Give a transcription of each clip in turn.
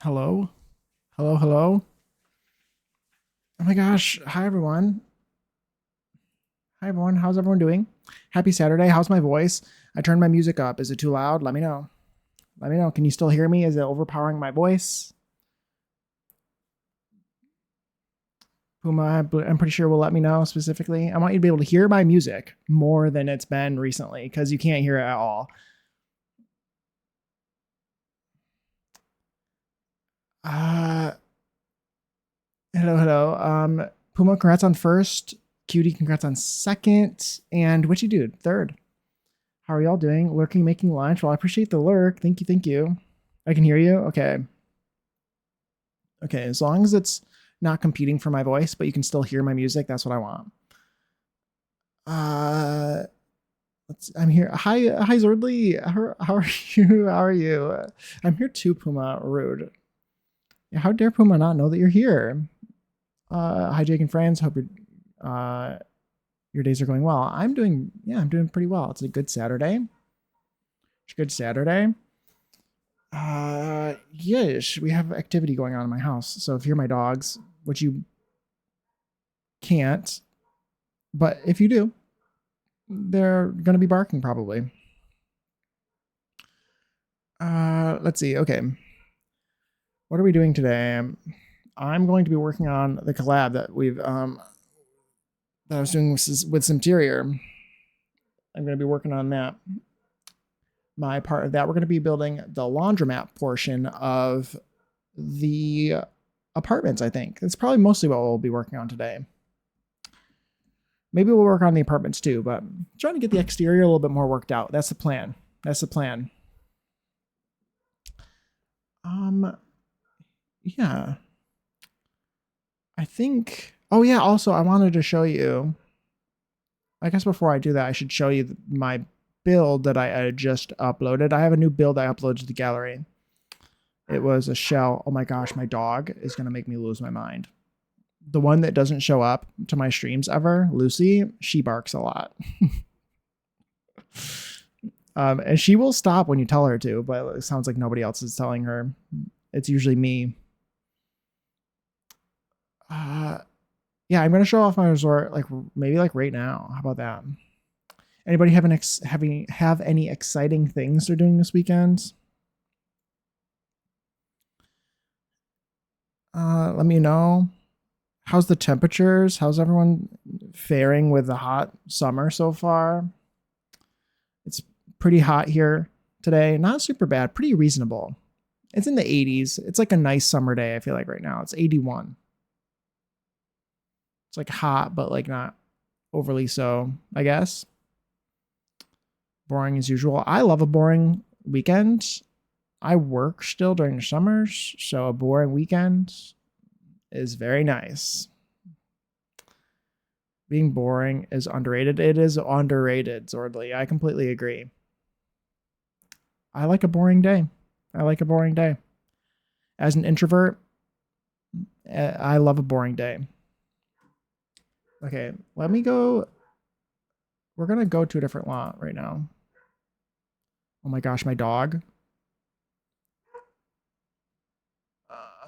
Hello? Hello, hello? Oh my gosh. Hi, everyone. Hi, everyone. How's everyone doing? Happy Saturday. How's my voice? I turned my music up. Is it too loud? Let me know. Let me know. Can you still hear me? Is it overpowering my voice? Puma, I'm pretty sure will let me know specifically. I want you to be able to hear my music more than it's been recently because you can't hear it at all. Uh, Hello, hello. Puma, congrats on first. Cutie, congrats on second. And Witchy Dude, third. How are y'all doing? Lurking, making lunch. Well, I appreciate the lurk. Thank you, thank you. I can hear you. Okay. Okay, as long as it's not competing for my voice, but you can still hear my music, that's what I want. Uh I'm here. Hi Zordly. How are you? How are you? I'm here too, Puma. Rude. Yeah, how dare Puma not know that you're here? Hi Jake and friends. Hope your days are going well. I'm doing pretty well. It's a good Saturday. It's a good Saturday. Yes, we have activity going on in my house. So if you're my dogs, which you can't, but if you do, they're gonna be barking probably. Let's see. Okay, what are we doing today? I'm going to be working on the collab that I was doing with Interior. I'm going to be working on that. My part of that, we're going to be building the laundromat portion of the apartments. I think that's probably mostly what we'll be working on today. Maybe we'll work on the apartments too, but I'm trying to get the exterior a little bit more worked out. That's the plan. That's the plan. Yeah. I think. Oh yeah. Also, I wanted to show you. I guess before I do that, I should show you my build that I just uploaded. I have a new build I uploaded to the gallery. It was a shell. Oh my gosh, my dog is gonna make me lose my mind. The one that doesn't show up to my streams ever, Lucy, she barks a lot. And she will stop when you tell her to, but it sounds like nobody else is telling her. It's usually me. Yeah, I'm gonna show off my resort like maybe like right now. How about that? Anybody have any exciting things they're doing this weekend? Let me know. How's the temperatures? How's everyone faring with the hot summer so far? It's pretty hot here today. Not super bad, pretty reasonable. It's in the 80s. It's like a nice summer day, I feel like right now. It's 81. It's like hot, but like not overly so, I guess. Boring as usual. I love a boring weekend. I work still during the summers, so a boring weekend is very nice. Being boring is underrated. It is underrated, Zordly. I completely agree. I like a boring day. I like a boring day. As an introvert, I love a boring day. Okay, let me go. We're going to go to a different lot right now. Oh my gosh, my dog.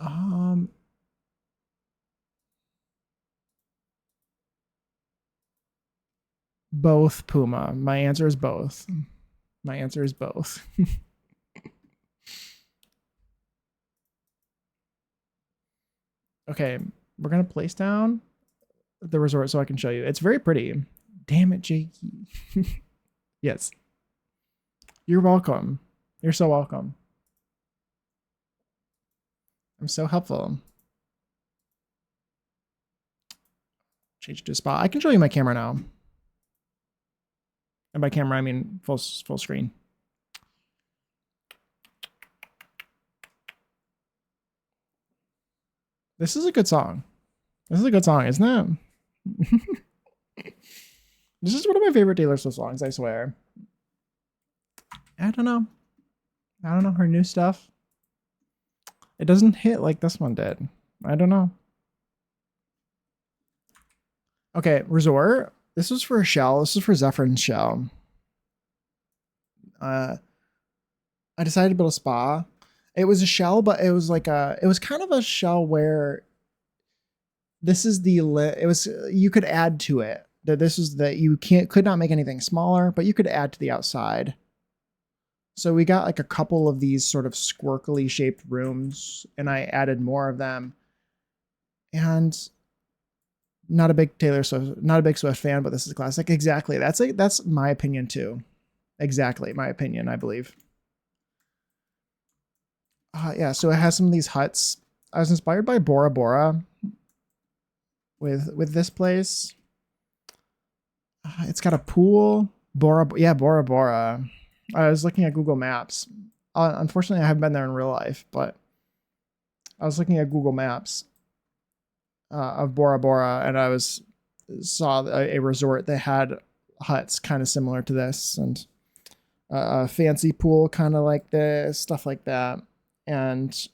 Um, Both, Puma. My answer is both. My answer is both. Okay, we're gonna place down the resort so I can show you. It's very pretty. Damn it, Jakey. Yes. You're welcome. You're so welcome. I'm so helpful. Change to a spot. I can show you my camera now. And by camera, I mean full screen. This is a good song. This is a good song, isn't it? This is one of my favorite Taylor Swift songs, I swear. I don't know. I don't know her new stuff. It doesn't hit like this one did. I don't know. Okay, resort. This was for a shell. This is for Zephyr's shell. I decided to build a spa. It was a shell, but it was like it was kind of a shell where this is it was, you could add to it. That this is that you could not make anything smaller, but you could add to the outside. So we got like a couple of these sort of squirkly shaped rooms, and I added more of them. And not a big Swift fan, but this is a classic. Exactly. That's my opinion too. Exactly my opinion, I believe. Yeah, so it has some of these huts. I was inspired by Bora Bora with this place. It's got a pool. Bora Bora. I was looking at Google Maps. Unfortunately, I haven't been there in real life, but I was looking at Google Maps of Bora Bora, and I saw a resort that had huts kind of similar to this, and a fancy pool kind of like this, stuff like that, and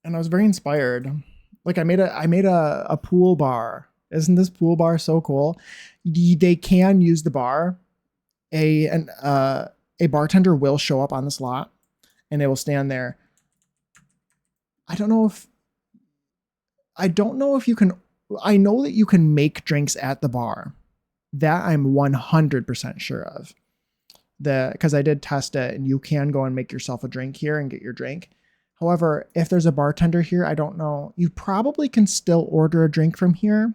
I was very inspired. Like I made a pool bar. Isn't this pool bar so cool? They can use the bar. A bartender will show up on the slot, and they will stand there. I don't know if you can. I know that you can make drinks at the bar. That I'm 100% sure of. Because I did test it, and you can go and make yourself a drink here and get your drink. However, if there's a bartender here, I don't know. You probably can still order a drink from here.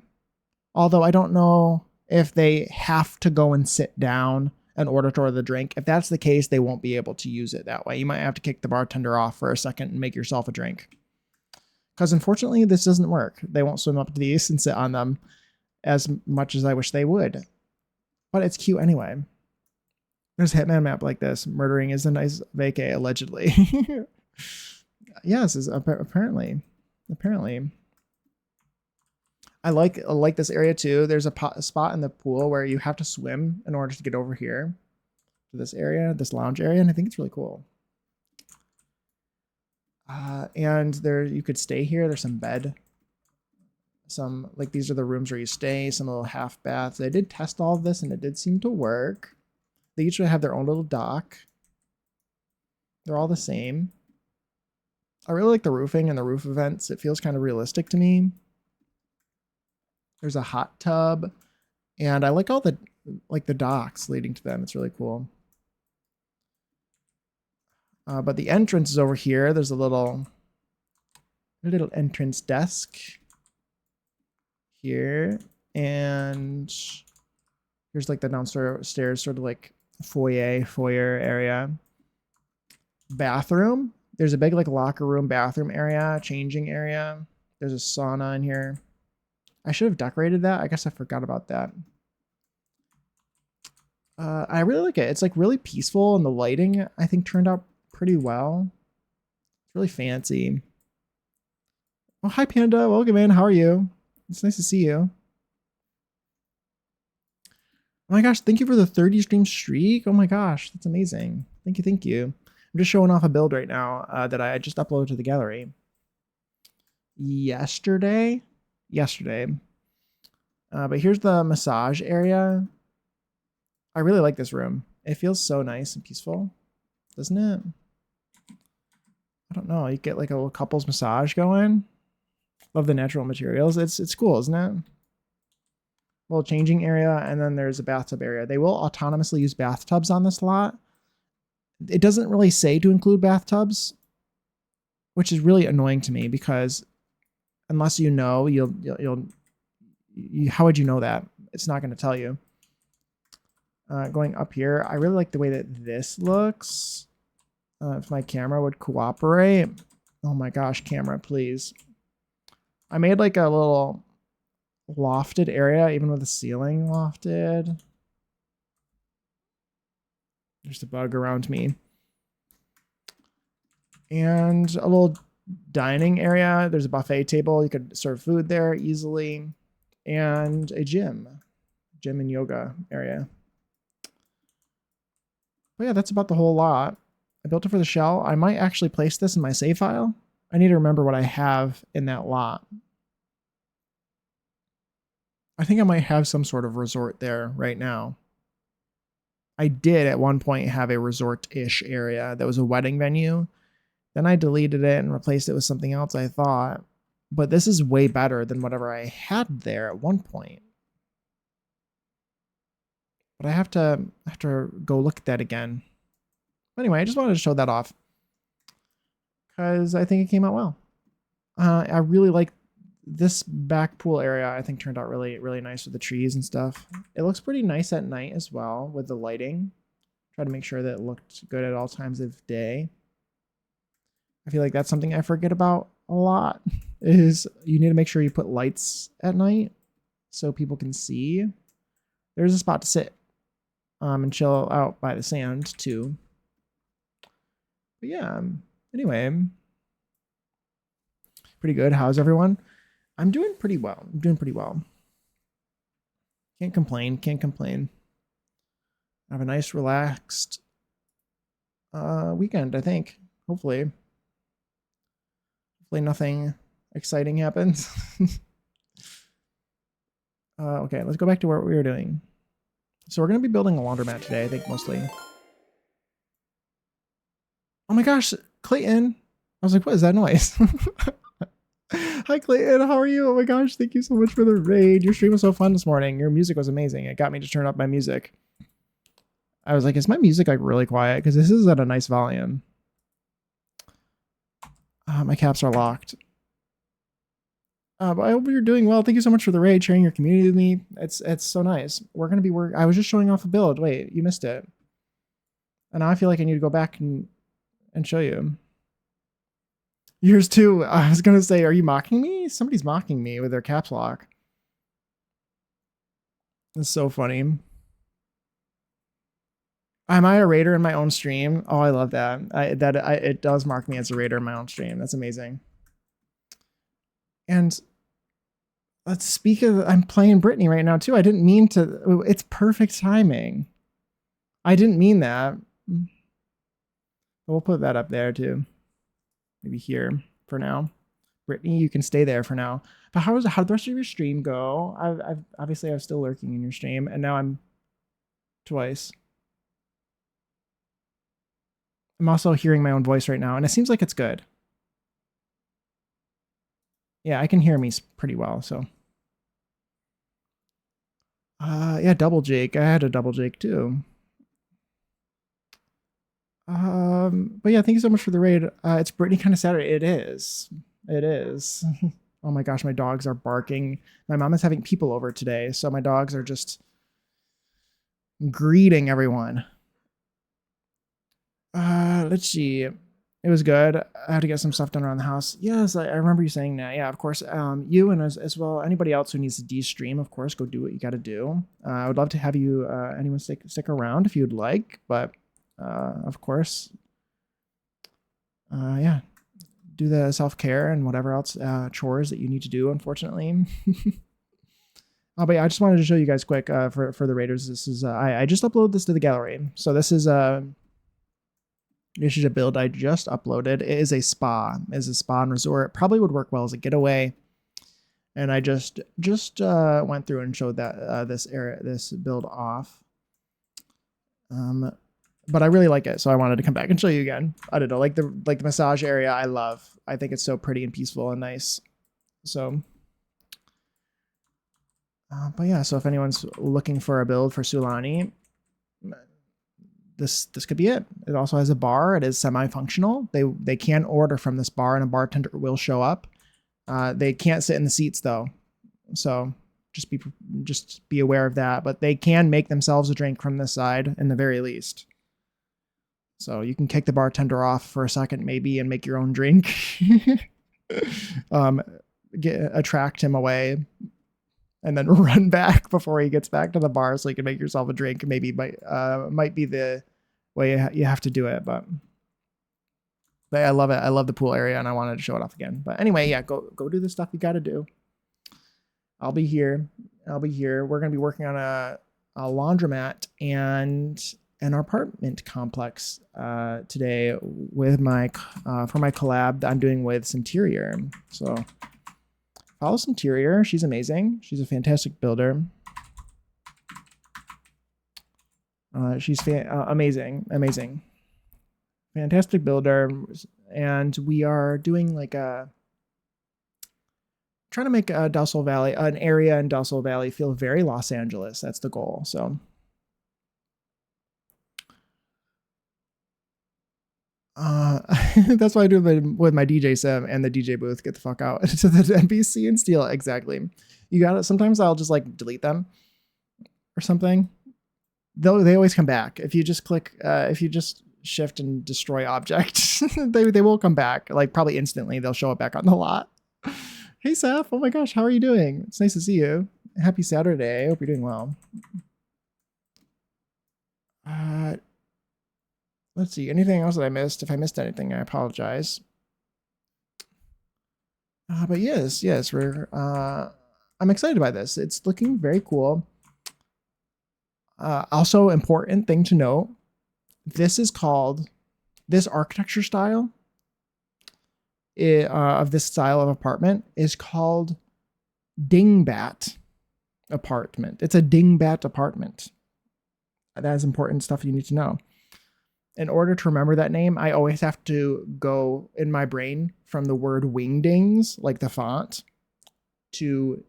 Although I don't know if they have to go and sit down in order to order the drink. If that's the case, they won't be able to use it that way. You might have to kick the bartender off for a second and make yourself a drink. Because unfortunately, this doesn't work. They won't swim up to these and sit on them as much as I wish they would. But it's cute anyway. There's a Hitman map like this. Murdering is a nice vacay, allegedly. Yes, is apparently. I like this area too. There's a spot in the pool where you have to swim in order to get over here to this area, this lounge area, and I think it's really cool. And there you could stay here. There's some bed. Some, like, these are the rooms where you stay, some little half baths. I did test all of this and it did seem to work. They each have their own little dock. They're all the same. I really like the roofing and the roof vents. It feels kind of realistic to me. There's a hot tub, and I like all the docks leading to them. It's really cool. But the entrance is over here. There's a little entrance desk here, and here's like the downstairs sort of like foyer area. Bathroom. There's a big like locker room bathroom area, changing area. There's a sauna in here. I should have decorated that. I guess I forgot about that. I really like it. It's like really peaceful, and the lighting I think turned out pretty well. It's really fancy. Oh, hi Panda. Welcome in. How are you? It's nice to see you. Oh my gosh, thank you for the 30 stream streak. Oh my gosh, that's amazing. Thank you. I'm just showing off a build right now that I just uploaded to the gallery yesterday. But here's the massage area. I really like this room. It feels so nice and peaceful, doesn't it? I don't know. You get like a little couples massage going. Love the natural materials. It's cool, isn't it? Little changing area, and then there's a bathtub area. They will autonomously use bathtubs on this lot. It doesn't really say to include bathtubs, which is really annoying to me because unless you know, how would you know that? It's not going to tell you. Going up here, I really like the way that this looks. If my camera would cooperate. Oh my gosh, camera, please. I made like a little lofted area, even with the ceiling lofted. There's a bug around me. And a little dining area. There's a buffet table. You could serve food there easily. And a gym and yoga area. But yeah, that's about the whole lot. I built it for the shell. I might actually place this in my save file. I need to remember what I have in that lot. I think I might have some sort of resort there right now. I did at one point have a resort-ish area that was a wedding venue. Then I deleted it and replaced it with something else, I thought. But this is way better than whatever I had there at one point. But I have to go look at that again. Anyway, I just wanted to show that off because I think it came out well. I really like this back pool area. I think turned out really, really nice with the trees and stuff. It looks pretty nice at night as well with the lighting. Try to make sure that it looked good at all times of day. I feel like that's something I forget about a lot is you need to make sure you put lights at night so people can see. There's a spot to sit and chill out by the sand too. But yeah, anyway, pretty good. How's everyone? I'm doing pretty well. Can't complain. I have a nice relaxed weekend, I think. Hopefully nothing exciting happens. Okay, let's go back to what we were doing. So we're going to be building a laundromat today, I think, mostly. Oh my gosh, Clayton. I was like, what is that noise? Hi, Clayton. How are you? Oh my gosh, thank you so much for the raid. Your stream was so fun this morning. Your music was amazing. It got me to turn up my music. I was like, is my music like really quiet? Because this is at a nice volume. My caps are locked. But I hope you're doing well. Thank you so much for the raid, sharing your community with me. It's so nice. We're going to be I was just showing off a build. Wait, you missed it. And now I feel like I need to go back and show you. Yours too. I was going to say, are you mocking me? Somebody's mocking me with their caps lock. It's so funny. Am I a raider in my own stream? Oh, I love that. It does mark me as a raider in my own stream. That's amazing. And let's speak of, I'm playing Brittany right now too. I didn't mean to, it's perfect timing. I didn't mean that. We'll put that up there too. Maybe here for now. Brittany, you can stay there for now. But how did the rest of your stream go? Obviously I was still lurking in your stream and now I'm twice. I'm also hearing my own voice right now and it seems like it's good. Yeah, I can hear me pretty well, so. Yeah, double Jake. I had a double Jake too. But yeah, thank you so much for the raid. It's Brittany kind of Saturday. It is. Oh my gosh, my dogs are barking. My mom is having people over today, so my dogs are just greeting everyone. Let's see. It was good. I had to get some stuff done around the house. Yes, I remember you saying that. Yeah, of course. You and as well, anybody else who needs to de-stream, of course, go do what you got to do. I would love to have you, anyone stick around if you'd like, but of course, yeah, do the self-care and whatever else chores that you need to do, unfortunately. But yeah, I just wanted to show you guys quick for the Raiders. This is, I just uploaded this to the gallery. So this is a build I just uploaded. It is a spa. It's a spa and resort. It probably would work well as a getaway. And I just went through and showed that this build off. But I really like it, so I wanted to come back and show you again. I don't know, like the massage area I love. I think it's so pretty and peaceful and nice. So but yeah, so if anyone's looking for a build for Sulani, this could be it. It also has a bar. It is semi-functional. They can order from this bar and a bartender will show up. They can't sit in the seats though. So just be aware of that, but they can make themselves a drink from this side in the very least. So you can kick the bartender off for a second maybe and make your own drink. Attract him away and then run back before he gets back to the bar so you can make yourself a drink. Maybe might be the way you have to do it, but I love it. I love the pool area and I wanted to show it off again. But anyway, yeah, go do the stuff you got to do. I'll be here. We're going to be working on a laundromat and an apartment complex today with for my collab that I'm doing with Centurior. So follow Centurior. She's amazing. She's a fantastic builder. She's amazing, amazing, fantastic builder, and we are doing like trying to make Del Sol Valley, an area in Del Sol Valley, feel very Los Angeles. That's the goal. So. That's why I do it with my DJ sim and the DJ booth. Get the fuck out to the NPC and steal it. Exactly. You got it. Sometimes I'll just like delete them or something. They always come back. If you just click, if you just shift and destroy object, they will come back. Like probably instantly. They'll show up back on the lot. Hey Seth. Oh my gosh. How are you doing? It's nice to see you. Happy Saturday. I hope you're doing well. Let's see. Anything else that I missed? If I missed anything, I apologize. But yes, we're. I'm excited by this. It's looking very cool. Also, important thing to note: this architecture style of this style of apartment is called Dingbat apartment. It's a Dingbat apartment. That is important stuff you need to know. In order to remember that name, I always have to go in my brain from the word wingdings, like the font, to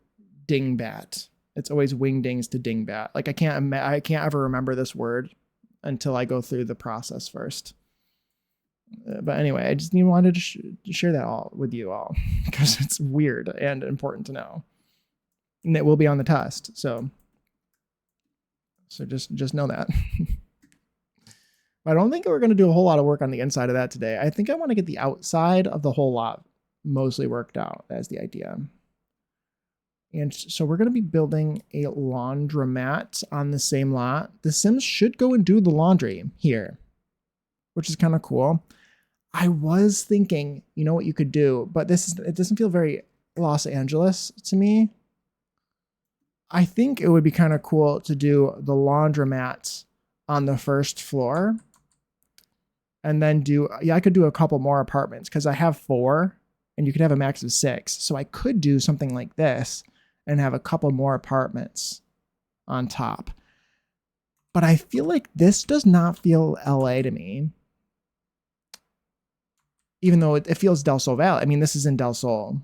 dingbat. It's always wingdings to dingbat. Like I can't ever remember this word until I go through the process first. But anyway, I just wanted to share that all with you all because it's weird and important to know, and it will be on the test. So just know that. I don't think we're going to do a whole lot of work on the inside of that today. I think I want to get the outside of the whole lot mostly worked out. That's the idea. And so we're going to be building a laundromat on the same lot. The Sims should go and do the laundry here, which is kind of cool. I was thinking, you know what you could do, but it doesn't feel very Los Angeles to me. I think it would be kind of cool to do the laundromat on the first floor. And then I could do a couple more apartments because I have 4 and you could have a max of 6. So I could do something like this and have a couple more apartments on top. But I feel like this does not feel LA to me. Even though it feels Del Sol Valley. I mean, this is in Del Sol.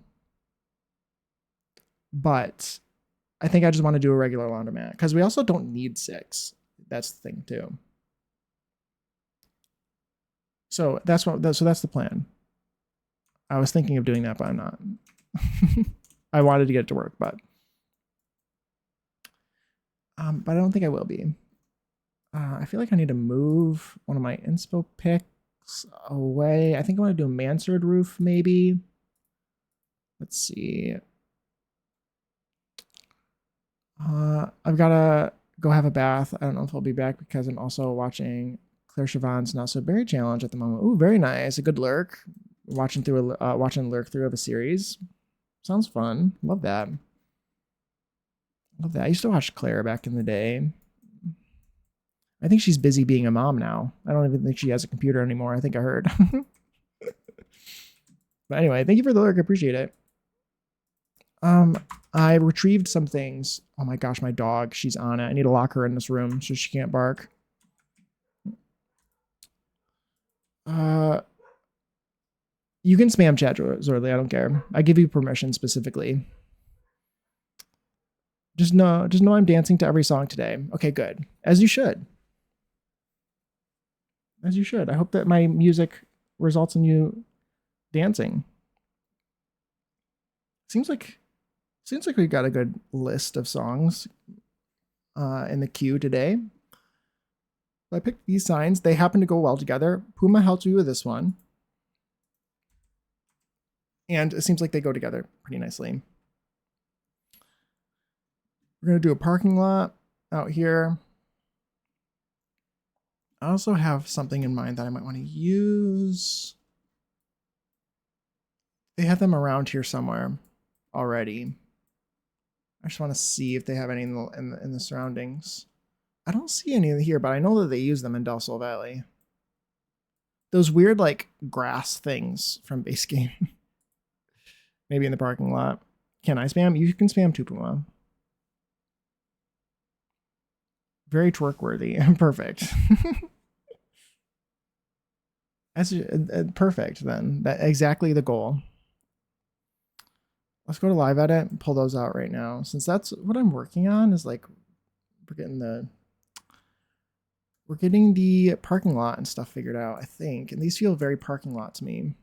But I think I just want to do a regular laundromat because we also don't need 6. That's the thing too. So that's the plan. I was thinking of doing that, but I'm not. I wanted to get it to work, but I don't think I will be. I feel like I need to move one of my inspo picks away. I think I want to do a mansard roof, maybe. Let's see. I've got to go have a bath. I don't know if I'll be back because I'm also watching Claire Siobhan's Not So Berry challenge at the moment. Ooh, very nice. A good lurk. Watching lurk through of a series. Sounds fun. Love that. Love that. I used to watch Claire back in the day. I think she's busy being a mom now. I don't even think she has a computer anymore. I think I heard. But anyway, thank you for the lurk. I appreciate it. I retrieved some things. Oh my gosh, my dog. She's on it. I need to lock her in this room so she can't bark. You can spam chat, Zorley. I don't care. I give you permission specifically. Just know I'm dancing to every song today. Okay, good. As you should. As you should. I hope that my music results in you dancing. Seems like we got a good list of songs in the queue today. I picked these signs. They happen to go well together. Puma helped me with this one. And it seems like they go together pretty nicely. We're going to do a parking lot out here. I also have something in mind that I might want to use. They have them around here somewhere already. I just want to see if they have any in the surroundings. I don't see any here, but I know that they use them in Del Sol Valley. Those weird like grass things from base game. Maybe in the parking lot. Can I spam? You can spam too, Puma. Very twerk worthy. Perfect. That's perfect then. That exactly the goal. Let's go to live edit and pull those out right now. Since that's what I'm working on is like we're getting the parking lot and stuff figured out, I think. And these feel very parking lot to me.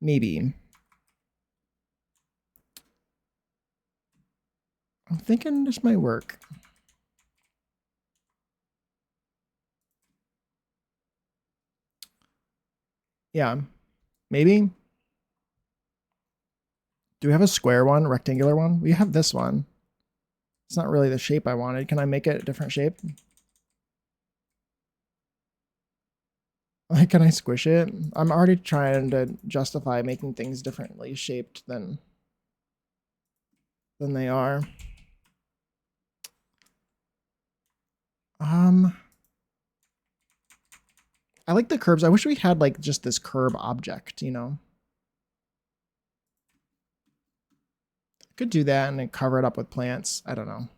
Maybe. I'm thinking this might work. Yeah, maybe. Do we have a square one, rectangular one? We have this one. It's not really the shape I wanted. Can I make it a different shape? Like, can I squish it? I'm already trying to justify making things differently shaped than they are. I like the curbs. I wish we had like just this curb object, you know? Could do that and then cover it up with plants. I don't know.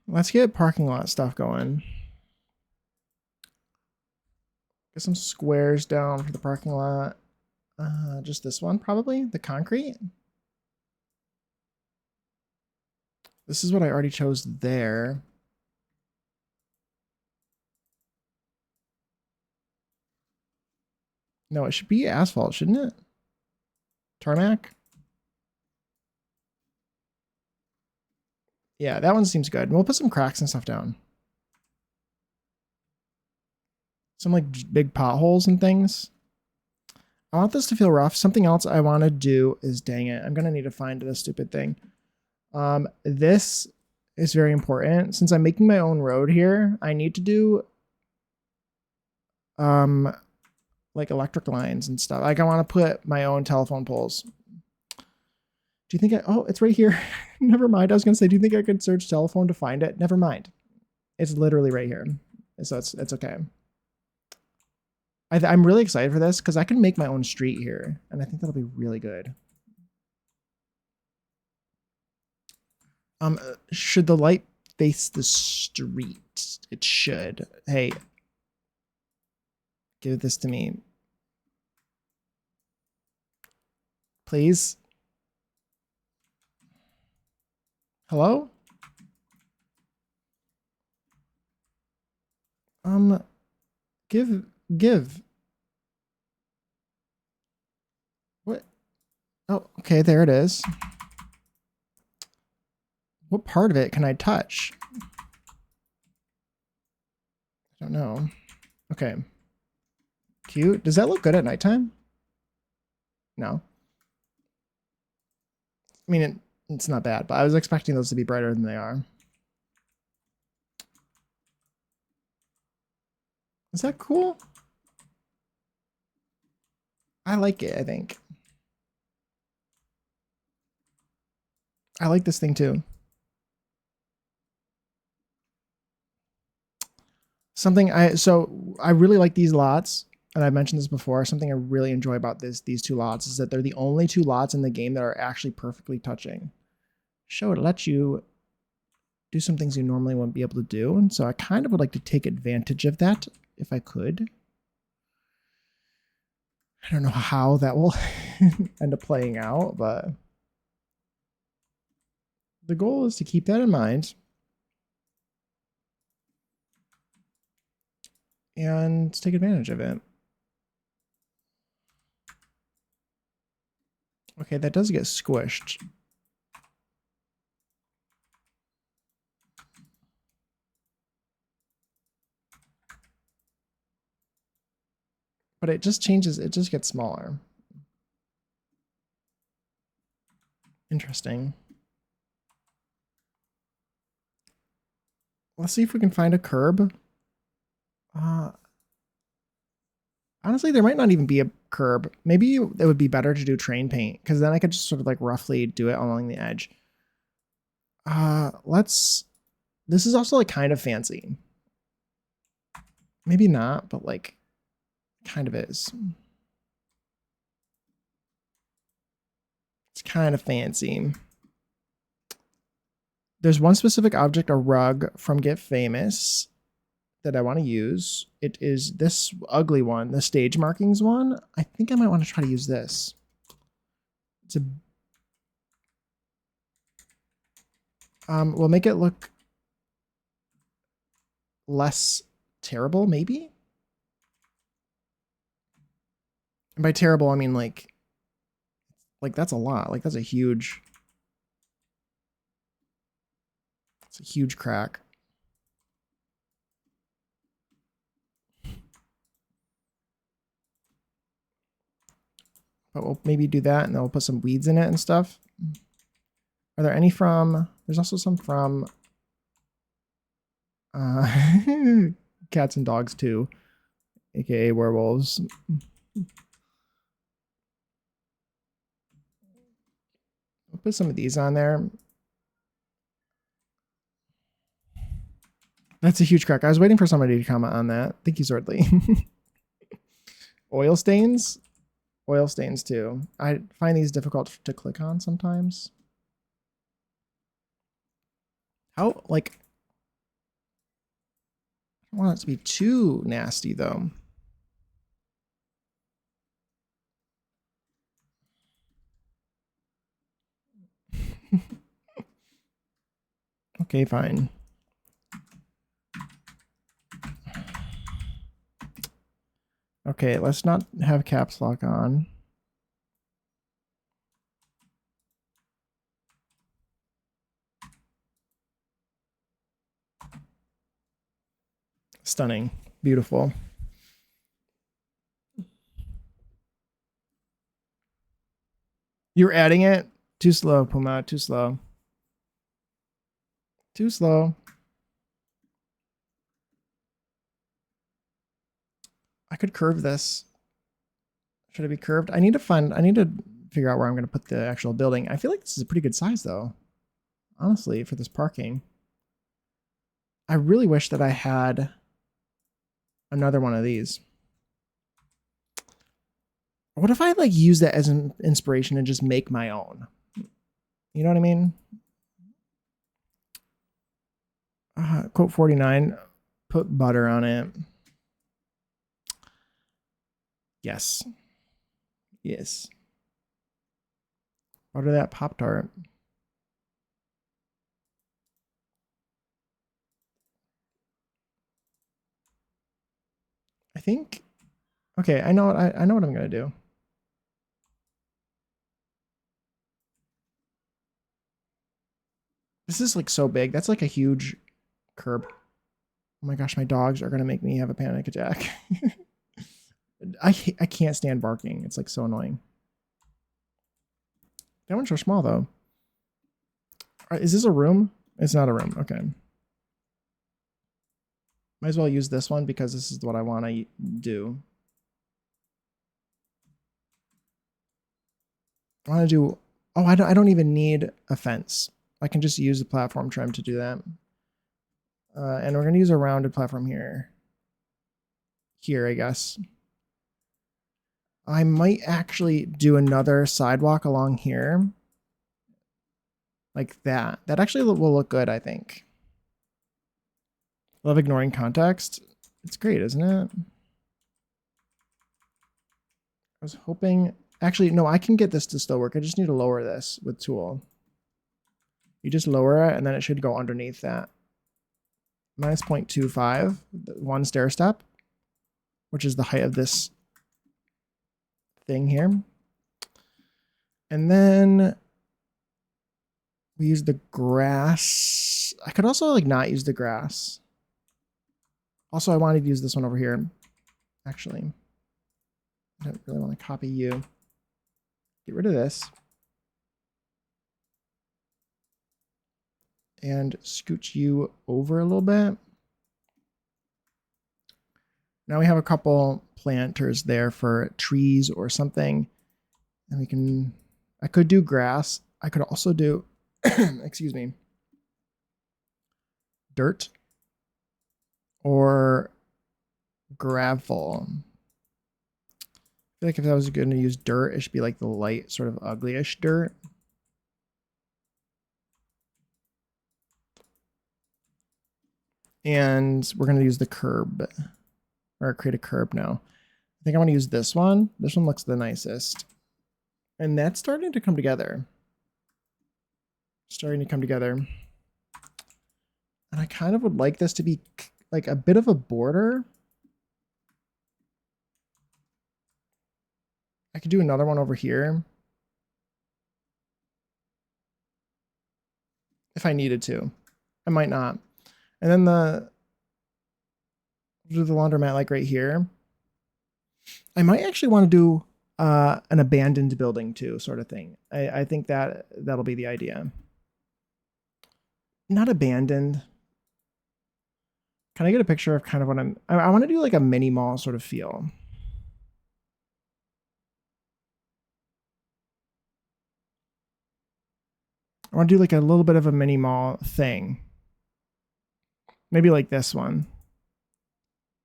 Let's get parking lot stuff going. Get some squares down for the parking lot. Just this one, probably. The concrete. This is what I already chose there. No, it should be asphalt, shouldn't it? Tarmac? Yeah, that one seems good. We'll put some cracks and stuff down. Some like big potholes and things. I want this to feel rough. Something else I want to do is, dang it, I'm going to need to find this stupid thing. This is very important. Since I'm making my own road here, I need to do like electric lines and stuff. Like I want to put my own telephone poles. Do you think oh, it's right here. Never mind. I was going to say, do you think I could search telephone to find it? Never mind. It's literally right here. So it's okay. I'm really excited for this because I can make my own street here. And I think that'll be really good. Should the light face the street? It should. Hey, give this to me. Please. Hello? Give. What? Oh, okay, there it is. What part of it can I touch? I don't know. Okay. Cute. Does that look good at nighttime? No. I mean, it's not bad, but I was expecting those to be brighter than they are. Is that cool? I like it, I think. I like this thing too. So I really like these lots, and I've mentioned this before. Something I really enjoy about these two lots is that they're the only two lots in the game that are actually perfectly touching. Show it lets you do some things you normally wouldn't be able to do, and so I kind of would like to take advantage of that if I could. I don't know how that will end up playing out, but the goal is to keep that in mind and take advantage of it. Okay, that does get squished. But it just changes, it just gets smaller. Interesting. Let's see if we can find a curb. Honestly, there might not even be a curb. Maybe it would be better to do train paint, because then I could just sort of like roughly do it along the edge. This is also like kind of fancy. Maybe not, but like kind of is. It's kind of fancy. There's one specific object, a rug from Get Famous, that I want to use. It is this ugly one, the stage markings one. I think I might want to try to use this. It's a we'll make it look less terrible, maybe. And by terrible, I mean like that's a lot. Like that's a huge. It's a huge crack. But we'll maybe do that, and then we'll put some weeds in it and stuff. Are there any from... There's also some from... cats and dogs too, aka werewolves. I'll put some of these on there. That's a huge crack. I was waiting for somebody to comment on that. Thank you, Swordly. Oil stains? Oil stains too. I find these difficult to click on sometimes. How, like... I don't want it to be too nasty though. Okay, fine. Okay, let's not have caps lock on. Stunning. Beautiful. You're adding it? Too slow, Puma. Too slow. Too slow. I could curve this. Should it be curved? I need to figure out where I'm going to put the actual building. I feel like this is a pretty good size though. Honestly, for this parking. I really wish that I had another one of these. What if I like use that as an inspiration and just make my own? You know what I mean? Quote 49, put butter on it. Yes. Yes. Butter that Pop-Tart. I think, okay, I know what I'm gonna do. This is like so big. That's like a huge curb. Oh my gosh, my dogs are gonna make me have a panic attack. I can't stand barking. It's like so annoying. That one's so small though. Is this a room? It's not a room. Okay. Might as well use this one because this is what I want to do. I want to do... Oh, I don't even need a fence. I can just use the platform trim to do that. And we're going to use a rounded platform here. Here, I guess. I might actually do another sidewalk along here. Like that. That actually will look good, I think. Love ignoring context. It's great, isn't it? I was hoping... Actually, no, I can get this to still work. I just need to lower this with tool. You just lower it, and then it should go underneath that. Minus 0.25, one stair step, which is the height of this thing here. And then we use the grass. I could also like not use the grass. Also, I wanted to use this one over here. Actually, I don't really want to copy you. Get rid of this. And scooch you over a little bit. Now we have a couple planters there for trees or something. And we can, I could do grass. I could also do, excuse me, dirt or gravel. I feel like if I was going to use dirt, it should be like the light, sort of uglyish dirt. And we're going to use the curb, or create a curb now. I think I want to use this one. This one looks the nicest. And that's starting to come together. Starting to come together. And I kind of would like this to be like a bit of a border. I could do another one over here. If I needed to. I might not. And then do the laundromat like right here. I might actually want to do an abandoned building too, sort of thing. I think that'll be the idea. Not abandoned. Can I get a picture of kind of what I want to do like a mini mall sort of feel. I want to do like a little bit of a mini mall thing. Maybe like this one.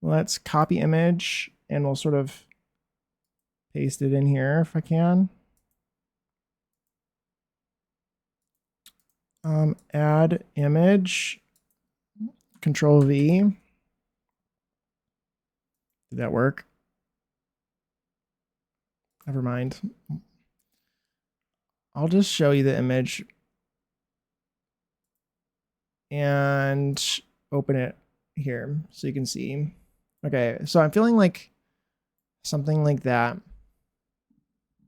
Let's copy image and we'll sort of paste it in here if I can. Add image, Control V. Did that work? Never mind. I'll just show you the image and open it here so you can see. Okay, so I'm feeling like something like that.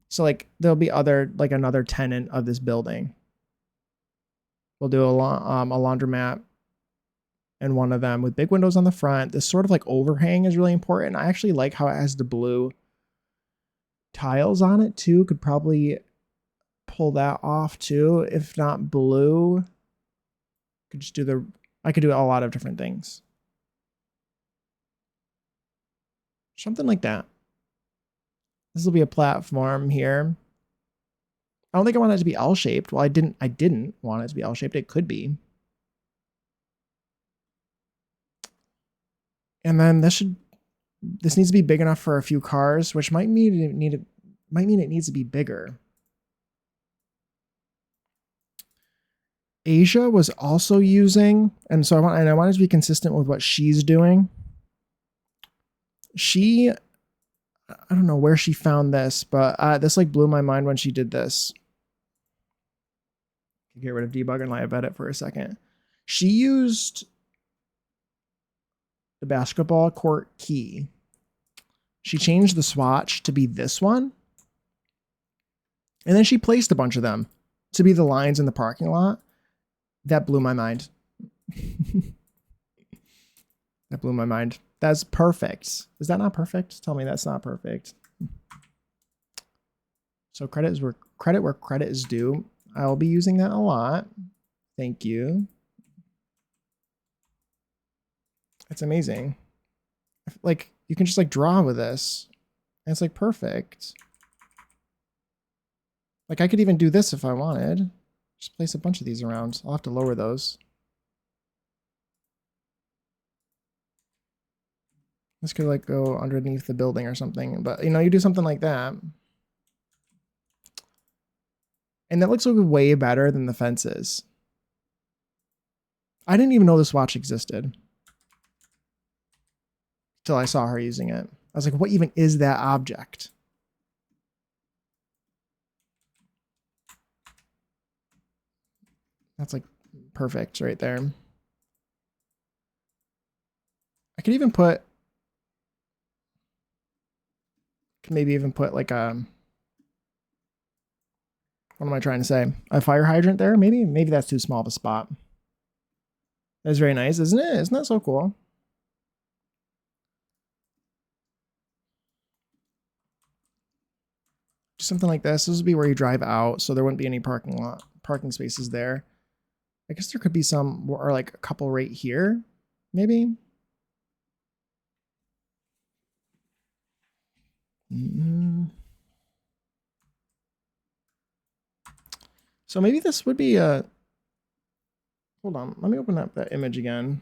So like there'll be like another tenant of this building. We'll do a laundromat and one of them with big windows on the front. This sort of like overhang is really important. I actually like how it has the blue tiles on it too. Could probably pull that off too. If not blue, could just do I could do a lot of different things. Something like that. This will be a platform here. I don't think I want it to be L-shaped. Well, I didn't want it to be L-shaped. It could be. And then this needs to be big enough for a few cars, which might mean it needs to be bigger. Asia was also using, and so I want it to be consistent with what she's doing. I don't know where she found this, but this like blew my mind when she did this. Get rid of debug and live edit for a second. She used the basketball court key. She changed the swatch to be this one. And then she placed a bunch of them to be the lines in the parking lot. That blew my mind. That blew my mind. That's perfect. Is that not perfect? Tell me that's not perfect. So credit where credit is due. I will be using that a lot. Thank you. It's amazing. Like you can just like draw with this. And it's like perfect. Like I could even do this if I wanted. Just place a bunch of these around. I'll have to lower those. This could like go underneath the building or something, but you know, you do something like that. And that looks like way better than the fences. I didn't even know this watch existed till I saw her using it. I was like, what even is that object? That's like perfect right there. I could even put, maybe even put like a, what am I trying to say? A fire hydrant there? Maybe that's too small of a spot. That's very nice, isn't it? Isn't that so cool? Something like this. This would be where you drive out, so there wouldn't be any parking spaces there. I guess there could be some, or like a couple right here, maybe. So maybe this would be a, hold on, let me open up that image again.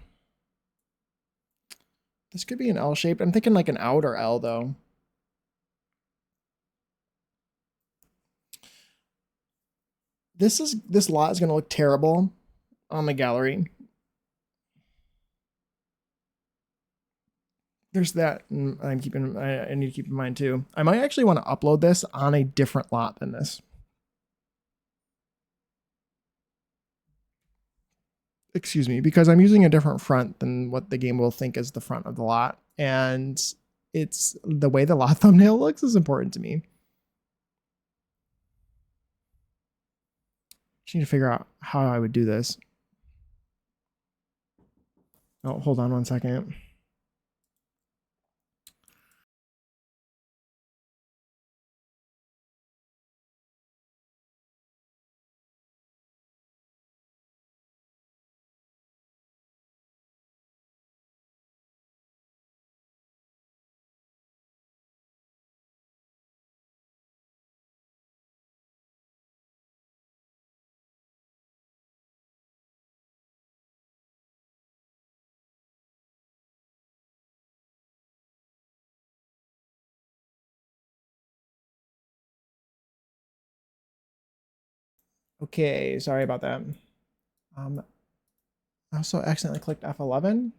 This could be an L shape. I'm thinking like an outer L though. This lot is going to look terrible on the gallery. there's that I need to keep in mind too. I might actually want to upload this on a different lot than this. Excuse me, because I'm using a different front than what the game will think is the front of the lot. And it's the way the lot thumbnail looks is important to me. Just need to figure out how I would do this. Oh, hold on one second. Okay, sorry about that. I also accidentally clicked F11,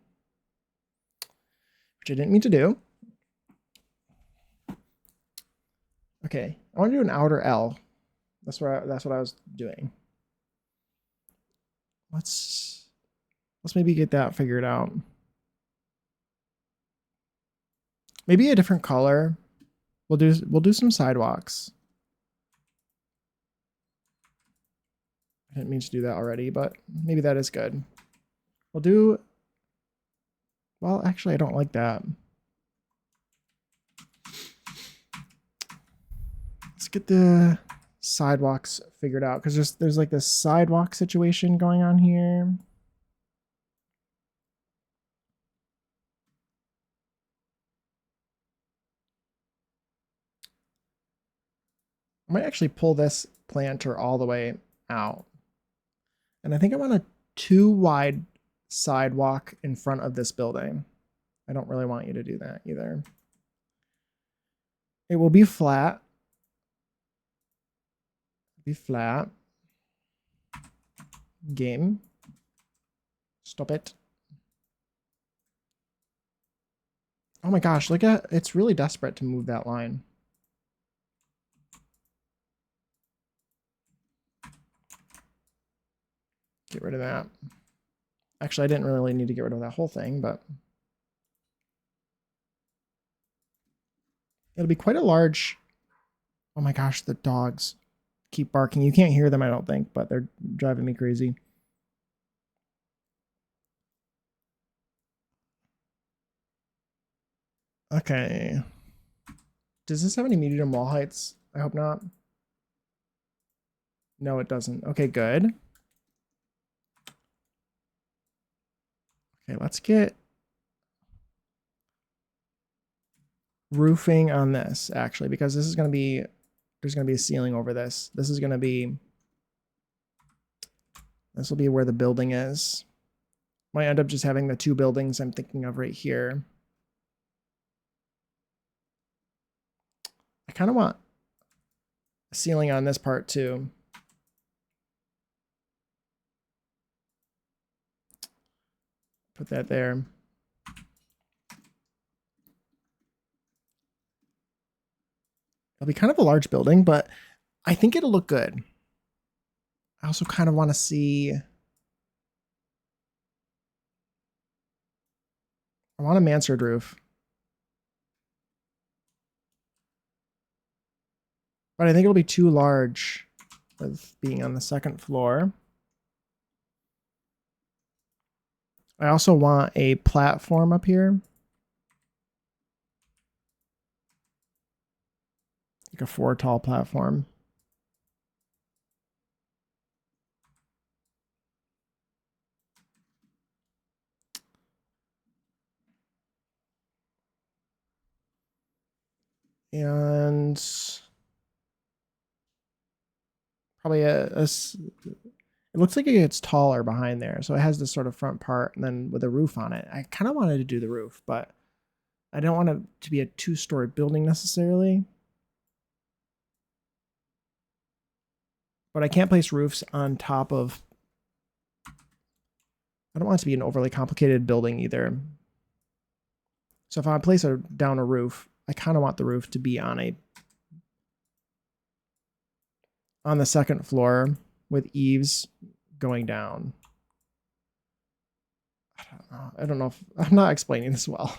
which I didn't mean to do. Okay, I want to do an outer L. That's what I was doing. Let's maybe get that figured out. Maybe a different color. We'll do some sidewalks. I didn't mean to do that already, but maybe that is good. We'll do, well, actually, I don't like that. Let's get the sidewalks figured out because there's like this sidewalk situation going on here. I might actually pull this planter all the way out. And I think I want a 2 wide sidewalk in front of this building. I don't really want you to do that either. It will be flat. Be flat. Game. Stop it. Oh my gosh, look at, it's really desperate to move that line. Get rid of that. Actually, I didn't really need to get rid of that whole thing, but it'll be quite a large. Oh my gosh, the dogs keep barking. You can't hear them, I don't think, but they're driving me crazy. Okay. Does this have any medium wall heights? I hope not. No, it doesn't. Okay, good. Okay, let's get roofing on this, actually, because this is going to be, there's going to be a ceiling over this. This is going to be, this will be where the building is. Might end up just having the 2 buildings I'm thinking of right here. I kind of want a ceiling on this part too. Put that there. It'll be kind of a large building, but I think it'll look good. I also kind of want to see, I want a mansard roof. But I think it'll be too large with being on the 2nd floor. I also want a platform up here. Like a 4 tall platform. And probably it looks like it gets taller behind there. So it has this sort of front part and then with a roof on it. I kind of wanted to do the roof, but I don't want it to be a 2-story building necessarily. But I can't place roofs on top of, I don't want it to be an overly complicated building either. So if I place down a roof, I kind of want the roof to be on the second floor with eaves going down. I don't know if I'm not explaining this well.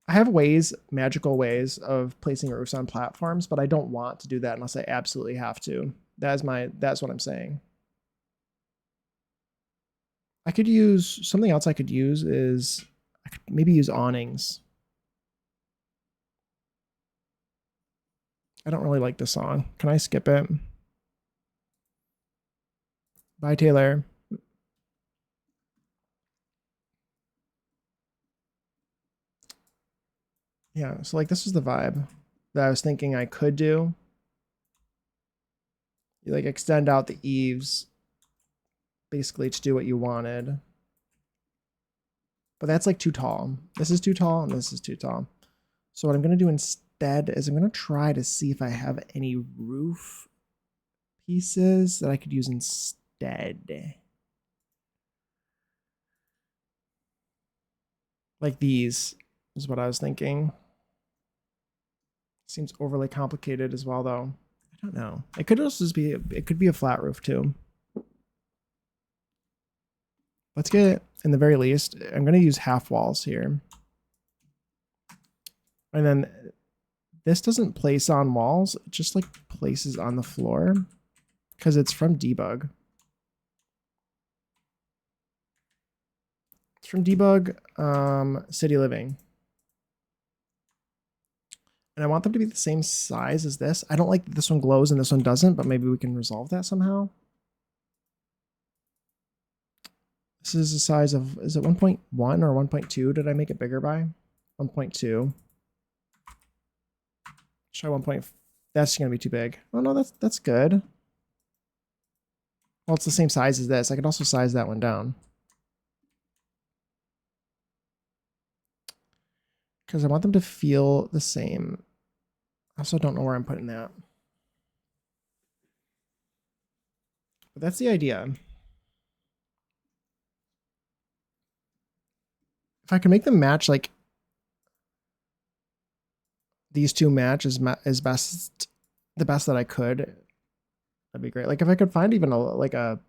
I have magical ways of placing roofs on platforms, but I don't want to do that unless I absolutely have to. That's what I'm saying. I could use something else. I could use is I could maybe use awnings. I don't really like this song. Can I skip it? Bye, Taylor. Yeah, so like this is the vibe that I was thinking I could do. You like extend out the eaves basically to do what you wanted. But that's like too tall. This is too tall and this is too tall. So what I'm going to do instead is I'm going to try to see if I have any roof pieces that I could use instead. Like these is what I was thinking. Seems overly complicated as well though. I don't know. It could also just be a flat roof too. Let's get, in the very least, I'm going to use half walls here. And then this doesn't place on walls, it just like places on the floor because it's from debug. It's from debug city living. And I want them to be the same size as this. I don't like that this one glows and this one doesn't, but maybe we can resolve that somehow. This is the size of, is it 1.1 or 1.2? Did I make it bigger by? 1.2. Try 1. That's going to be too big. Oh no, that's good. Well, it's the same size as this. I could also size that one down. Because I want them to feel the same. I also don't know where I'm putting that. But that's the idea. If I can make them match, like these two match as best, the best that I could, that'd be great. Like if I could find even a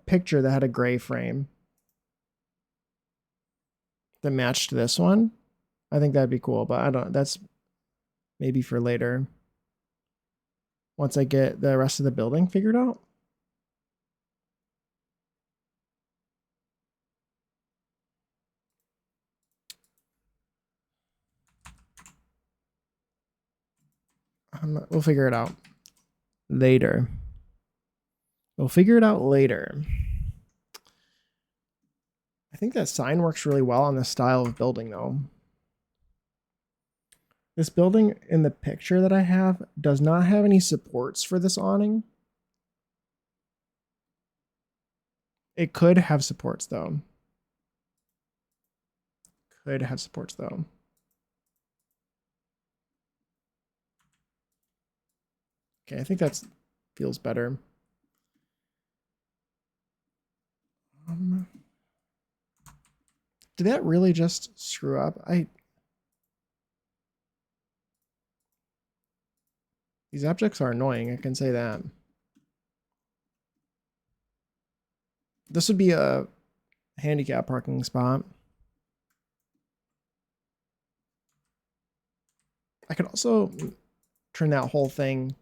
picture that had a gray frame that matched this one, I think that'd be cool. But I don't. That's maybe for later. Once I get the rest of the building figured out. We'll figure it out later. We'll figure it out later. I think that sign works really well on this style of building, though. This building in the picture that I have does not have any supports for this awning. It could have supports, though. Could have supports, though. Okay, I think that feels better. Did that really just screw up? These objects are annoying, I can say that. This would be a handicap parking spot. I could also turn that whole thing.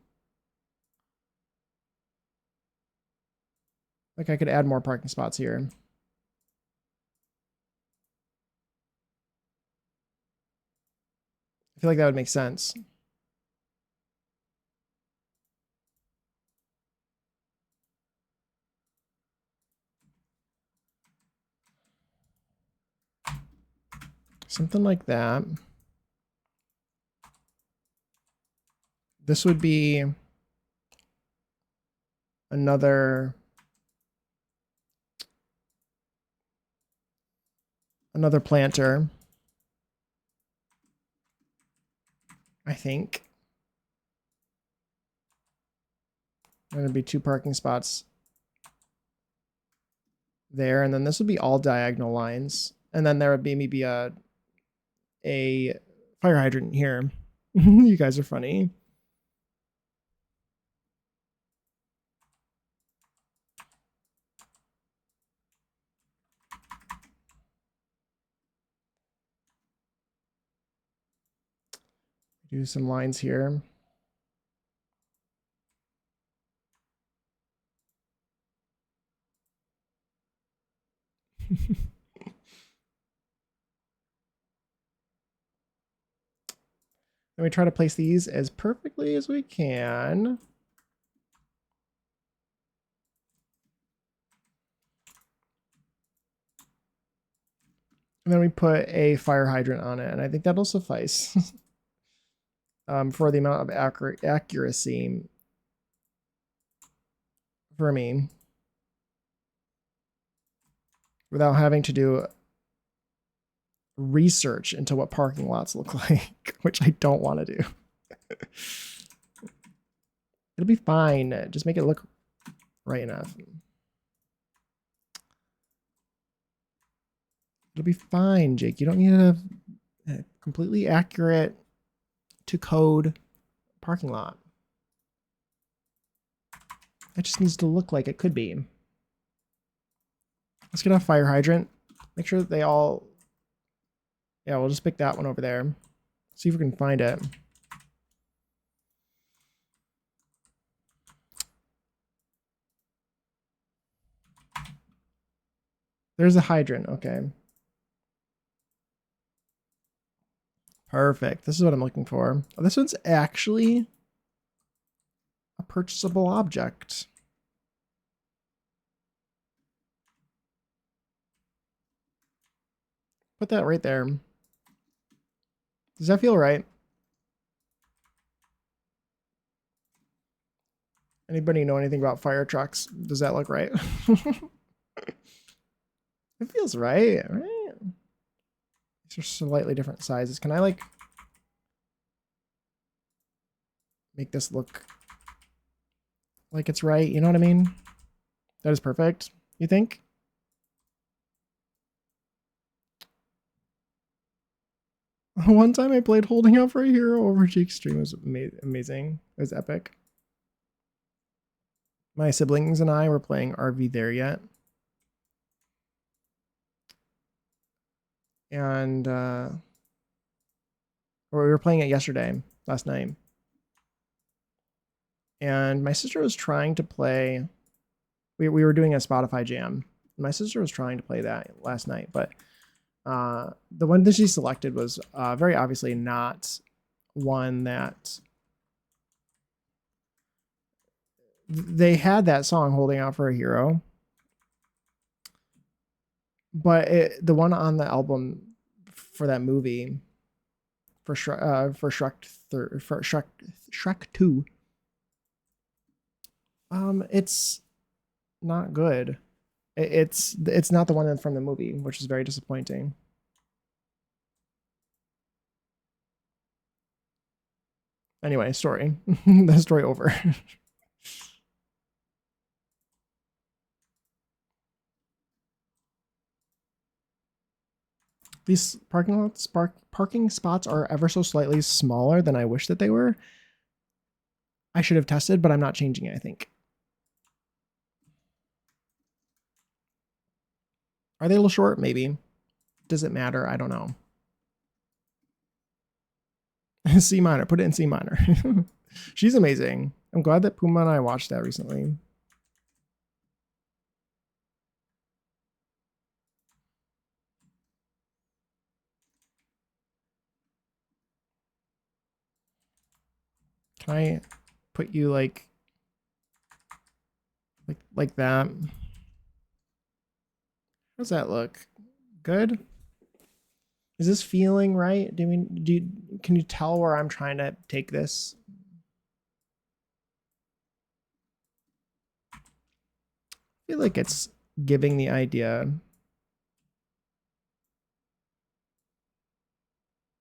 Like I could add more parking spots here. I feel like that would make sense. Something like that. This would be another planter, I think. And it'd be 2 parking spots there, and then this would be all diagonal lines, and then there would be maybe a fire hydrant here. You guys are funny. Do some lines here. And we try to place these as perfectly as we can. And then we put a fire hydrant on it, and I think that'll suffice for the amount of accuracy for me, without having to do research into what parking lots look like, which I don't want to do. It'll be fine. Just make it look right enough. It'll be fine, Jake. You don't need a completely accurate to code parking lot. It just needs to look like it could be. Let's get a fire hydrant. Make sure that they all... Yeah, we'll just pick that one over there. See if we can find it. There's a hydrant. Okay. Perfect. This is what I'm looking for. Oh, this one's actually a purchasable object. Put that right there. Does that feel right? Anybody know anything about fire trucks? Does that look right? It feels right, right? These are slightly different sizes. Can I like make this look like it's right? You know what I mean? That is perfect. You think? One time I played Holding Out for a Hero over Jake's stream. It was amazing. It was epic. My siblings and I were playing RV There Yet. And or we were playing it yesterday, last night. And my sister was trying to play, we were doing a Spotify jam. My sister was trying to play that last night, but the one that she selected was very obviously not one that they had that song Holding Out for a Hero, but the one on the album for that movie for Shrek 2, it's not good. It's not the one from the movie, which is very disappointing. Anyway, story. The story over. These parking spots are ever so slightly smaller than I wish that they were. I should have tested, but I'm not changing it, I think. Are they a little short? Maybe. Does it matter? I don't know. C minor. Put it in C minor. She's amazing. I'm glad that Puma and I watched that recently. Can I put you like that? How does that look? Good? Is this feeling right? Can you tell where I'm trying to take this? I feel like it's giving the idea.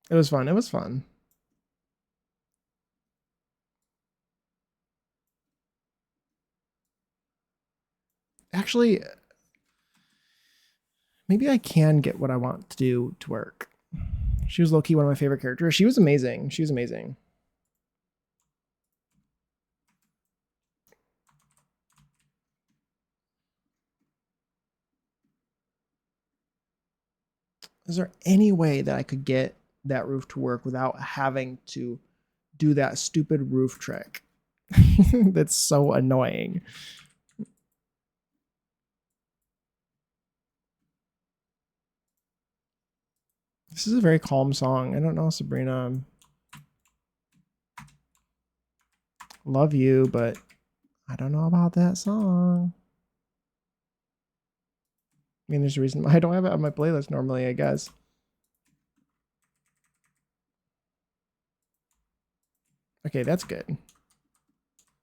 It was fun. It was fun. Actually, maybe I can get what I want to do to work. She was low-key one of my favorite characters. She was amazing. She was amazing. Is there any way that I could get that roof to work without having to do that stupid roof trick? That's so annoying. This is a very calm song. I don't know, Sabrina. Love you, but I don't know about that song. I mean, there's a reason I don't have it on my playlist normally, I guess. Okay, that's good.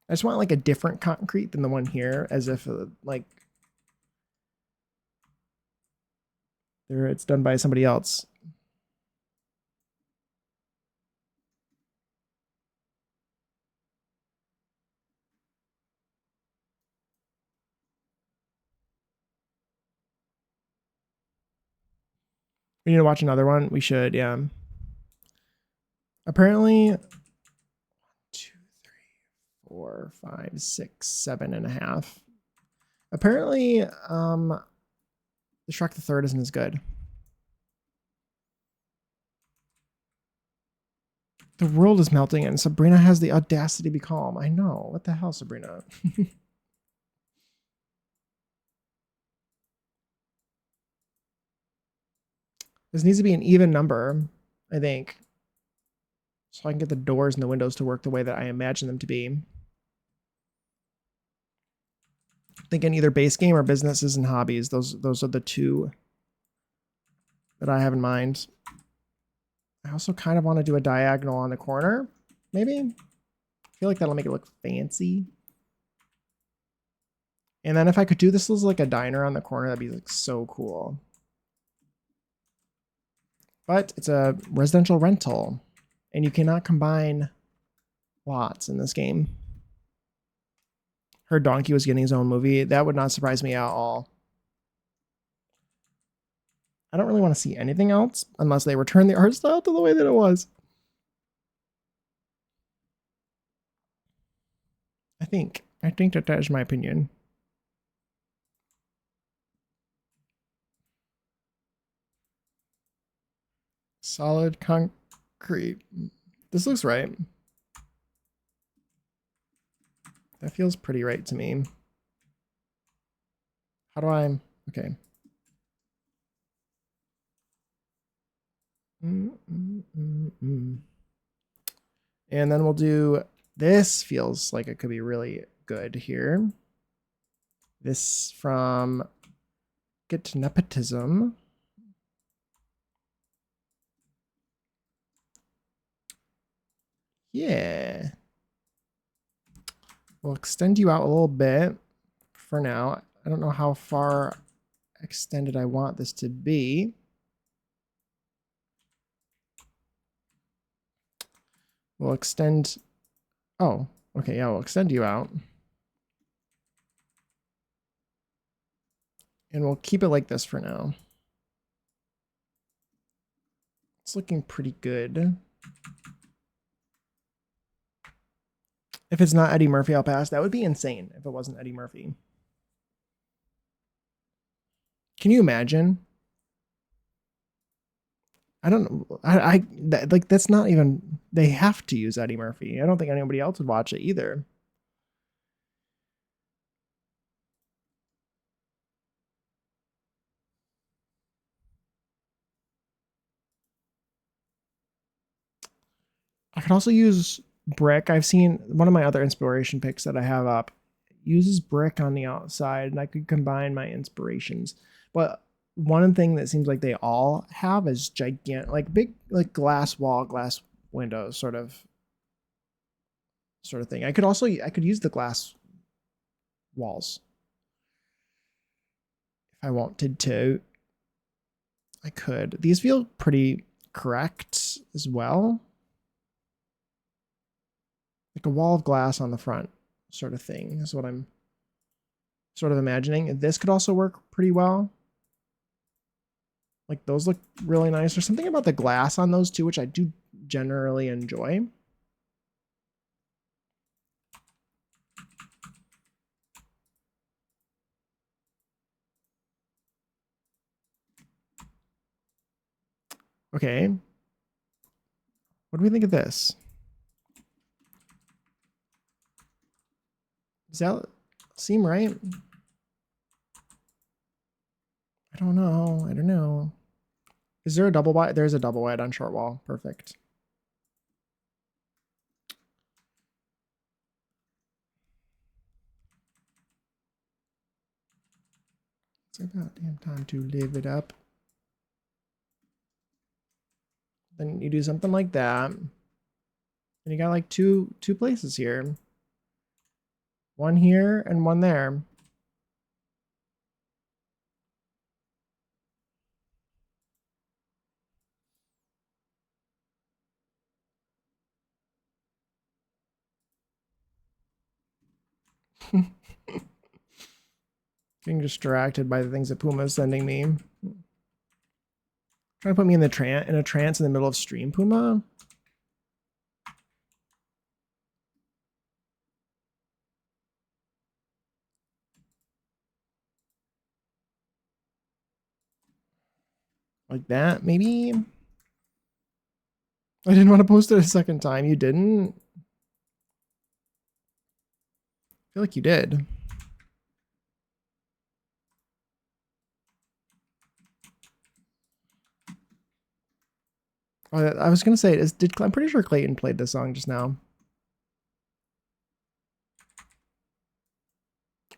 I just want like a different concrete than the one here, as if like it's done by somebody else. We need to watch another one. We should, yeah. Apparently, 2, 3, 4, 5, 6, 7.5. Apparently, the Shrek the Third isn't as good. The world is melting and Sabrina has the audacity to be calm. I know. What the hell, Sabrina? This needs to be an even number, I think. So I can get the doors and the windows to work the way that I imagine them to be. Thinking either base game or businesses and hobbies. Those are the two that I have in mind. I also kind of want to do a diagonal on the corner, maybe. I feel like that'll make it look fancy. And then if I could do this as like a diner on the corner, that'd be like so cool. But it's a residential rental, and you cannot combine lots in this game. Her donkey was getting his own movie. That would not surprise me at all. I don't really want to see anything else unless they return the art style to the way that it was. I think that is my opinion. Solid concrete. This looks right. That feels pretty right to me. How do I... Okay. And then we'll do... This feels like it could be really good here. This from Get Nepotism. Yeah. We'll extend you out a little bit for now. I don't know how far extended I want this to be. We'll extend... Oh, okay, yeah, we'll extend you out. And we'll keep it like this for now. It's looking pretty good. If it's not Eddie Murphy, I'll pass. That would be insane if it wasn't Eddie Murphy. Can you imagine? I don't know. Like, that's not even... They have to use Eddie Murphy. I don't think anybody else would watch it either. I could also use brick. I've seen one of my other inspiration picks that I have up uses brick on the outside, and I could combine my inspirations. But one thing that seems like they all have is gigantic, like big, like glass wall, glass windows, sort of thing. I could use the glass walls if I wanted to. I could. These feel pretty correct as well. Like a wall of glass on the front sort of thing is what I'm sort of imagining. This could also work pretty well. Like those look really nice. There's something about the glass on those too, which I do generally enjoy. Okay. What do we think of this? Does that seem right? I don't know. I don't know. Is there a double wide? There's a double wide on short wall. Perfect. It's about damn time to live it up. Then you do something like that. And you got like two places here. One here and one there. Getting distracted by the things that Puma is sending me. Trying to put me in a trance in the middle of stream, Puma. Like that, maybe? I didn't want to post it a second time. You didn't? I feel like you did. Oh, I was gonna say, I'm pretty sure Clayton played this song just now.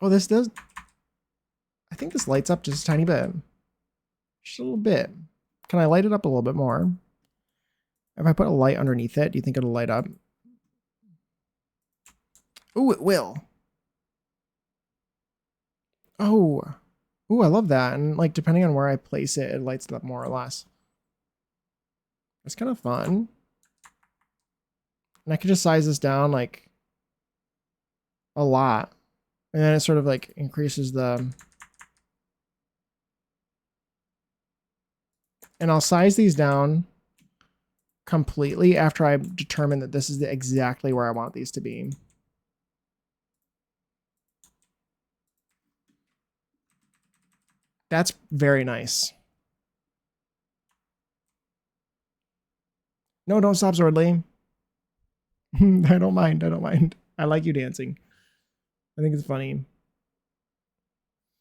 Oh, this does. I think this lights up just a tiny bit. Just a little bit. Can I light it up a little bit more? If I put a light underneath it, do you think it'll light up? Oh, it will. Oh. Ooh, I love that. And like, depending on where I place it, it lights it up more or less. It's kind of fun. And I could just size this down like a lot. And then it sort of like increases the... And I'll size these down completely after I determine that this is exactly where I want these to be. That's very nice. No, don't stop, Zordly. I don't mind. I don't mind. I like you dancing. I think it's funny.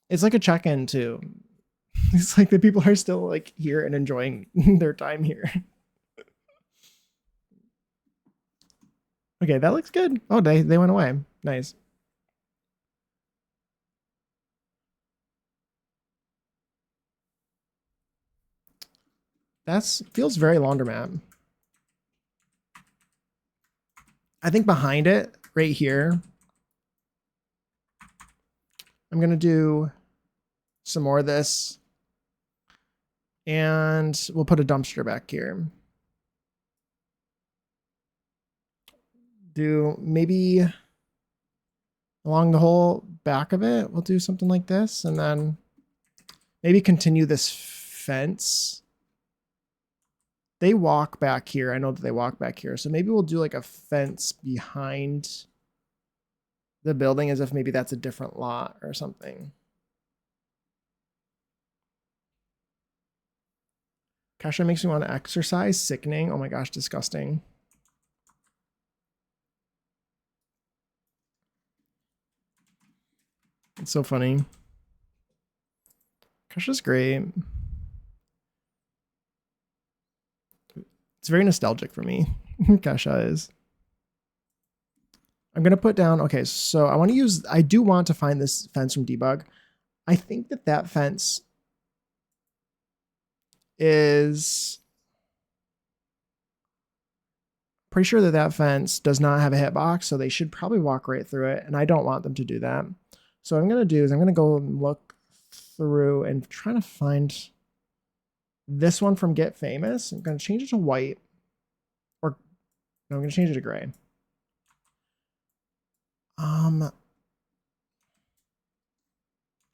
It's like a check-in too. It's like the people are still like here and enjoying their time here. Okay, that looks good. Oh, they went away. Nice. That's feels very laundromat. I think behind it, right here, I'm gonna do some more of this. And we'll put a dumpster back here. Do maybe along the whole back of it, we'll do something like this, and then maybe continue this fence. They walk back here. I know that they walk back here. So maybe we'll do like a fence behind the building as if maybe that's a different lot or something. Kasha makes me want to exercise. Sickening. Oh my gosh, disgusting. It's so funny. Kasha's great. It's very nostalgic for me. Kasha is. I'm going to put down, okay, so I do want to find this fence from debug. I think that fence is pretty sure that fence does not have a hitbox, so they should probably walk right through it, and I don't want them to do that. So what I'm going to do is I'm going to go and look through and try to find this one from Get Famous. I'm going to change it to white, or no, I'm going to change it to gray.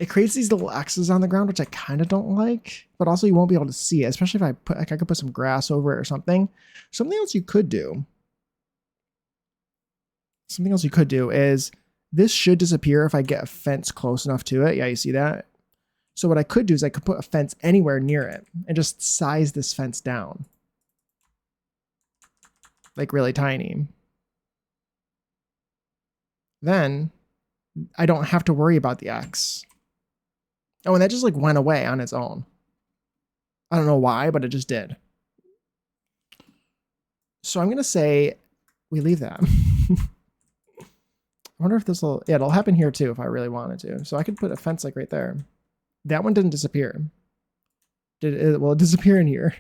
It creates these little X's on the ground, which I kind of don't like, but also you won't be able to see it, especially if I put, like I could put some grass over it or something. Something else you could do is this should disappear if I get a fence close enough to it. Yeah, you see that? So what I could do is I could put a fence anywhere near it and just size this fence down. Like really tiny. Then I don't have to worry about the X. Oh, and that just like went away on its own. I don't know why, but it just did. So I'm going to say we leave that. I wonder if this will, yeah, it'll happen here too if I really wanted to. So I could put a fence like right there. That one didn't disappear. Did it? Will it disappear in here?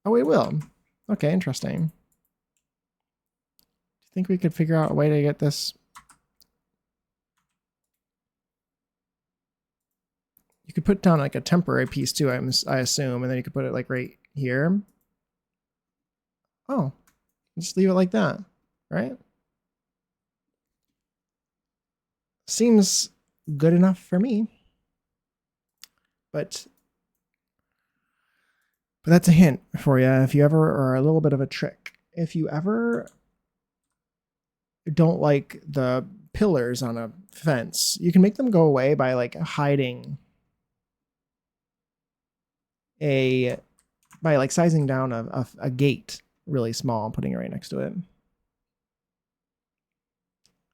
Oh, it will. Okay, interesting. Do you think we could figure out a way to get this? You could put down like a temporary piece too, I assume, and then you could put it like right here. Oh, just leave it like that, right? Seems good enough for me. But that's a hint for you if you ever, or a little bit of a trick. If you ever don't like the pillars on a fence, you can make them go away by like hiding by like sizing down a gate really small and putting it right next to it.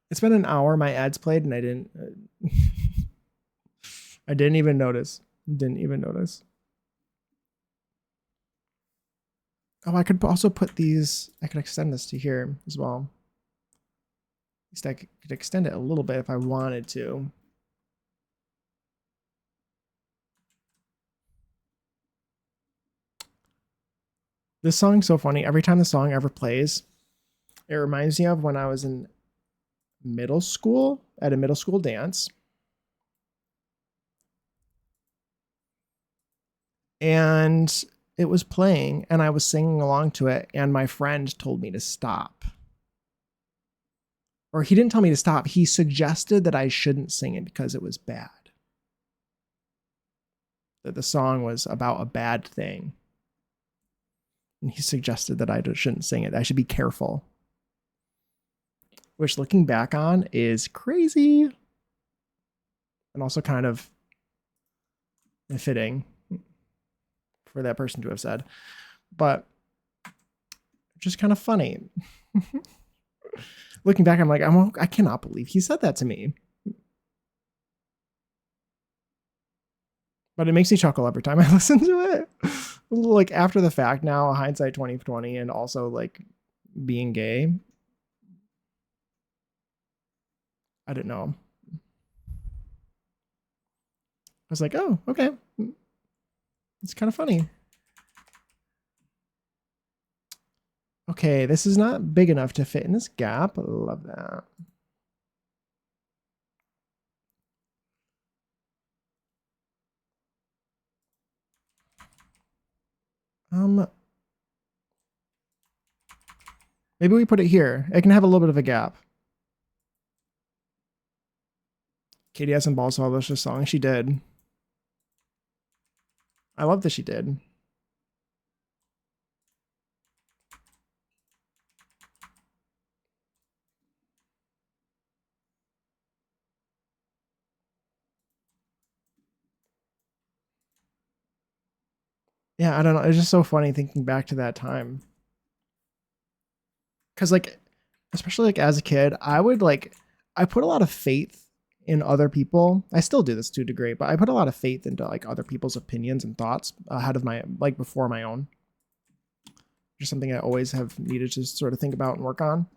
It's been an hour. My ads played and I didn't I didn't even notice. Oh, I could also put these, I could extend this to here as well. At least I could extend it a little bit if I wanted to. This song's so funny. Every time the song ever plays, it reminds me of when I was in middle school at a middle school dance. And it was playing and I was singing along to it and my friend told me to stop. Or he didn't tell me to stop. He suggested that I shouldn't sing it because it was bad. That the song was about a bad thing. And he suggested that I shouldn't sing it. I should be careful. Which looking back on is crazy. And also kind of fitting for that person to have said. But just kind of funny. Looking back, I'm like, I cannot believe he said that to me. But it makes me chuckle every time I listen to it. Like after the fact now, hindsight 2020, and also like being gay. I didn't know. I was like, oh, okay. It's kind of funny. Okay, this is not big enough to fit in this gap. I love that. Maybe we put it here. It can have a little bit of a gap. Katie has some balls to publish a song. She did. I love that she did. Yeah, I don't know. It's just so funny thinking back to that time. Because like, especially like as a kid, I put a lot of faith in other people. I still do this to a degree, but I put a lot of faith into like other people's opinions and thoughts ahead of my, like before my own. Just something I always have needed to sort of think about and work on.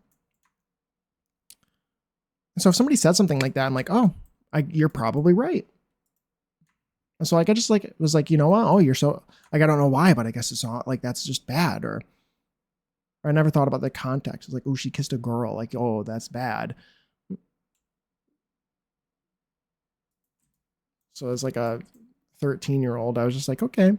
And so if somebody said something like that, I'm like, oh, you're probably right. And so like I just like was like, you know what? Oh, you're so like I don't know why, but I guess it's not like that's just bad. Or I never thought about the context. It's like, oh, she kissed a girl. Like, oh, that's bad. So as like a 13-year-old, I was just like, okay.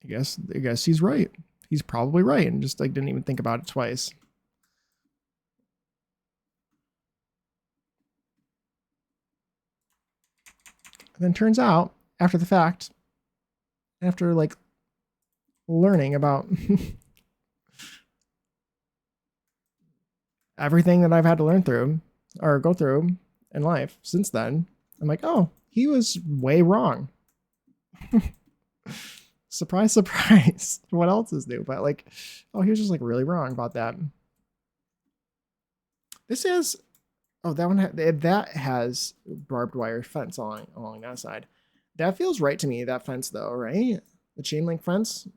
I guess he's right. He's probably right, and just like didn't even think about it twice. And then turns out, after the fact, after like learning about everything that I've had to learn through or go through in life since then, I'm like, oh, he was way wrong. Surprise, surprise. What else is new? But like, oh, he was just like really wrong about that. This is, oh, that one, that has barbed wire fence along that side. That feels right to me, that fence though, right? The chain link fence.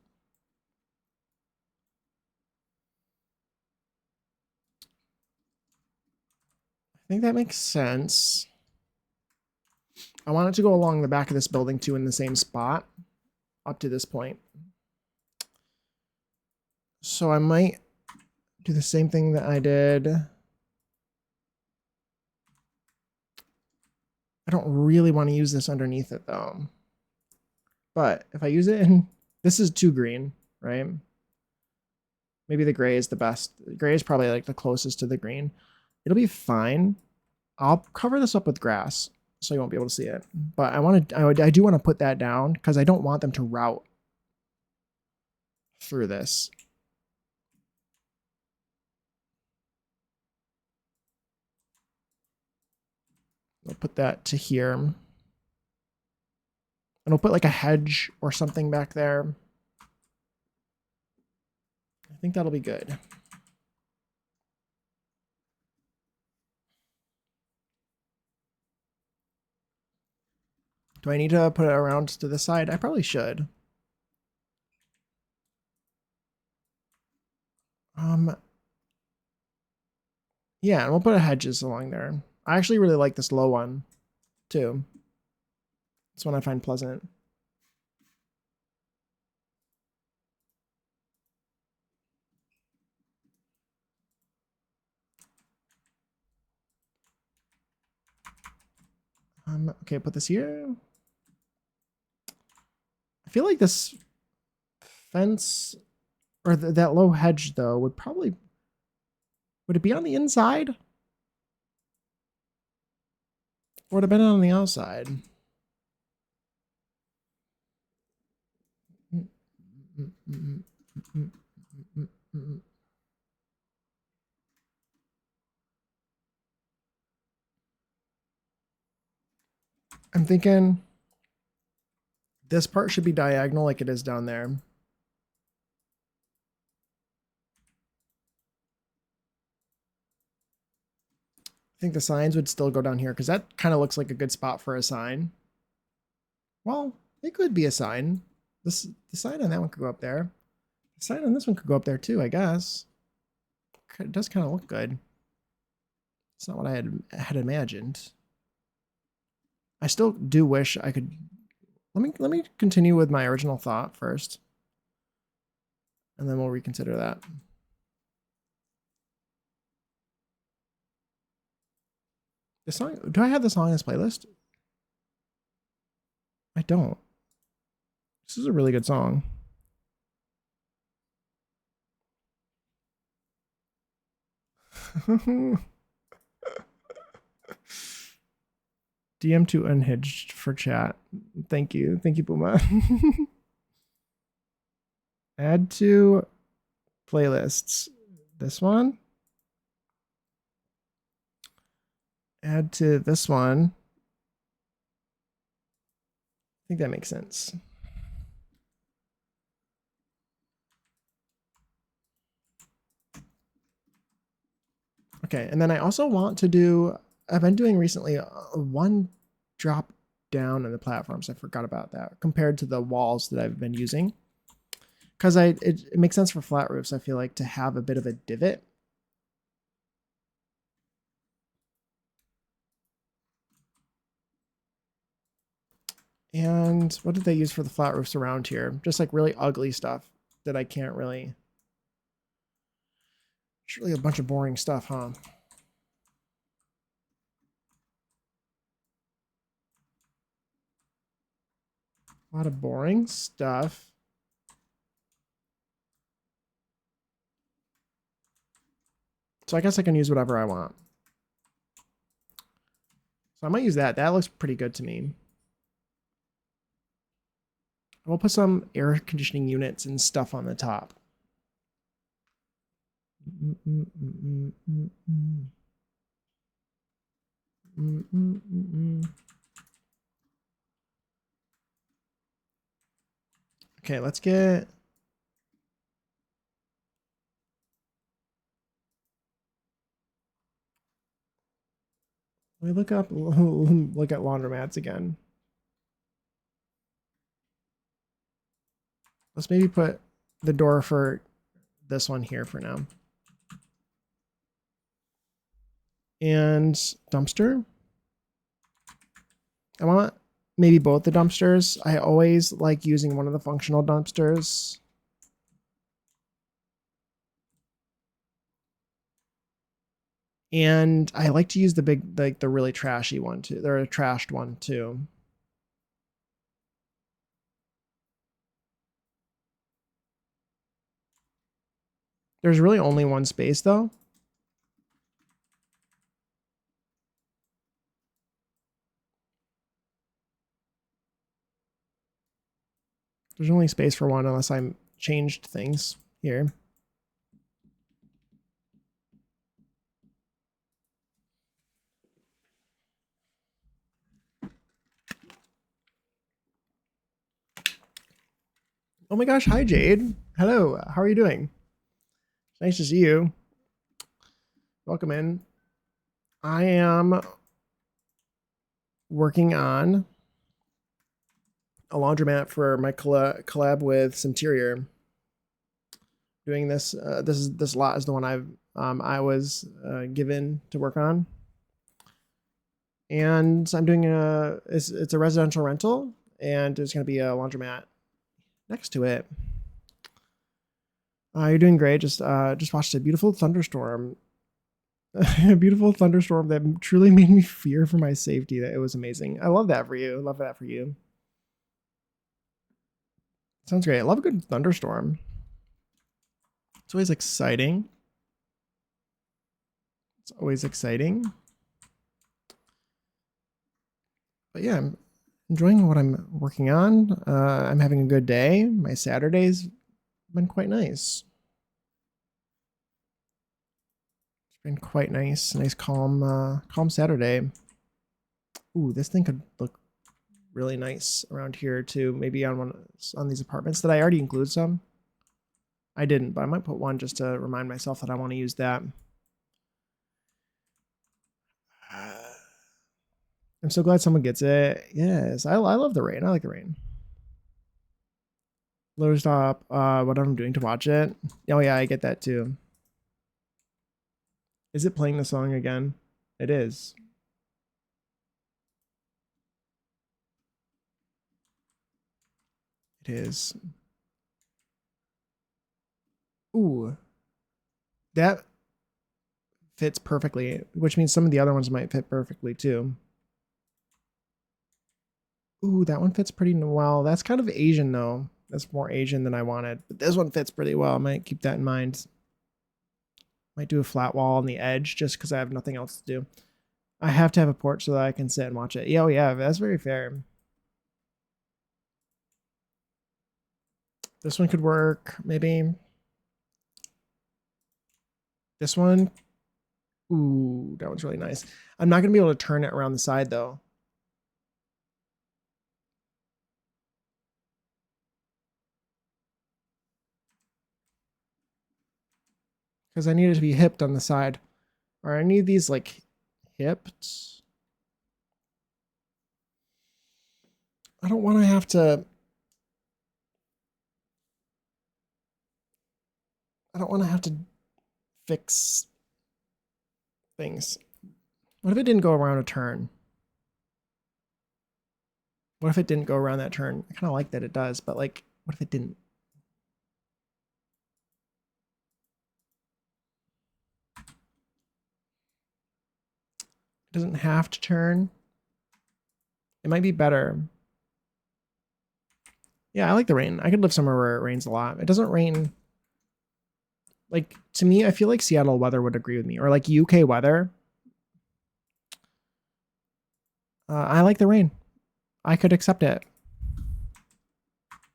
I think that makes sense. I want it to go along the back of this building too in the same spot up to this point. So I might do the same thing that I did. I don't really want to use this underneath it though. But if I use it in, this is too green, right? Maybe the gray is the best. The gray is probably like the closest to the green. It'll be fine. I'll cover this up with grass so you won't be able to see it. But I do want to put that down because I don't want them to route through this. I'll put that to here. And I'll put like a hedge or something back there. I think that'll be good. Do I need to put it around to the side? I probably should. Yeah, and we'll put a hedges along there. I actually really like this low one too. This one I find pleasant. Okay, put this here. I feel like this fence or that low hedge though would probably, would it be on the inside? Or would it have been on the outside? I'm thinking this part should be diagonal like it is down there. I think the signs would still go down here because that kind of looks like a good spot for a sign. Well, it could be a sign. The sign on that one could go up there. The sign on this one could go up there too, I guess. It does kind of look good. It's not what I had imagined. I still do wish I could. Let me continue with my original thought first, and then we'll reconsider that. The song. Do I have the song in this playlist? I don't. This is a really good song. DM to Unhinged for chat. Thank you. Thank you, Puma. Add to playlists. This one. Add to this one. I think that makes sense. Okay, and then I also want to do, I've been doing recently one drop down in the platforms. I forgot about that compared to the walls that I've been using. Because it makes sense for flat roofs, I feel like, to have a bit of a divot. And what did they use for the flat roofs around here? Just like really ugly stuff that I can't really... It's really a bunch of boring stuff, huh? A lot of boring stuff. So I guess I can use whatever I want. So I might use that. That looks pretty good to me. We'll put some air conditioning units and stuff on the top. Okay, let's get... Let me look at laundromats again. Let's maybe put the door for this one here for now. And dumpster. I want maybe both the dumpsters. I always like using one of the functional dumpsters. And I like to use the big, like the really trashy one too. They're a trashed one too. There's really only one space though. There's only space for one unless I changed things here. Oh my gosh, hi Jade. Hello, how are you doing? Nice to see you. Welcome in. I am working on a laundromat for my collab with Centurior. Doing this, this lot is the one I was given to work on, and I'm doing it's a residential rental, and there's going to be a laundromat next to it. You're doing great. Just watched a beautiful thunderstorm. A beautiful thunderstorm that truly made me fear for my safety. That it was amazing. I love that for you. Love that for you. Sounds great. I love a good thunderstorm. It's always exciting. It's always exciting. But yeah, I'm enjoying what I'm working on. I'm having a good day. My Saturday's been quite nice. It's been quite nice. Nice calm Saturday. Ooh, this thing could look really nice around here too. Maybe on these apartments. Did I already include some? I didn't, but I might put one just to remind myself that I want to use that. I'm so glad someone gets it. Yes, I love the rain. I like the rain. Lower stop, what I'm doing to watch it. Oh yeah, I get that too. Is it playing the song again? It is. It is. Ooh. That fits perfectly, which means some of the other ones might fit perfectly too. Ooh, that one fits pretty well. That's kind of Asian though. That's more Asian than I wanted. But this one fits pretty well. I might keep that in mind. Might do a flat wall on the edge just because I have nothing else to do. I have to have a porch so that I can sit and watch it. Yeah, oh yeah, that's very fair. This one could work, maybe. This one. Ooh, that one's really nice. I'm not going to be able to turn it around the side though. Because I need it to be hipped on the side. Or I need these like hipped. I don't want to have to... I don't want to have to fix things. What if it didn't go around a turn? What if it didn't go around that turn? I kind of like that it does, but like, what if it didn't? It doesn't have to turn. It might be better. Yeah, I like the rain. I could live somewhere where it rains a lot. It doesn't rain. Like, to me, I feel like Seattle weather would agree with me. Or like UK weather. I like the rain. I could accept it.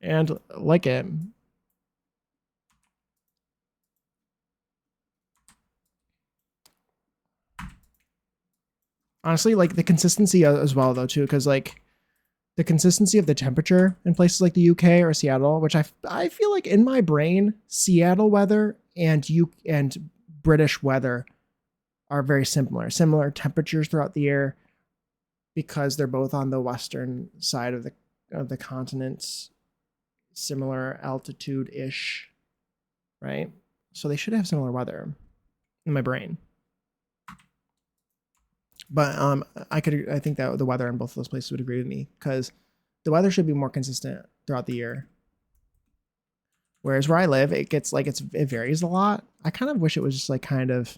and like it. Honestly, like the consistency as well though too, because like the consistency of the temperature in places like the UK or Seattle, which I feel like in my brain, Seattle weather and British weather are very similar temperatures throughout the year because they're both on the western side of the continent, similar altitude ish, right? So they should have similar weather in my brain. But I think that the weather in both of those places would agree with me because the weather should be more consistent throughout the year. Whereas where I live, it gets like it varies a lot. I kind of wish it was just like kind of.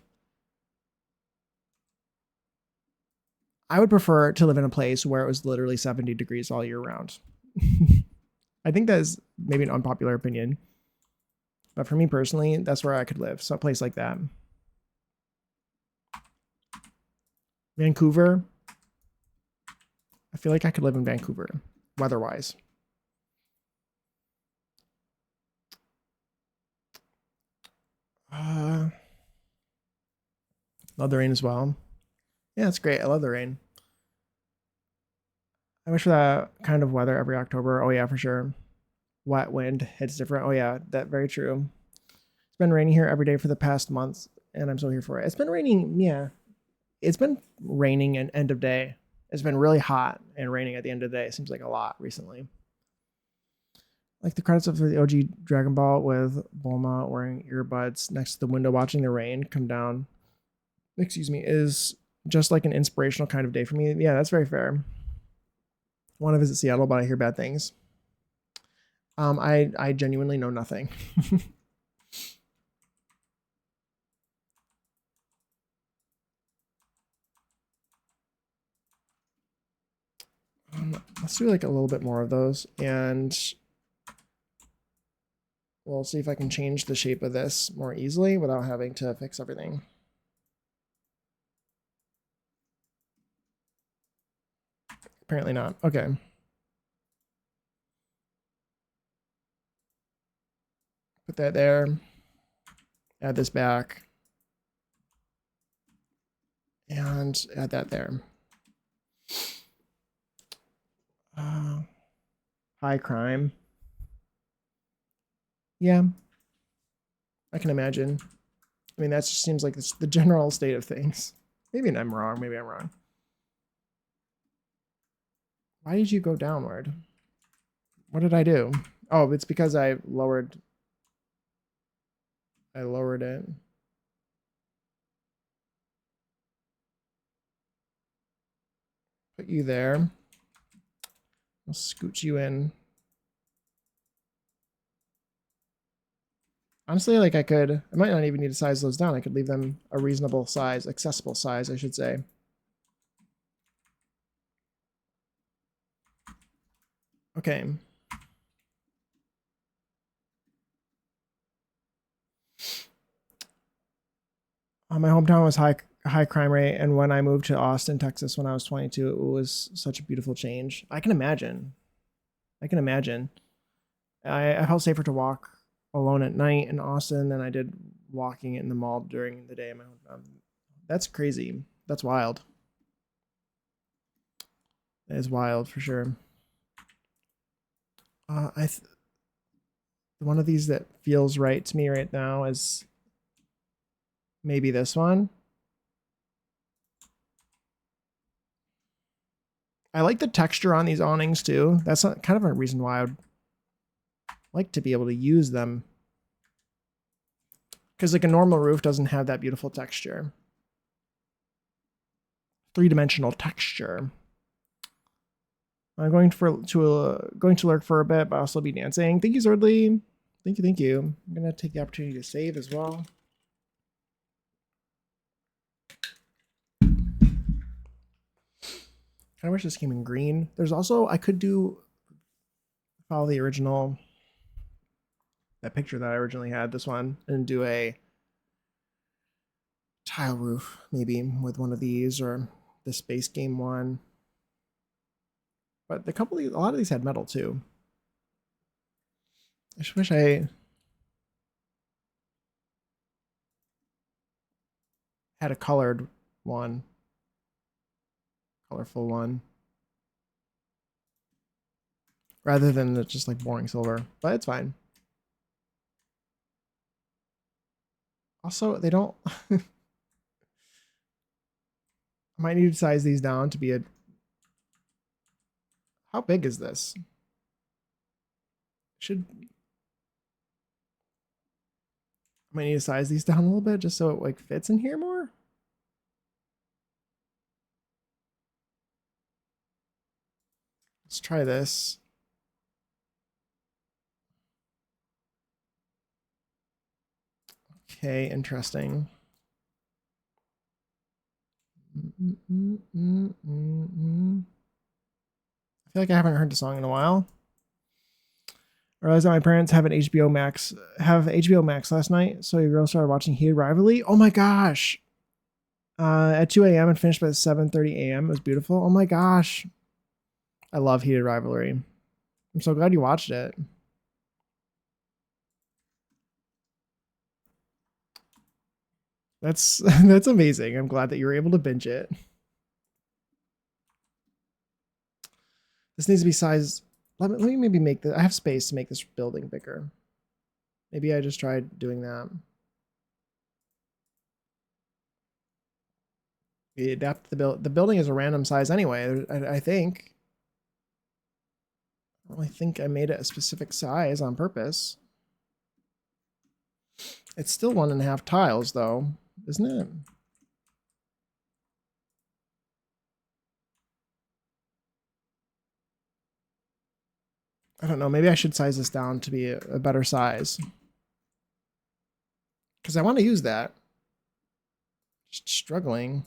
I would prefer to live in a place where it was literally 70 degrees all year round. I think that is maybe an unpopular opinion, but for me personally, that's where I could live. So a place like that. Vancouver. I feel like I could live in Vancouver, weather-wise. Love the rain as well. Yeah, it's great. I love the rain. I wish for that kind of weather every October. Oh yeah, for sure. Wet wind, it's different. Oh yeah, that very true. It's been raining here every day for the past month, and I'm so here for it. It's been raining, yeah. It's been raining at end of day. It's been really hot and raining at the end of the day. It seems like a lot recently. Like the credits of the OG Dragon Ball with Bulma wearing earbuds next to the window watching the rain come down. Excuse me, is just like an inspirational kind of day for me. Yeah, that's very fair. I want to visit Seattle, but I hear bad things. I genuinely know nothing. Let's do like a little bit more of those, and we'll see if I can change the shape of this more easily without having to fix everything. Apparently not. Okay. Put that there. Add this back. And add that there. High crime. Yeah. I can imagine. I mean, that just seems like it's the general state of things. Maybe I'm wrong. Maybe I'm wrong. Why did you go downward? What did I do? Oh, it's because I lowered it. Put you there. I'll scooch you in. Honestly, like I might not even need to size those down. I could leave them a reasonable size, accessible size, I should say. Okay. My hometown was high crime rate, and when I moved to Austin, Texas, when I was 22, it was such a beautiful change. I can imagine. I can imagine. I felt safer to walk alone at night in Austin than I did walking in the mall during the day. That's crazy. That's wild. That is wild for sure. One of these that feels right to me right now is maybe this one. I like the texture on these awnings too. That's kind of a reason why I would like to be able to use them. Because like a normal roof doesn't have that beautiful texture. Three-dimensional texture. I'm going to lurk for a bit, but I'll still be dancing. Thank you, Zordly. Thank you. I'm gonna take the opportunity to save as well. I wish this came in green. There's also I could follow the original that picture that I originally had, this one, and do a tile roof maybe with one of these or the space game one. But a lot of these had metal too. I just wish I had a colored one. Colorful one. Rather than just like boring silver. But it's fine. Also, they don't... I might need to size these down to be a... How big is this? Should... I might need to size these down a little bit just so it like fits in here more. Let's try this. Okay, interesting. I feel like I haven't heard the song in a while. I realized that my parents have HBO Max last night, so we girls started watching Heated Rivalry. Oh my gosh! At 2 a.m. and finished by 7:30 a.m. It was beautiful. Oh my gosh! I love Heated Rivalry. I'm so glad you watched it. That's that's amazing. I'm glad that you were able to binge it. This needs to be sized. Let me maybe make this. I have space to make this building bigger. Maybe I just tried doing that. We adapt the building is a random size anyway. I think. I don't really think I made it a specific size on purpose. It's still 1.5 tiles though, isn't it? I don't know. Maybe I should size this down to be a better size. Because I want to use that. Just struggling.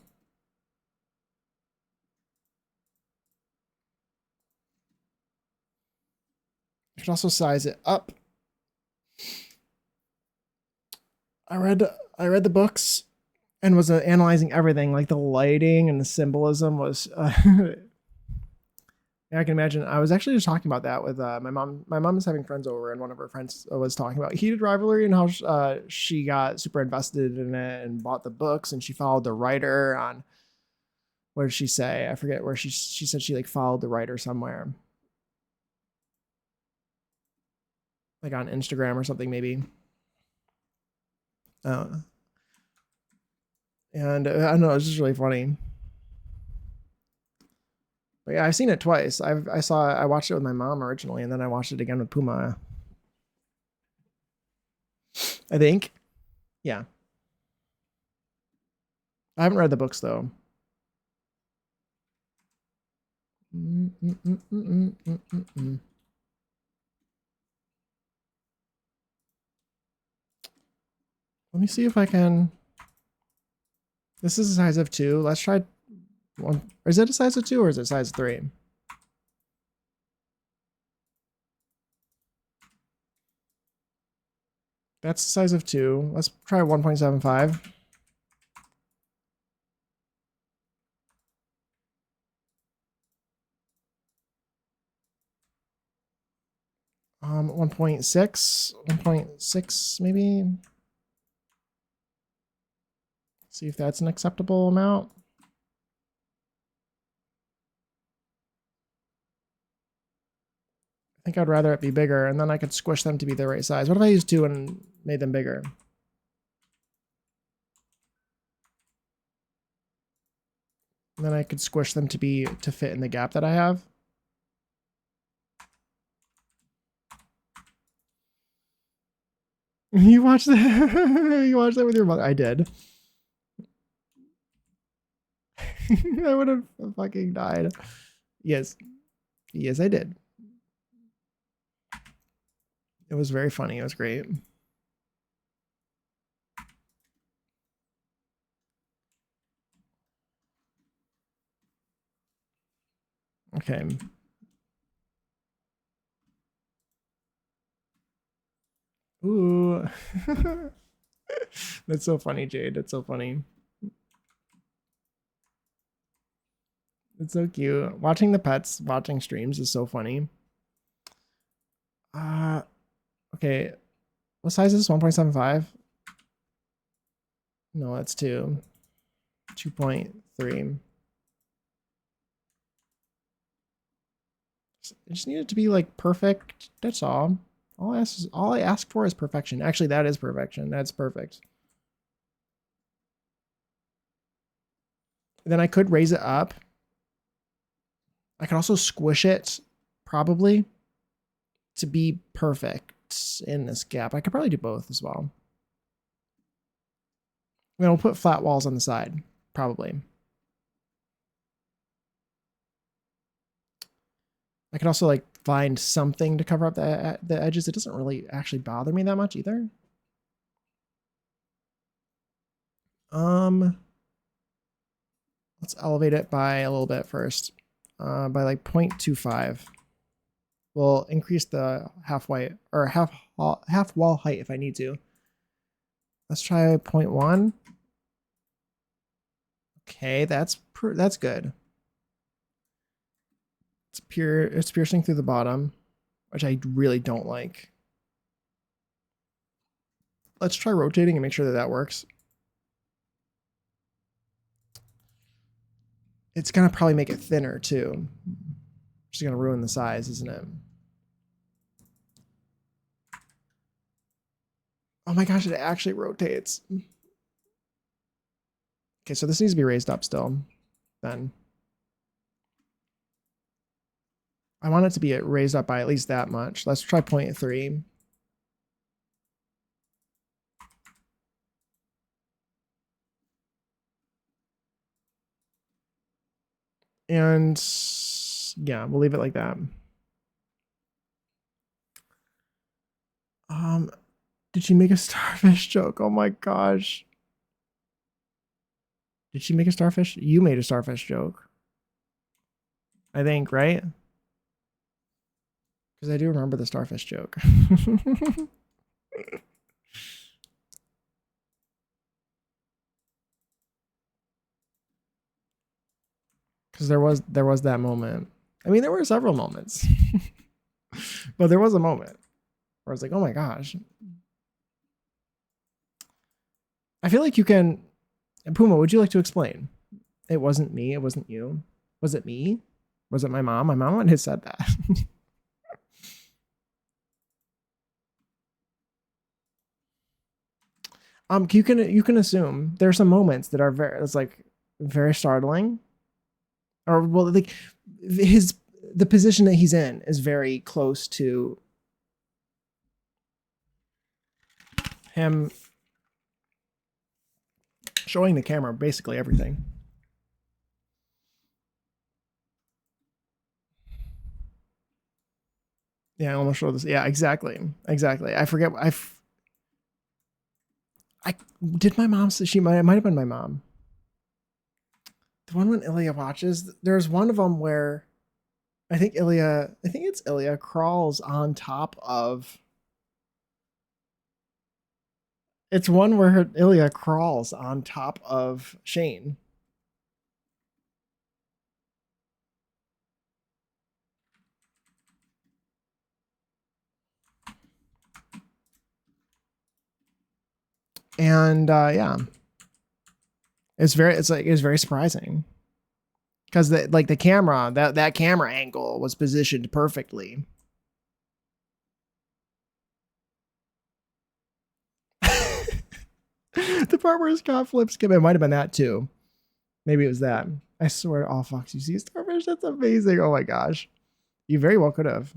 I should also size it up. I read the books and was analyzing everything, like the lighting and the symbolism was yeah, I can imagine. I was actually just talking about that with my mom. My mom is having friends over, and one of her friends was talking about Heated Rivalry and how she got super invested in it and bought the books, and she followed the writer on. What did she say? I forget where she said she like followed the writer somewhere, like on Instagram or something maybe. And I don't know, it's just really funny. But yeah, I've seen it twice. I watched it with my mom originally, and then I watched it again with Puma. I think. Yeah. I haven't read the books though. Let me see if I can. This is a size of 2. Let's try one. Or is it a size of 2 or is it size 3? That's the size of 2. Let's try 1.75. 1.6, 1.6 maybe. See if that's an acceptable amount. I think I'd rather it be bigger, and then I could squish them to be the right size. What if I used 2 and made them bigger? And then I could squish them to fit in the gap that I have. You watched that? You watched that with your mother? I did. I would have fucking died. Yes. Yes, I did. It was very funny. It was great. Okay. Ooh. That's so funny, Jade. That's so funny. It's so cute. Watching the pets watching streams is so funny. Okay, Okay, what size is this? 1.75? No, that's 2. 2.3. I just need it to be like perfect. That's all. All I ask for is perfection. Actually, that is perfection. That's perfect. Then I could raise it up. I could also squish it, probably, to be perfect in this gap. I could probably do both as well. Then we'll put flat walls on the side, probably. I could also like find something to cover up the edges. It doesn't really actually bother me that much either. Let's elevate it by a little bit first, by like 0.25. We'll increase the half wall height if I need to. Let's try 0.1. Okay, that's good. It's piercing through the bottom, which I really don't like. Let's try rotating and make sure that that works. It's gonna probably make it thinner too. Which is gonna ruin the size, isn't it? Oh my gosh, it actually rotates. Okay, so this needs to be raised up still, then. I want it to be raised up by at least that much. Let's try 0.3. And yeah, we'll leave it like that. Did she make a starfish joke? Oh my gosh. Did she make a starfish? You made a starfish joke. I think, right? Because I do remember the starfish joke. Because there was that moment. I mean, there were several moments. But there was a moment where I was like, oh my gosh. I feel like you can... Puma, would you like to explain? It wasn't me. It wasn't you. Was it me? Was it my mom? My mom wouldn't have said that. You can assume there are some moments that are very startling, or well, like the position that he's in is very close to him showing the camera basically everything. Yeah, I almost showed this. Yeah, exactly. I forget. I did my mom say it might have been my mom. The one when Ilya watches, there's one of them where I think it's Ilya crawls on top of. It's one where Ilya crawls on top of Shane. And yeah, it's very surprising because the camera that camera angle was positioned perfectly. The part where Scott flips him, it might have been that too. Maybe it was that. I swear, oh Fox, you see a starfish? That's amazing. Oh my gosh, you very well could have.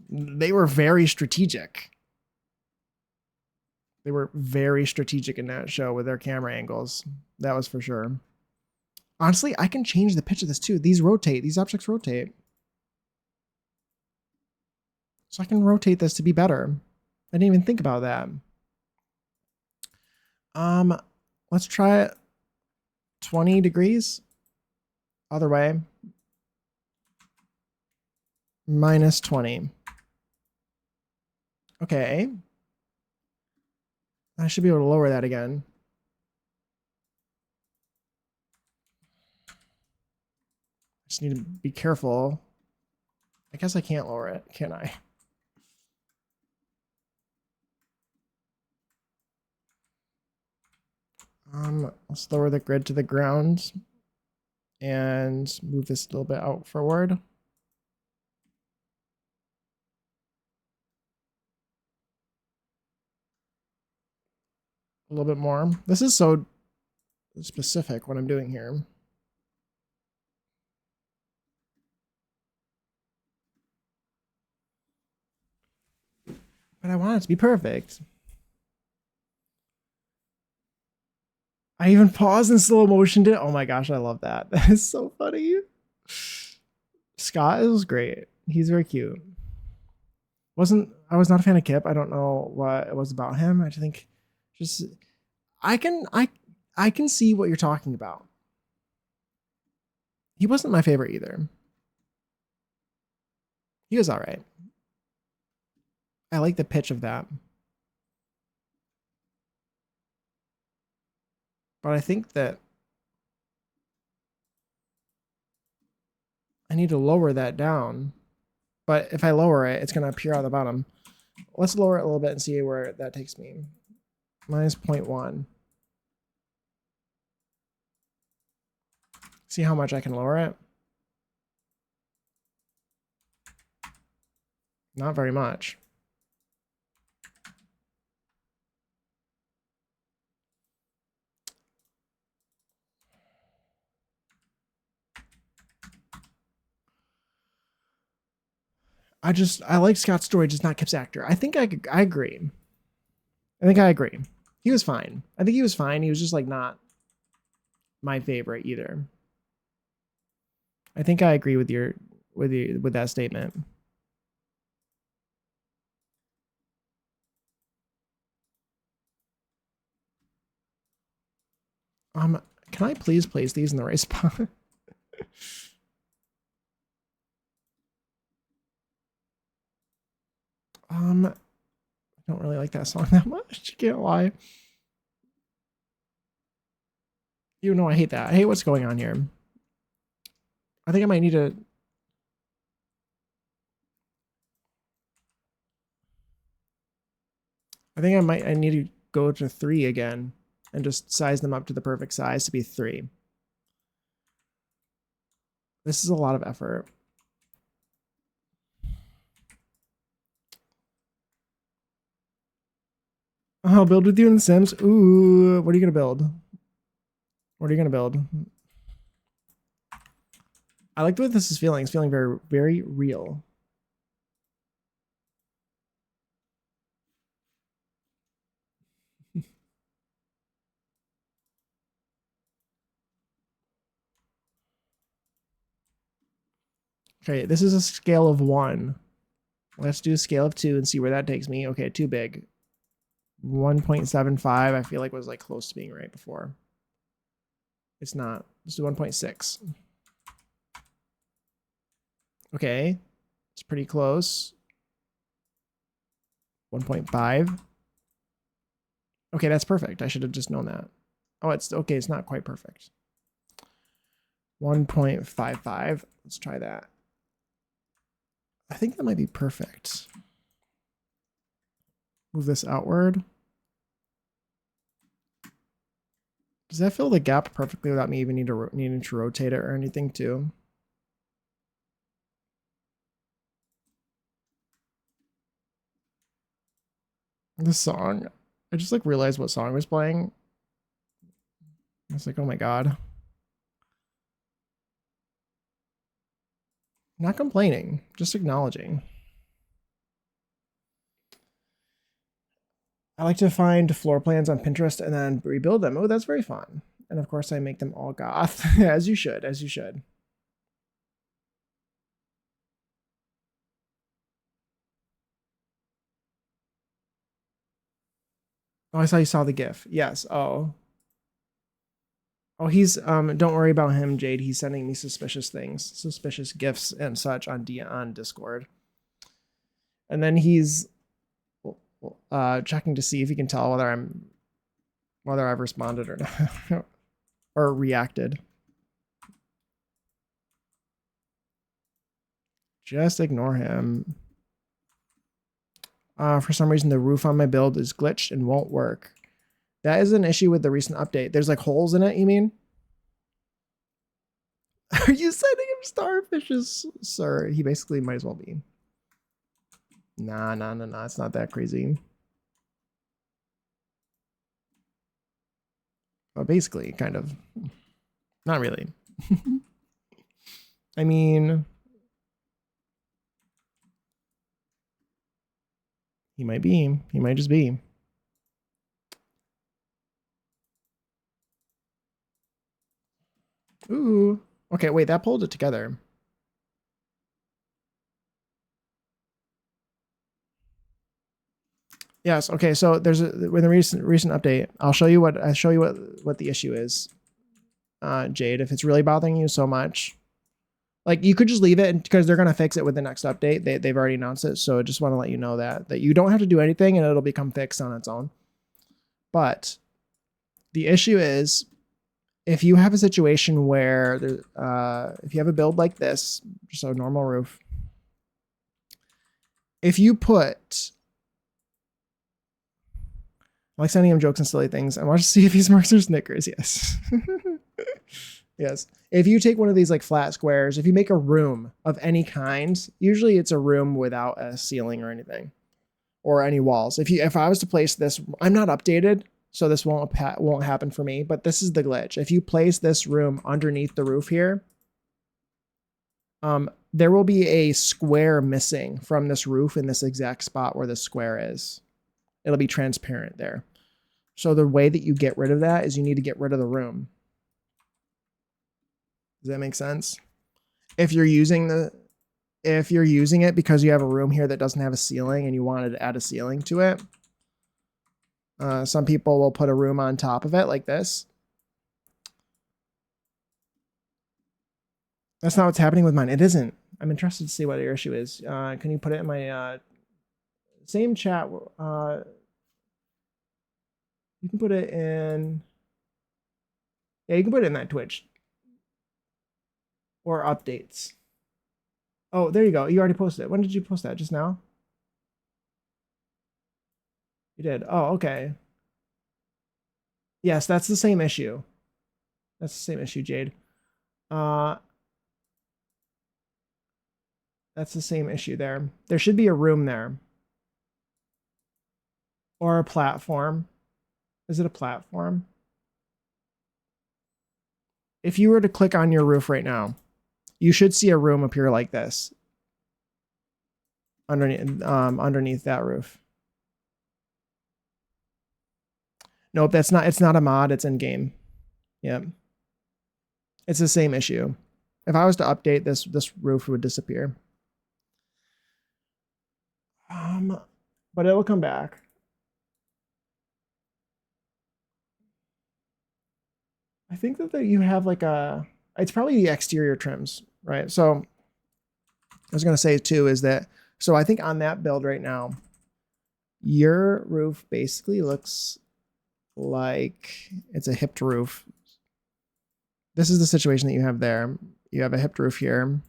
They were very strategic. They were very strategic in that show with their camera angles. That was for sure. Honestly, I can change the pitch of this too. These objects rotate. So I can rotate this to be better. I didn't even think about that. Let's try it 20 degrees. Other way. Minus 20. Okay. I should be able to lower that again. Just need to be careful. I guess I can't lower it, can I? Let's lower the grid to the ground and move this a little bit out forward. A little bit more. This is so specific what I'm doing here. But I want it to be perfect. I even paused in slow motion. Oh my gosh, I love that. That is so funny. Scott is great. He's very cute. I was not a fan of Kip. I don't know what it was about him. I think just I can see what you're talking about. He wasn't my favorite either. He was all right. I like the pitch of that. But I think that I need to lower that down. But if I lower it, it's going to appear out the bottom. Let's lower it a little bit and see where that takes me. Minus 0.1. See how much I can lower it? Not very much. I like Scott's story, just not Kip's actor. I think I agree. I think I agree. He was fine. I think he was fine. He was just like not my favorite either. I think I agree with with that statement. Can I please place these in the right spot? I don't really like that song that much. Can't lie. You know I hate that. I hate what's going on here. I think I might need to. I need to go to 3 again and just size them up to the perfect size to be 3. This is a lot of effort. I'll build with you in The Sims. Ooh, what are you gonna build? What are you gonna build? I like the way this is feeling. It's feeling very, very real. Okay, this is a scale of 1. Let's do a scale of 2 and see where that takes me. Okay, too big. 1.75, I feel like was like close to being right before. It's not. Let's do 1.6. Okay, it's pretty close. 1.5. Okay, that's perfect. I should have just known that. Oh, it's okay. It's not quite perfect. 1.55. Let's try that. I think that might be perfect. Move this outward. Does that fill the gap perfectly without me even needing to rotate it or anything too? This song, I just like realized what song was playing. I was like, oh my God. Not complaining, just acknowledging. I like to find floor plans on Pinterest and then rebuild them. Oh, that's very fun. And of course I make them all goth, as you should, as you should. Oh, I saw you saw the GIF. Yes. Oh. Oh, he's don't worry about him, Jade. He's sending me suspicious things, suspicious GIFs and such on Discord. And then he's checking to see if he can tell whether I've responded or not or reacted. Just ignore him. For some reason, the roof on my build is glitched and won't work. That is an issue with the recent update. There's like holes in it, you mean? Are you sending him starfishes? Sir, he basically might as well be. Nah. It's not that crazy. But basically, kind of. Not really. I mean, he might be. He might just be. Ooh. Okay, wait, that pulled it together. Yes. Okay. So there's with a recent update. I'll show you what the issue is, Jade. If it's really bothering you so much, like you could just leave it because they're gonna fix it with the next update. They've already announced it. So I just want to let you know that you don't have to do anything and it'll become fixed on its own. But the issue is if you have a situation where if you have a build like this, just a normal roof, if you put like sending him jokes and silly things. I want to see if he smirks or snickers. Yes. Yes. If you take one of these like flat squares, if you make a room of any kind, usually it's a room without a ceiling or anything or any walls. If I was to place this, I'm not updated, so this won't happen for me, but this is the glitch. If you place this room underneath the roof here, there will be a square missing from this roof in this exact spot where the square is. It'll be transparent there. So the way that you get rid of that is you need to get rid of the room. Does that make sense? If you're using it because you have a room here that doesn't have a ceiling and you wanted to add a ceiling to it, some people will put a room on top of it like this. That's not what's happening with mine. It isn't. I'm interested to see what your issue is. Can you put it in my same chat? You can put it in. Yeah, you can put it in that Twitch. Or updates. Oh, there you go. You already posted it. When did you post that? Just now? You did. Oh, okay. Yes, that's the same issue. That's the same issue, Jade. That's the same issue there. There should be a room there. Or a platform. Is it a platform? If you were to click on your roof right now, you should see a room appear like this. Underneath that roof. Nope, it's not a mod, it's in game. Yep. It's the same issue. If I was to update this roof would disappear. But it will come back. I think that you have like it's probably the exterior trims, right? So I was going to say too is that, so I think on that build right now, your roof basically looks like it's a hipped roof. This is the situation that you have there. You have a hipped roof here.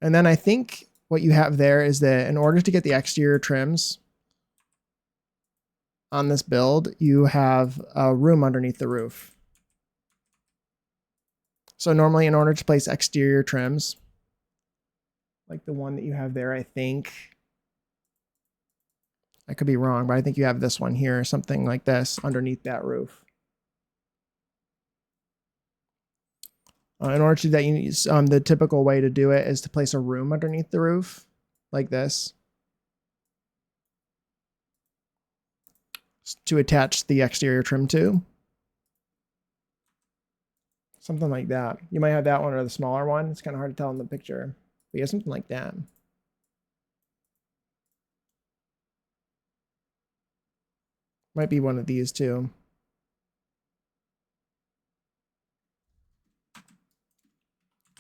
And then I think what you have there is that in order to get the exterior trims on this build, you have a room underneath the roof. So normally in order to place exterior trims, like the one that you have there, I think, I could be wrong, but I think you have this one here, something like this underneath that roof. In order to do that, you need, the typical way to do it is to place a room underneath the roof, like this, to attach the exterior trim to. Something like that. You might have that one or the smaller one. It's kind of hard to tell in the picture. But yeah, something like that. Might be one of these too.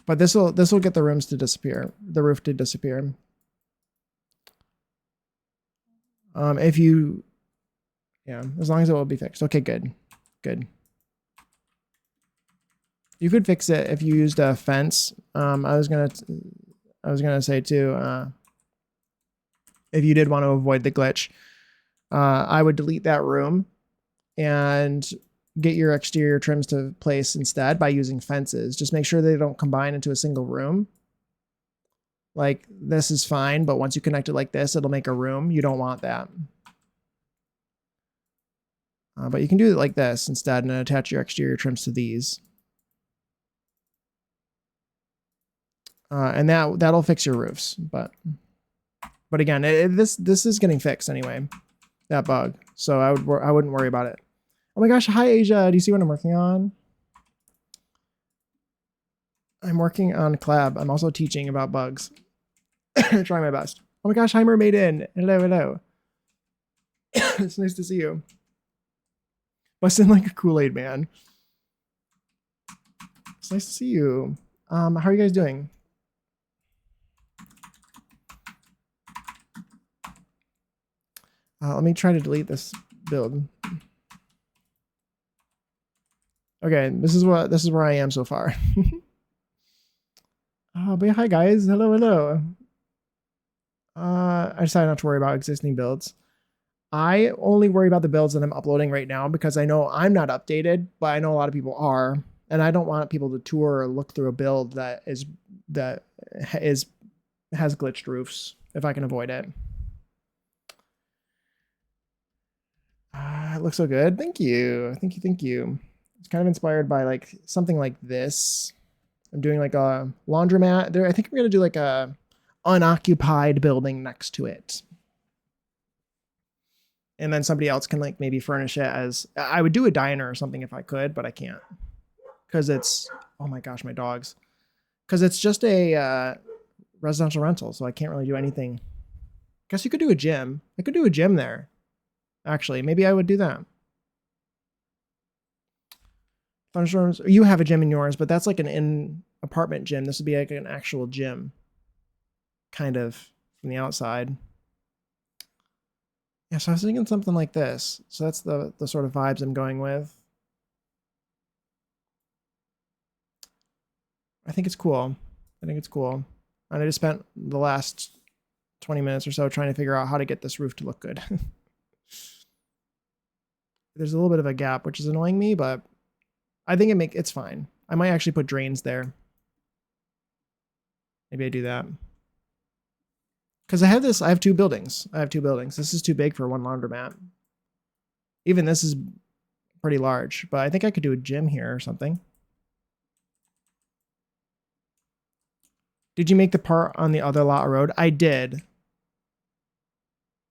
But this will get the rooms to disappear, the roof to disappear. If you, yeah, as long as it will be fixed. Okay, good, good. You could fix it if you used a fence. I was gonna say too, if you did want to avoid the glitch, I would delete that room and get your exterior trims to place instead by using fences. Just make sure they don't combine into a single room. Like this is fine, but once you connect it like this, it'll make a room. You don't want that. But you can do it like this instead and attach your exterior trims to these. And that'll fix your roofs. But again, this is getting fixed anyway, that bug. So I wouldn't worry about it. Oh my gosh, hi Asia. Do you see what I'm working on? I'm working on collab. I'm also teaching about bugs. Trying my best. Oh my gosh, hi Mermaiden. Hello, hello. It's nice to see you. Busting like a Kool-Aid man. It's nice to see you. How are you guys doing? Let me try to delete this build. Okay, this is where I am so far. But yeah, hi guys. Hello, hello. I decided not to worry about existing builds. I only worry about the builds that I'm uploading right now because I know I'm not updated, but I know a lot of people are, and I don't want people to tour or look through a build that has glitched roofs if I can avoid it. It looks so good. Thank you. Thank you. It's kind of inspired by like something like this. I'm doing like a laundromat there. I think I'm going to do like a unoccupied building next to it. And then somebody else can like maybe furnish it as, I would do a diner or something if I could, but I can't. Because it's, oh my gosh, my dogs. Because it's just a residential rental, so I can't really do anything. Guess you could do a gym. I could do a gym there. Actually, maybe I would do that. Thunderstorms, you have a gym in yours, but that's like an in-apartment gym. This would be like an actual gym. Kind of, from the outside. Yeah, so I was thinking something like this. So that's the sort of vibes I'm going with. I think it's cool. I think it's cool. And I just spent the last 20 minutes or so trying to figure out how to get this roof to look good. There's a little bit of a gap, which is annoying me, but I think it's fine. I might actually put drains there. Maybe I do that. Because I have two buildings. This is too big for one laundromat. Even this is pretty large, but I think I could do a gym here or something. Did you make the part on the other lot road? I did.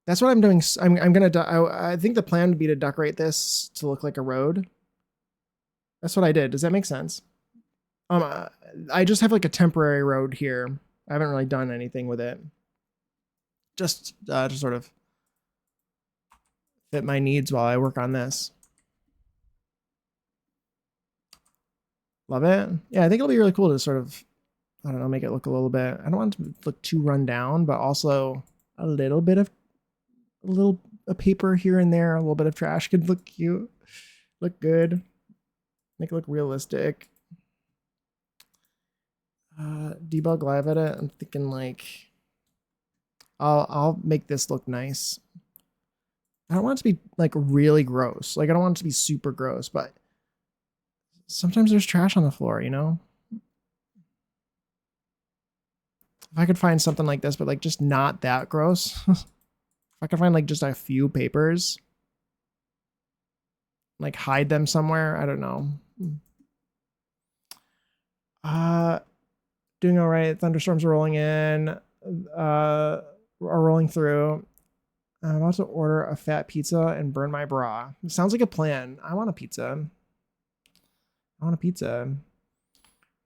That's what I'm doing. I'm going to, I think the plan would be to decorate this to look like a road. That's what I did. Does that make sense? I just have like a temporary road here. I haven't really done anything with it. Just to sort of fit my needs while I work on this. Love it. Yeah, I think it'll be really cool to sort of, I don't know, make it look a little bit, I don't want it to look too run down, but also a little bit of, a paper here and there, a little bit of trash could look cute, look good, make it look realistic. Debug live edit, I'm thinking like, I'll make this look nice. I don't want it to be like really gross. Like I don't want it to be super gross, but sometimes there's trash on the floor, you know? If I could find something like this, but like just not that gross. If I could find like just a few papers, like hide them somewhere. I don't know. Doing all right. Thunderstorms are rolling in, are rolling through. I'm about to order a fat pizza and burn my bra. It sounds like a plan. I want a pizza.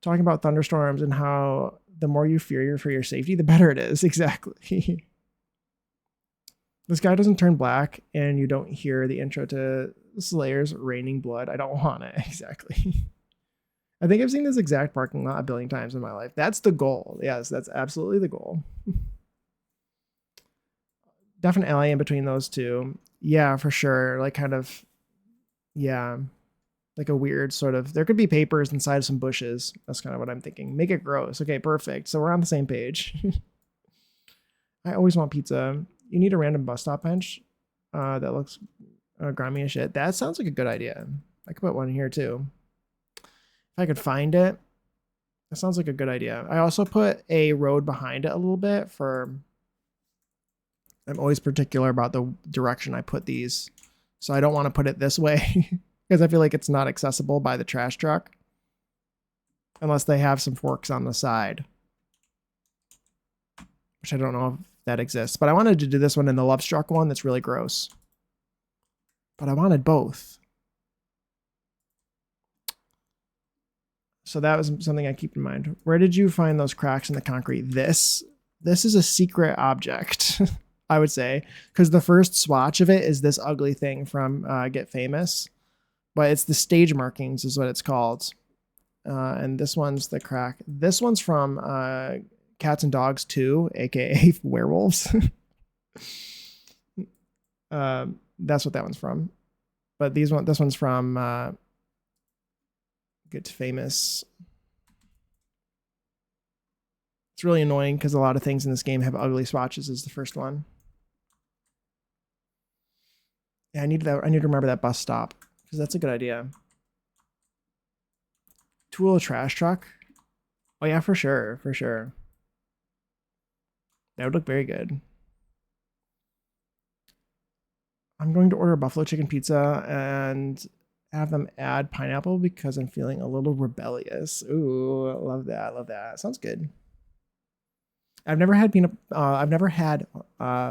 Talking about thunderstorms and how the more you fear for your safety, the better it is. Exactly. The sky doesn't turn black and you don't hear the intro to Slayer's Raining Blood. I don't want it. Exactly. I think I've seen this exact parking lot a billion times in my life. That's the goal. Yes, that's absolutely the goal. Definite alley in between those two. Yeah, for sure. Like kind of, yeah, like a weird sort of, there could be papers inside of some bushes. That's kind of what I'm thinking. Make it gross. Okay, perfect. So we're on the same page. I always want pizza. You need a random bus stop bench. That looks grimy as shit. That sounds like a good idea. I could put one here too. If I could find it, that sounds like a good idea. I also put a road behind it a little bit for, I'm always particular about the direction I put these. So I don't want to put it this way because I feel like it's not accessible by the trash truck unless they have some forks on the side, which I don't know if that exists. But I wanted to do this one in the Love Struck one that's really gross. But I wanted both. So that was something I keep in mind. Where did you find those cracks in the concrete? This is a secret object, I would say, because the first swatch of it is this ugly thing from Get Famous, but it's the stage markings is what it's called. And this one's the crack. This one's from Cats and Dogs 2, aka Werewolves. That's what that one's from. But this one's from Get Famous. It's really annoying because a lot of things in this game have ugly swatches is the first one. Yeah, I need to remember that bus stop because that's a good idea. Tool a trash truck. Oh yeah, for sure, for sure. That would look very good. I'm going to order a buffalo chicken pizza and have them add pineapple because I'm feeling a little rebellious. Ooh, love that, love that. Sounds good. I've never had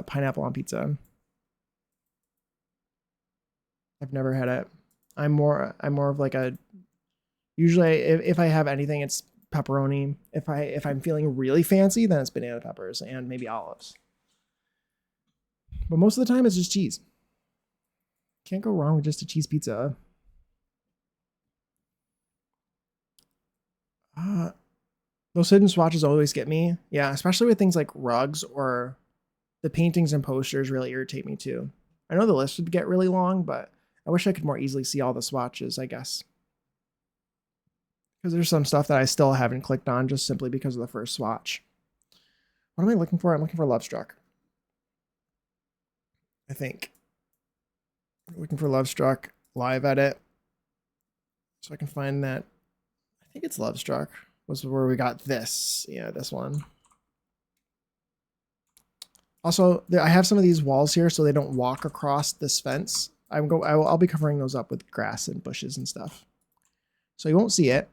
pineapple on pizza. I've never had it. I'm more of like a, usually if I have anything, it's pepperoni. If I'm feeling really fancy, then it's banana peppers and maybe olives. But most of the time it's just cheese. Can't go wrong with just a cheese pizza. Those hidden swatches always get me. Yeah, especially with things like rugs or the paintings and posters really irritate me too. I know the list would get really long, but I wish I could more easily see all the swatches, I guess. Because there's some stuff that I still haven't clicked on just simply because of the first swatch. What am I looking for? I'm looking for Love Struck. I think. Looking for Love Struck live edit. So I can find that. I think it's Love Struck was where we got this. Yeah, this one. Also, I have some of these walls here so they don't walk across this fence. I'll be covering those up with grass and bushes and stuff. So you won't see it.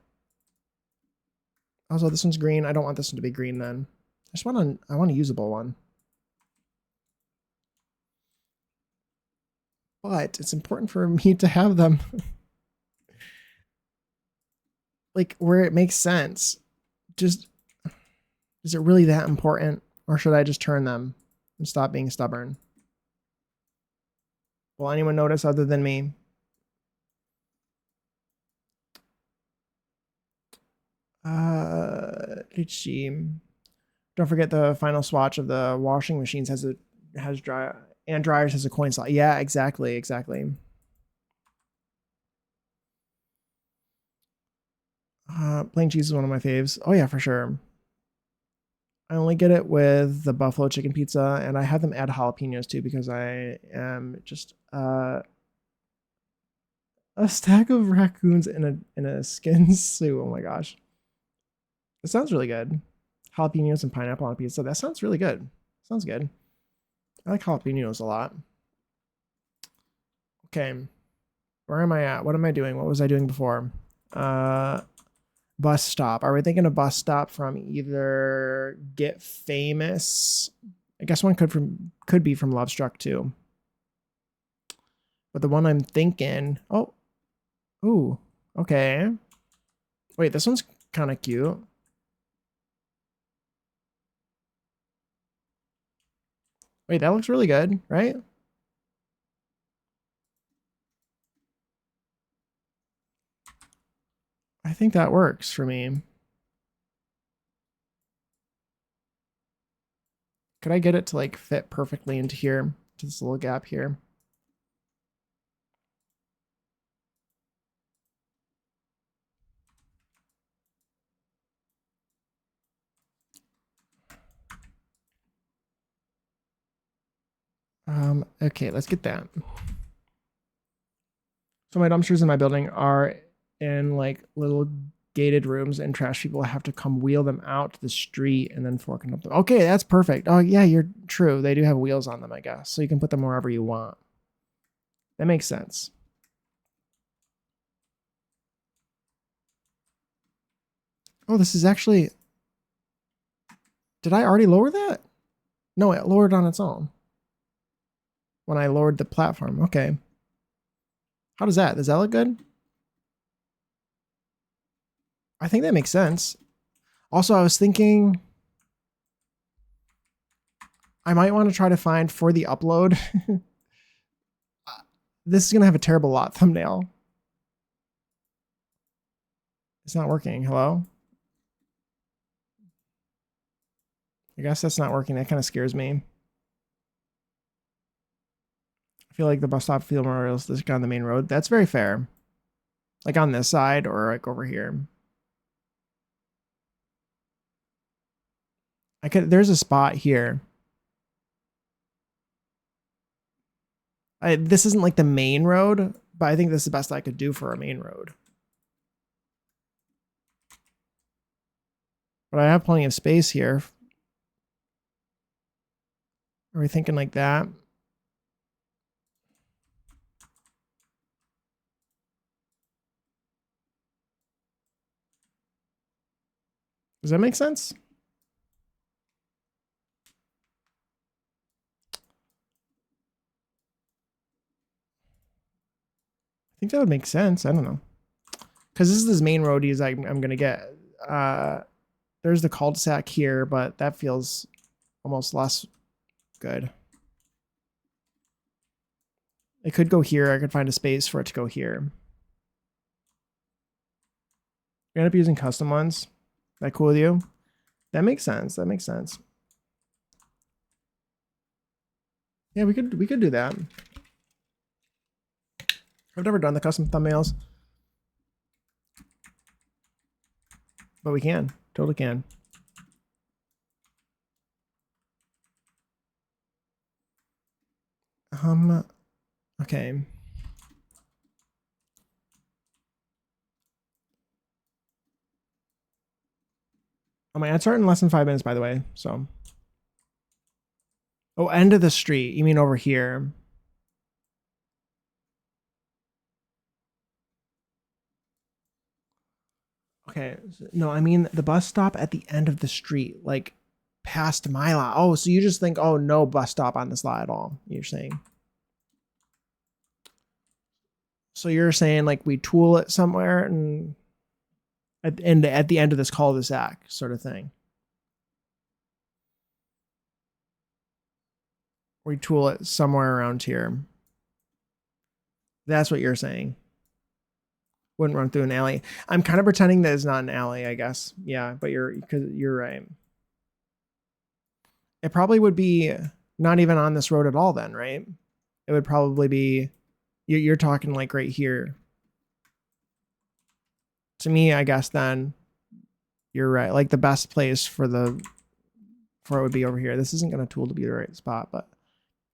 Also, this one's green. I don't want this one to be green then. I want a usable one. But it's important for me to have them like where it makes sense. Just, is it really that important? Or should I just turn them and stop being stubborn? Will anyone notice other than me? Did she? Don't forget the final swatch of the washing machines has dryers has a coin slot. Yeah, exactly. Plain cheese is one of my faves. Oh yeah, for sure. I only get it with the buffalo chicken pizza, and I have them add jalapenos too because I am just a stack of raccoons in a skin suit. Oh my gosh, it sounds really good. Jalapenos and pineapple on pizza. That sounds really good. Sounds good. I like jalapenos a lot. Okay, where am I at? What am I doing? What was I doing before? Bus stop. Are we thinking a bus stop from either Get Famous? I guess one could be from Love Struck too. But the one I'm thinking, ooh, okay. Wait, this one's kind of cute. Wait, that looks really good, right? I think that works for me. Could I get it to like fit perfectly into here, to this little gap here? Okay, let's get that. So my dumpsters in my building are in like little gated rooms, and trash people have to come wheel them out to the street and then fork them up. Okay, that's perfect. Oh yeah, you're true. They do have wheels on them, I guess. So you can put them wherever you want. That makes sense. Oh, this is actually... Did I already lower that? No, it lowered on its own. When I lowered the platform. Okay. How does that? Does that look good? I think that makes sense. Also, I was thinking I might want to try to find for the upload. This is going to have a terrible lot thumbnail. It's not working. Hello? I guess that's not working. That kind of scares me. I feel like the bus stop field memorial is on the main road. That's very fair. Like on this side or like over here. There's a spot here. This isn't like the main road, but I think this is the best I could do for a main road. But I have plenty of space here. Are we thinking like that? Does that make sense? I think that would make sense. I don't know. Because this is this main road I'm going to get. There's the cul-de-sac here, but that feels almost less good. It could go here. I could find a space for it to go here. You end up using custom ones. That cool with you? That makes sense. That makes sense. Yeah, we could do that. I've never done the custom thumbnails. But we can. Totally can. Okay. Oh my, I'd start in less than 5 minutes, by the way. So. Oh, end of the street. You mean over here? Okay. No, I mean the bus stop at the end of the street, like past my lot. Oh, so you just think, oh, no bus stop on this lot at all? You're saying. So you're saying like we tool it somewhere and at the end of this cul-de-sac sort of thing. We tool it somewhere around here. That's what you're saying. Wouldn't run through an alley. I'm kind of pretending that it's not an alley, I guess. Yeah, but you're right. It probably would be not even on this road at all then, right? It would probably be, you're talking like right here. To me, I guess then you're right. Like the best place for it would be over here. This isn't going to tool to be the right spot, but,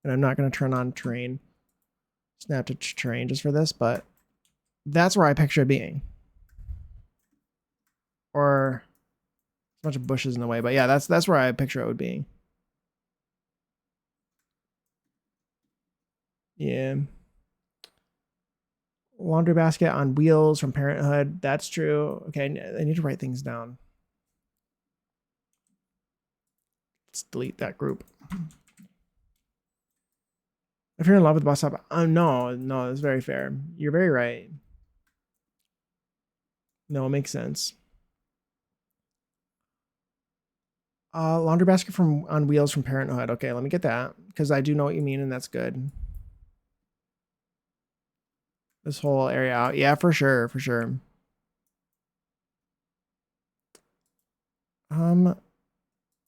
and I'm not going to turn on terrain, snap to terrain just for this, but that's where I picture it being. Or a bunch of bushes in the way, but yeah, that's where I picture it would be. Yeah. Laundry basket on wheels from Parenthood. That's true. Okay, I need to write things down. Let's delete that group. If you're in love with the bus stop, no, it's very fair. You're very right. No, it makes sense. Laundry basket on wheels from Parenthood. Okay, let me get that because I do know what you mean, and that's good. This whole area out. Yeah, for sure.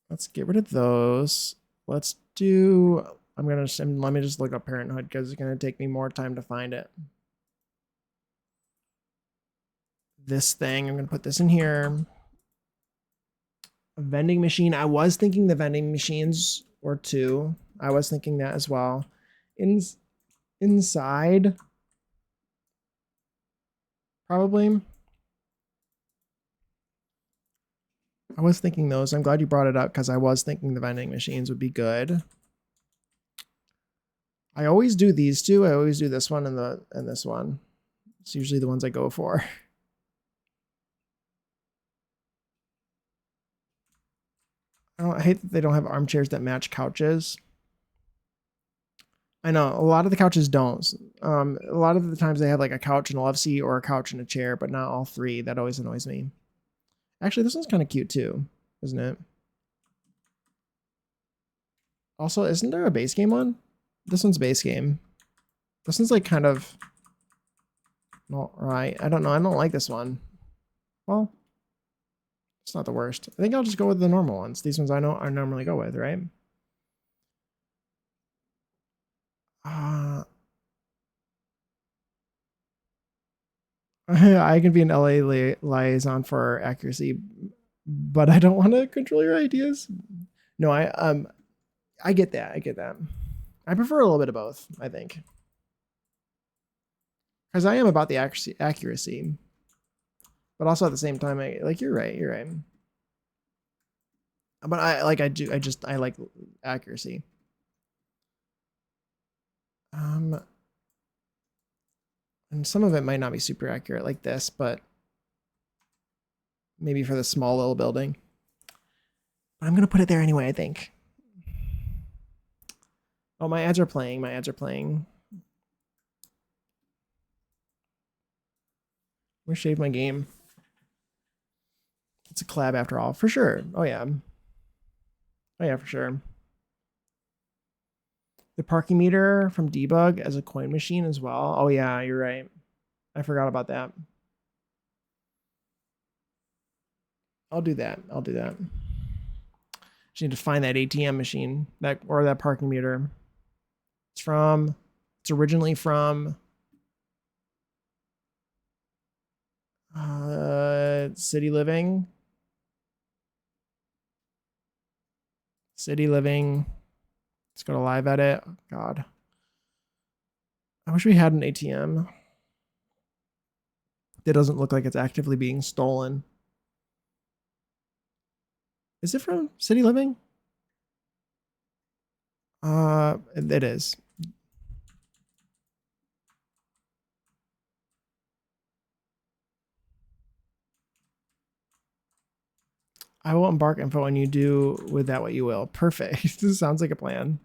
Let's get rid of those. Let's do, let me just look up Parenthood because it's gonna take me more time to find it. This thing, I'm gonna put this in here. A vending machine. I was thinking the vending machines were 2. I was thinking that as well. Inside, probably. I was thinking those. I'm glad you brought it up because I was thinking the vending machines would be good. I always do these two. I always do this one and this one. It's usually the ones I go for. I hate that they don't have armchairs that match couches. I know a lot of the couches don't. A lot of the times they have like a couch and a love seat or a couch and a chair, but not all three. That always annoys me. Actually, this one's kind of cute too, isn't it? Also, isn't there a base game one? This one's base game. This one's like kind of not right. I don't know. I don't like this one. Well, it's not the worst. I think I'll just go with the normal ones. These ones I normally go with, right? I can be an LA liaison for accuracy, but I don't want to control your ideas. No, I get that. I get that. I prefer a little bit of both, I think. Because I am about the accuracy. But also at the same time, you're right. But I like accuracy. And some of it might not be super accurate like this, but maybe for the small little building. But I'm gonna put it there anyway, I think. Oh, my ads are playing. My ads are playing. I'm gonna shave my game. It's a collab after all, for sure. Oh yeah. Oh yeah, for sure. The parking meter from Debug as a coin machine as well. Oh yeah, you're right. I forgot about that. I'll do that. I'll do that. Just need to find that ATM machine, or that parking meter. It's originally from City Living. City Living. Let's go to live edit. Oh, God. I wish we had an ATM that doesn't look like it's actively being stolen. Is it from City Living? It is. I will embark info and you do with that what you will. Perfect. This sounds like a plan.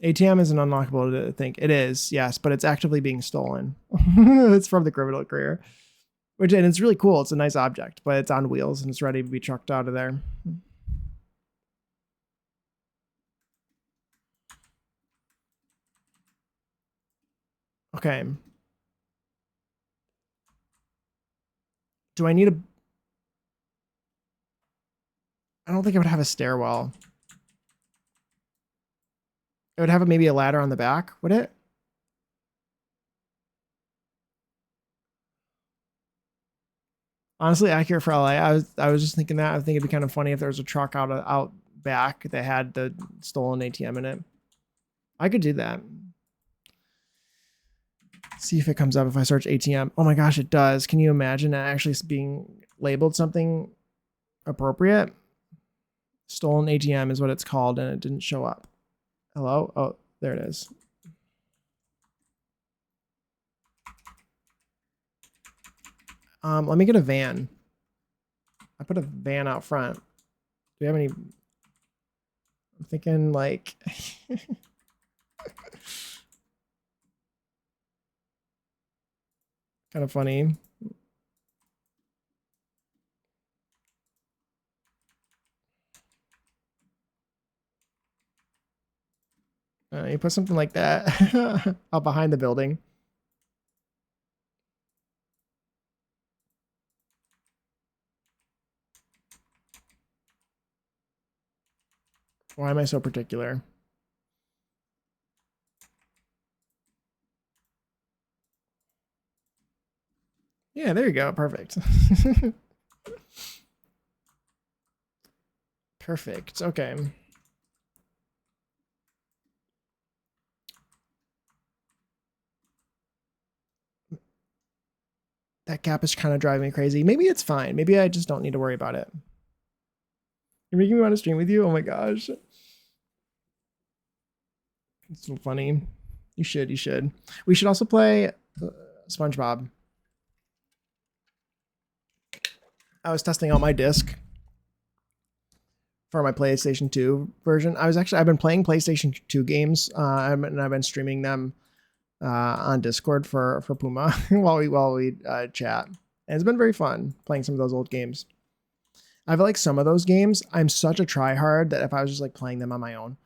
ATM isn't unlockable to think. It is, yes, but it's actively being stolen. It's from the criminal career. And it's really cool. It's a nice object, but it's on wheels and it's ready to be trucked out of there. Okay. Do I need a... I don't think it would have a stairwell. It would have maybe a ladder on the back, would it? Honestly, accurate for LA. I was just thinking that. I think it'd be kind of funny if there was a truck out back that had the stolen ATM in it. I could do that. See if it comes up if I search ATM. Oh my gosh, it does. Can you imagine it actually being labeled something appropriate? Stolen ATM is what it's called, and it didn't show up. Hello? Oh, there it is. Let me get a van. I put a van out front. Do we have any? I'm thinking like... kind of funny. You put something like that out behind the building. Why am I so particular? Yeah, there you go. Perfect. Perfect. Okay. That gap is kind of driving me crazy. Maybe it's fine. Maybe I just don't need to worry about it. You're making me want to stream with you? Oh my gosh. It's so funny. You should. We should also play SpongeBob. I was testing out my disc for my PlayStation 2 version. I've been playing PlayStation 2 games, and I've been streaming them on Discord for Puma while we chat. And it's been very fun playing some of those old games. I feel like some of those games, I'm such a tryhard that if I was just like playing them on my own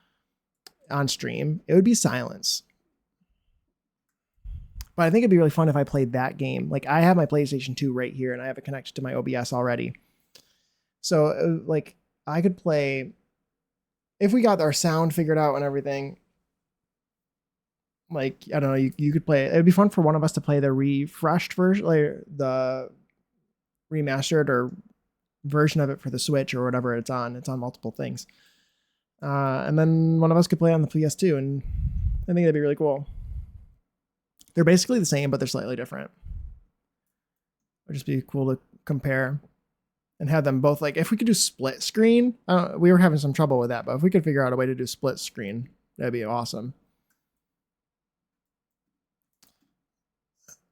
on stream, it would be silence. But I think it'd be really fun if I played that game. Like I have my PlayStation 2 right here and I have it connected to my OBS already. So like I could play, if we got our sound figured out and everything, like, I don't know, you could play it. It'd be fun for one of us to play the refreshed version, like the remastered or version of it for the Switch or whatever it's on. It's on multiple things. And then one of us could play on the PS2, and I think that'd be really cool. They're basically the same, but they're slightly different. It'd just be cool to compare and have them both, like, if we could do split screen, we were having some trouble with that, but if we could figure out a way to do split screen, that'd be awesome.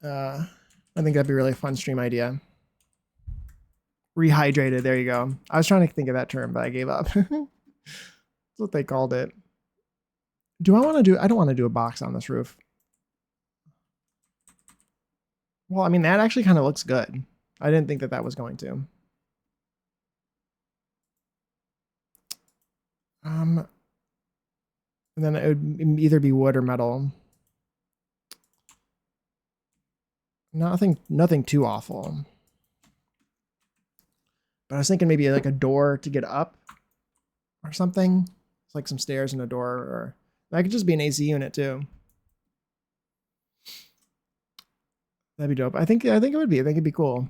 I think that'd be a really fun stream idea. Rehydrated, there you go. I was trying to think of that term, but I gave up. That's what they called it. I don't want to do a box on this roof. Well, I mean, that actually kind of looks good. I didn't think that was going to. And then it would either be wood or metal. Nothing too awful. But I was thinking maybe like a door to get up or something. It's like some stairs and a door, or that could just be an AC unit too. That'd be dope. I think it would be. I think it'd be cool.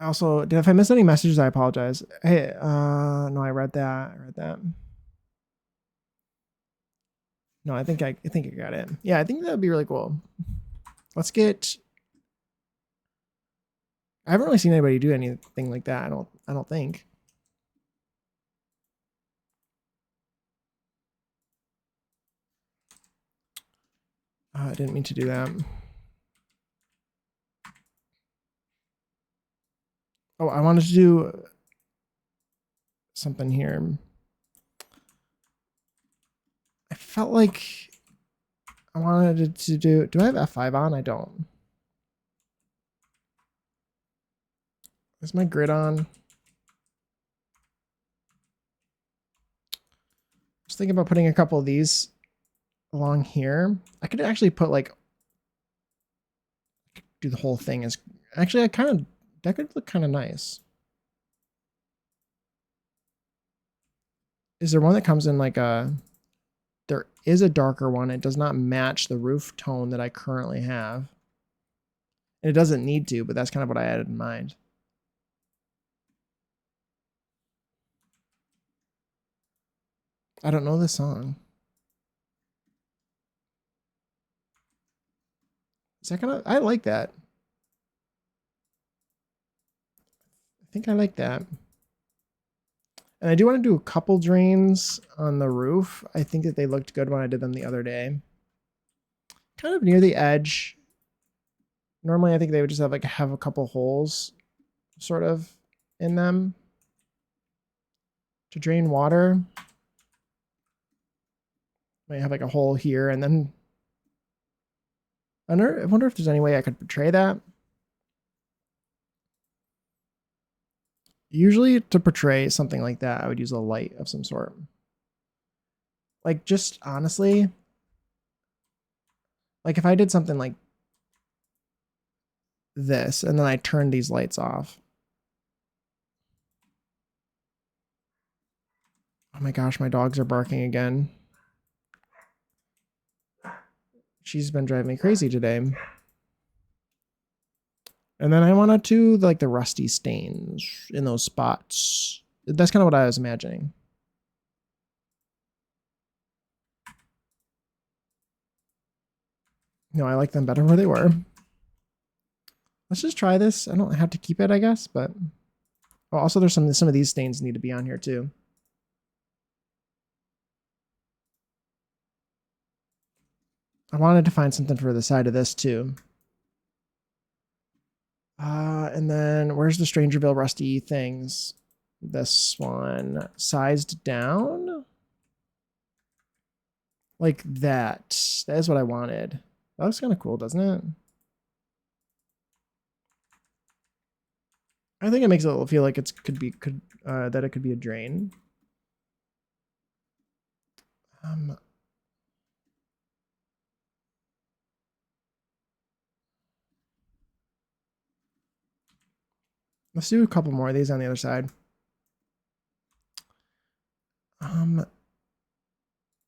Also, if I missed any messages, I apologize. Hey, no, I read that. No, I think I got it. Yeah, I think that'd be really cool. Let's get. I haven't really seen anybody do anything like that. I don't think. I didn't mean to do that. Oh, I wanted to do something here. I felt like I wanted to do I have F5 on? I don't. Is my grid on? Just thinking about putting a couple of these along here. I could actually put like, do the whole thing as, actually that could look kind of nice. Is there one that comes in like there is a darker one. It does not match the roof tone that I currently have. And it doesn't need to, but that's kind of what I had in mind. I don't know this song. Is that kind of, I like that. I think I like that. And I do want to do a couple drains on the roof. I think that they looked good when I did them the other day. Kind of near the edge. Normally I think they would just have a couple holes sort of in them to drain water. Might have like a hole here, and then I wonder if there's any way I could portray that. Usually to portray something like that, I would use a light of some sort. Like, just honestly, like if I did something like this and then I turned these lights off. Oh my gosh, my dogs are barking again. She's been driving me crazy today. And then I want to do like the rusty stains in those spots. That's kind of what I was imagining. No, I like them better where they were. Let's just try this. I don't have to keep it, I guess, but oh, also there's some of these stains need to be on here too. I wanted to find something for the side of this too. And then where's the Strangerville rusty things? This one sized down like that. That is what I wanted. That looks kind of cool, doesn't it? I think it makes it feel like it could be that it could be a drain. Let's do a couple more of these on the other side. They're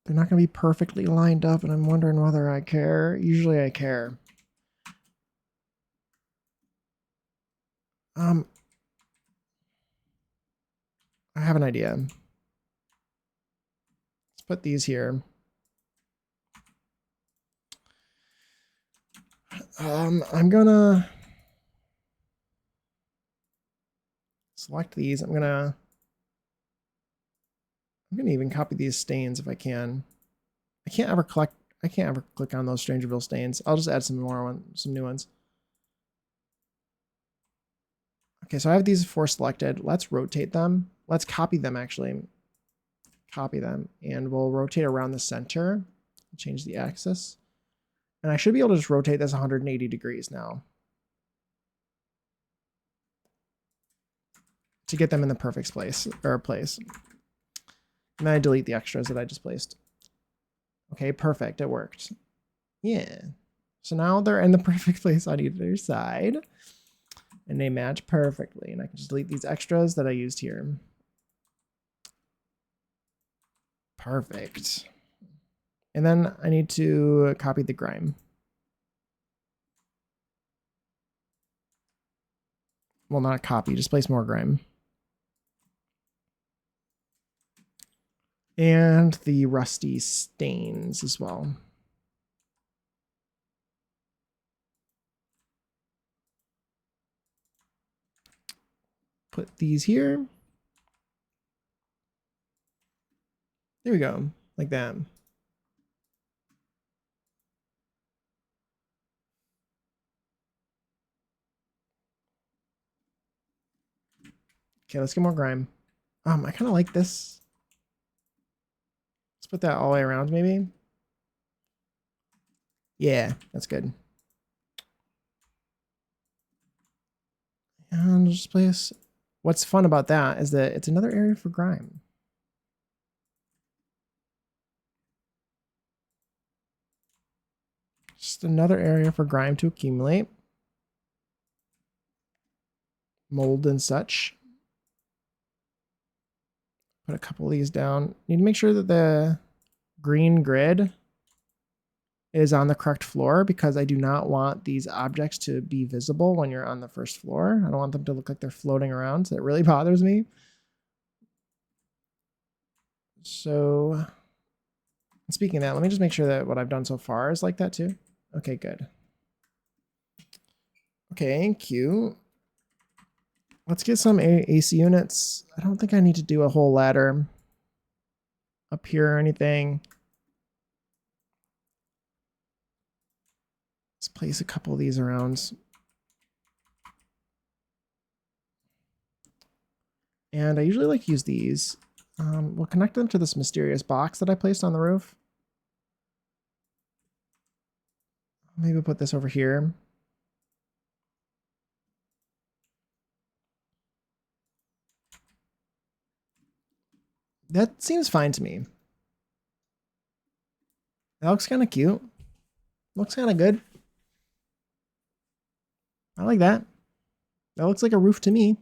not going to be perfectly lined up, and I'm wondering whether I care. Usually I care. I have an idea. Let's put these here. I'm gonna select these. I'm gonna even copy these stains if I can. I can't ever click on those Strangerville stains. I'll just add some new ones. Okay, so I have these 4 selected. Let's rotate them. Let's copy them actually. Copy them, and we'll rotate around the center. Change the axis. And I should be able to just rotate this 180 degrees now to get them in the perfect place. And then I delete the extras that I just placed. Okay, perfect. It worked. Yeah. So now they're in the perfect place on either side. And they match perfectly. And I can just delete these extras that I used here. Perfect. And then I need to copy the grime. Well, not copy, just place more grime. And the rusty stains as well. Put these here. There we go, like that. Okay, let's get more grime. I kind of like this. Let's put that all the way around, maybe. Yeah, that's good. And just place. What's fun about that is that it's another area for grime. Just another area for grime to accumulate. Mold and such. Put a couple of these down. Need to make sure that the green grid is on the correct floor because I do not want these objects to be visible when you're on the first floor. I don't want them to look like they're floating around. So that really bothers me. So speaking of that, let me just make sure that what I've done so far is like that too. Okay, good. Okay, cute. Let's get some AC units. I don't think I need to do a whole ladder up here or anything. Let's place a couple of these around. And I usually like to use these. We'll connect them to this mysterious box that I placed on the roof. Maybe put this over here. That seems fine to me. That looks kind of cute. Looks kind of good. I like that. That looks like a roof to me.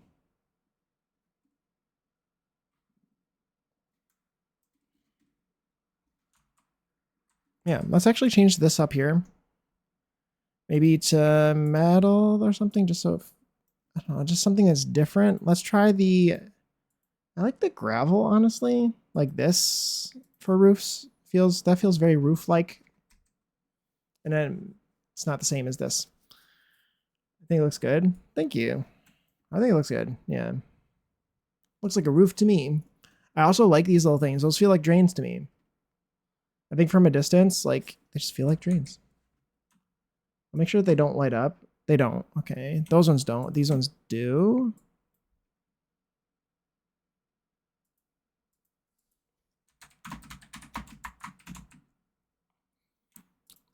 Yeah, let's actually change this up here. Maybe to metal or something, just so, I don't know, just something that's different. Let's try the, I like the gravel, honestly. Like this for roofs. That feels very roof-like. And then it's not the same as this. I think it looks good. Thank you. I think it looks good. Yeah. Looks like a roof to me. I also like these little things. Those feel like drains to me. I think from a distance, like, they just feel like drains. I'll make sure that they don't light up. They don't. Okay. Those ones don't. These ones do.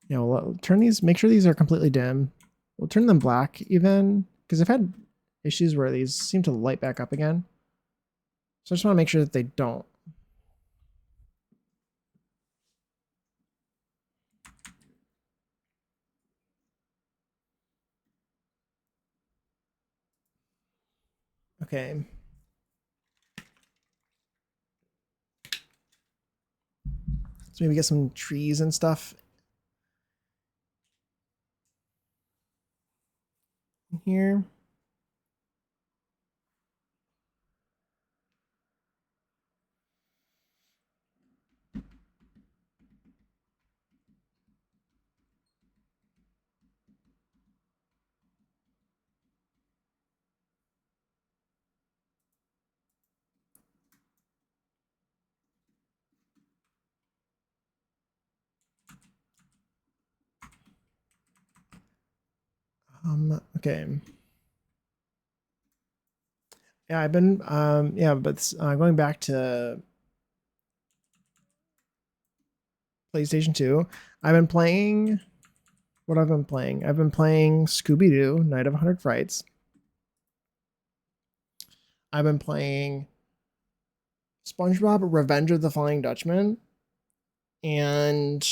Yeah, we'll turn these, make sure these are completely dim. We'll turn them black even, because I've had issues where these seem to light back up again. So I just want to make sure that they don't. Okay. So maybe get some trees and stuff in here. Okay. Yeah, I've been, yeah, but going back to PlayStation 2, I've been playing, what I've been playing? I've been playing Scooby-Doo, Night of 100 Frights. I've been playing SpongeBob Revenge of the Flying Dutchman. And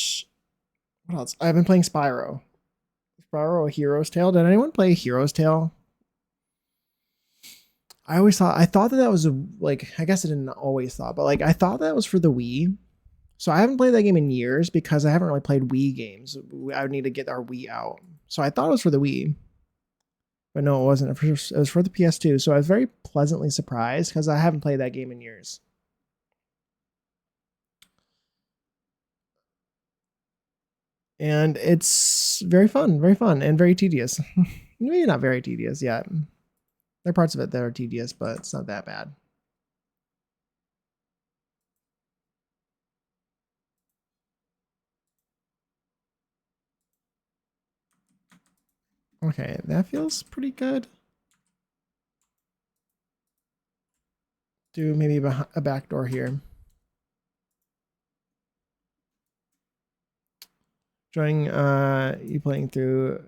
what else? I've been playing Spyro. Spyro, A Hero's Tale. Did anyone play Hero's Tale? I thought that was like, I guess I didn't always thought, but like, I thought that was for the Wii. So I haven't played that game in years because I haven't really played Wii games. I would need to get our Wii out. So I thought it was for the Wii. But no, it wasn't. It was for the PS2. So I was very pleasantly surprised because I haven't played that game in years. And it's very fun, and very tedious. Maybe not very tedious yet. There are parts of it that are tedious, but it's not that bad. Okay, that feels pretty good. Do maybe a back door here. Enjoying you playing through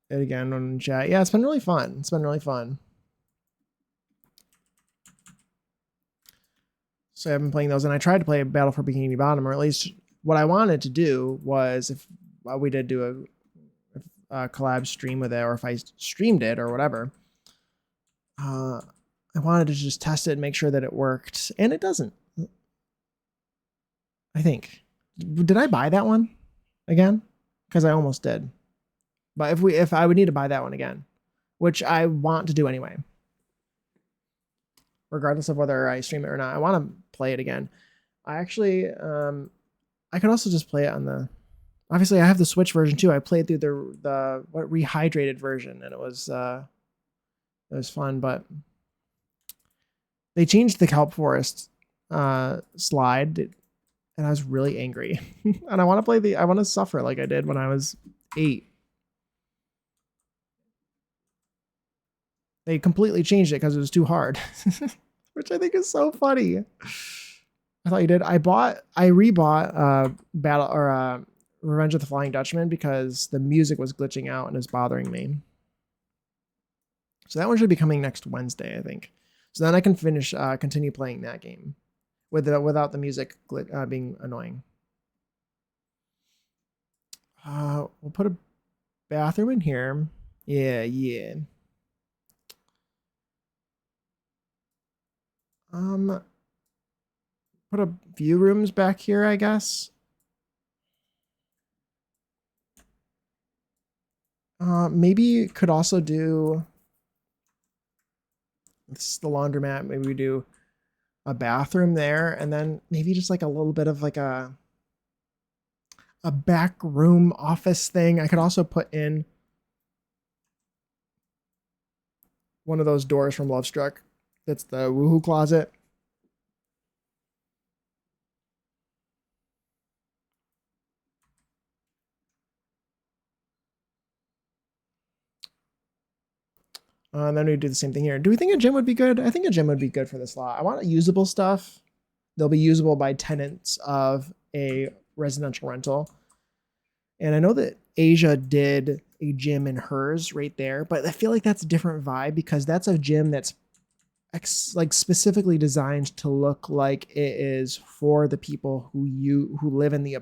it again on chat. Yeah, it's been really fun. It's been really fun. So I've been playing those, and I tried to play Battle for Bikini Bottom, or at least what I wanted to do was, if we did do a collab stream with it, or if I streamed it or whatever, I wanted to just test it and make sure that it worked, and it doesn't. I think. Did I buy that one again? Because I almost did. But if I would need to buy that one again, which I want to do anyway, regardless of whether I stream it or not, I want to play it again. I actually, I could also just play it on the. Obviously, I have the Switch version too. I played through the rehydrated version, and it was fun. But they changed the kelp forest slide, and I was really angry. And I want to I want to suffer like I did when I was 8. They completely changed it because it was too hard, which I think is so funny. I thought you did. I rebought Battle or Revenge of the Flying Dutchman because the music was glitching out and is bothering me. So that one should be coming next Wednesday, I think. So then I can continue playing that game without the music being annoying. We'll put a bathroom in here. Yeah. Put a few rooms back here, I guess. Maybe could also do, this is the laundromat. Maybe we do a bathroom there, and then maybe just like a little bit of like a back room office thing. I could also put in one of those doors from Love Struck. That's the woohoo closet. And then we do the same thing here. Do we think a gym would be good? I think a gym would be good for this lot. I want usable stuff. They'll be usable by tenants of a residential rental. And I know that Asia did a gym in hers right there, but I feel like that's a different vibe because that's a gym that's like specifically designed to look like it is for the people who live in the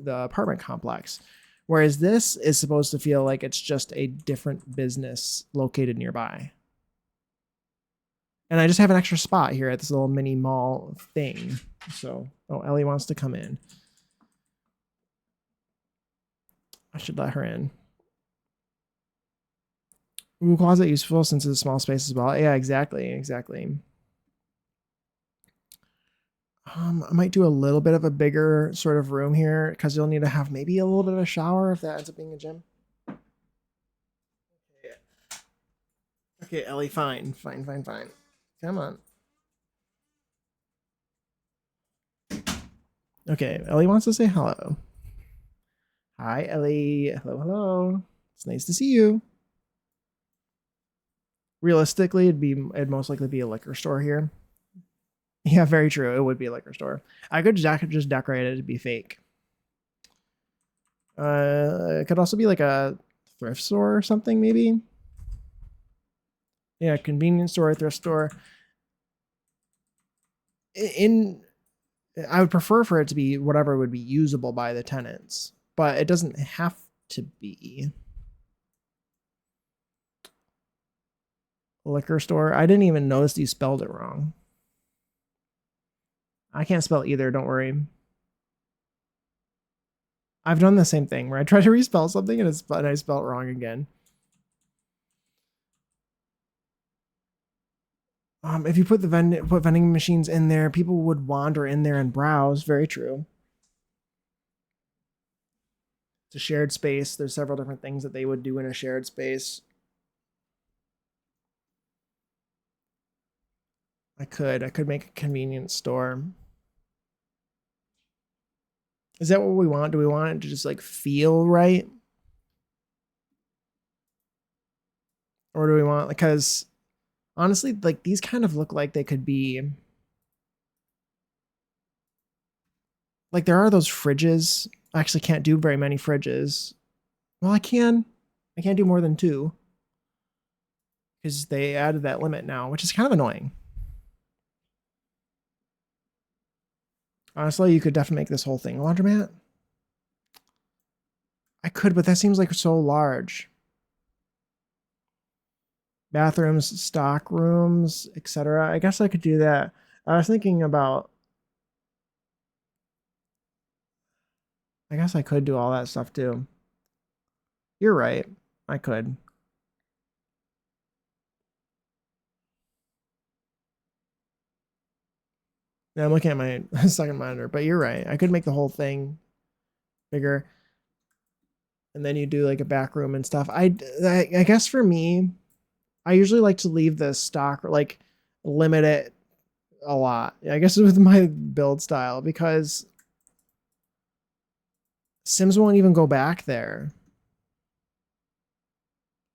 apartment complex. Whereas this is supposed to feel like it's just a different business located nearby. And I just have an extra spot here at this little mini mall thing. So, oh, Ellie wants to come in. I should let her in. Ooh, closet useful since it's a small space as well. Yeah, exactly. I might do a little bit of a bigger sort of room here because you'll need to have maybe a little bit of a shower if that ends up being a gym. Okay, Ellie, fine. Come on. Okay, Ellie wants to say hello. Hi, Ellie. Hello. It's nice to see you. Realistically, it'd most likely be a liquor store here. Yeah, very true. It would be a liquor store. I could just decorate it to be fake. It could also be like a thrift store or something, maybe. Yeah, convenience store, thrift store. I would prefer for it to be whatever would be usable by the tenants, but it doesn't have to be. Liquor store. I didn't even notice you spelled it wrong. I can't spell either, don't worry. I've done the same thing where I try to respell something and I spell it wrong again. If you put vending machines in there, people would wander in there and browse. Very true. It's a shared space. There's several different things that they would do in a shared space. I could make a convenience store. Is that what we want? Do we want it to just like feel right? Or do we want, because honestly, like these kind of look like they could be, like there are those fridges. I actually can't do very many fridges. Well, I can. I can't do more than 2. Because they added that limit now, which is kind of annoying. Honestly, you could definitely make this whole thing a laundromat. I could, but that seems like so large. Bathrooms, stock rooms, etc. I guess I could do that. I was thinking about, I guess I could do all that stuff too. You're right. I could. Yeah, I'm looking at my second monitor, but you're right. I could make the whole thing bigger. And then you do like a back room and stuff. I guess for me, I usually like to leave the stock, like limit it a lot. I guess with my build style, because Sims won't even go back there.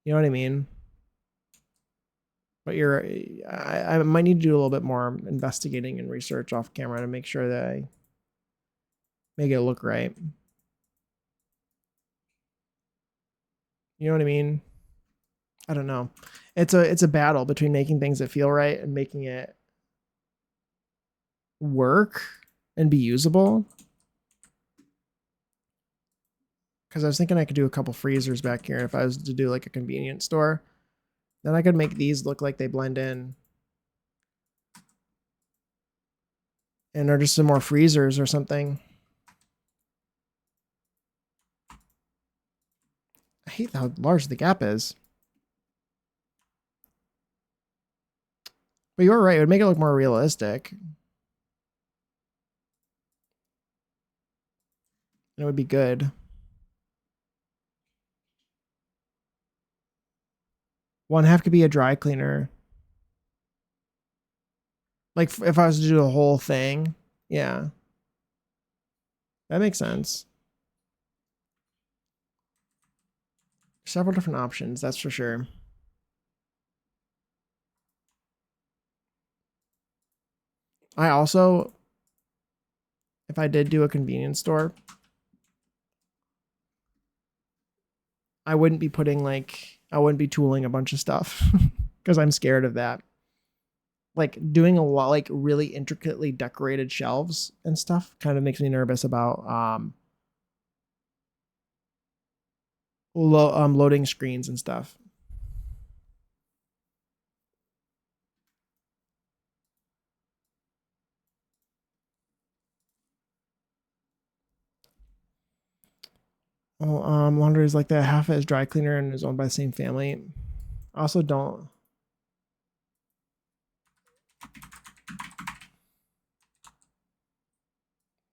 You know what I mean? But I might need to do a little bit more investigating and research off camera to make sure that I make it look right. You know what I mean? I don't know. It's a battle between making things that feel right and making it work and be usable. Because I was thinking I could do a couple freezers back here. If I was to do like a convenience store, then I could make these look like they blend in. And they're just some more freezers or something. hate how large the gap is. But you were right. It would make it look more realistic. And it would be good. One half could be a dry cleaner. Like if I was to do the whole thing. Yeah. That makes sense. Several different options, that's for sure. I also, if I did do a convenience store, I wouldn't be putting like, I wouldn't be tooling a bunch of stuff because I'm scared of that. Like doing a lot, like really intricately decorated shelves and stuff kind of makes me nervous about loading screens and stuff. Well, laundry is like that. Half is dry cleaner and is owned by the same family. I also don't.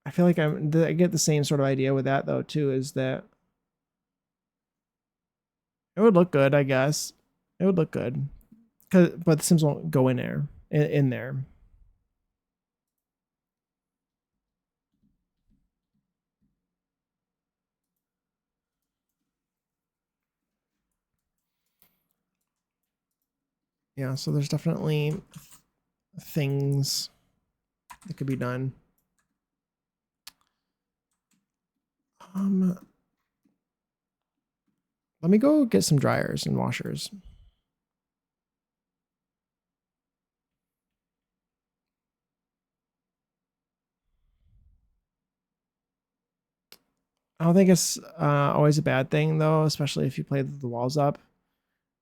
I feel like I get the same sort of idea with that though too. Is that it would look good, I guess. It would look good, but the Sims won't go in there. In there. Yeah, so there's definitely things that could be done. Let me go get some dryers and washers. I don't think it's always a bad thing though, especially if you play the walls up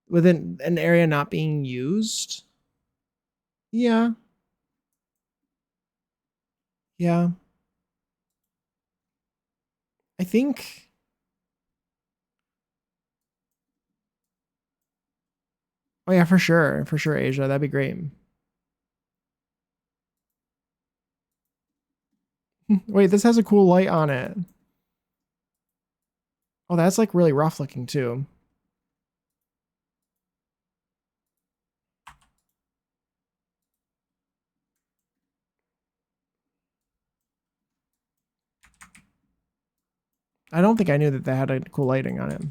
within an area not being used. Yeah. Yeah. I think. Oh yeah, for sure. For sure, Asia. That'd be great. Wait, this has a cool light on it. Oh, that's like really rough looking too. I don't think I knew that had a cool lighting on it.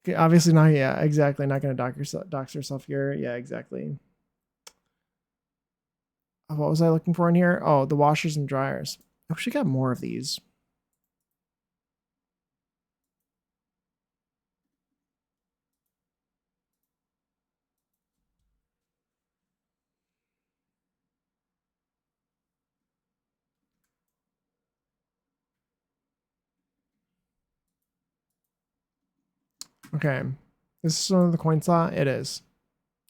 Okay, obviously not. Yeah, exactly. Not going to dox yourself here. Yeah, exactly. What was I looking for in here? Oh, the washers and dryers. I wish I got more of these. Okay. This is one of the coin slot. It is.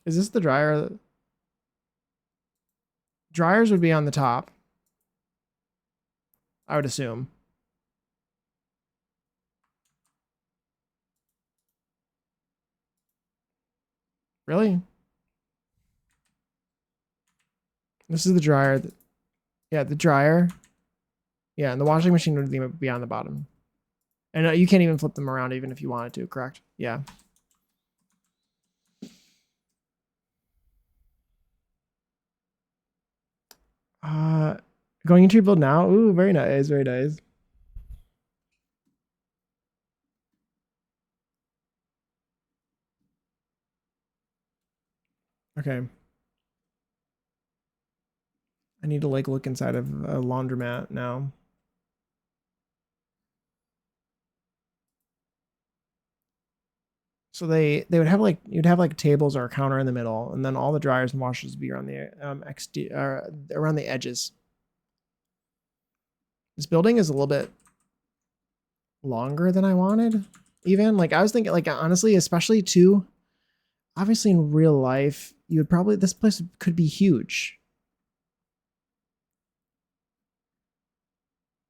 Is this the dryer? Dryers would be on the top. I would assume. Really? This is the dryer. Yeah, the dryer. Yeah, and the washing machine would be on the bottom. And you can't even flip them around even if you wanted to, correct? Yeah. Going into your build now. Ooh, very nice, very nice. Okay. I need to like look inside of a laundromat now. So they would have like you'd have like tables or a counter in the middle, and then all the dryers and washers would be around the around the edges. This building is a little bit longer than I wanted. Even like I was thinking, like honestly, especially too. Obviously, in real life, you would probably this place could be huge.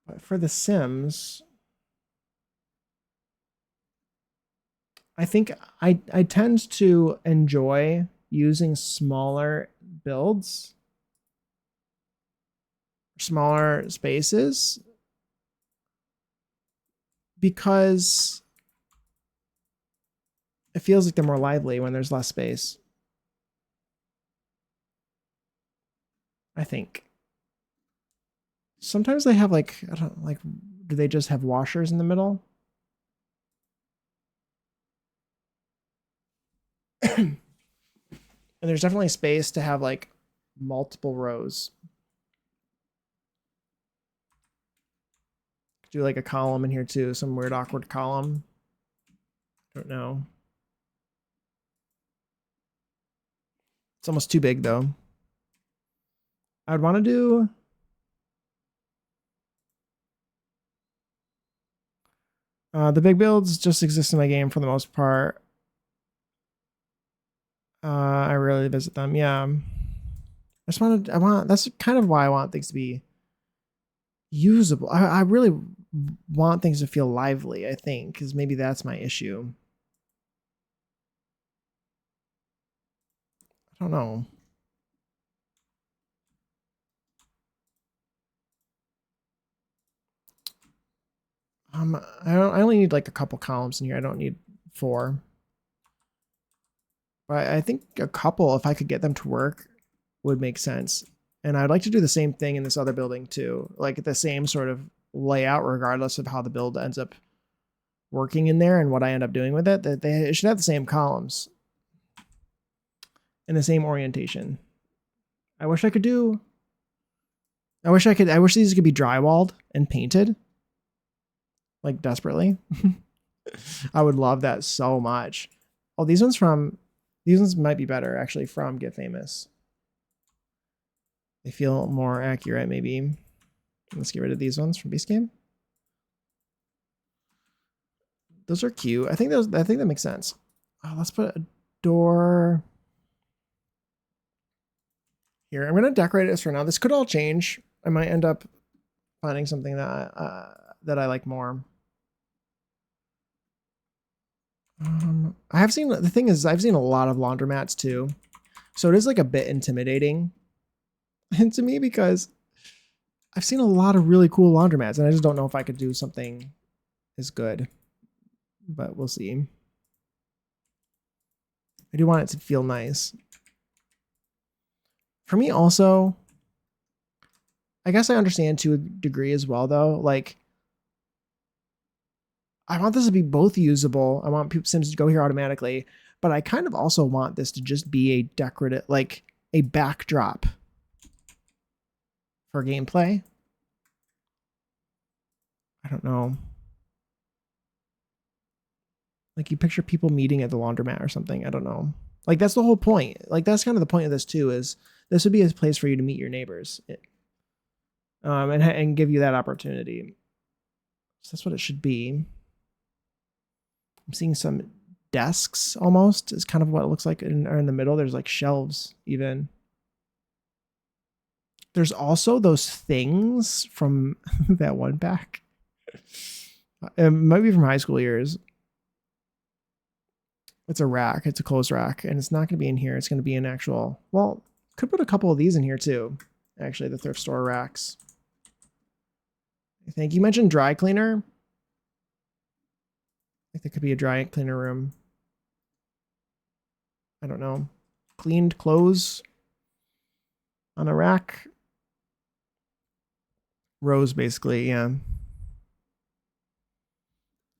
But for The Sims, I think I tend to enjoy using smaller builds, smaller spaces, because it feels like they're more lively when there's less space. I think. Sometimes they have like, I don't like, do they just have washers in the middle? And there's definitely space to have like multiple rows. Do like a column in here too, some weird awkward column. Don't know. It's almost too big though. I'd want to do the big builds just exist in my game for the most part. I rarely visit them. Yeah. That's kind of why I want things to be usable. I really want things to feel lively, I think, because maybe that's my issue. I don't know. I only need like a couple columns in here. I don't need 4. But I think a couple, if I could get them to work, would make sense. And I'd like to do the same thing in this other building too. Like the same sort of layout, regardless of how the build ends up working in there and what I end up doing with it. That they should have the same columns and the same orientation. I wish I could do. I wish these could be drywalled and painted. Like desperately. I would love that so much. Oh, these ones might be better actually from Get Famous. They feel more accurate, maybe. Let's get rid of these ones from Beast Game. Those are cute. I think that makes sense. Oh, let's put a door here. I'm gonna decorate this for now. This could all change. I might end up finding something that that I like more. I've seen a lot of laundromats too, so it is like a bit intimidating to me because I've seen a lot of really cool laundromats, and I just don't know if I could do something as good. But we'll see. I do want it to feel nice. For me, also, I guess I understand to a degree as well, though. Like, I want this to be both usable. I want Sims to go here automatically, but I kind of also want this to just be a decorative, like a backdrop for gameplay. I don't know. Like you picture people meeting at the laundromat or something. I don't know. Like that's the whole point. Like that's kind of the point of this too. Is this would be a place for you to meet your neighbors, and give you that opportunity. So that's what it should be. I'm seeing some desks almost is kind of what it looks like in the middle. There's like shelves even. There's also those things from that one pack. It might be from high school years. It's a rack. It's a clothes rack, and it's not going to be in here. It's going to be an actual. Well, could put a couple of these in here too. Actually, the thrift store racks. I think you mentioned dry cleaner. I think there could be a dry cleaner room. I don't know. Cleaned clothes on a rack. Rows, basically, yeah.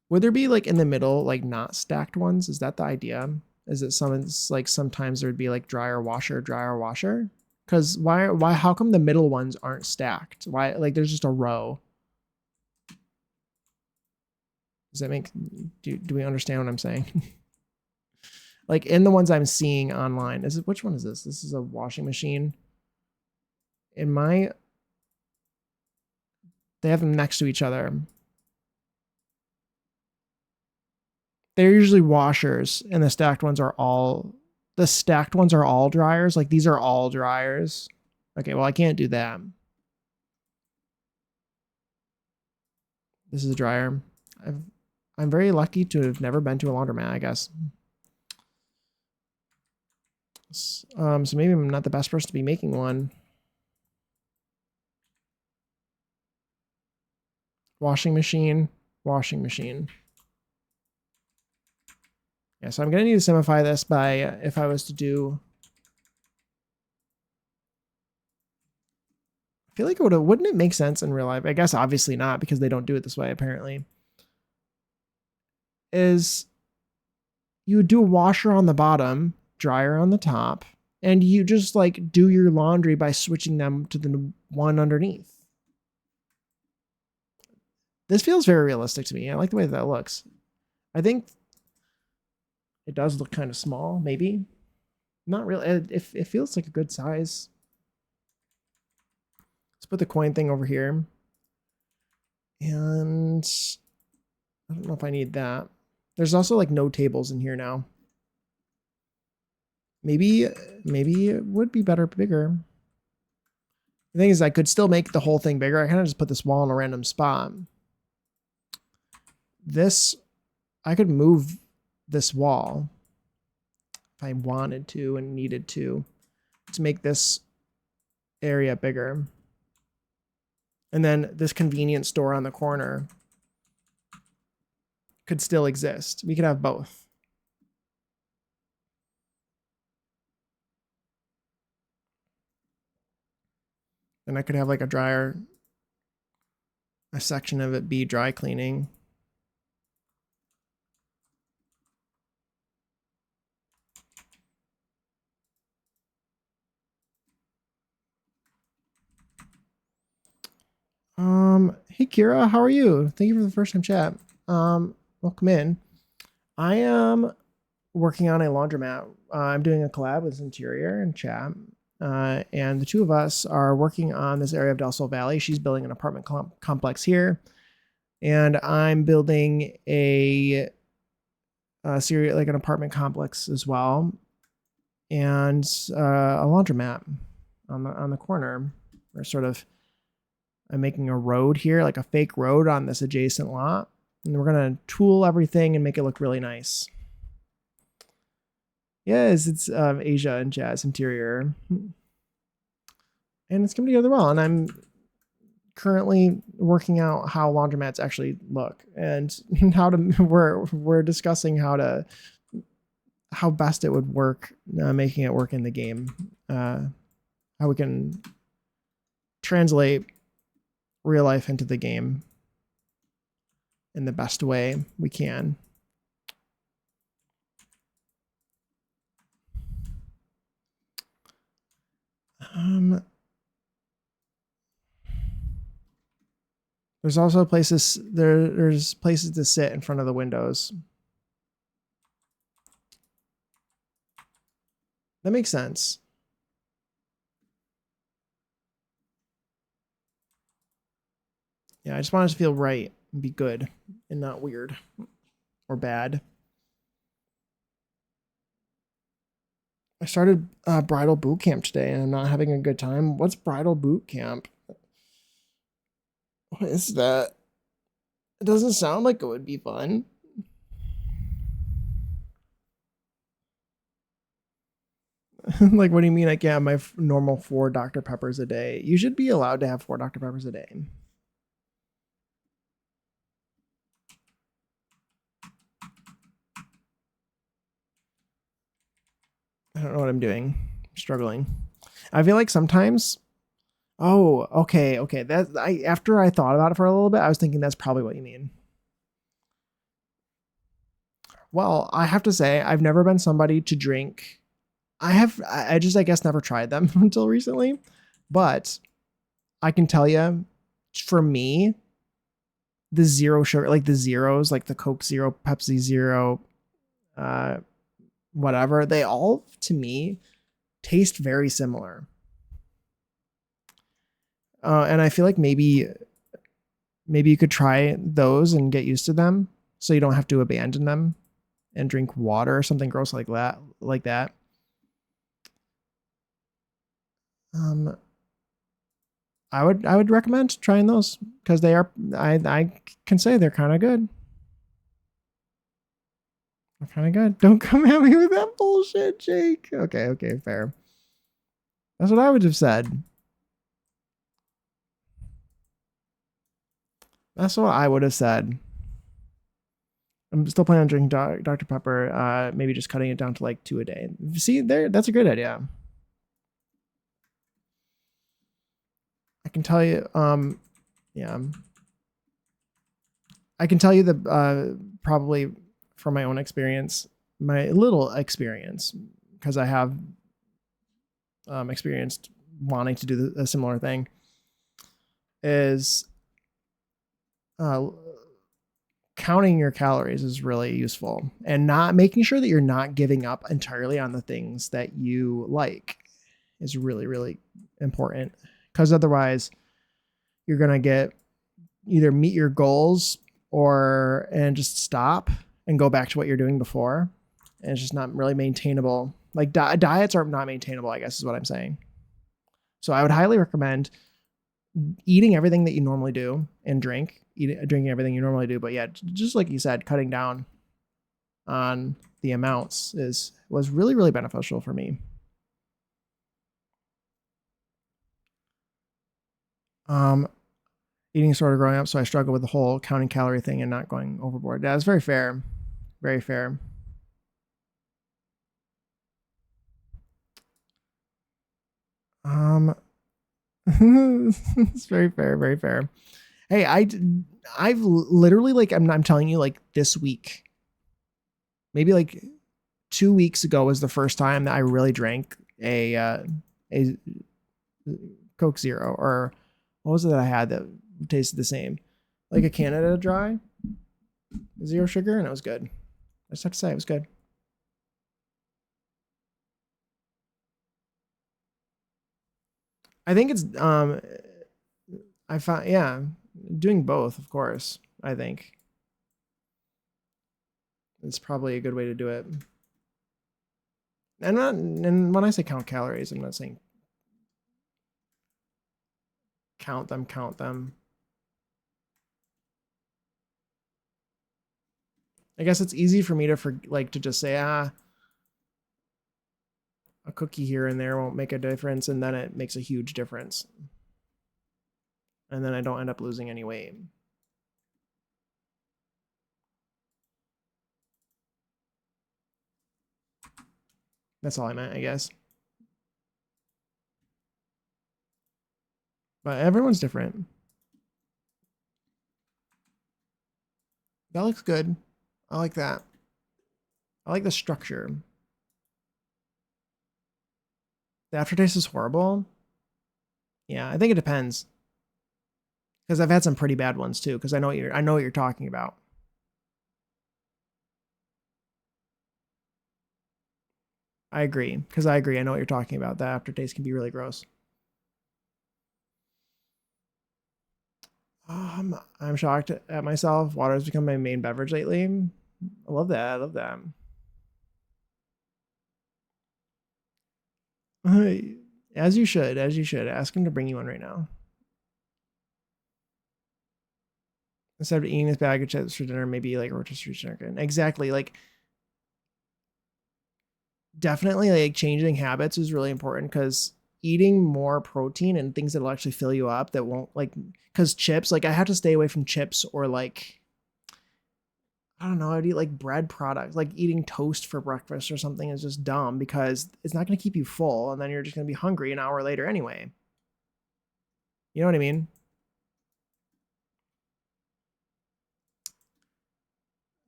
Would there be like in the middle, like not stacked ones? Is that the idea? Is it sometimes there'd be like dryer, washer? Because how come the middle ones aren't stacked? Why, like there's just a row? Does that make, do we understand what I'm saying? Like in the ones I'm seeing online, which one is this? This is a washing machine. They have them next to each other. They're usually washers, and the stacked ones are all dryers. Like these are all dryers. Okay, well I can't do that. This is a dryer. I'm very lucky to have never been to a laundromat, I guess. So maybe I'm not the best person to be making one. Washing machine, washing machine. Yeah, so I'm going to need to simplify this by if I was to do... I feel like it wouldn't it make sense in real life? I guess obviously not, because they don't do it this way, apparently. Is you would do a washer on the bottom, dryer on the top, and you just like do your laundry by switching them to the one underneath. This feels very realistic to me. I like the way that looks. I think it does look kind of small, maybe. Not really. It feels like a good size. Let's put the coin thing over here. And I don't know if I need that. There's also like no tables in here now. Maybe it would be bigger. The thing is, I could still make the whole thing bigger. I kind of just put this wall in a random spot. This, I could move this wall if I wanted to and needed to make this area bigger. And then this convenience store on the corner could still exist. We could have both. And I could have like a dryer, a section of it be dry cleaning. Hey Kira, how are you? Thank you for the first time chat. Welcome in. I am working on a laundromat. I'm doing a collab with Interior and chat. And the two of us are working on this area of Del Sol Valley. She's building an apartment complex here. And I'm building a series, like an apartment complex as well. And a laundromat on the corner. We're sort of, I'm making a road here, like a fake road on this adjacent lot. And we're going to tool everything and make it look really nice. Yes, it's Asia and Jazz Interior. And it's coming together well. And I'm currently working out how laundromats actually look and how to, we're discussing how best it would work, making it work in the game. How we can translate real life into the game in the best way we can. There's also places there's places to sit in front of the windows. That makes sense. Yeah, I just want it to feel right and be good and not weird or bad. I started bridal boot camp today and I'm not having a good time. What's bridal boot camp? What is that? It doesn't sound like it would be fun. Like, what do you mean I can't have my normal 4 Dr. Peppers a day? You should be allowed to have 4 Dr. Peppers a day. I don't know what I'm doing. I'm struggling. I feel like sometimes... Oh, okay. After I thought about it for a little bit, I was thinking that's probably what you mean. Well, I have to say, I've never been somebody to drink. I just, I guess, never tried them until recently. But I can tell you, for me, the zero sugar, like the zeros, like the Coke Zero, Pepsi Zero, whatever, they all, to me, taste very similar. And I feel like maybe you could try those and get used to them so you don't have to abandon them and drink water or something gross like that. I would recommend trying those because they are, I can say they're kind of good. I'm kind of good. Don't come at me with that bullshit, Jake. Okay, okay, fair. That's what I would have said. That's what I would have said. I'm still planning on drinking Dr. Pepper. Maybe just cutting it down to like 2 a day. See, there, that's a great idea. I can tell you, yeah, I can tell you that probably from my own experience, my little experience, because I have experienced wanting to do a similar thing, is counting your calories is really useful, and not making sure that you're not giving up entirely on the things that you like is really, really important, because otherwise you're going to get either meet your goals and just stop and go back to what you're doing before. And it's just not really maintainable. Like diets are not maintainable, I guess is what I'm saying. So I would highly recommend eating everything that you normally do and drinking everything you normally do. But yeah, just like you said, cutting down on the amounts was really, really beneficial for me. Eating disorder growing up, so I struggle with the whole counting calorie thing and not going overboard. That's very fair. Very fair. It's very fair, very fair. Hey, I've literally like I'm telling you, like this week, maybe like 2 weeks ago was the first time that I really drank a Coke Zero, or what was it that I had that tasted the same, like a Canada Dry, zero sugar, and it was good. I just have to say it was good. I think it's I found, yeah, doing both, of course. I think it's probably a good way to do it. And when I say count calories, I'm not saying count them. I guess it's easy for me to just say, a cookie here and there won't make a difference, and then it makes a huge difference. And then I don't end up losing any weight. That's all I meant, I guess. But everyone's different. That looks good. I like that. I like the structure. The aftertaste is horrible. Yeah, I think it depends. Because I've had some pretty bad ones too, because I know what you're talking about. I agree. Because I agree. I know what you're talking about. The aftertaste can be really gross. I'm shocked at myself. Water has become my main beverage lately. I love that. I love that. As you should. As you should. Ask him to bring you one right now. Instead of eating this bag of chips for dinner, maybe like rotisserie chicken. Exactly. Like, definitely, like changing habits is really important, because eating more protein and things that will actually fill you up, that won't, like, because chips, like I have to stay away from chips, or like, I don't know, I'd eat like bread products, like eating toast for breakfast or something is just dumb, because it's not going to keep you full, and then you're just going to be hungry an hour later anyway. You know what I mean?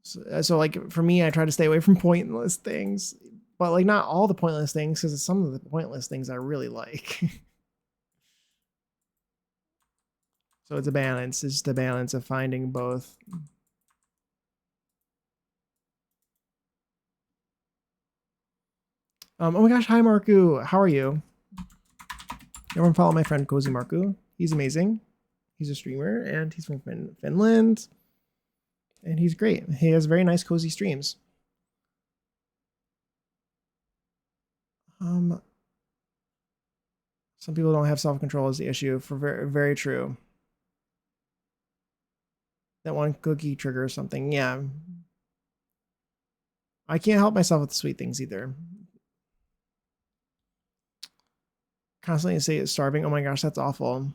So like for me, I try to stay away from pointless things, but like not all the pointless things, because some of the pointless things I really like. So it's a balance. It's just a balance of finding both. Oh my gosh, hi Marku. How are you? Everyone follow my friend Cozy Marku. He's amazing. He's a streamer, and he's from Finland. And he's great. He has very nice cozy streams. Some people don't have self-control is the issue. For very, very true. That one cookie triggers something. Yeah. I can't help myself with sweet things either. Constantly say it's starving. Oh my gosh, that's awful.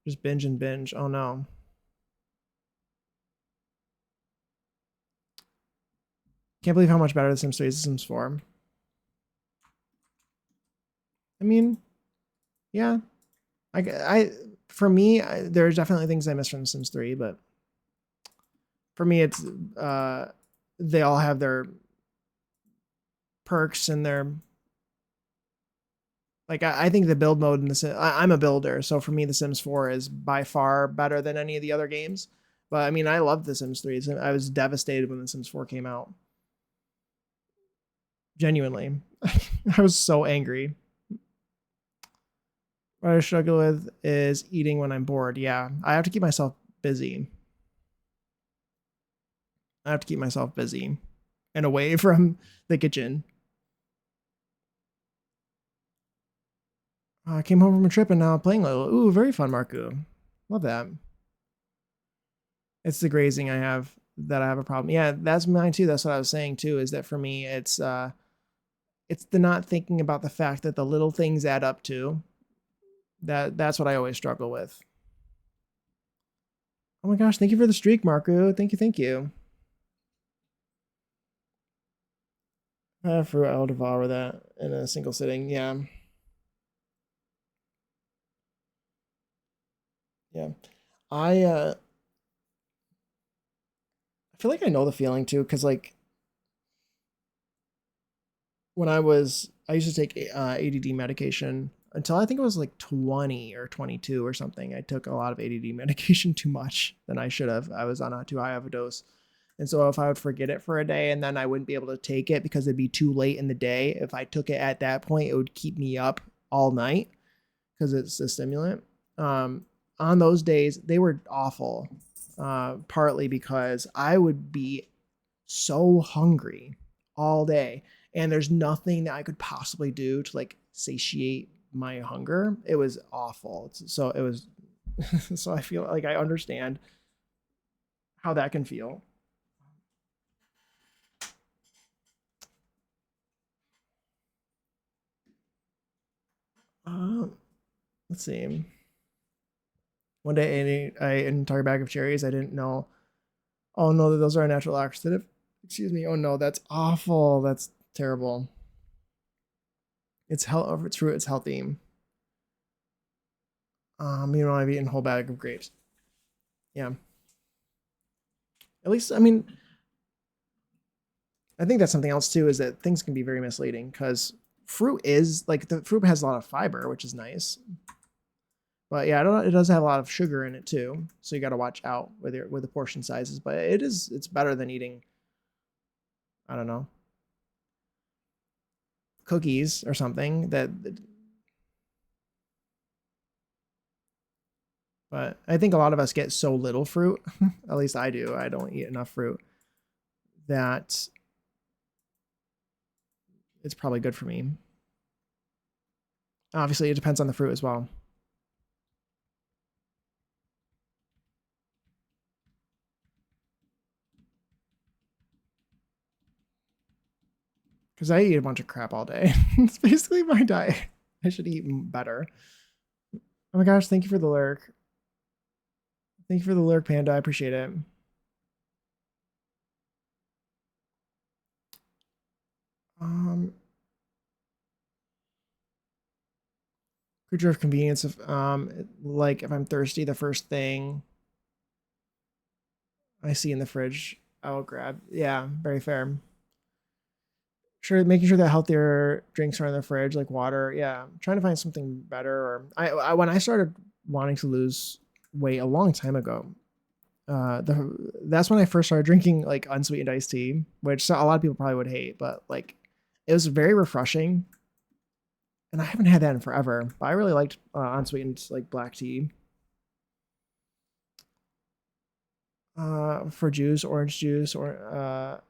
Just binge and binge. Oh no. Can't believe how much better The Sims 3 is The Sims 4. I mean, yeah. For me, there's definitely things I miss from The Sims 3, but for me, it's they all have their perks and their like. I think the build mode in the Sims, I'm a builder, so for me, The Sims 4 is by far better than any of the other games. But I mean, I loved The Sims 3. I was devastated when The Sims 4 came out. Genuinely, I was so angry. What I struggle with is eating when I'm bored. Yeah, I have to keep myself busy. I have to keep myself busy and away from the kitchen. I came home from a trip and now I'm playing a little. Ooh, very fun, Marku. Love that. It's the grazing I have that I have a problem. Yeah, that's mine too. That's what I was saying too, is that for me, it's the not thinking about the fact that the little things add up to. That's what I always struggle with. Oh my gosh, thank you for the streak, Marku. Thank you. Fruit, I'll devour that in a single sitting. Yeah. Yeah. I feel like I know the feeling too, because like when I used to take ADD medication until I think it was like 20 or 22 or something. I took a lot of ADD medication too much than I should have. I was on a too high of a dose. And so if I would forget it for a day and then I wouldn't be able to take it because it'd be too late in the day, if I took it at that point, it would keep me up all night because it's a stimulant. On those days, they were awful, partly because I would be so hungry all day and there's nothing that I could possibly do to like satiate my hunger. It was awful. So it was, so I feel like I understand how that can feel. Uh, let's see. One day I ate an entire bag of cherries. I didn't know. Oh no, those are a natural oxidative. Excuse me. Oh no, that's awful. That's terrible. It's it's fruit. It's healthy. I've eaten a whole bag of grapes. Yeah. At least, I mean, I think that's something else too, is that things can be very misleading because fruit is like the fruit has a lot of fiber, which is nice. But yeah, I don't. It does have a lot of sugar in it too, so you got to watch out with the portion sizes. But it's better than eating, I don't know, cookies or something that. But I think a lot of us get so little fruit. At least I do. I don't eat enough fruit that it's probably good for me. Obviously, it depends on the fruit as well. Because I eat a bunch of crap all day. It's basically my diet. I should eat better. Oh my gosh, thank you for the lurk. Thank you for the lurk, Panda. I appreciate it. Um, creature of convenience. If like if I'm thirsty, the first thing I see in the fridge, I will grab. Yeah, very fair. Sure, making sure that healthier drinks are in the fridge, like water. Yeah, I'm trying to find something better. Or when I started wanting to lose weight a long time ago, that's when I first started drinking like unsweetened iced tea, which a lot of people probably would hate, but like it was very refreshing. And I haven't had that in forever, but I really liked unsweetened like black tea. For juice, orange juice, or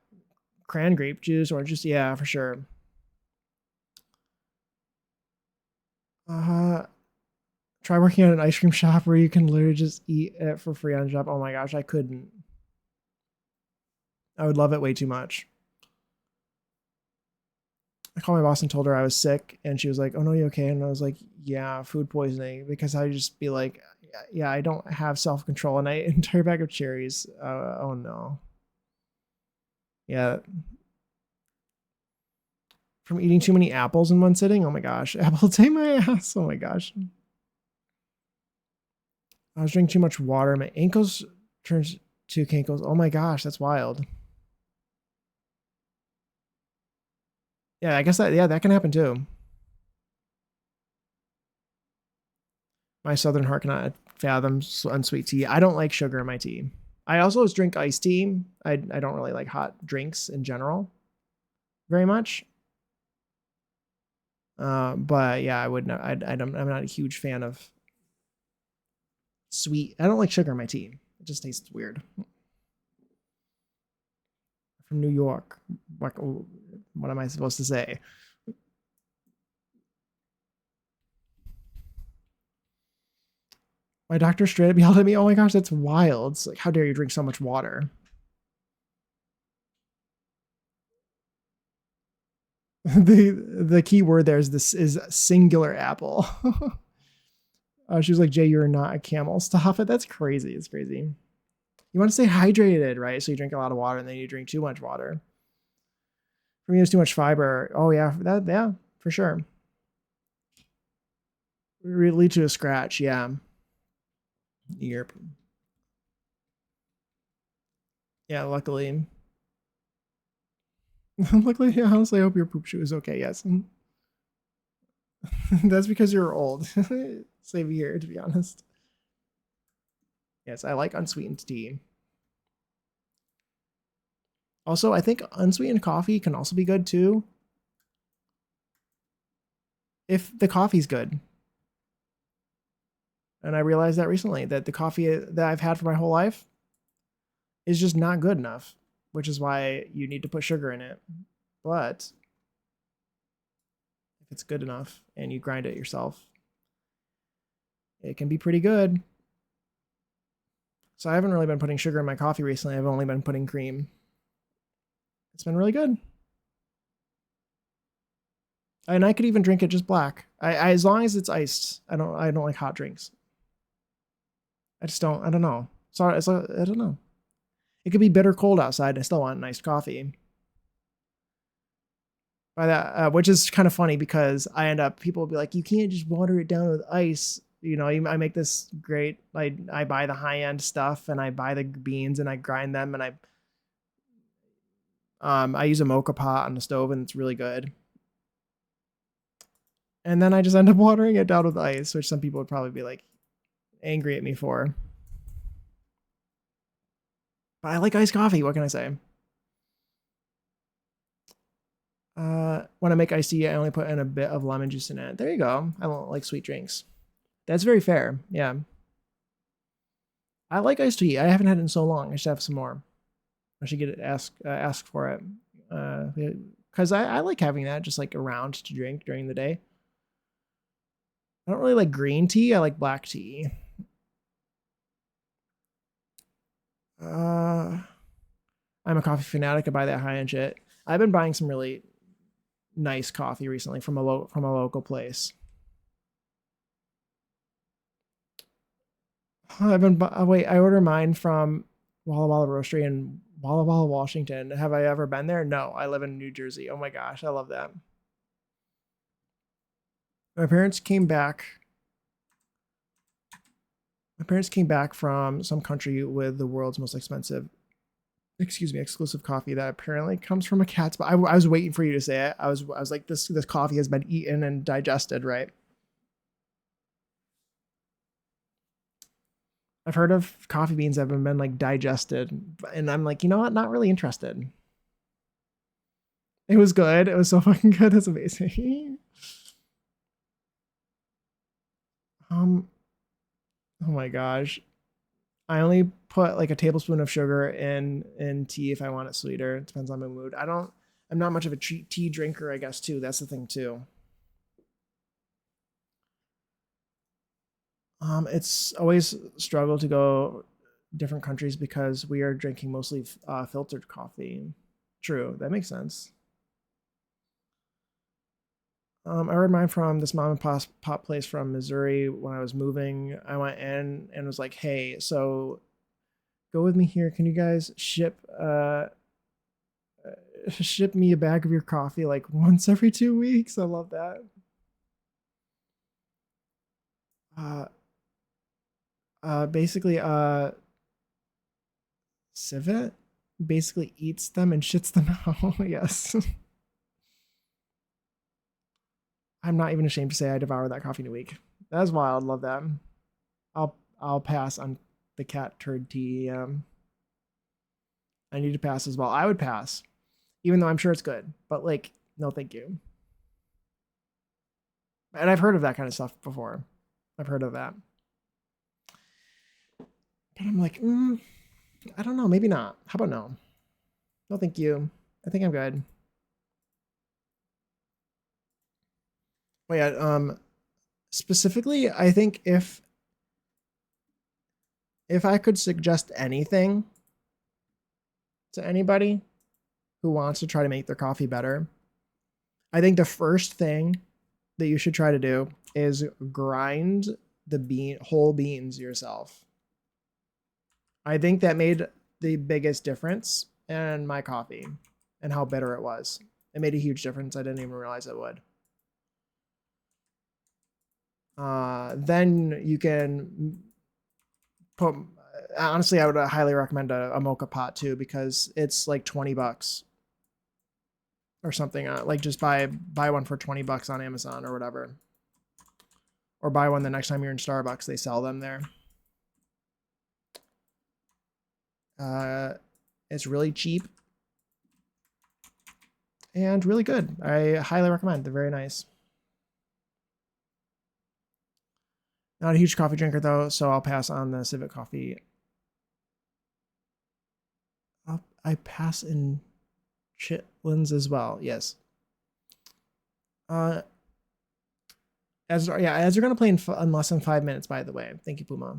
cran grape juice, orange juice. Yeah, for sure. Uh, Try working at an ice cream shop where you can literally just eat it for free on shop. Oh my gosh, I couldn't. I would love it way too much. I called my boss and told her I was sick, and she was like, "Oh no, you okay?" And I was like, "Yeah, food poisoning." Because I'd just be like, "Yeah, I don't have self control," and I ate an entire bag of cherries. Oh no, yeah, from eating too many apples in one sitting. Oh my gosh, apples ate my ass. Oh my gosh, I was drinking too much water. My ankles turned to kinkles. Oh my gosh, that's wild. Yeah, I guess that can happen too. My southern heart cannot fathom unsweet tea. I don't like sugar in my tea. I also drink iced tea. I don't really like hot drinks in general very much. But yeah, I would not. I'm not a huge fan of sweet. I don't like sugar in my tea. It just tastes weird. From New York. What am I supposed to say? My doctor straight up yelled at me. Oh my gosh, that's wild. It's like, how dare you drink so much water? The key word there is this is singular apple. She was like, Jay, you're not a camel. Stop it. That's crazy. It's crazy. You want to stay hydrated, right? So you drink a lot of water and then you drink too much water. For me, it's too much fiber. Oh yeah, yeah, for sure. Lead to a scratch, yeah. Europe. Yeah, luckily. Luckily, yeah, honestly, I hope your poop shoe is okay. Yes. That's because you're old. Same here, to be honest. Yes, I like unsweetened tea. Also, I think unsweetened coffee can also be good too. If the coffee's good. And I realized that recently that the coffee that I've had for my whole life is just not good enough, which is why you need to put sugar in it. But if it's good enough and you grind it yourself, it can be pretty good. So I haven't really been putting sugar in my coffee recently. I've only been putting cream. It's been really good. And I could even drink it just black. I as long as it's iced. I don't like hot drinks. I don't know. Sorry, I don't know. It could be bitter cold outside and I still want iced coffee. By that, which is kind of funny because people will be like, you can't just water it down with ice. You know, I make this great. I buy the high end stuff and I buy the beans and I grind them and I use a mocha pot on the stove and it's really good. And then I just end up watering it down with ice, which some people would probably be like angry at me for. But I like iced coffee. What can I say? When I make iced tea, I only put in a bit of lemon juice in it. There you go. I don't like sweet drinks. That's very fair. Yeah. I like iced tea. I haven't had it in so long. I should have some more. I should get it ask for it. Because I like having that just like around to drink during the day. I don't really like green tea. I like black tea. I'm a coffee fanatic. I buy that high end shit. I've been buying some really nice coffee recently from a local place. I order mine from Walla Walla Roastery in Walla Walla, Washington. Have I ever been there? No, I live in New Jersey. Oh my gosh, I love that. My parents came back. My parents came back from some country with the world's most exclusive coffee that apparently comes from a cat's. But I was waiting for you to say it. I was like, this coffee has been eaten and digested, right? I've heard of coffee beans that have been like digested, and I'm like, you know what? Not really interested. It was good. It was so fucking good. That's amazing. um, oh my gosh. I only put like a tablespoon of sugar in tea if I want it sweeter. It depends on my mood. I'm not much of a tea drinker, I guess too. That's the thing too. It's always struggle to go different countries because we are drinking mostly filtered coffee. True, that makes sense. I ordered mine from this mom and pop place from Missouri when I was moving. I went in and was like, hey, so go with me here. Can you guys ship me a bag of your coffee like once every 2 weeks? I love that. Uh, basically, civet basically eats them and shits them out. Yes. I'm not even ashamed to say I devour that coffee in a week. That's wild. Love that. I'll pass on the cat turd tea. I need to pass as well. I would pass, even though I'm sure it's good. But like, no, thank you. And I've heard of that kind of stuff before. I've heard of that. But I'm like, I don't know. Maybe not. How about no? No, thank you. I think I'm good. But yeah, specifically, I think if I could suggest anything to anybody who wants to try to make their coffee better, I think the first thing that you should try to do is grind the whole beans yourself. I think that made the biggest difference in my coffee and how bitter it was. It made a huge difference. I didn't even realize it would. Then you can put, honestly, I would highly recommend a mocha pot too, because it's like $20 or something. Like just buy one for $20 on Amazon or whatever. Or buy one the next time you're in Starbucks. They sell them there. It's really cheap and really good. I highly recommend. They're very nice. Not a huge coffee drinker though, so I'll pass on the Civet coffee. I pass in chitlins as well. Yes. As you're gonna play in less than 5 minutes. By the way, thank you, Puma.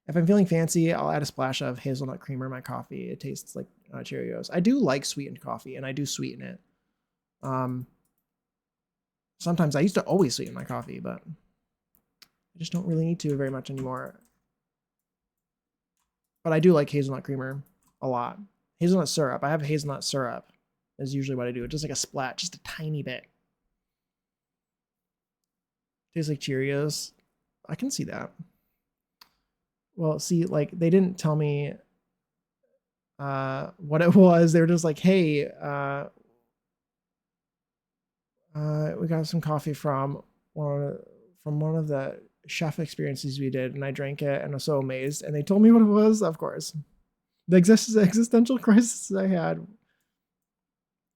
If I'm feeling fancy, I'll add a splash of hazelnut creamer in my coffee. It tastes like Cheerios. I do like sweetened coffee, and I do sweeten it. Sometimes I used to always sweeten my coffee, but I just don't really need to very much anymore. But I do like hazelnut creamer a lot. Hazelnut syrup. I have hazelnut syrup is usually what I do. Just like a splat, just a tiny bit. Tastes like Cheerios. I can see that. Well, see, like they didn't tell me what it was. They were just like, hey, we got some coffee from one of the chef experiences we did, and I drank it and I was so amazed. And they told me what it was, of course. The existential crisis I had.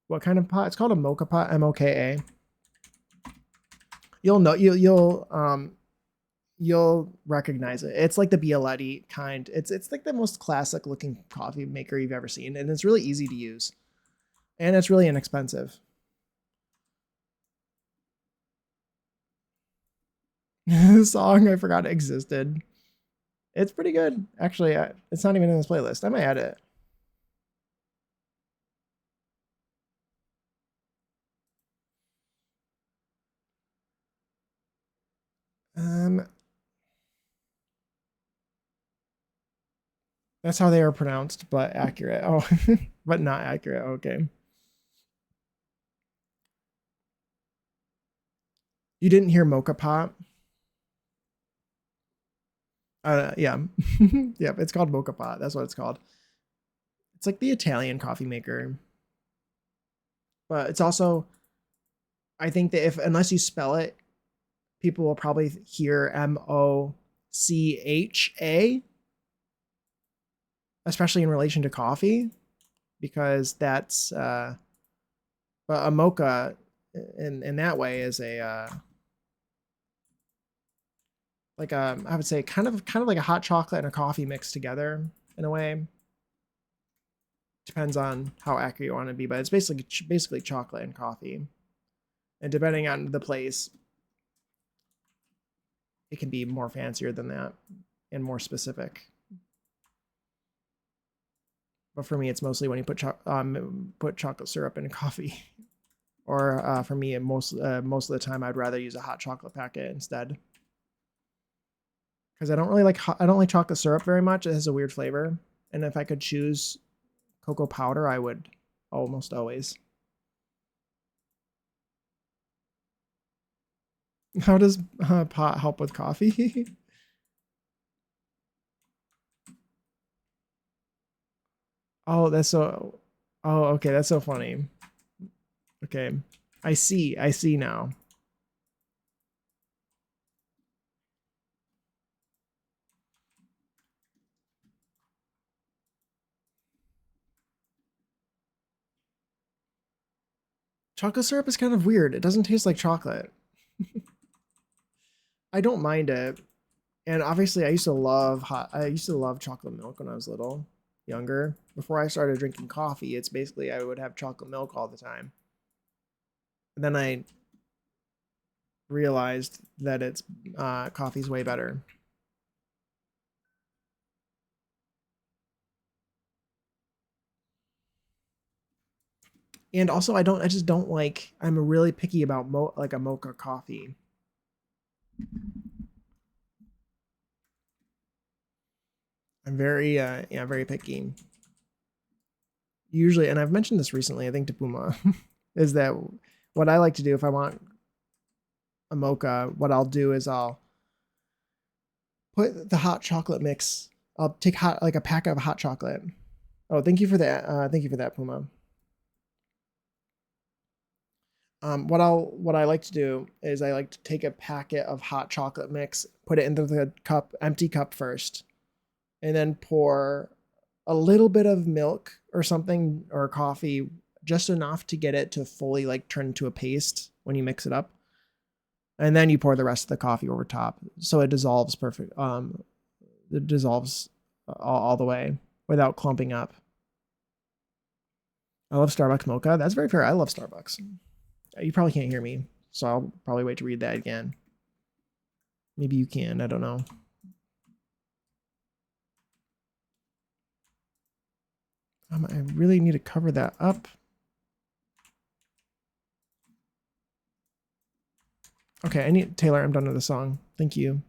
What kind of pot? It's called a mocha pot, MOKA. You'll know you'll recognize it. It's like the Bialetti kind. It's like the most classic looking coffee maker you've ever seen, and it's really easy to use. And it's really inexpensive. The song I forgot it existed. It's pretty good. Actually, it's not even in this playlist. I might add it. That's how they are pronounced, but accurate. Oh, but not accurate. Okay. You didn't hear Mocha Pot? Yeah. Yep, it's called Mocha Pot. That's what it's called. It's like the Italian coffee maker. But it's also, I think that if, unless you spell it, people will probably hear MOCHA, especially in relation to coffee, because that's, but a mocha in that way is a, like I would say kind of like a hot chocolate and a coffee mixed together in a way. Depends on how accurate you want to be, but it's basically chocolate and coffee. And depending on the place, it can be more fancier than that and more specific. But for me, it's mostly when you put chocolate syrup in coffee. Or for me, most of the time, I'd rather use a hot chocolate packet instead. Because I don't really like I don't like chocolate syrup very much. It has a weird flavor, and if I could choose cocoa powder, I would almost always. How does pot help with coffee? Oh, that's so. Oh, okay, that's so funny. Okay, I see. I see now. Chocolate syrup is kind of weird. It doesn't taste like chocolate. I don't mind it. And obviously I used to love chocolate milk when I was little, younger. Before I started drinking coffee, it's basically I would have chocolate milk all the time. And then I realized that it's coffee's way better. And also I just don't like I'm really picky about like a mocha coffee. I'm very yeah, very picky. Usually, and I've mentioned this recently, I think to Puma, is that what I like to do if I want a mocha, what I'll do is I'll put the hot chocolate mix. I'll take hot like a pack of hot chocolate. Oh, thank you for that. Thank you for that, Puma. What I like to do is I like to take a packet of hot chocolate mix, put it into the empty cup first, and then pour a little bit of milk or something or coffee, just enough to get it to fully like turn into a paste when you mix it up. And then you pour the rest of the coffee over top, so it dissolves perfect. It dissolves all the way without clumping up. I love Starbucks mocha. That's very fair. I love Starbucks. You probably can't hear me, so I'll probably wait to read that again. Maybe you can. I don't know. I really need to cover that up. Okay, I need Taylor. I'm done with the song. Thank you.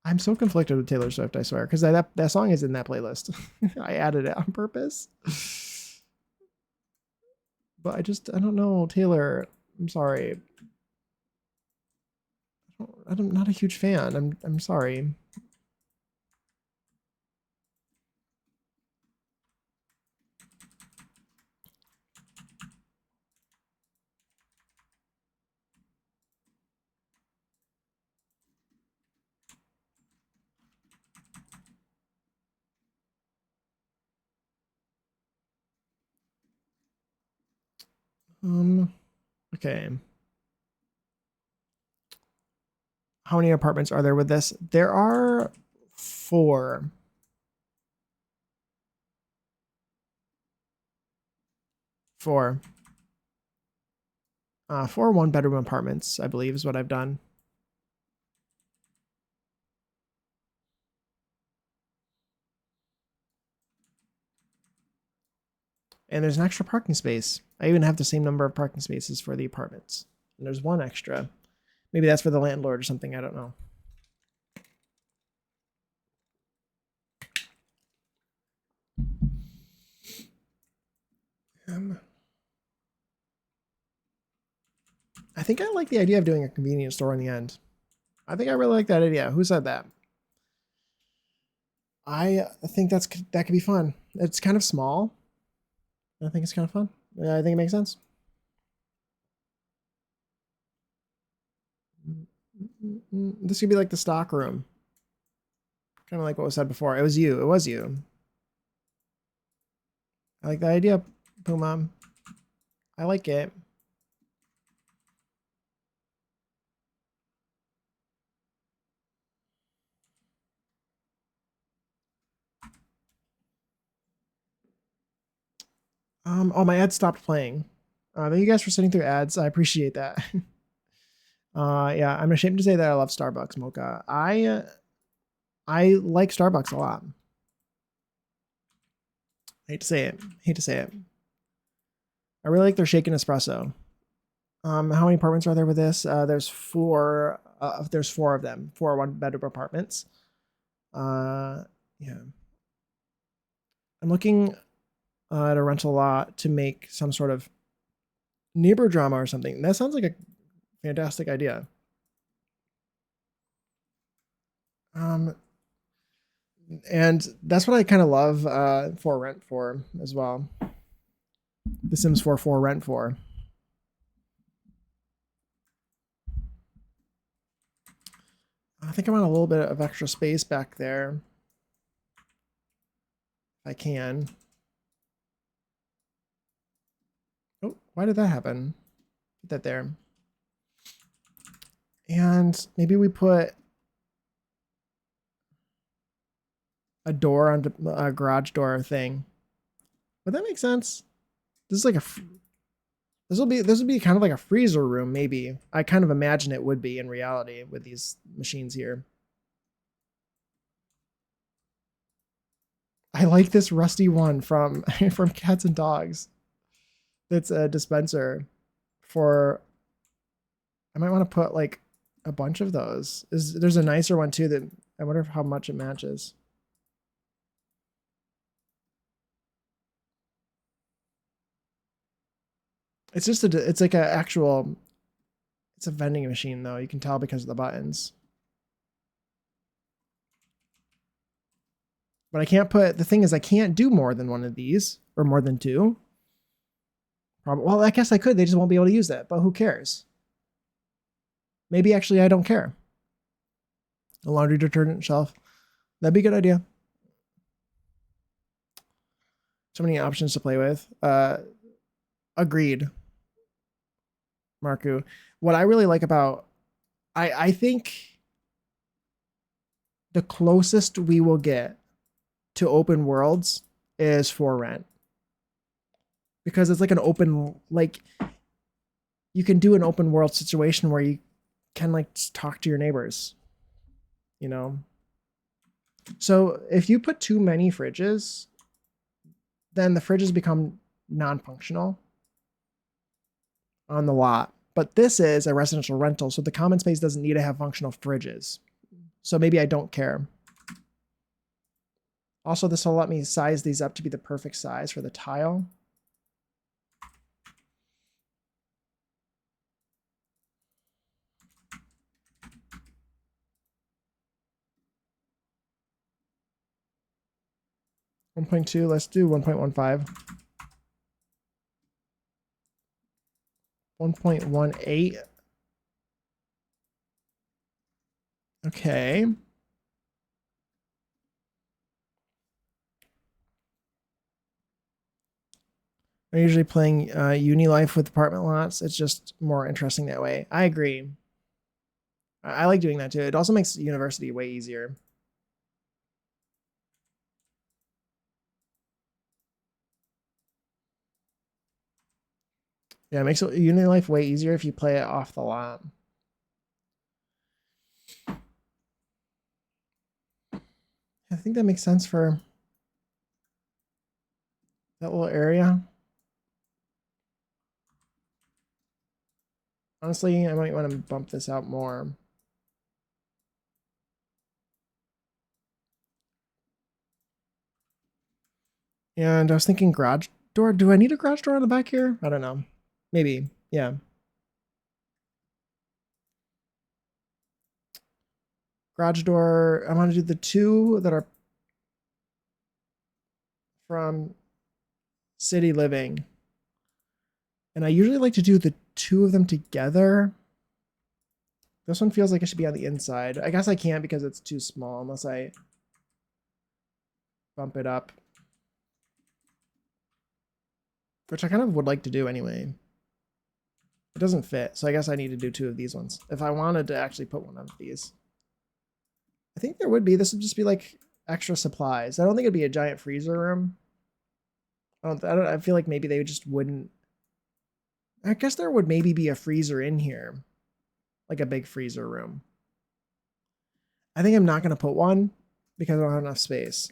I'm so conflicted with Taylor Swift, I swear, because that song is in that playlist. I added it on purpose. But I don't know, Taylor. I'm sorry. I'm not a huge fan. I'm sorry. Okay. How many apartments are there with this? There are 4. 4. 4 one-bedroom apartments, I believe, is what I've done. And there's an extra parking space. I even have the same number of parking spaces for the apartments. And there's 1 extra. Maybe that's for the landlord or something. I don't know. I think I like the idea of doing a convenience store in the end. I think I really like that idea. Who said that? I think that could be fun. It's kind of small. I think it's kind of fun. I think it makes sense. This could be like the stock room. Kind of like what was said before. It was you. It was you. I like the idea, Puma. I like it. Oh, my ad stopped playing. Thank you guys for sitting through ads. I appreciate that. Yeah, I'm ashamed to say that I love Starbucks mocha. I like Starbucks a lot. Hate to say it. Hate to say it. I really like their shaken espresso. How many apartments are there with this? There's four. There's four of them. 4 one-bedroom apartments. Yeah. I'm looking at a rental lot to make some sort of neighbor drama or something. That sounds like a fantastic idea. And that's what I kind of love for rent for as well. The Sims 4 for rent for. I think I want a little bit of extra space back there. If I can. Oh, why did that happen? Put that there. And maybe we put a door on a garage door thing. Would that make sense? This is like a. This will be kind of like a freezer room, maybe. I kind of imagine it would be in reality with these machines here. I like this rusty one from from Cats and Dogs. That's a dispenser for. I might want to put like a bunch of those. There's a nicer one too that I wonder how much it matches. It's just it's like a actual. It's a vending machine though. You can tell because of the buttons. But I can't put, the thing is I can't do more than one of these or more than 2. Probably, well, I guess I could. They just won't be able to use that, but who cares? Maybe actually I don't care. A laundry detergent shelf. That'd be a good idea. So many options to play with. Agreed. Marku. What I really like about, I think the closest we will get to open worlds is for rent. Because it's like an open, like you can do an open world situation where you can like talk to your neighbors, you know? So if you put too many fridges, then the fridges become non-functional on the lot. But this is a residential rental, so the common space doesn't need to have functional fridges. So maybe I don't care. Also, this will let me size these up to be the perfect size for the tile. .2, let's do 1.15. 1.18. Okay. I'm usually playing Unilife with apartment lots. It's just more interesting that way. I agree. I like doing that too. It also makes university way easier. Yeah, it makes Unilife way easier if you play it off the lot. I think that makes sense for that little area. Honestly, I might want to bump this out more. And I was thinking garage door. Do I need a garage door on the back here? I don't know. Maybe. Yeah. Garage door. I want to do the 2 that are from city living. And I usually like to do the 2 of them together. This one feels like it should be on the inside. I guess I can't because it's too small unless I bump it up. Which I kind of would like to do anyway. It doesn't fit, so I guess I need to do 2 of these ones. If I wanted to actually put one of these. I think there would be. This would just be like extra supplies. I don't think it'd be a giant freezer room. I feel like maybe they just wouldn't. I guess there would maybe be a freezer in here. Like a big freezer room. I think I'm not going to put one because I don't have enough space.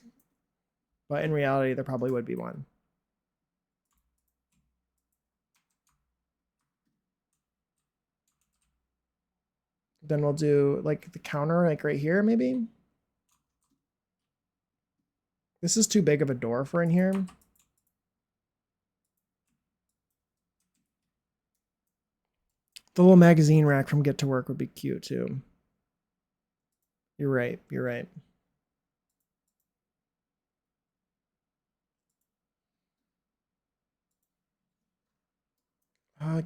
But in reality, there probably would be one. Then we'll do like the counter, like right here, maybe. This is too big of a door for in here. The little magazine rack from Get to Work would be cute too. You're right. You're right.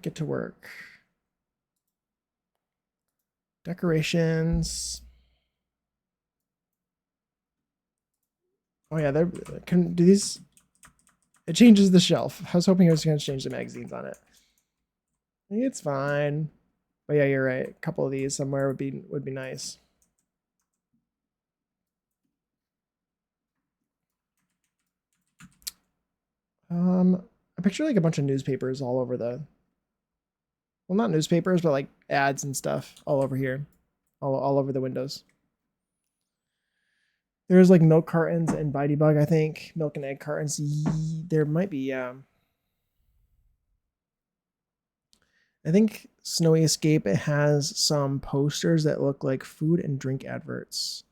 Get to Work. Decorations. Oh yeah, they're can do these. It changes the shelf. I was hoping it was going to change the magazines on it. It's fine. But yeah, you're right. A couple of these somewhere would be nice. I picture like a bunch of newspapers all over the, well, not newspapers, but like ads and stuff all over here, all over the windows. There's like milk cartons and Bitey Bug, I think. Milk and egg cartons. There might be, yeah. I think Snowy Escape, it has some posters that look like food and drink adverts.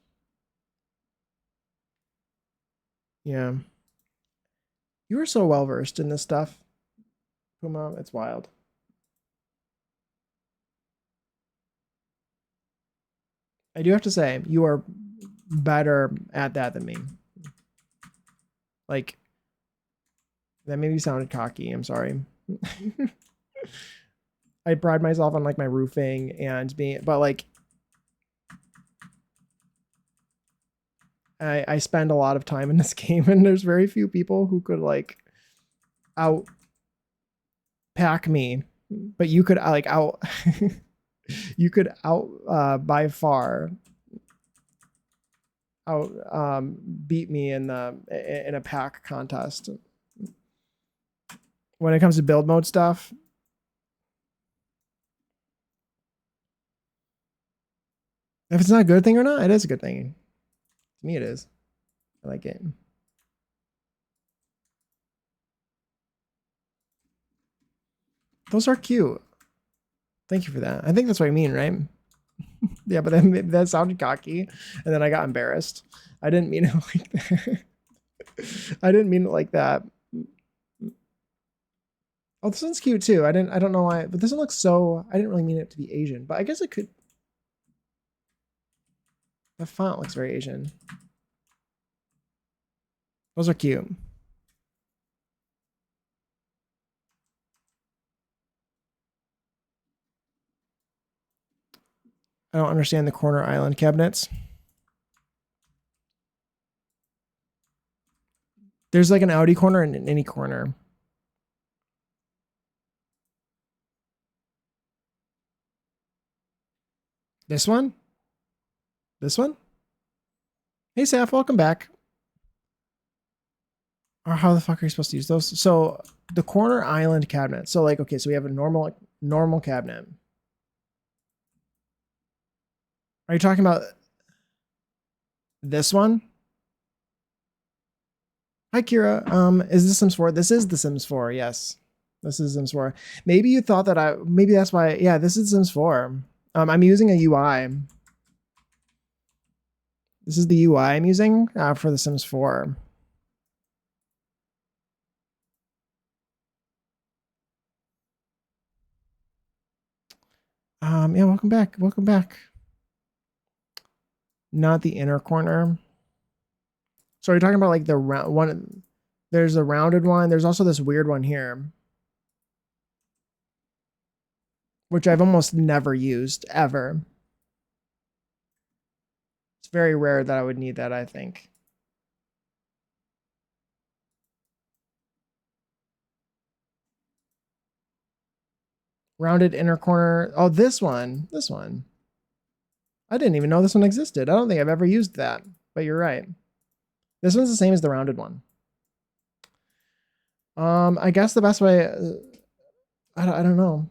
Yeah. You are so well versed in this stuff, Puma. It's wild. I do have to say, you are better at that than me. Like, that maybe sounded cocky. I'm sorry. I pride myself on like my roofing and being, but like, I spend a lot of time in this game, and there's very few people who could like out pack me, but you could like out you could out by far out beat me in a pack contest. When it comes to build mode stuff, if it's not a good thing or not, it is a good thing. To me, it is. I like it. Those are cute. Thank you for that. I think that's what I mean, right? Yeah, but then that sounded cocky, and then I got embarrassed. I didn't mean it like that. I didn't mean it like that. Oh, this one's cute too. I don't know why, but this one looks so, I didn't really mean it to be Asian, but I guess it could. The font looks very Asian. Those are cute. I don't understand the corner island cabinets. There's like an outie corner and an innie corner. This one? This one? Hey, Saf, welcome back. Or how the fuck are you supposed to use those? So the corner island cabinet. So like, okay, so we have a normal cabinet. Are you talking about this one? Hi, Kira. Is this Sims 4? This is the Sims 4. Yes, this is Sims 4. Maybe you thought that maybe that's why. Yeah, this is Sims 4. I'm using a UI. This is the UI I'm using for the Sims 4. Yeah, welcome back. Welcome back. Not the inner corner. So you're talking about like the round one. There's a rounded one. There's also this weird one here, which I've almost never used ever. It's very rare that I would need that, I think. Rounded inner corner. Oh, this one. This one. I didn't even know this one existed. I don't think I've ever used that, but you're right. This one's the same as the rounded one. I guess the best way, I don't know.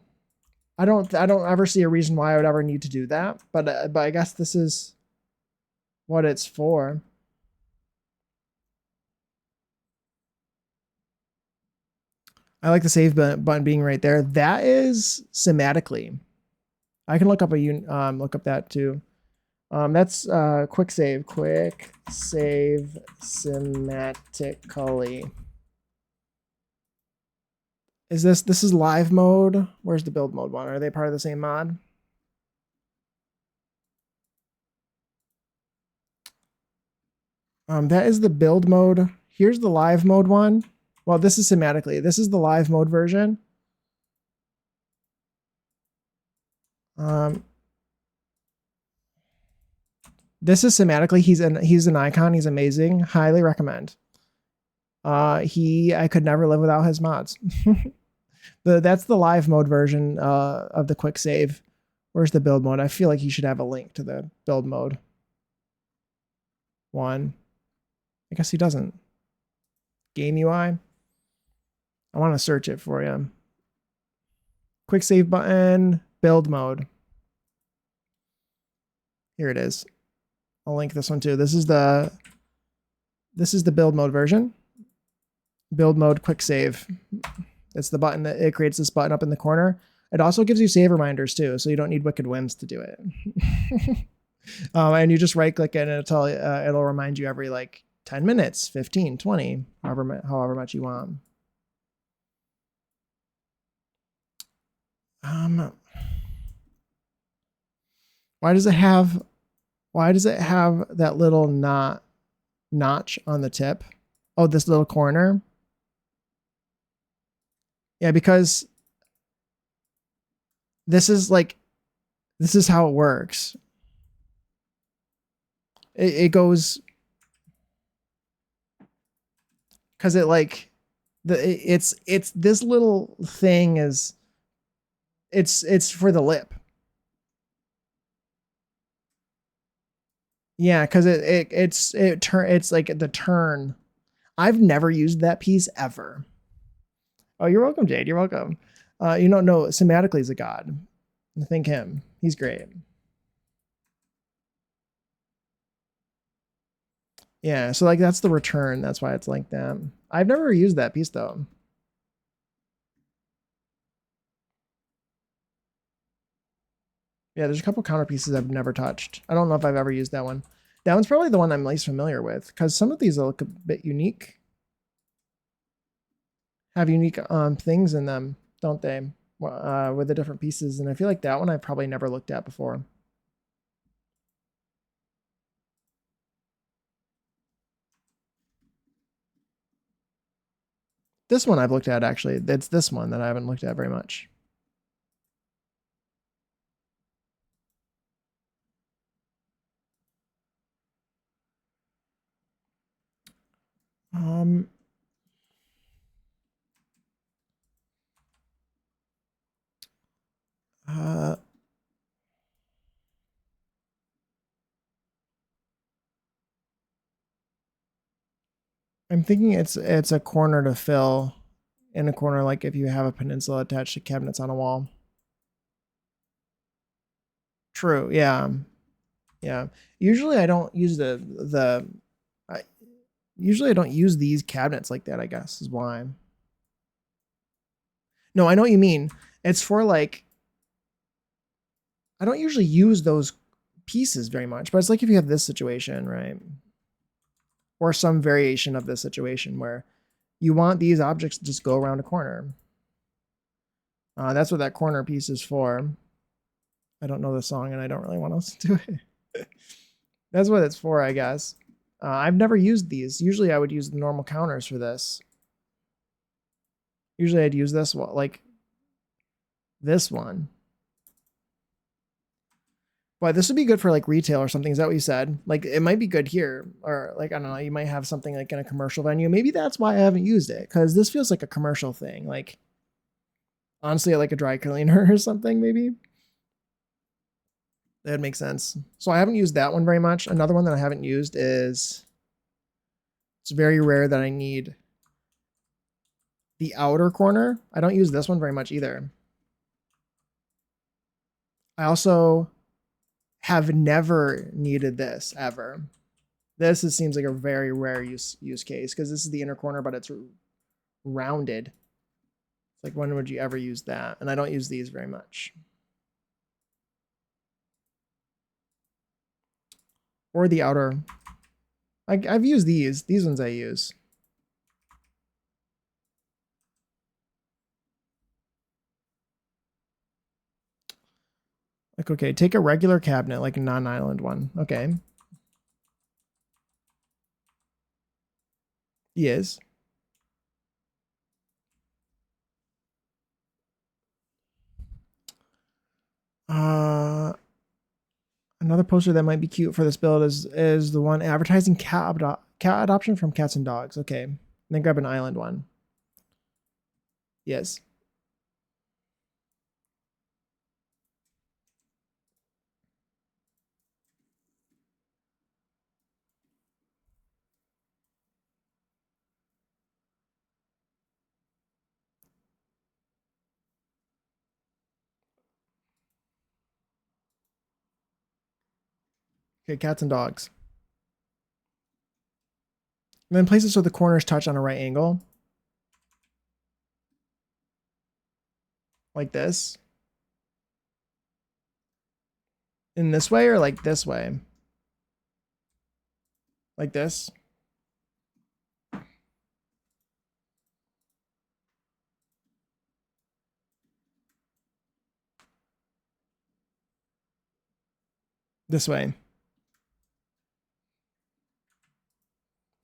I don't ever see a reason why I would ever need to do that, but I guess this is what it's for. I like the save button being right there. That is somatically. I can look up that too. That's quick save somatically. Is this is live mode? Where's the build mode one? Are they part of the same mod? That is the build mode. Here's the live mode one. Well, this is somatically. This is the live mode version. This is somatically. He's an icon. He's amazing. Highly recommend. I could never live without his mods. That's the live mode version of the quick save. Where's the build mode? I feel like he should have a link to the build mode one. I guess he doesn't. Game UI. I want to search it for you. Quick save button, build mode. Here it is. I'll link this one too. This is the build mode version. Build mode quick save. It's the button that it creates this button up in the corner. It also gives you save reminders too, so you don't need Wicked Whims to do it. And you just right click it and it'll remind you every like 10 minutes, 15, 20, however much you want. Why does it have that little notch on the tip? Oh, this little corner. Yeah, because this is how it works. It goes because it's this little thing is it's for the lip. Yeah, because it's like the turn. I've never used that piece ever. Oh, you're welcome, Jade. You're welcome. You don't know, somatically is a god. Thank him. He's great. Yeah, so like that's the return. That's why it's like that. I've never used that piece though. Yeah, there's a couple counter pieces I've never touched. I don't know if I've ever used that one. That one's probably the one I'm least familiar with because some of these look a bit unique. Have unique things in them, don't they? With the different pieces, and I feel like that one I've probably never looked at before. This one I've looked at actually. It's this one that I haven't looked at very much. I'm thinking it's a corner to fill in a corner, like if you have a peninsula attached to cabinets on a wall. True. Yeah. Yeah. Usually I don't use usually I don't use these cabinets like that, I guess is why. No, I know what you mean. It's for like, I don't usually use those pieces very much, but it's like if you have this situation, right? Or some variation of this situation where you want these objects to just go around a corner. That's what that corner piece is for. I don't know the song and I don't really want to listen to it. That's what it's for, I guess. I've never used these. Usually I would use the normal counters for this. Usually I'd use this one, like this one. But this would be good for like retail or something. Is that what you said? Like it might be good here, or like I don't know. You might have something like in a commercial venue. Maybe that's why I haven't used it, because this feels like a commercial thing. Like honestly, like a dry cleaner or something. Maybe that would make sense. So I haven't used that one very much. Another one that I haven't used is it's very rare that I need the outer corner. I don't use this one very much either. I also have never needed this ever. This seems like a very rare use case because this is the inner corner, but it's rounded. It's like, when would you ever use that? And I don't use these very much. Or the outer. I've used these. These ones I use. Like, okay, take a regular cabinet, like a non-island one. Okay. Yes. Another poster that might be cute for this build is the one advertising cat adoption from cats and dogs. Okay. And then grab an island one. Yes. Okay, cats and dogs. And then place it so the corners touch on a right angle. Like this. In this way or like this way? Like this. This way.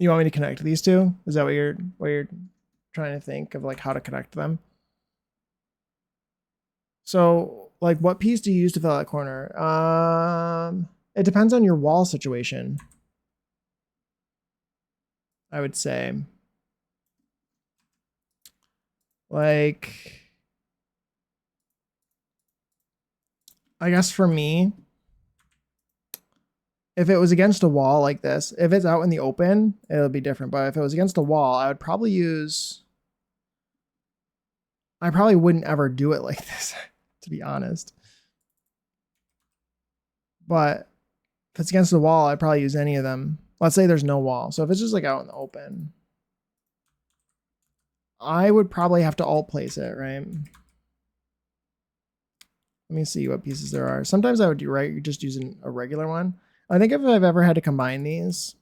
You want me to connect these two? Is that what you're trying to think of, like how to connect them? So, like, what piece do you use to fill that corner? It depends on your wall situation, I would say. Like, I guess for me, if it was against a wall like this, if it's out in the open, it'll be different. But if it was against a wall, I would probably use, I probably wouldn't ever do it like this, to be honest. But if it's against the wall, I'd probably use any of them. Let's say there's no wall. So if it's just like out in the open, I would probably have to alt place it, right? Let me see what pieces there are. Sometimes I would do right, just using a regular one. I think if I've ever had to combine these,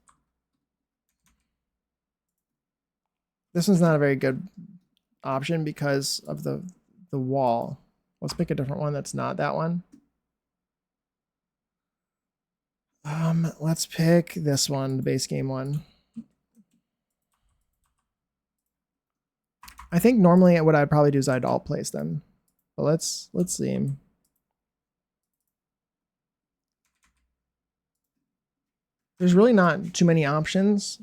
this one's not a very good option because of the wall. Let's pick a different one that's not that one. Let's pick this one, the base game one. I think normally what I'd probably do is I'd alt place them. But let's see. There's really not too many options.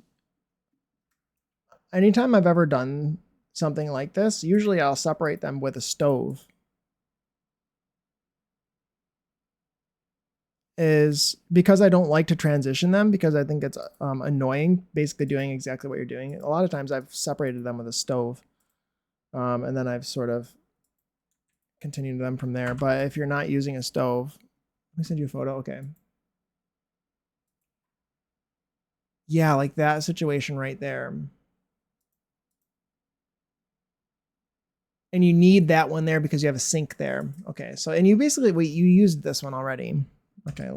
Anytime I've ever done something like this, usually I'll separate them with a stove. Is because I don't like to transition them because I think it's annoying basically doing exactly what you're doing. A lot of times I've separated them with a stove and then I've sort of continued them from there. But if you're not using a stove, let me send you a photo. Okay. Yeah, like that situation right there. And you need that one there because you have a sink there. Okay, so, and you basically, wait, you used this one already. Okay,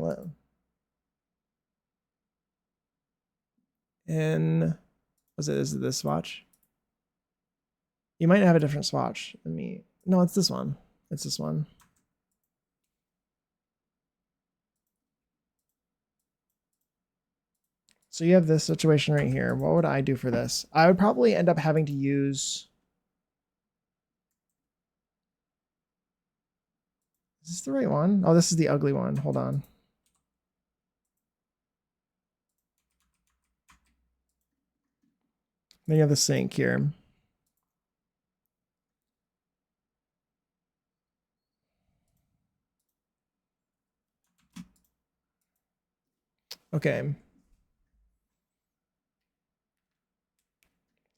and is it this swatch? You might have a different swatch than me. No, it's this one. It's this one. So you have this situation right here. What would I do for this? I would probably end up having to use... Is this the right one? Oh, this is the ugly one. Hold on. Then you have the sink here. Okay.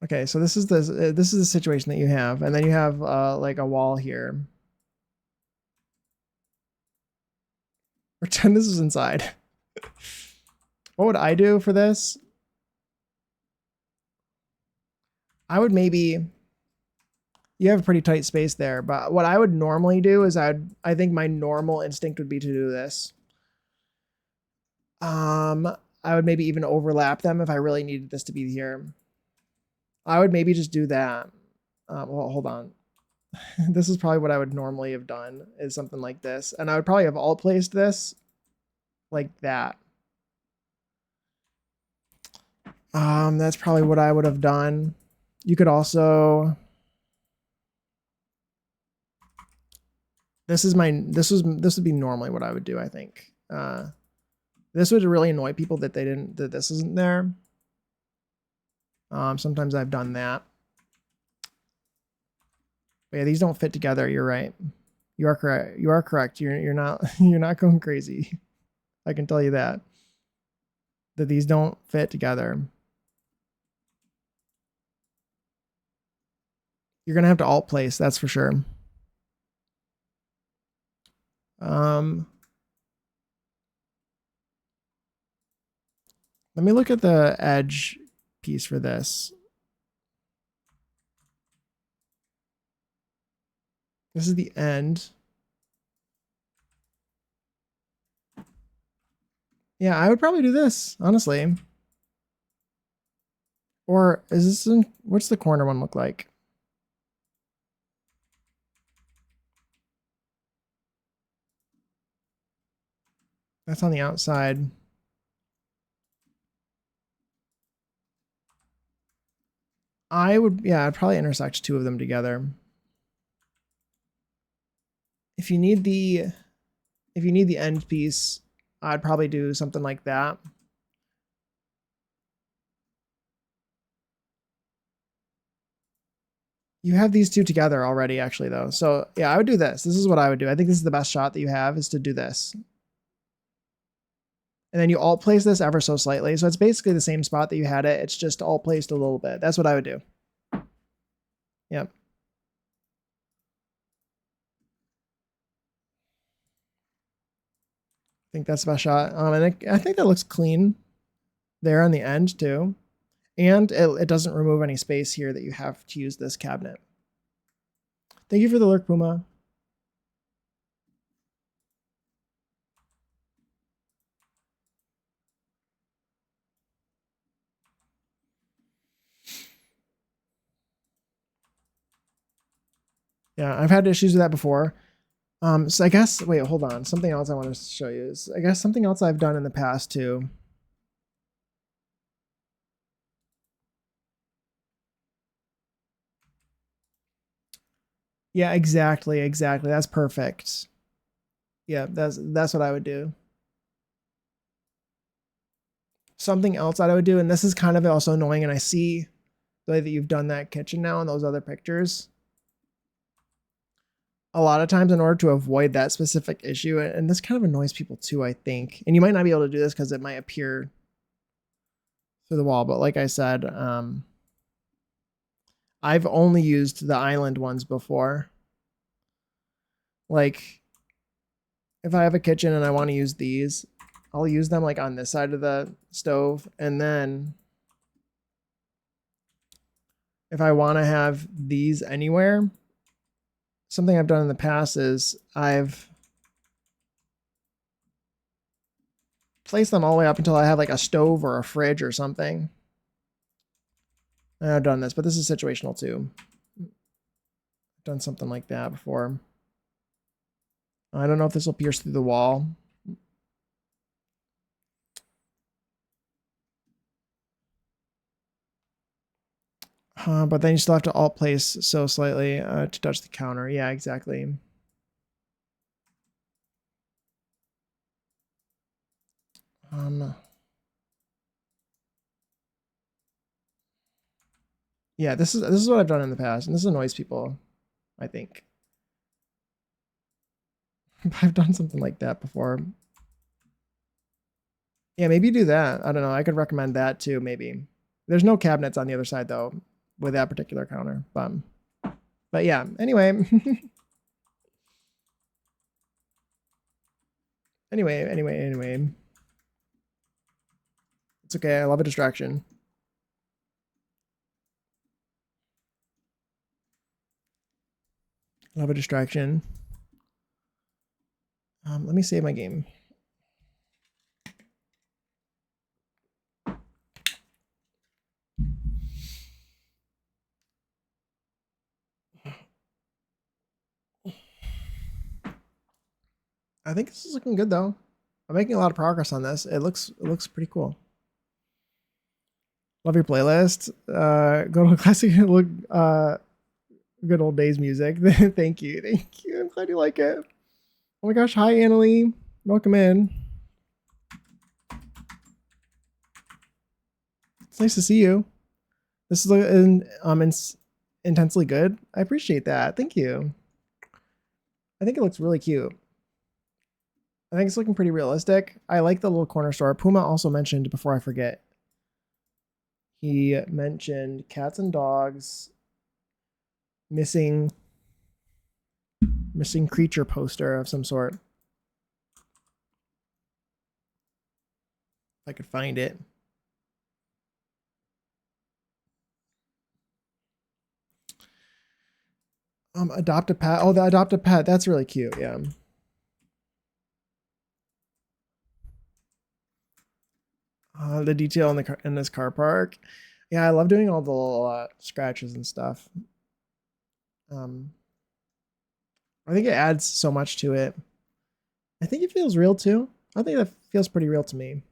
Okay, so this is the situation that you have, and then you have like a wall here. Pretend this is inside. What would I do for this? I would maybe You have a pretty tight space there, but what I would normally do is I think my normal instinct would be to do this. I would maybe even overlap them if I really needed this to be here. I would maybe just do that. Well, hold on. This is probably what I would normally have done, is something like this. And I would probably have alt placed this like that. That's probably what I would have done. You could also, this would be normally what I would do, I think. This would really annoy people that this isn't there. Sometimes I've done that. But yeah, these don't fit together. You're right. You are correct. You are correct. You're not you're not going crazy. I can tell you that these don't fit together. You're gonna have to alt place, that's for sure. Let me look at the edge piece for this. This is the end. Yeah, I would probably do this, honestly. Or is this what's the corner one look like? That's on the outside. I'd probably intersect two of them together. If you need the end piece, I'd probably do something like that. You have these two together already, actually, though. So yeah, I would do this. This is what I would do. I think this is the best shot that you have, is to do this. And then you alt place this ever so slightly. So it's basically the same spot that you had it. It's just alt placed a little bit. That's what I would do. Yep. I think that's the best shot. And I think that looks clean there on the end too. And it doesn't remove any space here that you have to use this cabinet. Thank you for the lurk, Puma. Yeah, I've had issues with that before. So I guess, wait, hold on. Something else I want to show you is, I guess something else I've done in the past too. Yeah, exactly. That's perfect. Yeah, that's what I would do. Something else that I would do, and this is kind of also annoying, and I see the way that you've done that kitchen now in those other pictures. A lot of times in order to avoid that specific issue, and this kind of annoys people too, I think, and you might not be able to do this because it might appear through the wall, but like I said, I've only used the island ones before. Like, if I have a kitchen and I want to use these, I'll use them like on this side of the stove, and then if I want to have these anywhere, something I've done in the past is I've placed them all the way up until I have like a stove or a fridge or something. And I've done this, but this is situational too. I've done something like that before. I don't know if this will pierce through the wall. But then you still have to alt place so slightly to touch the counter. Yeah, exactly. Yeah, this is what I've done in the past, and this annoys people, I think. I've done something like that before. Yeah, maybe do that. I don't know. I could recommend that too, maybe. There's no cabinets on the other side though with that particular counter. But yeah, anyway. Anyway. It's okay. I love a distraction. Love a distraction. Let me save my game. I think this is looking good though. I'm making a lot of progress on this. It looks pretty cool. Love your playlist. Go to classic look good old days music. Thank you. Thank you. I'm glad you like it. Oh my gosh, hi Annalie. Welcome in. It's nice to see you. This is intensely good. I appreciate that. Thank you. I think it looks really cute. I think it's looking pretty realistic. I like the little corner store. Puma also mentioned, before I forget, he mentioned cats and dogs, missing creature poster of some sort. If I could find it. Adopt a pet. Oh, the adopt a pet. That's really cute. Yeah. The detail in this car park. Yeah, I love doing all the little scratches and stuff. I think it adds so much to it. I think it feels real too. I think that feels pretty real to me.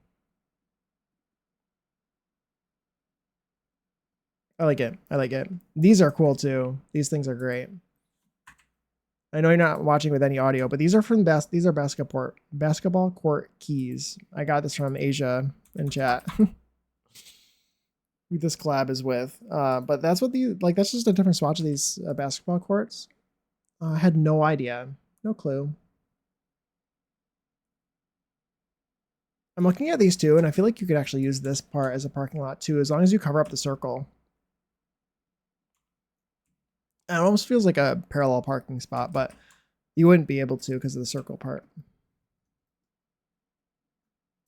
I like it. I like it. These are cool too. These things are great. I know you're not watching with any audio, but these are from these are basketball court keys. I got this from Asia in chat. Who this collab is with. But that's what that's just a different swatch of these basketball courts. I had no idea. No clue. I'm looking at these two, and I feel like you could actually use this part as a parking lot too, as long as you cover up the circle. It almost feels like a parallel parking spot, but you wouldn't be able to because of the circle part.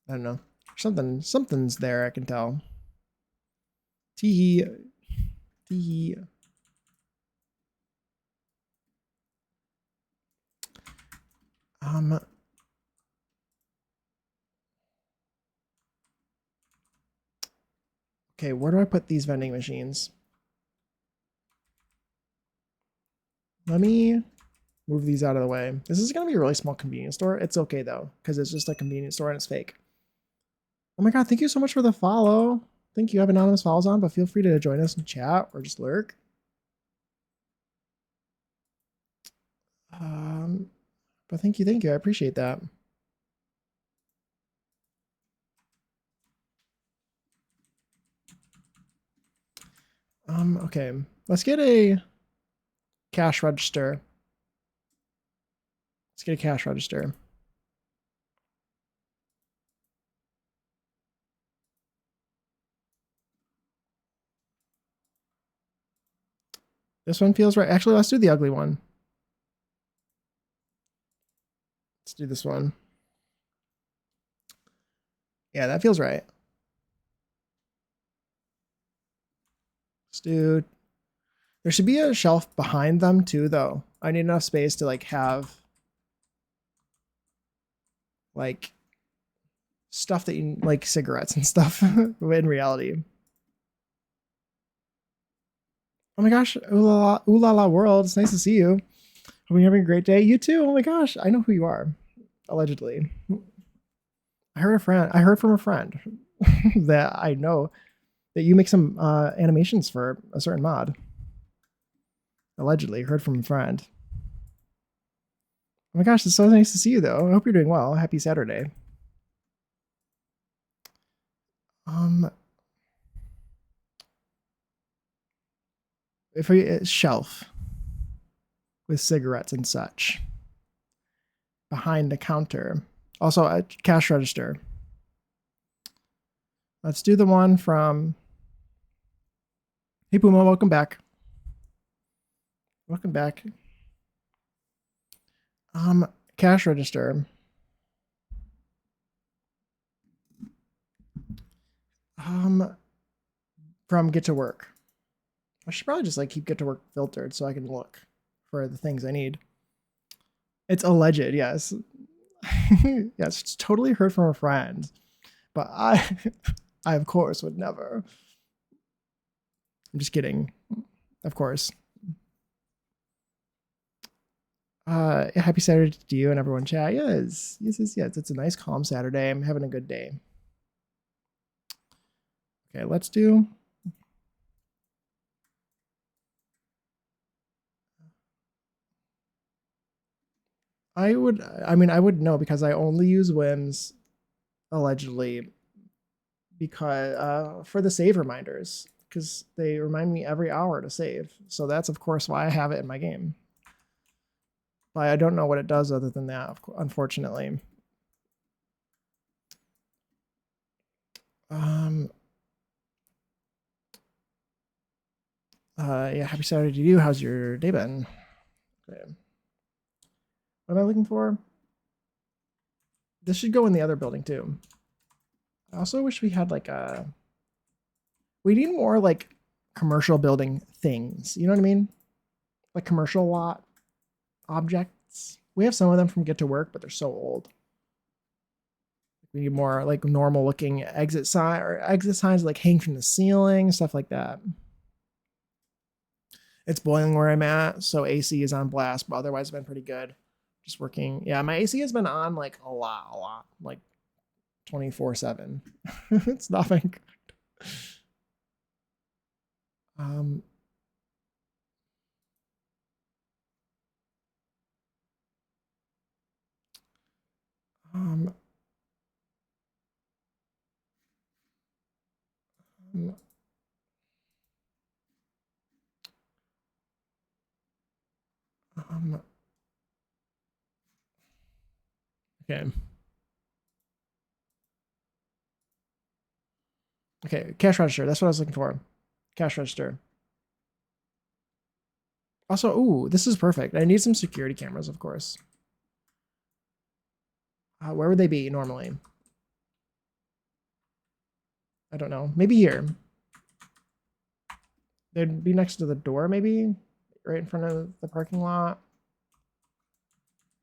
I don't know. Something's there, I can tell. Tee. Okay, where do I put these vending machines? Let me move these out of the way. This is going to be a really small convenience store. It's okay though, because it's just a convenience store and it's fake. Oh my god, thank you so much for the follow. Thank you. I have anonymous follows on, but feel free to join us in chat or just lurk. But thank you. I appreciate that. Okay, let's get a cash register. Let's get a cash register. This one feels right. Actually, let's do the ugly one. Let's do this one. Yeah, that feels right. Let's do. There should be a shelf behind them too, though. I need enough space to like have like stuff that you like cigarettes and stuff in reality. Oh my gosh, ooh la la world. It's nice to see you. Hope you're having a great day. You too. Oh my gosh, I know who you are. Allegedly. I heard from a friend that I know that you make some animations for a certain mod. Allegedly, heard from a friend. Oh my gosh, it's so nice to see you though. I hope you're doing well. Happy Saturday. If we shelf with cigarettes and such behind the counter, also a cash register. Let's do the one from. Hey Puma, welcome back. Welcome back. Cash register. From Get to Work. I should probably just like keep Get to Work filtered so I can look for the things I need. It's alleged, yes. Yes, it's totally heard from a friend. But I of course would never. I'm just kidding. Of course. Happy Saturday to you and everyone chat. Yes. It's a nice calm Saturday. I'm having a good day. Okay, let's do. I would know because I only use whims allegedly because for the save reminders because they remind me every hour to save. So that's of course why I have it in my game. But I don't know what it does other than that, unfortunately. Yeah, happy Saturday to you. How's your day been? Okay. What am I looking for? This should go in the other building too. I also wish we had like a. We need more like commercial building things. You know what I mean? Like commercial lot objects. We have some of them from Get to Work, but they're so old. We need more like normal looking exit signs like hang from the ceiling, stuff like that. It's boiling where I'm at, so AC is on blast, but otherwise it's been pretty good. Just working. Yeah, my AC has been on like a lot, like 24/7. It's nothing. Um, um, um, okay. Okay, cash register. That's what I was looking for. Cash register. Also, ooh, this is perfect. I need some security cameras, of course. Where would they be normally? I don't know. Maybe here. They'd be next to the door, maybe? Right in front of the parking lot.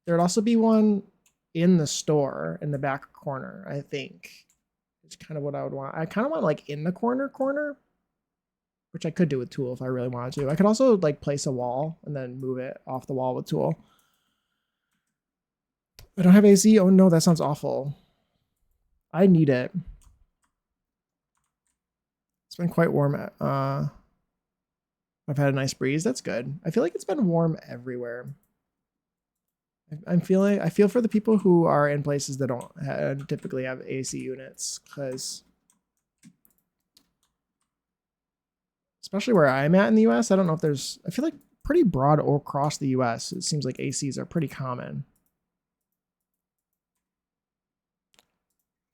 There'd also be one in the store in the back corner, I think. It's kind of what I would want. I kind of want like in the corner, which I could do with Tool if I really wanted to. I could also like place a wall and then move it off the wall with Tool. I don't have AC. Oh no, that sounds awful. I need it. It's been quite warm. I've had a nice breeze. That's good. I feel like it's been warm everywhere. I feel for the people who are in places that don't typically have AC units, because especially where I'm at in the US, I don't know if there's. I feel like pretty broad across the US, it seems like ACs are pretty common.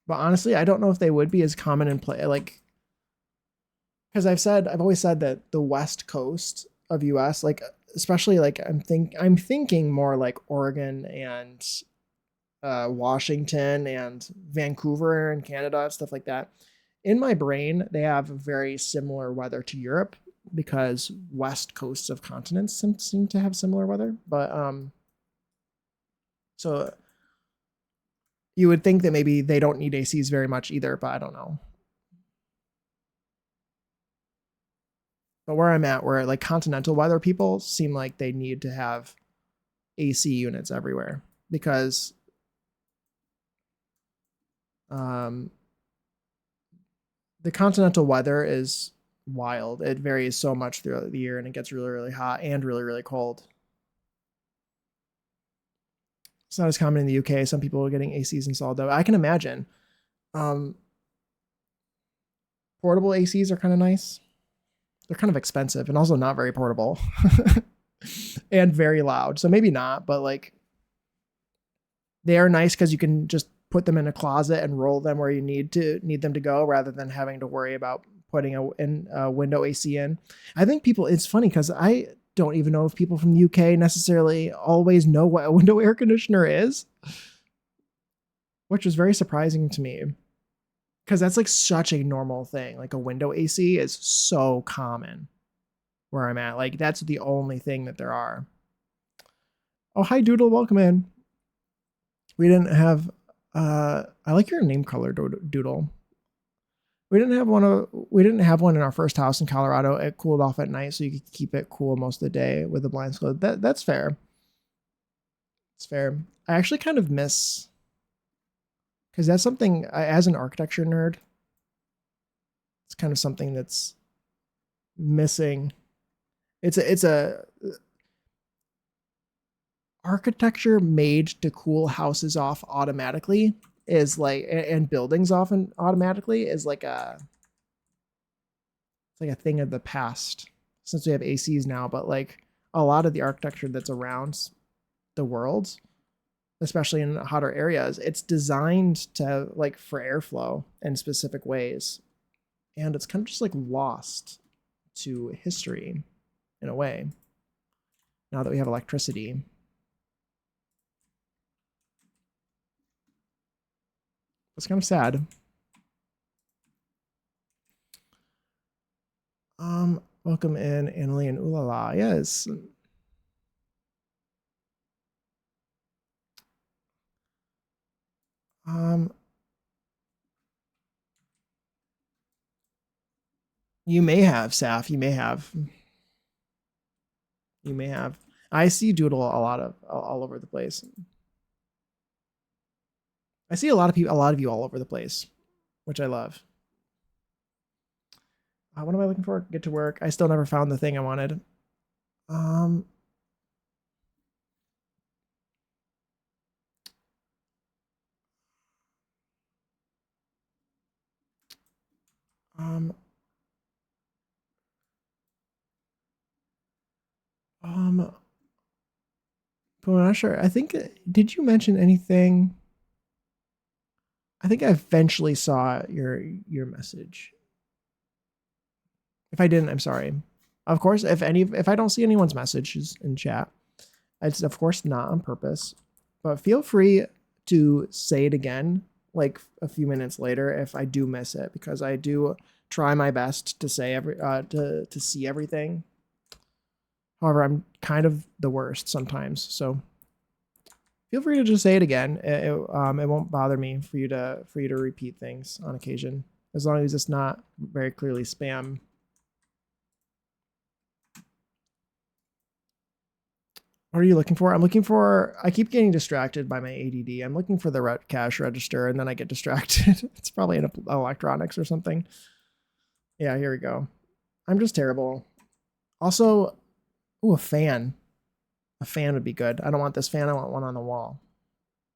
But honestly, I don't know if they would be as common in play, like, because I've always said that the West Coast of US, like especially like I'm thinking more like Oregon and Washington and Vancouver and Canada, stuff like that. In my brain, they have very similar weather to Europe because west coasts of continents seem to have similar weather. But so you would think that maybe they don't need ACs very much either, but I don't know. But where I'm at, where like continental weather people seem like they need to have AC units everywhere because the continental weather is wild. It varies so much throughout the year and it gets really, really hot and really, really cold. It's not as common in the UK. Some people are getting ACs installed though. I can imagine. Portable ACs are kind of nice. They're kind of expensive and also not very portable and very loud. So maybe not, but like they are nice because you can just put them in a closet and roll them where you need them to go rather than having to worry about putting a window AC in. I think it's funny because I don't even know if people from the UK necessarily always know what a window air conditioner is, which was very surprising to me because that's like such a normal thing. Like a window AC is so common where I'm at. Like that's the only thing that there are. Oh, hi, Doodle. Welcome in. We didn't have. I like your name color, Doodle. We didn't have one in our first house in Colorado. It cooled off at night, so you could keep it cool most of the day with the blinds closed. That's fair. It's fair. I actually kind of miss, because that's something as an architecture nerd. It's kind of something that's missing. It's a architecture made to cool houses off automatically is like, and buildings often automatically is like it's like a thing of the past since we have ACs now. But like a lot of the architecture that's around the world, especially in hotter areas, it's designed to like for airflow in specific ways, and it's kind of just like lost to history in a way now that we have electricity. It's kind of sad. Welcome in, Annalie and Ulala. Yes. You may have, Saf. You may have. You may have. I see Doodle a lot of all over the place. I see a lot of people, a lot of you all over the place, which I love. What am I looking for? Get to work. I still never found the thing I wanted. Um, um, um, but I'm not sure. I think, did you mention anything? I think I eventually saw your message. If I didn't, I'm sorry. Of course, if I don't see anyone's messages in chat, it's of course not on purpose. But feel free to say it again, like a few minutes later, if I do miss it, because I do try my best to say to see everything. However, I'm kind of the worst sometimes, so feel free to just say it again. It won't bother me for you to repeat things on occasion, as long as it's not very clearly spam. What are you looking for? I'm looking for, I keep getting distracted by my ADD. I'm looking for the cash register and then I get distracted. It's probably in electronics or something. Yeah, here we go. I'm just terrible. Also, ooh, a fan. A fan would be good. I don't want this fan. I want one on the wall.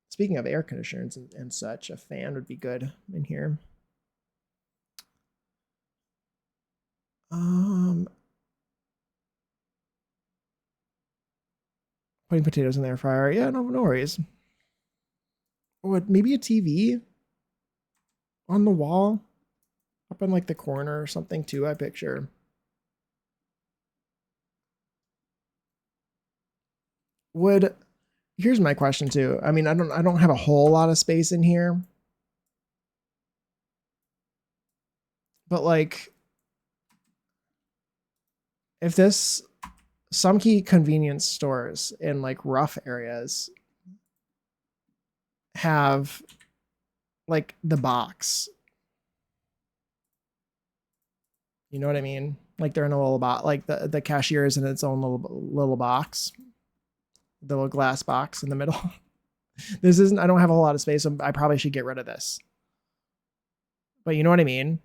Speaking of air conditioners and such, a fan would be good in here. Putting potatoes in the air fryer. Yeah, no worries. Oh, maybe a TV on the wall, up in like the corner or something too. I picture. Would Here's my question too. I mean, I don't have a whole lot of space in here, but like, if some key convenience stores in like rough areas have like the box. You know what I mean? Like they're in a little box, like the cashier is in its own little box, the little glass box in the middle. This isn't, I don't have a whole lot of space, so I probably should get rid of this. But you know what I mean?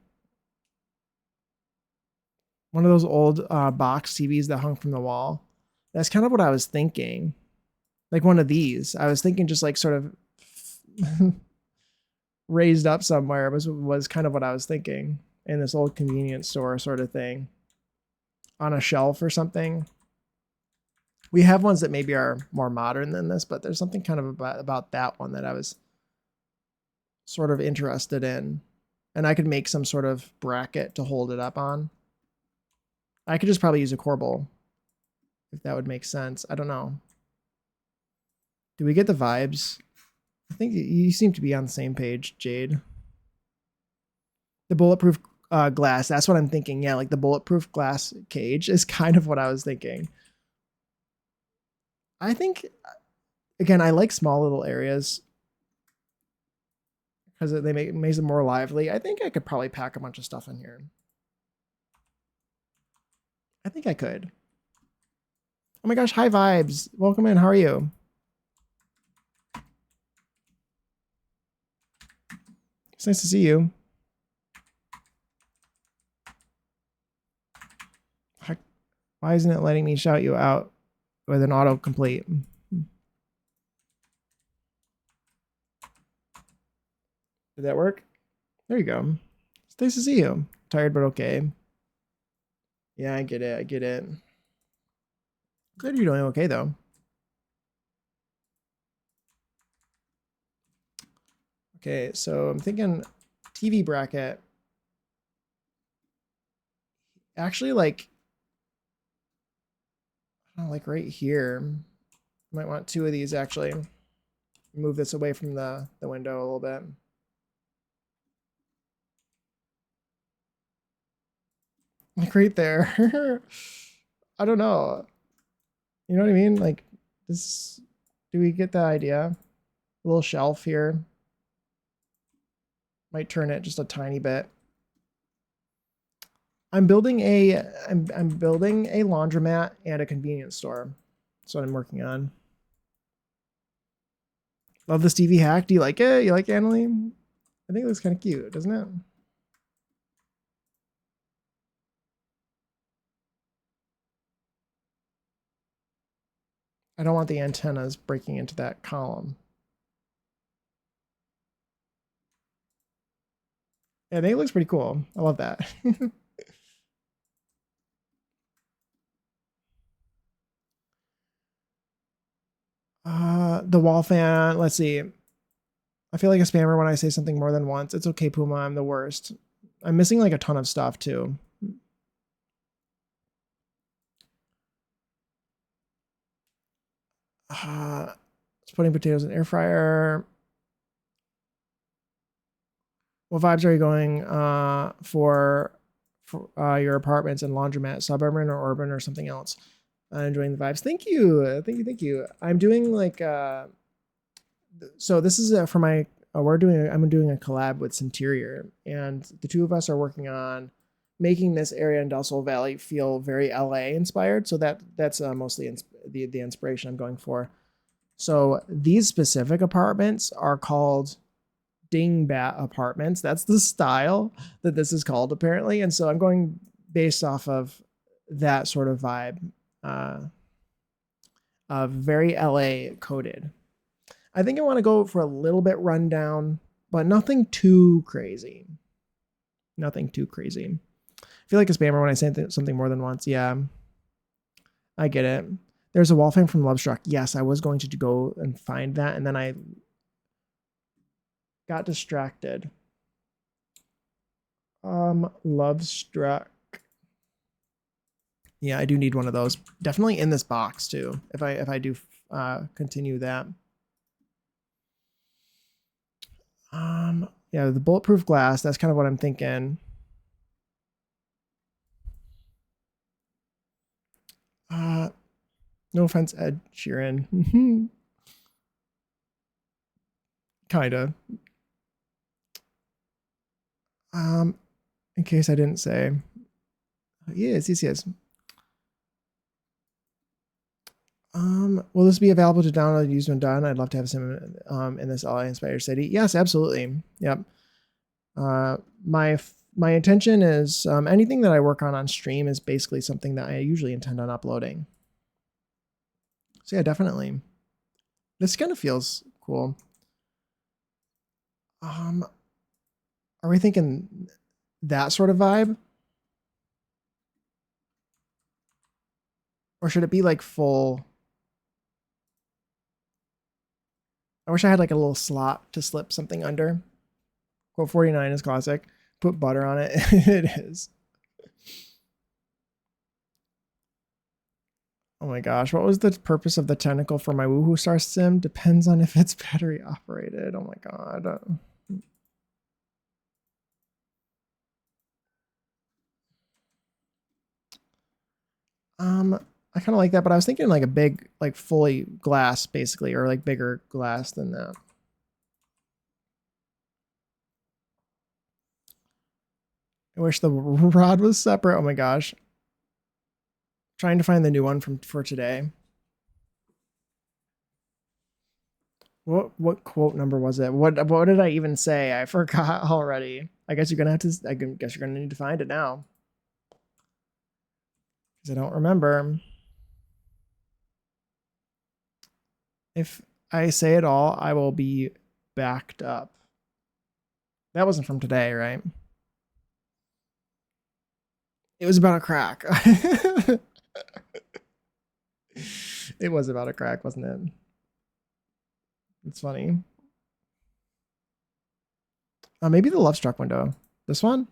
One of those old box TVs that hung from the wall. That's kind of what I was thinking. Like one of these. I was thinking just like sort of raised up somewhere was kind of what I was thinking, in this old convenience store sort of thing, on a shelf or something. We have ones that maybe are more modern than this, but there's something kind of about that one that I was sort of interested in. And I could make some sort of bracket to hold it up on. I could just probably use a corbel, if that would make sense. I don't know. Do we get the vibes? I think you seem to be on the same page, Jade. The bulletproof glass, that's what I'm thinking. Yeah, like the bulletproof glass cage is kind of what I was thinking. I think Again, I like small little areas because they makes it more lively. I think I could probably pack a bunch of stuff in here. I think I could. Oh my gosh, hi Vibes. Welcome in. How are you? It's nice to see you. Why isn't it letting me shout you out with an autocomplete? Did that work? There you go. It's nice to see you. Tired but okay. Yeah, I get it. I get it. Glad you're doing okay though. Okay, so I'm thinking TV bracket. Actually, like, I don't know, like right here. Might want two of these actually. Move this away from the window a little bit. Like right there. I don't know. You know what I mean? Like this, do we get the idea? A little shelf here. Might turn it just a tiny bit. I'm building a laundromat and a convenience store. That's what I'm working on. Love the Stevie hack. Do you like it? You like Annalie? I think it looks kind of cute, doesn't it? I don't want the antennas breaking into that column. Yeah, I think it looks pretty cool. I love that. The wall fan. Let's see. I feel like a spammer when I say something more than once. It's okay, Puma. I'm the worst. I'm missing like a ton of stuff too. Just putting potatoes in air fryer. What vibes are you going for your apartments and laundromat, suburban or urban or something else? Enjoying the vibes. Thank you. Thank you. Thank you. I'm doing like, so this is for my, I'm doing a collab with Centurior, and the two of us are working on making this area in Del Sol Valley feel very LA inspired. So that's mostly the inspiration I'm going for. So these specific apartments are called Dingbat apartments. That's the style that this is called apparently. And so I'm going based off of that sort of vibe. Very LA coded. I think I want to go for a little bit rundown, but nothing too crazy. Nothing too crazy. I feel like a spammer when I say something more than once. Yeah, I get it. There's a wall frame from Lovestruck. Yes, I was going to go and find that, and then I got distracted. Lovestruck. Yeah, I do need one of those. Definitely in this box too. If I do continue that. Yeah, the bulletproof glass. That's kind of what I'm thinking. No offense, Ed Sheeran. Kinda. In case I didn't say. Yes. Will this be available to download used when done? I'd love to have some in this LA inspired city. Yes, absolutely. Yep. My intention is anything that I work on stream is basically something that I usually intend on uploading. So yeah, definitely. This kind of feels cool. Are we thinking that sort of vibe? Or should it be like full? I wish I had like a little slot to slip something under. Quote 49 is classic. Put butter on it. It is. Oh my gosh. What was the purpose of the tentacle for my Woohoo Star sim? Depends on if it's battery operated. Oh my god. I kind of like that, but I was thinking like a big, like fully glass basically, or like bigger glass than that. I wish the rod was separate. Oh my gosh. Trying to find the new one for today. What quote number was it? What did I even say? I forgot already. I guess you're gonna have to. I guess you're gonna need to find it now because I don't remember. If I say it all, I will be backed up. That wasn't from today, right? It was about a crack. It was about a crack, wasn't it? It's funny. Maybe the Love Struck window. This one?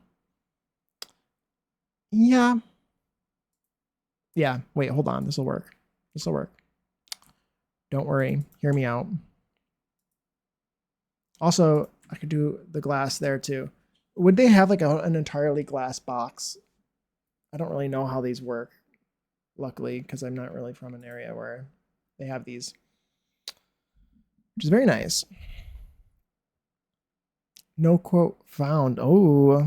Yeah. Yeah. Wait, hold on. This will work. This will work. Don't worry. Hear me out. Also, I could do the glass there too. Would they have like an entirely glass box? I don't really know how these work, luckily, because I'm not really from an area where they have these, which is very nice. No quote found. Oh.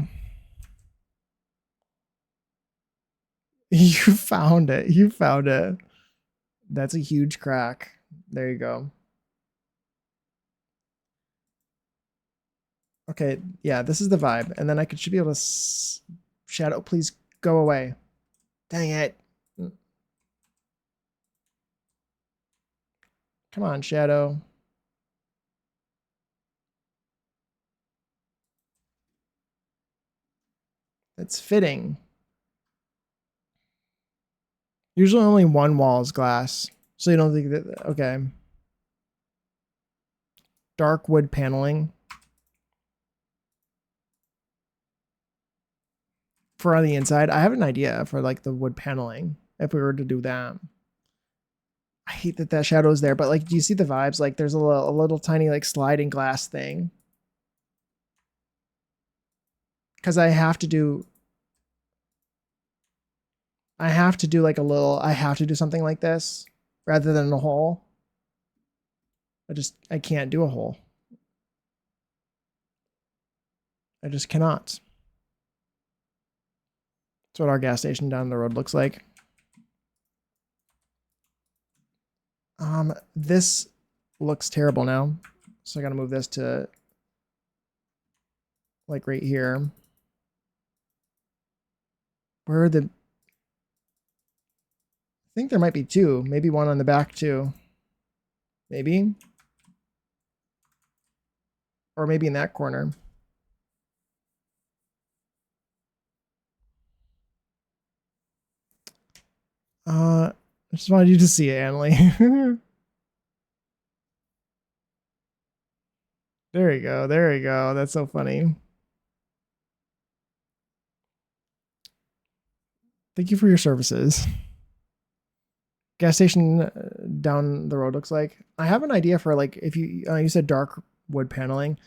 You found it. You found it. That's a huge crack. There you go. Okay, yeah, this is the vibe. And then I should be able to shadow, please go away. Dang it. Come on, shadow. It's fitting. Usually only one wall is glass. So you don't think that, okay. Dark wood paneling. For on the inside, I have an idea for like the wood paneling if we were to do that. I hate that shadow is there, but like, do you see the vibes? Like there's a little tiny like sliding glass thing. Because I have to do like I have to do something like this rather than a hole. I can't do a hole. I just cannot. That's what our gas station down the road looks like. This looks terrible now. So I gotta move this to like right here. Where are the, I think there might be two, maybe one on the back too. Maybe. Or maybe in that corner. I just wanted you to see it, Annalie. There you go. There you go. That's so funny. Thank you for your services. Gas station down the road looks like. I have an idea for like, if you said dark wood paneling.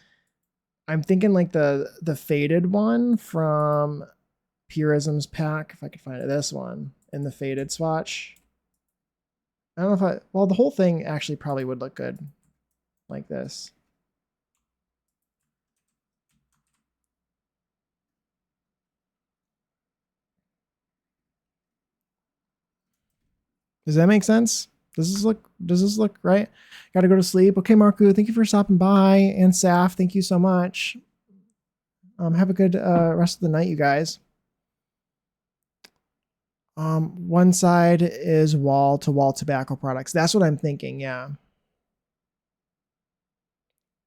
I'm thinking like the faded one from Purism's pack, if I could find it, this one, and the faded swatch. I don't know if well, the whole thing actually probably would look good like this. Does that make sense? Does this look right? Gotta go to sleep. Okay, Marku, thank you for stopping by. And Saf, thank you so much. Have a good rest of the night, you guys. One side is wall-to-wall tobacco products. That's what I'm thinking, yeah.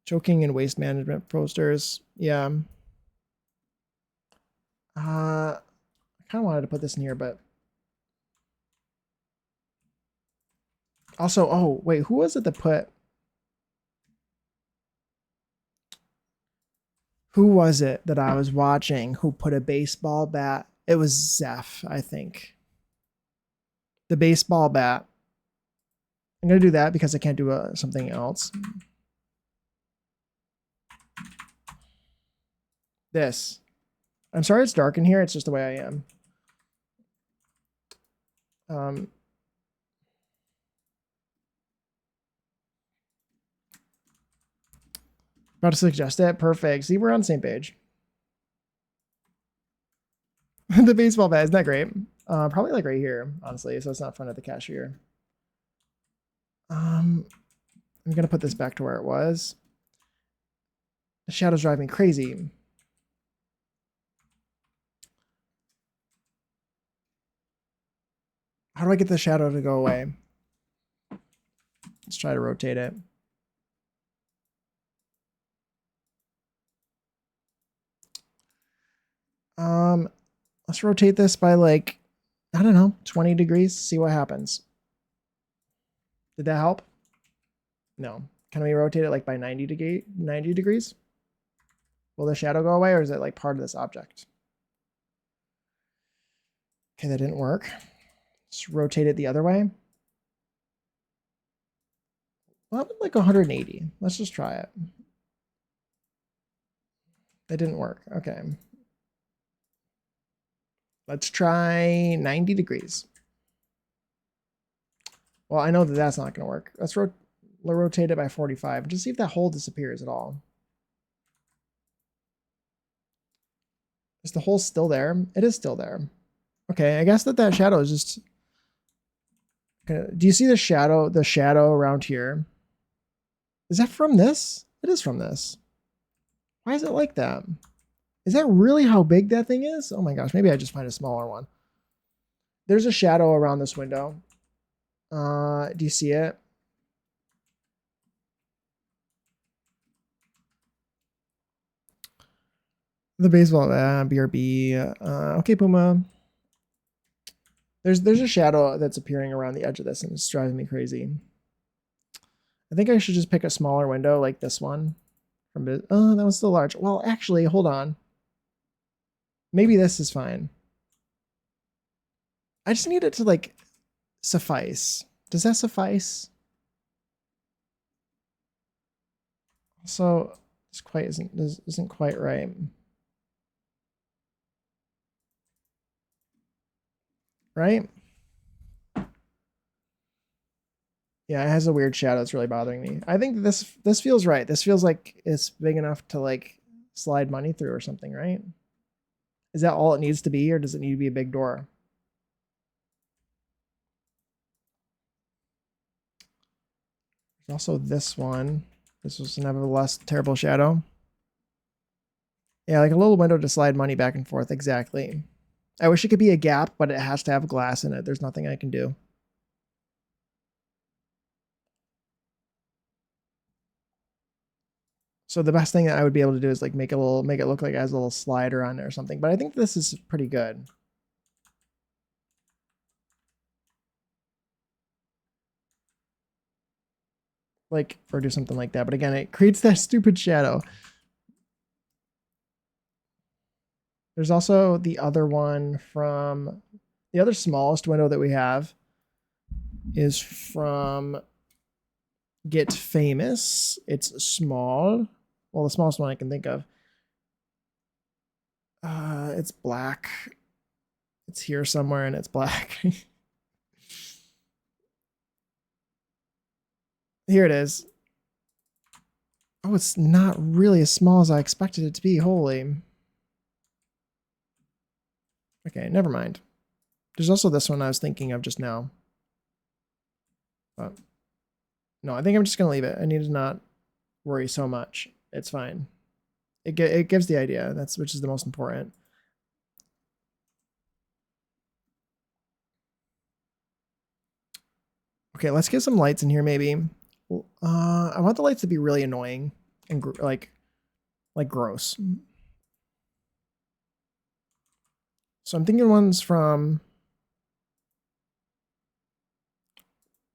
Choking and waste management posters, yeah. I kind of wanted to put this in here, but also, oh wait, who was it that put? Who was it that I was watching who put a baseball bat? It was Zeph, I think. The baseball bat. I'm gonna do that because I can't do something else. This. I'm sorry it's dark in here. It's just the way I am. About to suggest it. Perfect. See, we're on the same page. The baseball bat, isn't that great? Probably like right here, honestly, so it's not in front of the cashier. I'm gonna put this back to where it was. The shadows drive me crazy. How do I get the shadow to go away? Let's try to rotate it. Let's rotate this by like, I don't know, 20 degrees, see what happens. Did that help? No. Can we rotate it like by 90 degrees? Will the shadow go away, or is it like part of this object? Okay, that didn't work. Let's rotate it the other way. Well, like 180. Let's just try it. That didn't work. Okay. Let's try 90 degrees. Well, I know that that's not going to work. Let's rotate it by 45. Just see if that hole disappears at all. Is the hole still there? It is still there. Okay, I guess that shadow is just... Okay. Do you see the shadow around here? Is that from this? It is from this. Why is it like that? Is that really how big that thing is? Oh my gosh, maybe I just find a smaller one. There's a shadow around this window. Do you see it? The baseball, BRB. Okay, Puma. There's a shadow that's appearing around the edge of this, and it's driving me crazy. I think I should just pick a smaller window like this one. Oh, that was still large. Well, actually, hold on. Maybe this is fine. I just need it to like suffice. Does that suffice? So this isn't quite right. Right? Yeah, it has a weird shadow that's really bothering me. I think this feels right. This feels like it's big enough to like slide money through or something, right? Is that all it needs to be, or does it need to be a big door? There's also this one. This was another less terrible shadow. Yeah, like a little window to slide money back and forth. Exactly. I wish it could be a gap, but it has to have glass in it. There's nothing I can do. So the best thing that I would be able to do is like make it look like it has a little slider on there or something. But I think this is pretty good. Like, or do something like that. But again, it creates that stupid shadow. There's also the other one from the other smallest window that we have is from Get Famous. It's small. Well, the smallest one I can think of. It's black. It's here somewhere and it's black. Here it is. Oh, it's not really as small as I expected it to be. Holy. Okay, never mind. There's also this one I was thinking of just now. But no, I think I'm just going to leave it. I need to not worry so much. It's fine. It gives the idea, which is the most important. Okay, let's get some lights in here maybe. I want the lights to be really annoying and like gross. So I'm thinking ones from...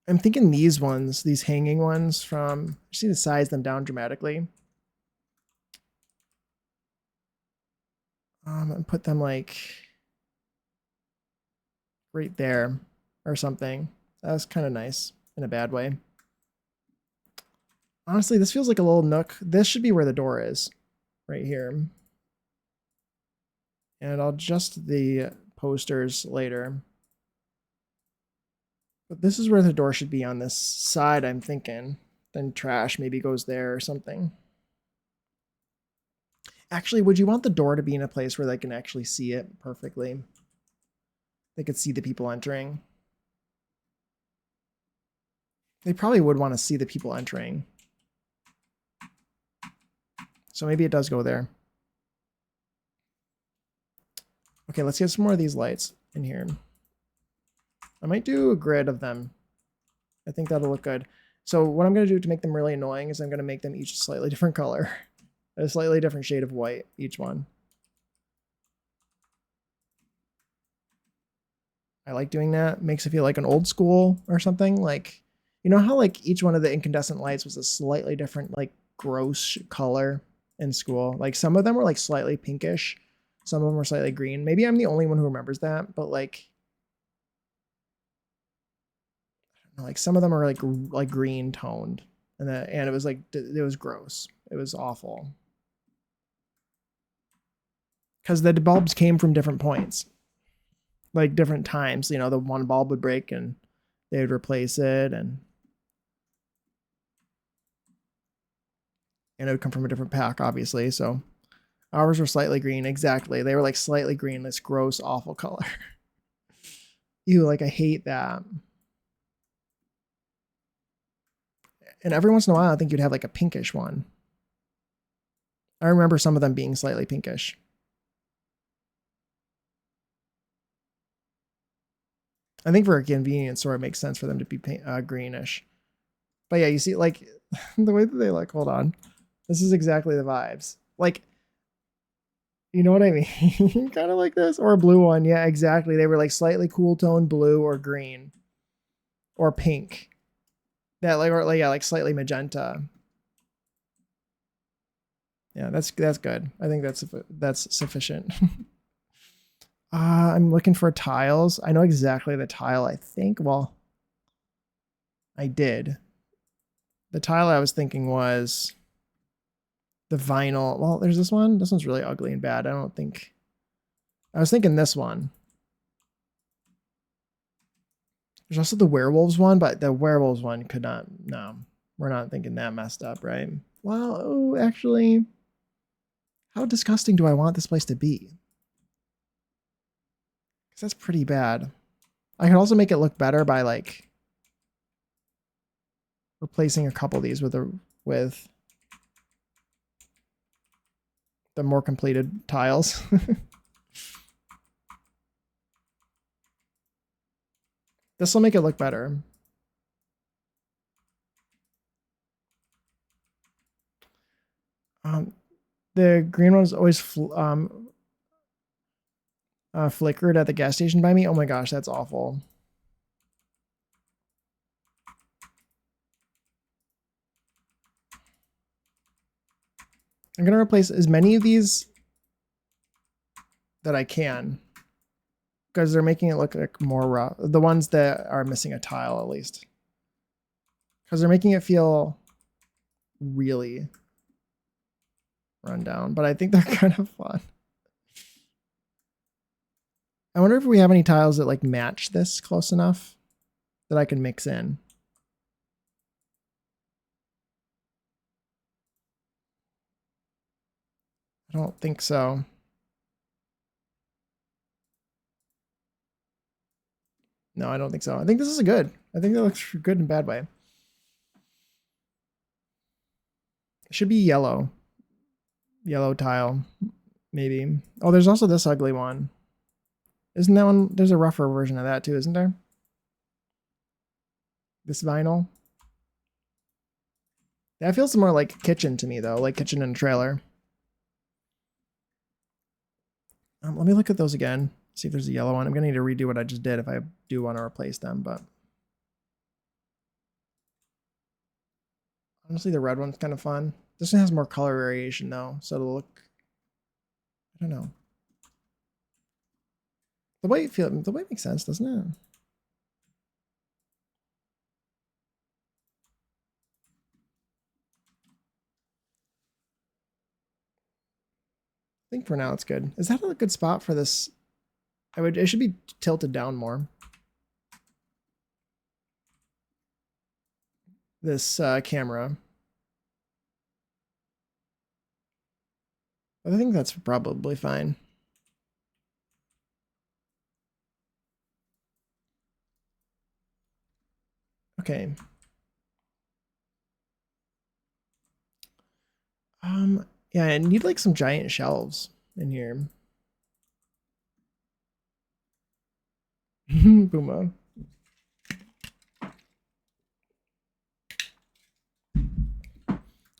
I'm thinking these ones, these hanging ones from... I just need to size them down dramatically. And put them like right there or something. That's kind of nice in a bad way. Honestly, this feels like a little nook. This should be where the door is, right here. And I'll adjust the posters later. But this is where the door should be on this side, I'm thinking. Then trash maybe goes there or something. Actually, would you want the door to be in a place where they can actually see it perfectly? They could see the people entering. They probably would want to see the people entering. So maybe it does go there. Okay, let's get some more of these lights in here. I might do a grid of them. I think that'll look good. So what I'm going to do to make them really annoying is I'm going to make them each a slightly different color. A slightly different shade of white, each one. I like doing that. Makes it feel like an old school or something. Like, you know how like each one of the incandescent lights was a slightly different, like gross color in school? Like some of them were like slightly pinkish. Some of them were slightly green. Maybe I'm the only one who remembers that, but like some of them are like green toned, and it was like it was gross. It was awful because the bulbs came from different points, like different times. You know, the one bulb would break and they would replace it, and it would come from a different pack, obviously. So ours were slightly green. Exactly, they were like slightly green. This gross, awful color. Ew, like I hate that. And every once in a while, I think you'd have like a pinkish one. I remember some of them being slightly pinkish. I think for a convenience store, it makes sense for them to be greenish. But yeah, you see, like, the way that they look, hold on. This is exactly the vibes. Like, you know what I mean? Kind of like this. Or a blue one. Yeah, exactly. They were like slightly cool tone blue or green. Or pink. That like, or like, yeah, like slightly magenta. Yeah, that's good. I think that's sufficient. I'm looking for tiles. I know exactly the tile I think. Well, I did. The tile I was thinking was the vinyl. Well, there's this one. This one's really ugly and bad. I don't think. I was thinking this one. There's also the werewolves one, but the werewolves one could not. No, we're not thinking that messed up, right? Well, oh, actually, how disgusting do I want this place to be? Because that's pretty bad. I could also make it look better by like replacing a couple of these with the more completed tiles. This will make it look better. The green one's always flickered at the gas station by me. Oh my gosh, that's awful. I'm going to replace as many of these that I can because they're making it look like more rough. The ones that are missing a tile, at least. Because they're making it feel really run down. But I think they're kind of fun. I wonder if we have any tiles that like match this close enough that I can mix in. I don't think so. No, I don't think so. I think this is good. I think that looks good in a bad way. It should be yellow. Yellow tile, maybe. Oh, there's also this ugly one. Isn't that one? There's a rougher version of that too, isn't there? This vinyl. That feels more like kitchen to me though, like kitchen and trailer. Let me look at those again. See if there's a yellow one. I'm gonna need to redo what I just did if I do want to replace them, but honestly, the red one's kind of fun. This one has more color variation though, so it'll look. I don't know. The way it makes sense, doesn't it? I think for now it's good. Is that a good spot for this? It should be tilted down more. This camera. I think that's probably fine. Okay. Yeah, I need like some giant shelves in here. Puma.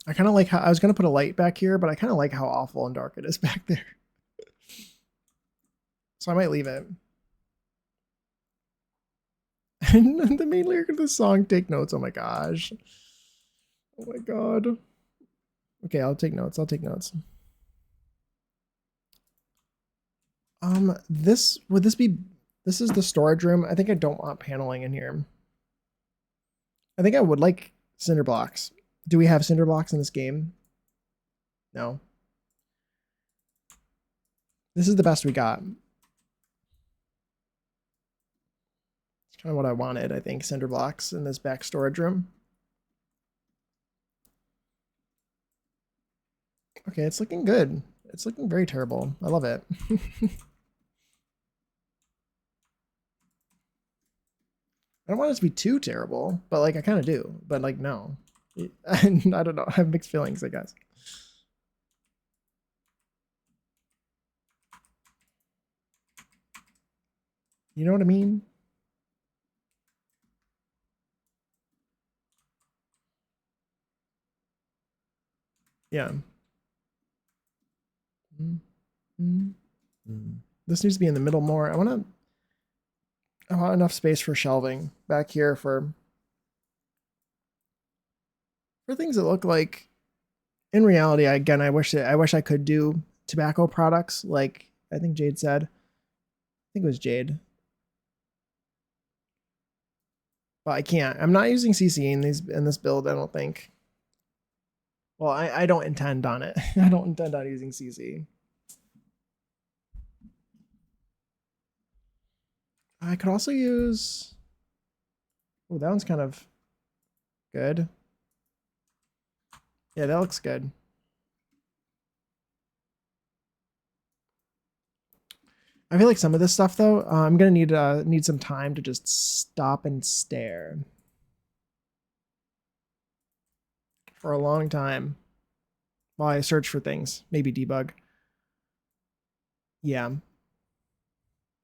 I kind of like how I was going to put a light back here, but I kind of like how awful and dark it is back there. So I might leave it. And the main lyric of the song, take notes. Oh my gosh. Oh my god. Okay, I'll take notes. I'll take notes. This would this be this is the storage room. I think I don't want paneling in here. I think I would like cinder blocks. Do we have cinder blocks in this game? No. This is the best we got. It's kind of what I wanted, I think, cinder blocks in this back storage room. Okay, it's looking good. It's looking very terrible. I love it. I don't want it to be too terrible, but like I kind of do. But like no, I don't know. I have mixed feelings, I guess. You know what I mean? Yeah. This needs to be in the middle more. I want enough space for shelving back here for things that look like. In reality, again, I wish I could do tobacco products like I think Jade said. I think it was Jade. But I can't. I'm not using CC in this build, I don't think. Well, I don't intend on it. I don't intend on using CC. I could also use. Oh, that one's kind of good. Yeah, that looks good. I feel like some of this stuff though, I'm gonna need some time to just stop and stare for a long time while I search for things. Maybe debug. Yeah,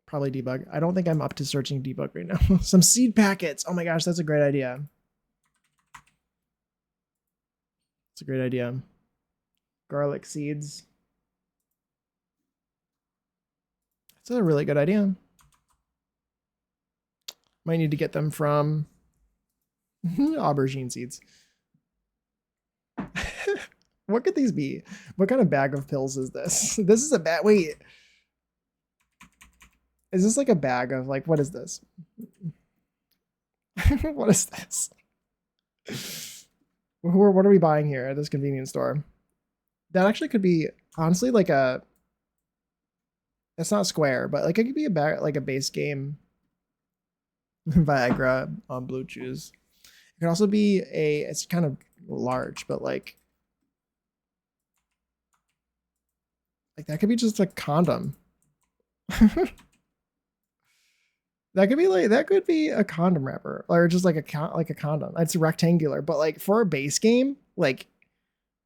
probably debug. I don't think I'm up to searching debug right now. Some seed packets. Oh my gosh, that's a great idea. It's a great idea. Garlic seeds. That's a really good idea. Might need to get them from aubergine seeds. What could these be? What kind of bag of pills is this? This is a bag. Wait. Is this like a bag of like, what is this? What is this? What are we buying here at this convenience store? That actually could be honestly like a. It's not square, but like it could be a bag, like a base game. Viagra on blue chews. It could also be a. It's kind of large, but like that could be just a condom. That could be a condom wrapper or just like a condom. It's rectangular, but like for a base game, like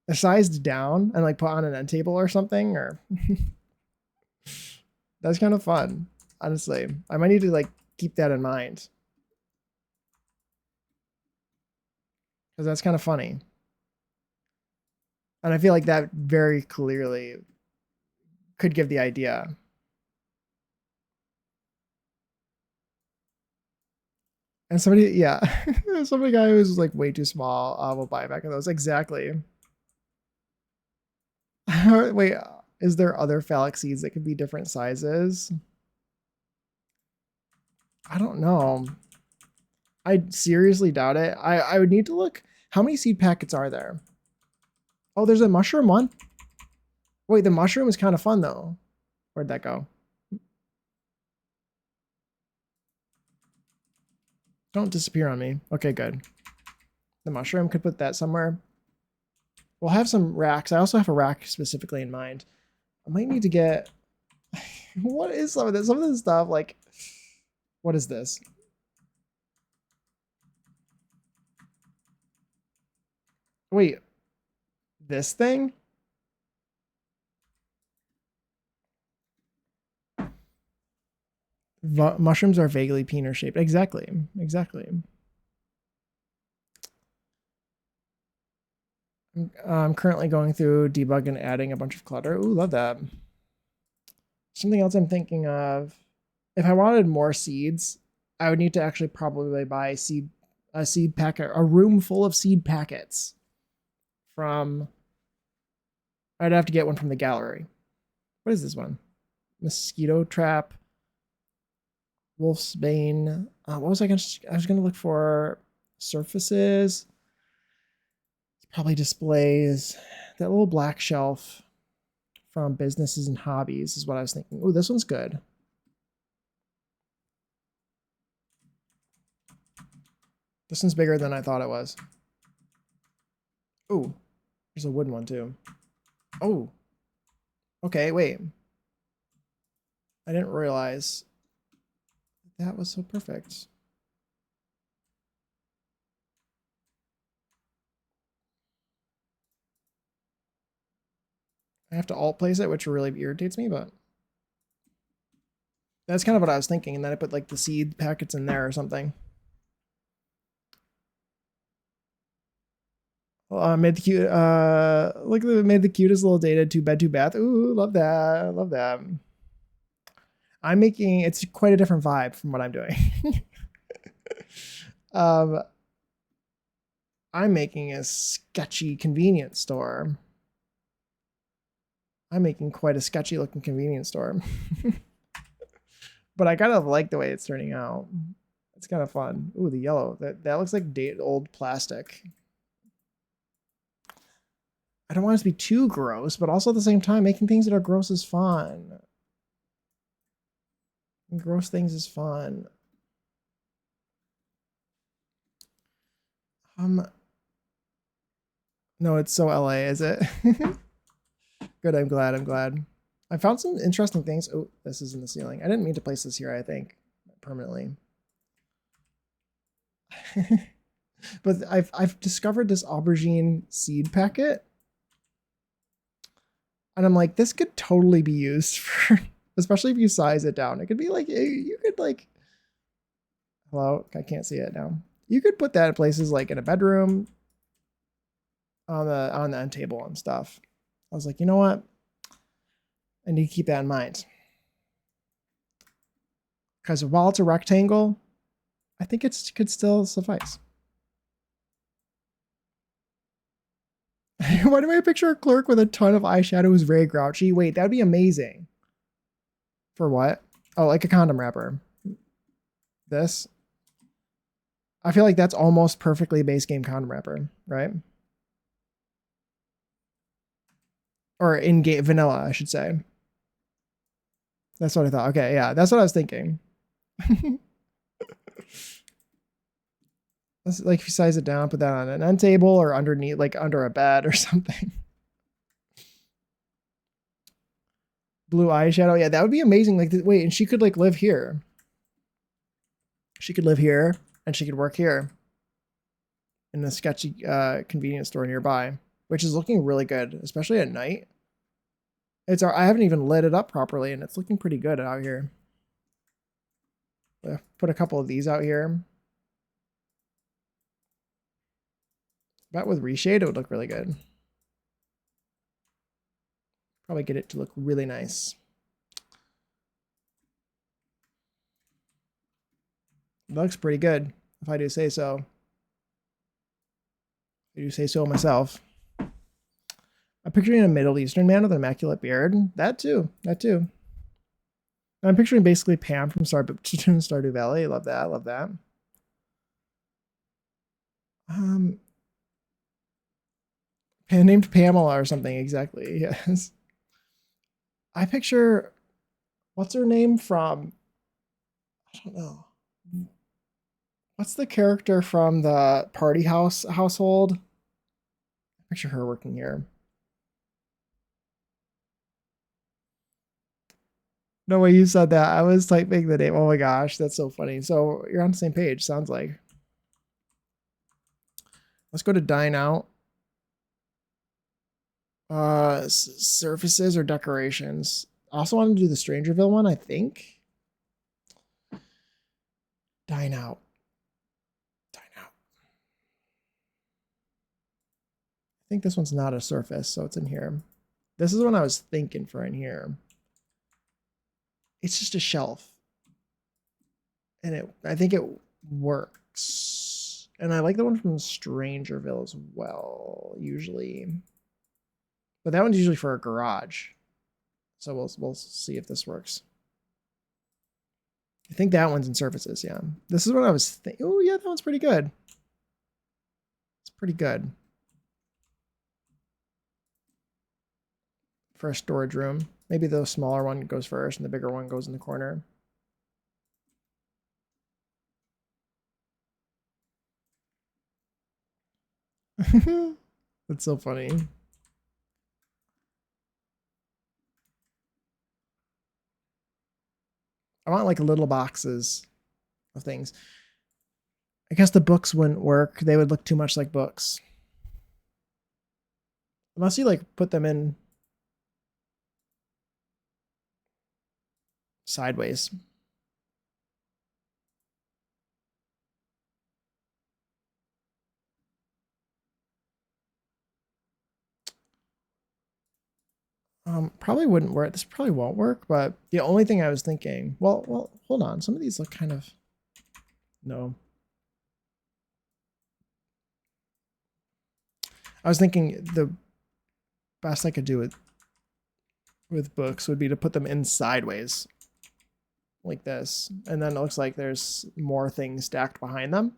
a sized down and like put on an end table or something, or that's kind of fun. Honestly, I might need to like keep that in mind because that's kind of funny, and I feel like that very clearly could give the idea. And somebody, yeah, somebody guy who's like way too small will buy back of those. Exactly. Wait, is there other phallic seeds that could be different sizes? I don't know. I seriously doubt it. I would need to look. How many seed packets are there? Oh, there's a mushroom one. Wait, the mushroom is kind of fun though. Where'd that go? Don't disappear on me. Okay, good. The mushroom could put that somewhere. We'll have some racks. I also have a rack specifically in mind. I might need to get, what is some of this? Some of this stuff, like, what is this? Wait, this thing? Mushrooms are vaguely penis shaped. Exactly. Exactly. I'm currently going through debug and adding a bunch of clutter. Ooh, love that. Something else I'm thinking of. If I wanted more seeds, I would need to actually probably buy a seed packet, a room full of seed packets from. I'd have to get one from the gallery. What is this one? Mosquito trap, wolf's bane. What was I going to? I was going to look for surfaces. Probably displays. That little black shelf from businesses and hobbies is what I was thinking. Oh, this one's good. This one's bigger than I thought it was. Oh, there's a wooden one too. Oh, okay, wait. I didn't realize that was so perfect. I have to alt place it, which really irritates me, but that's kind of what I was thinking. And then I put like the seed packets in there or something. Made the cute, look, made the cutest little dated 2 bed 2 bath. Ooh, love that. Love that. I'm making, it's quite a different vibe from what I'm doing. I'm making a sketchy convenience store. I'm making quite a sketchy looking convenience store. But I kind of like the way it's turning out. It's kind of fun. Ooh, the yellow. That looks like old plastic. I don't want it to be too gross, but also at the same time, making things that are gross is fun. Gross things is fun. No, it's so LA, is it? Good, I'm glad, I'm glad. I found some interesting things. Oh, this is in the ceiling. I didn't mean to place this here, I think, permanently. But I've discovered this aubergine seed packet. And I'm like, this could totally be used for, especially if you size it down. It could be like, you could like, hello, I can't see it now. You could put that in places like in a bedroom, on the end table and stuff. I was like, you know what? I need to keep that in mind. Because while it's a rectangle, I think it could still suffice. Why do I picture a clerk with a ton of eyeshadow who's very grouchy? Wait, that'd be amazing. For what? Oh, like a condom wrapper. This. I feel like that's almost perfectly base game condom wrapper, right? Or in-game vanilla, I should say. That's what I thought. Okay, yeah, that's what I was thinking. Let's, like, if you size it down, put that on an end table or underneath, like under a bed or something. Blue eyeshadow. Yeah, that would be amazing. Like, wait, and she could like live here. She could live here and she could work here in the sketchy convenience store nearby, which is looking really good, especially at night. I haven't even lit it up properly and it's looking pretty good out here. Put a couple of these out here. But with reshade, it would look really good. Probably get it to look really nice. It looks pretty good, if I do say so. I do say so myself. I'm picturing a Middle Eastern man with an immaculate beard. That too. That too. I'm picturing basically Pam from Stardew Valley. Love that. Love that. Named Pamela or something. Exactly. Yes. I picture, what's her name from? I don't know. What's the character from the party household? I picture her working here. No way you said that. I was typing the name. Oh my gosh, that's so funny. So you're on the same page, sounds like. Let's go to dine out. Surfaces or decorations. I also want to do the Strangerville one, I think. Dine out. Dine out. I think this one's not a surface, so it's in here. This is what I was thinking for in here. It's just a shelf. And I think it works. And I like the one from Strangerville as well, usually. But that one's usually for a garage. So we'll see if this works. I think that one's in surfaces, yeah. This is what I was thinking. Oh, yeah, that one's pretty good. It's pretty good. For a storage room. Maybe the smaller one goes first and the bigger one goes in the corner. That's so funny. I want like little boxes of things. I guess the books wouldn't work. They would look too much like books. Unless you like put them in sideways. Probably wouldn't work. This probably won't work, but the only thing I was thinking, well, hold on. Some of these look kind of, no. I was thinking the best I could do with books would be to put them in sideways like this. And then it looks like there's more things stacked behind them.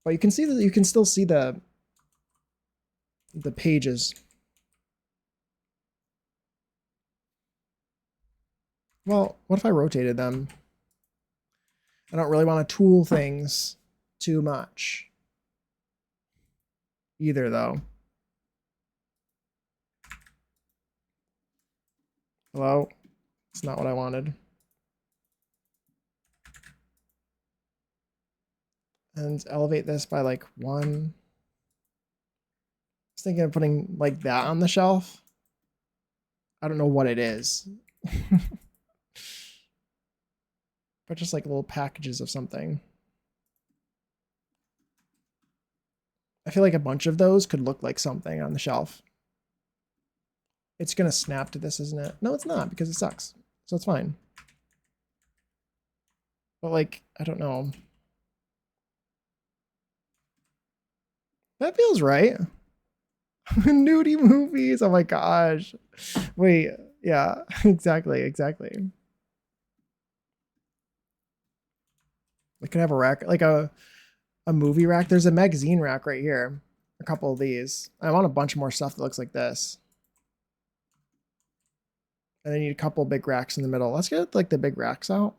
But you can see that you can still see the pages. Well, what if I rotated them? I don't really want to tool things too much either, though. Hello? It's not what I wanted. And elevate this by like 1. I was thinking of putting like that on the shelf. I don't know what it is. But just like little packages of something. I feel like a bunch of those could look like something on the shelf. It's going to snap to this, isn't it? No, it's not, because it sucks. So it's fine. But like, I don't know. That feels right. Nudie movies. Oh my gosh. Wait, yeah, exactly. We could have a rack, like a movie rack. There's a magazine rack right here. A couple of these. I want a bunch more stuff that looks like this. And I need a couple big racks in the middle. Let's get like the big racks out.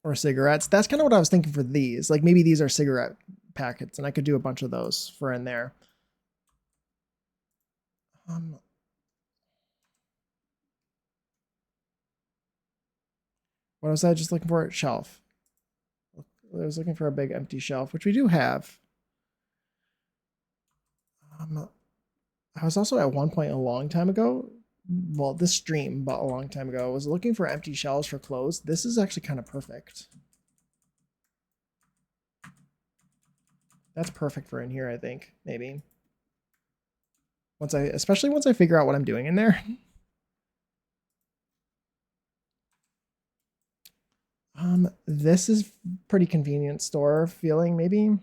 Or cigarettes. That's kind of what I was thinking for these. Like maybe these are cigarette packets and I could do a bunch of those for in there. What was I just looking for? Shelf. I was looking for a big empty shelf, which we do have. I was also at one point a long time ago, well, this stream, but a long time ago, was looking for empty shelves for clothes. This is actually kind of perfect. That's perfect for in here, I think, maybe. Especially once I figure out what I'm doing in there. This is pretty convenient store feeling, maybe.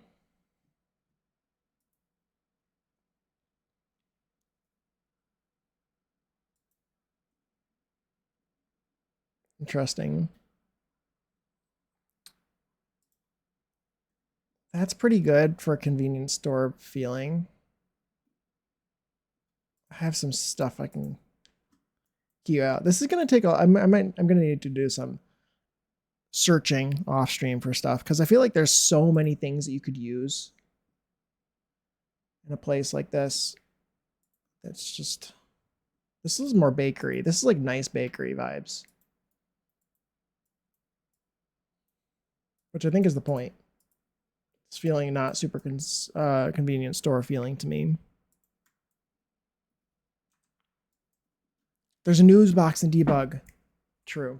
Interesting. That's pretty good for a convenience store feeling. I have some stuff I can queue out. This is gonna take I'm gonna need to do some searching off stream for stuff because I feel like there's so many things that you could use in a place like this. It's just This is more bakery. This is like nice bakery vibes. Which I think is the point. It's feeling not super convenient store feeling to me. There's a news box and debug. True.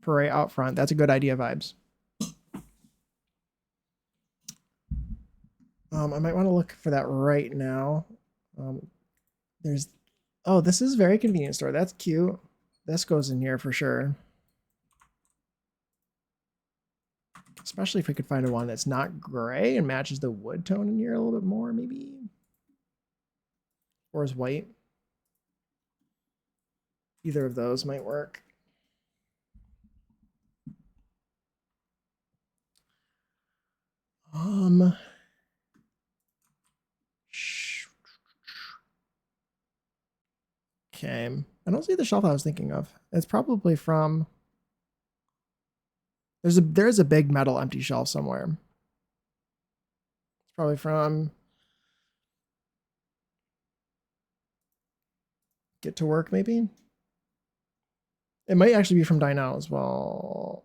For right out front. That's a good idea vibes. I might want to look for that right now. There's, oh, this is very convenient store. That's cute. This goes in here for sure. Especially if we could find a one that's not gray and matches the wood tone in here a little bit more, maybe. Or is white. Either of those might work. Okay. I don't see the shelf I was thinking of. It's probably from, there's a big metal empty shelf somewhere. It's probably from Get to Work, maybe. It might actually be from Dine Out as well.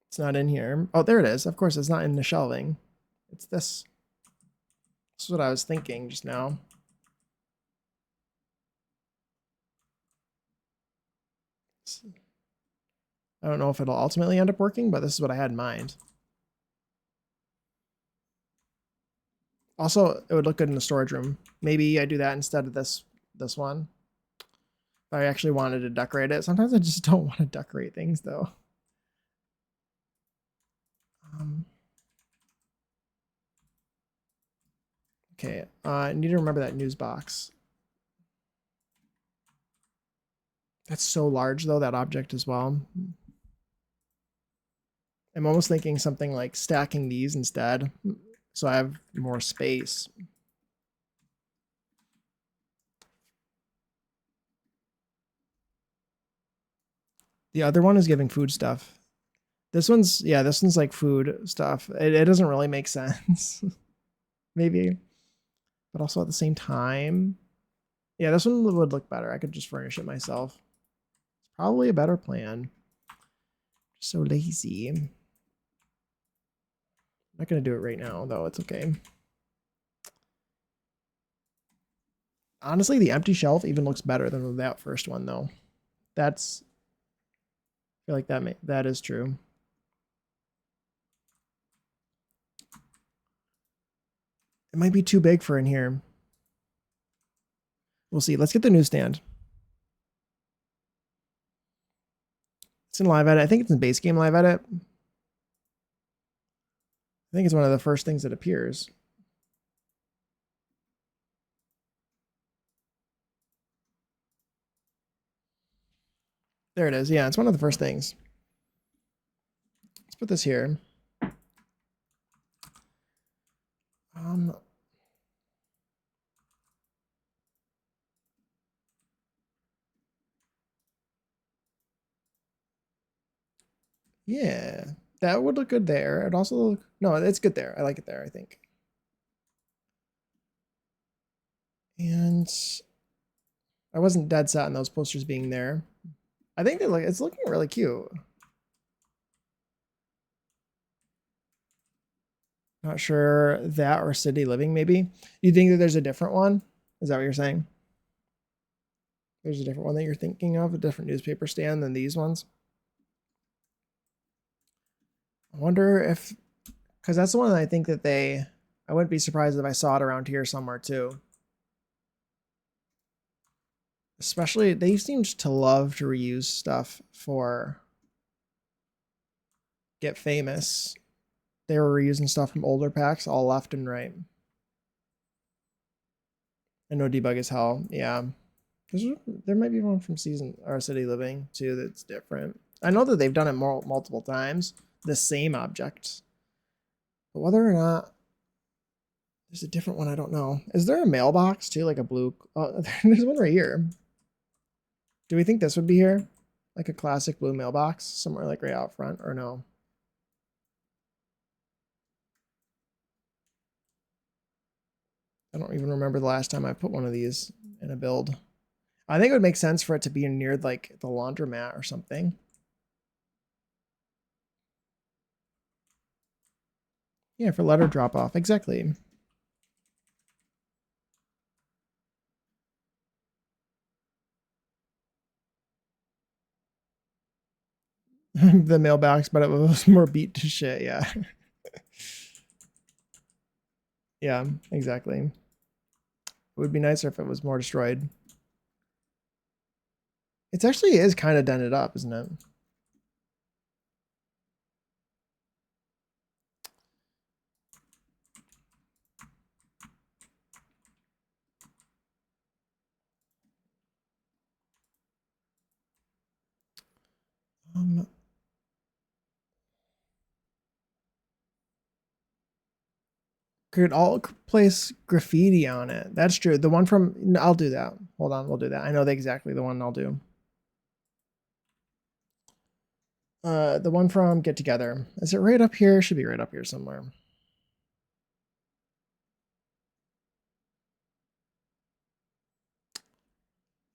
It's not in here. Oh, there it is. Of course, it's not in the shelving. It's this. This is what I was thinking just now. I don't know if it'll ultimately end up working, but this is what I had in mind. Also, it would look good in the storage room. Maybe I do that instead of this one. If I actually wanted to decorate it. Sometimes I just don't want to decorate things though. Okay, I need to remember that news box. That's so large though, that object as well. I'm almost thinking something like stacking these instead, so I have more space. The other one is giving food stuff. This one's, yeah, this one's like food stuff. It doesn't really make sense. Maybe. But also at the same time, yeah, this one would look better. I could just furnish it myself. It's probably a better plan. So lazy. I'm not going to do it right now, though. It's okay. Honestly, the empty shelf even looks better than that first one, though. That's, I feel like that is true. It might be too big for in here. We'll see. Let's get the newsstand. It's in live edit. I think it's in base game live edit. I think it's one of the first things that appears. There it is. Yeah, it's one of the first things. Let's put this here. Yeah, that would look good there. It also look, no, it's good there. I like it there, I think. And I wasn't dead set on those posters being there. I think they look, it's looking really cute. Not sure that or city living, maybe. You think that there's a different one? Is that what you're saying? There's a different one that you're thinking of, a different newspaper stand than these ones? I wonder if, because that's the one that I think that I wouldn't be surprised if I saw it around here somewhere too. Especially, they seem to love to reuse stuff for Get Famous. They were reusing stuff from older packs all left and right. And no debug as hell. Yeah. There might be one from Season or City Living too that's different. I know that they've done it multiple times, the same object. But whether or not there's a different one, I don't know. Is there a mailbox too, like a blue? There's one right here. Do we think this would be here? Like a classic blue mailbox somewhere like right out front, or no? I don't even remember the last time I put one of these in a build. I think it would make sense for it to be near like the laundromat or something. Yeah, for letter drop off. Exactly. The mailbox, but it was more beat to shit. Yeah. Yeah, exactly. It would be nicer if it was more destroyed. It actually is kind of dented up, isn't it? Could all place graffiti on it. That's true. The one from, I'll do that. Hold on, we'll do that. I know exactly the one I'll do. The one from Get Together. Is it right up here? Should be right up here somewhere.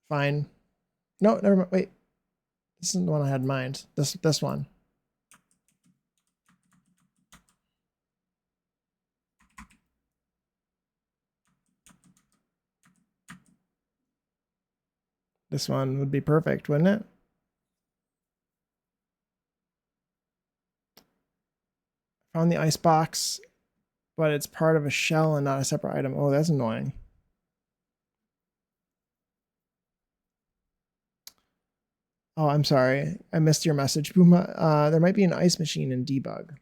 Fine. No, never mind. Wait. This isn't the one I had in mind. This one. This one would be perfect, wouldn't it? Found the ice box, but it's part of a shell and not a separate item. Oh, that's annoying. Oh, I'm sorry. I missed your message, Puma. There might be an ice machine in debug.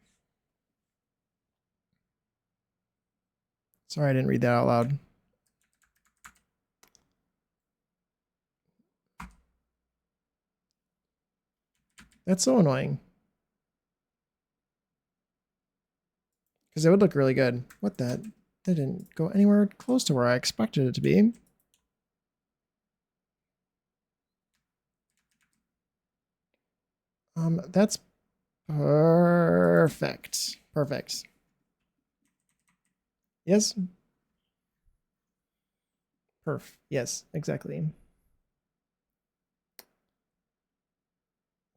Sorry, I didn't read that out loud. That's so annoying. Because it would look really good. What the? That didn't go anywhere close to where I expected it to be. That's perfect. Perfect. Yes. Perf. Yes, exactly.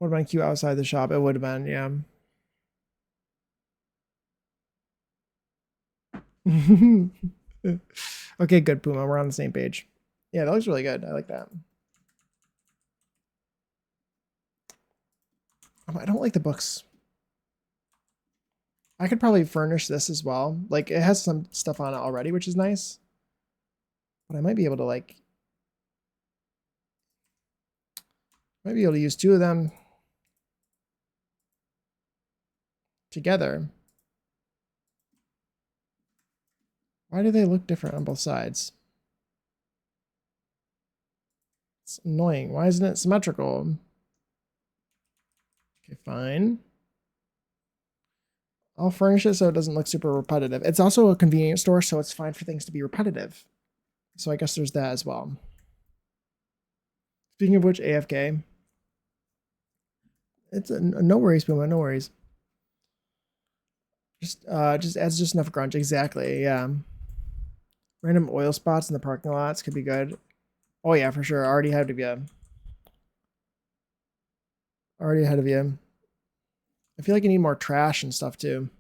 Would have been cute outside the shop. It would have been, yeah. Okay, good, Puma. We're on the same page. Yeah, that looks really good. I like that. I don't like the books. I could probably furnish this as well. Like, it has some stuff on it already, which is nice. But I might be able to, like... Might be able to use two of them together. Why do they look different on both sides? It's annoying. Why isn't it symmetrical? Okay, fine. I'll furnish it so it doesn't look super repetitive. It's also a convenience store, so it's fine for things to be repetitive. So I guess there's that as well. Speaking of which, AFK. It's no worries, Puma, no worries. Just adds just enough grunge. Exactly, yeah. Random oil spots in the parking lots could be good. Oh yeah, for sure. Already ahead of you. Already ahead of you. I feel like you need more trash and stuff too.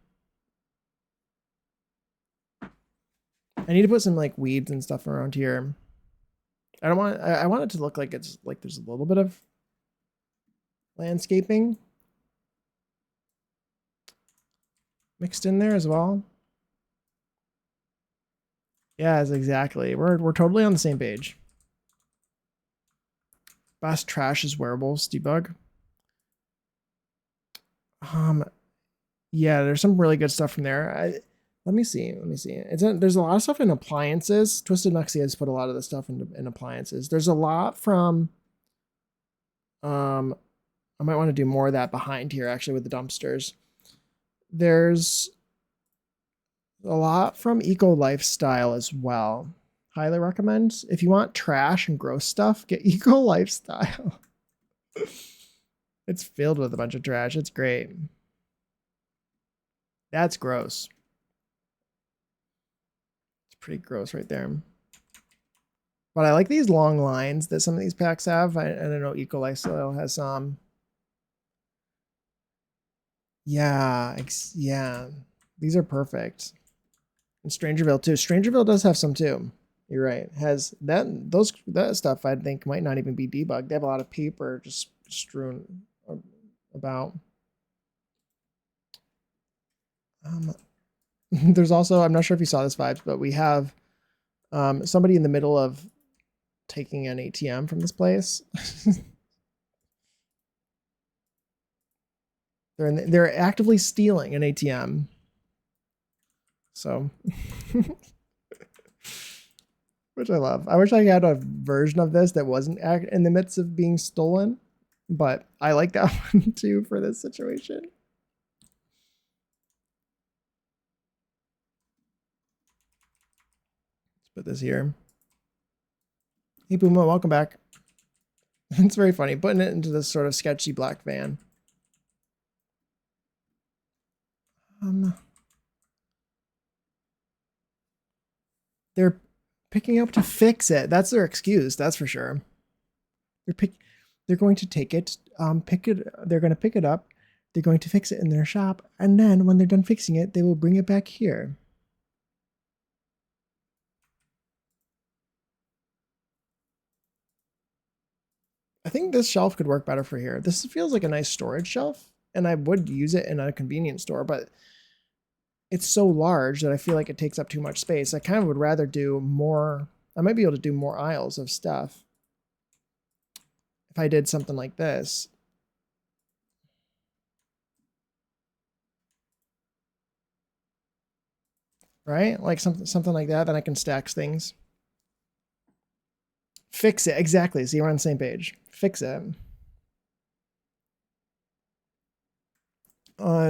I need to put some like weeds and stuff around here. I don't want. I want it to look like it's like there's a little bit of landscaping mixed in there as well. Yes, exactly. We're totally on the same page. Best trash is werewolves debug. Yeah, there's some really good stuff from there. Let me see. There's a lot of stuff in appliances. Twisted Nuxie has put a lot of the stuff in appliances. There's a lot from I might want to do more of that behind here actually with the dumpsters. There's a lot from Eco Lifestyle as well. Highly recommend. If you want trash and gross stuff, get Eco Lifestyle. It's filled with a bunch of trash. It's great. That's gross. It's Pretty gross right there. But I like these long lines that some of these packs have. I don't know, Eco Lifestyle has some. Yeah, yeah. These are perfect. And Strangerville too. Strangerville does have some too. You're right. Has that stuff I think might not even be debugged. They have a lot of paper just strewn about. There's also, I'm not sure if you saw this vibes, but we have somebody in the middle of taking an ATM from this place. They're actively stealing an ATM. So, which I love. I wish I had a version of this that wasn't in the midst of being stolen, but I like that one too for this situation. Let's put this here. Hey Puma, welcome back. It's very funny putting it into this sort of sketchy black van. They're picking up to fix it. That's their excuse. That's for sure. They're going to take it, they're going to pick it up. They're going to fix it in their shop. And then when they're done fixing it, they will bring it back here. I think this shelf could work better for here. This feels like a nice storage shelf, and I would use it in a convenience store, but it's so large that I feel like it takes up too much space. I kind of would rather do more. I might be able to do more aisles of stuff if I did something like this. Right? Like something like that, then I can stack things. Fix it. Exactly. See, we're on the same page. Fix it.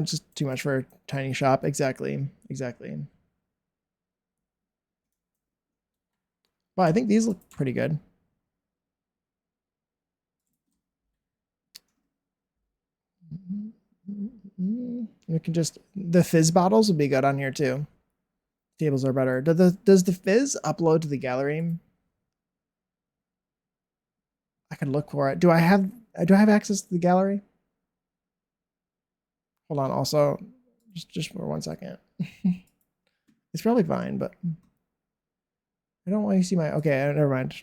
Just too much for a tiny shop. Exactly. Exactly. But I think these look pretty good. We can just, the fizz bottles would be good on here too. Tables are better. Does the fizz upload to the gallery? I could look for it. Do I have access to the gallery? Hold on. Also, just for 1 second. It's probably fine, but I don't want you to see my. Okay, never mind.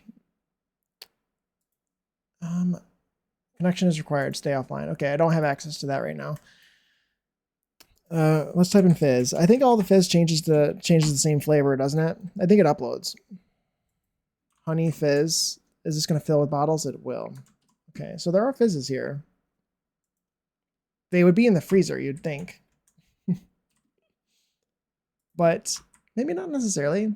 Connection is required. Stay offline. Okay, I don't have access to that right now. Let's type in fizz. I think all the fizz changes the same flavor, doesn't it? I think it uploads. Honey fizz. Is this going to fill with bottles? It will. Okay, so there are fizzes here. They would be in the freezer, you'd think. But maybe not necessarily.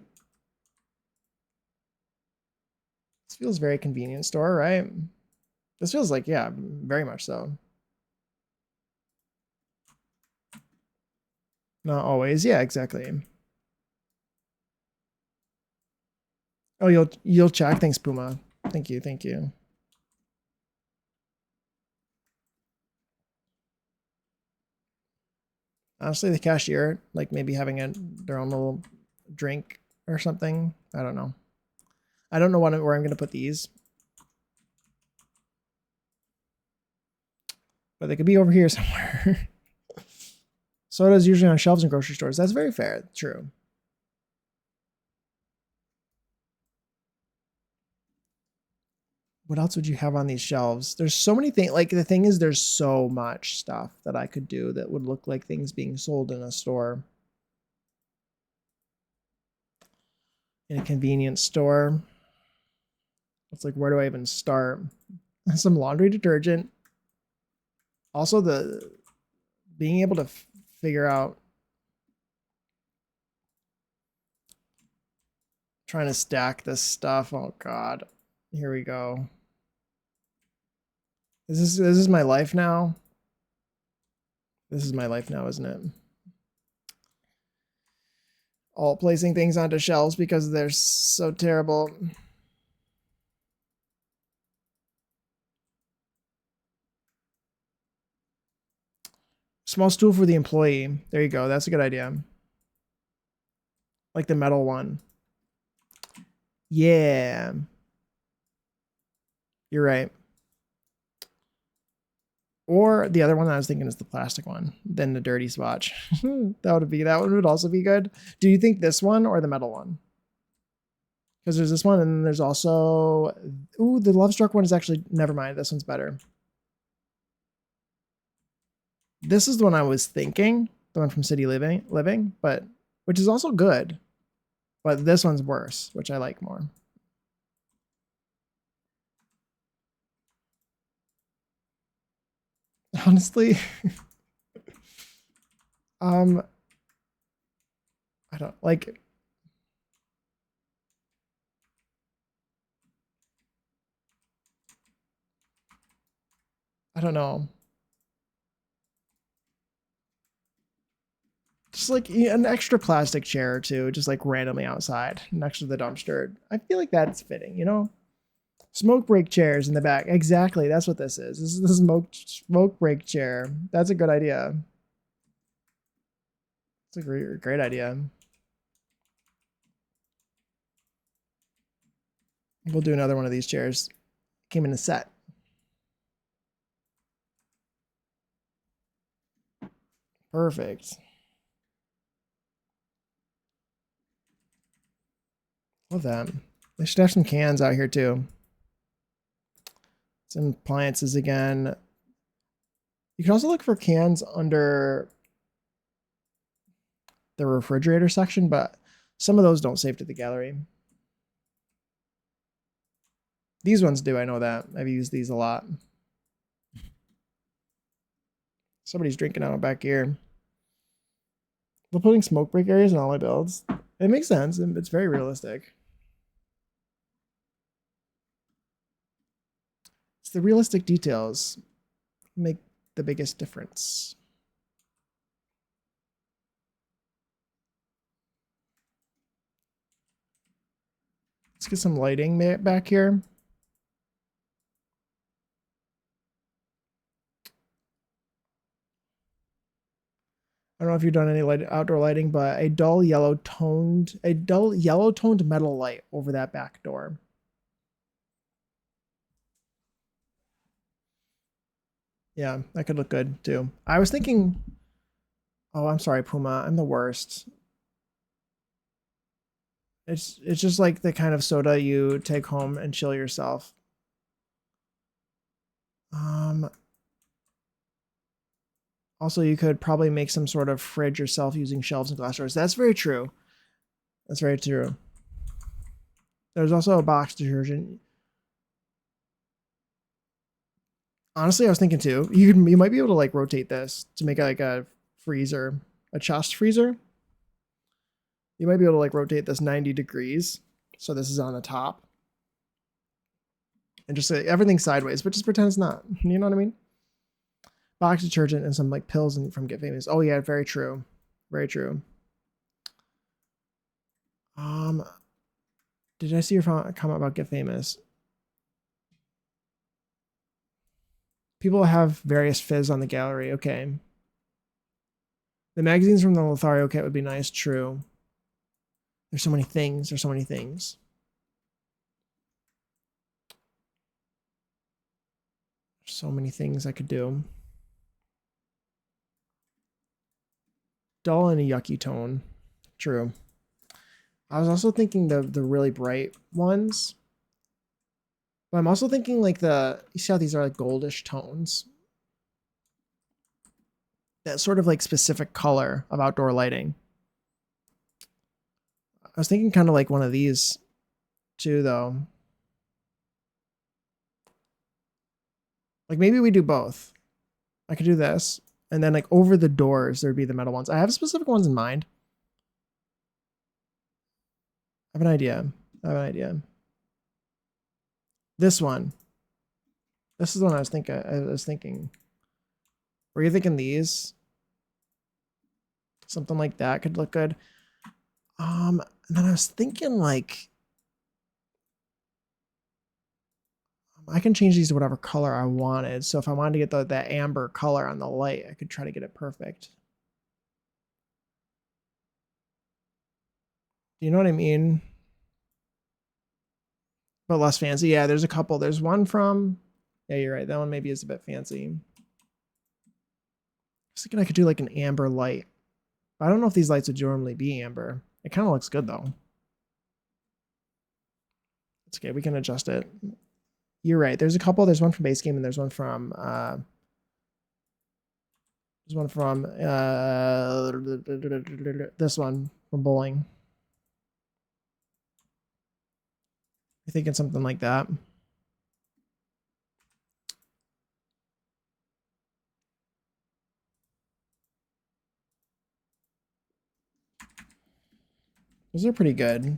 This feels very convenient store, right? This feels like, yeah, very much so. Not always. Yeah, exactly. Oh, you'll check. Thanks, Puma. Thank you. Thank you. Honestly, the cashier, like maybe having their own little drink or something. I don't know. I don't know where I'm going to put these. But they could be over here somewhere. Soda's usually on shelves in grocery stores. That's very fair. True. What else would you have on these shelves? There's so many things. Like the thing is, there's so much stuff that I could do that would look like things being sold in a store. In a convenience store. It's like, where do I even start? Some laundry detergent. Also, the being able to figure out, trying to stack this stuff. Oh God, here we go. This is my life now. This is my life now, isn't it? All placing things onto shelves because they're so terrible. Small stool for the employee. There you go. That's a good idea. Like the metal one. Yeah, you're right. Or the other one that I was thinking is the plastic one, then the dirty swatch. That one would also be good. Do you think this one or the metal one? Because there's this one, and then there's also, ooh, the Love Struck one is actually, never mind. This one's better. This is the one I was thinking, the one from City Living, but which is also good, but this one's worse, which I like more. Honestly, um, I don't like. I don't know. Just like an extra plastic chair or two, just like randomly outside next to the dumpster. I feel like that's fitting, you know? Smoke break chairs in the back. Exactly. That's what this is. This is the smoke break chair. That's a good idea. It's a great idea. We'll do another one of these chairs. Came in a set. Perfect. Love that. They should have some cans out here too. Some appliances again. You can also look for cans under the refrigerator section, but some of those don't save to the gallery. These ones do, I know that. I've used these a lot. Somebody's drinking out back here. We're putting smoke break areas in all my builds. It makes sense, and it's very realistic. It's the realistic details make the biggest difference. Let's get some lighting back here. I don't know if you've done any outdoor lighting, but a dull yellow toned metal light over that back door. Yeah, that could look good too. I was thinking, oh, I'm sorry, Puma. I'm the worst. It's just like the kind of soda you take home and chill yourself. Also, you could probably make some sort of fridge yourself using shelves and glass doors. That's very true. That's very true. There's also a box detergent. Honestly, I was thinking too. You might be able to like rotate this to make it like a freezer, a chest freezer. You might be able to like rotate this 90 degrees. So this is on the top. And just say everything sideways, but just pretend it's not. You know what I mean? Box detergent and some like pills from Get Famous. Oh yeah, very true. Very true. Did I see your comment about Get Famous? People have various fizz on the gallery. Okay. The magazines from the Lothario kit would be nice. True. There's so many things. There's so many things. There's so many things I could do. Dull and a yucky tone. True. I was also thinking the really bright ones. But I'm also thinking like you see how these are like goldish tones? That sort of like specific color of outdoor lighting. I was thinking kind of like one of these too, though. Like maybe we do both. I could do this. And then like over the doors, there'd be the metal ones. I have specific ones in mind. I have an idea. I have an idea. This one. This is the one I was thinking. Were you thinking these? Something like that could look good. And then I was thinking like I can change these to whatever color I wanted. So if I wanted to get that amber color on the light, I could try to get it perfect. Do you know what I mean? but less fancy. Yeah, there's a couple. There's one from, yeah, you're right. That one maybe is a bit fancy. I was thinking I could do like an amber light. I don't know if these lights would normally be amber. It kind of looks good though. It's okay. We can adjust it. You're right. There's a couple. There's one from base game and there's one from this one from bowling. I'm thinking something like that. Those are pretty good.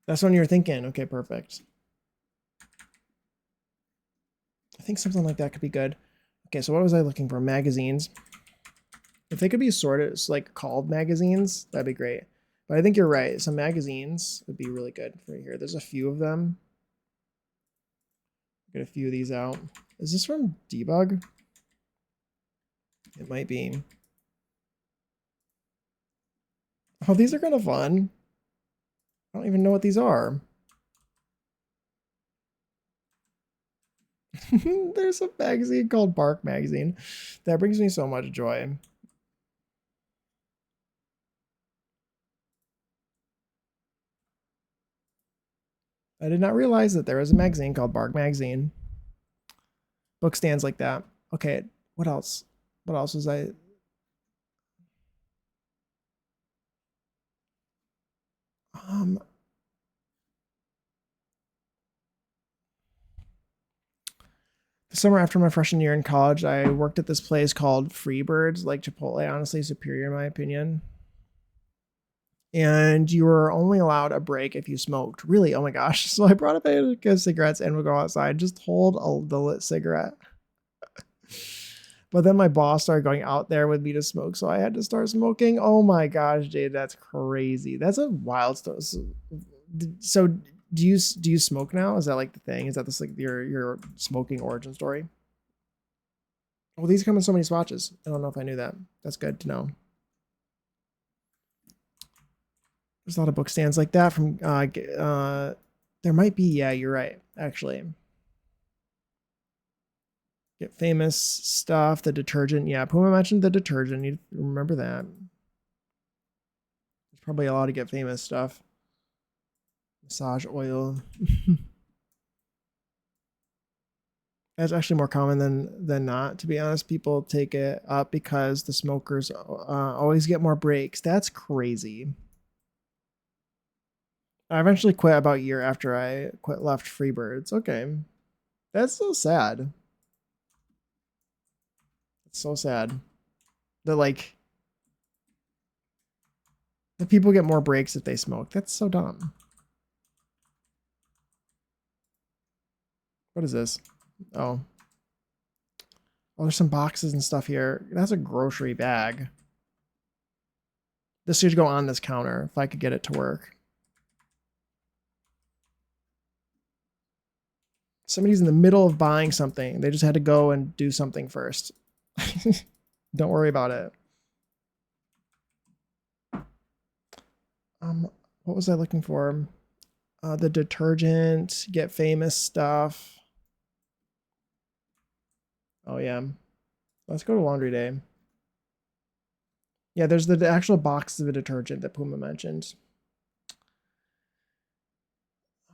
That's when you're thinking. Okay, perfect. I think something like that could be good. Okay, so what was I looking for? Magazines. If they could be sorted, like called magazines, that'd be great. But I think you're right. Some magazines would be really good for here. There's a few of them. Get a few of these out. Is this from Debug? It might be. Oh, these are kind of fun. I don't even know what these are. There's a magazine called Bark Magazine. That brings me so much joy. I did not realize that there was a magazine called Bark Magazine. Book stands like that. Okay, what else? What else was I? The summer after my freshman year in college, I worked at this place called Freebirds, like Chipotle, honestly superior in my opinion. And you were only allowed a break if you smoked. Really? Oh my gosh. So I brought up a cigarettes and would go outside, just hold the lit cigarette. But then my boss started going out there with me to smoke, so I had to start smoking. Oh my gosh, Jade, that's crazy. That's a wild story. So do you smoke now? Is that like the thing? Is that this like your smoking origin story? Well, these come in so many swatches. I don't know if I knew that. That's good to know. There's a lot of book stands like that from there might be, yeah, you're right, actually. Get famous stuff, the detergent. Yeah, Puma mentioned the detergent. You remember that. There's probably a lot of get famous stuff. Massage oil. That's actually more common than not, to be honest. People take it up because the smokers always get more breaks. That's crazy. I eventually quit about a year after I left Freebirds. Okay. That's so sad. It's so sad that like the people get more breaks if they smoke. That's so dumb. What is this? Oh. Oh, there's some boxes and stuff here. That's a grocery bag. This should go on this counter if I could get it to work. Somebody's in the middle of buying something. They just had to go and do something first. Don't worry about it. What was I looking for? The detergent, get famous stuff. Oh yeah. Let's go to laundry day. Yeah, there's the actual box of the detergent that Puma mentioned.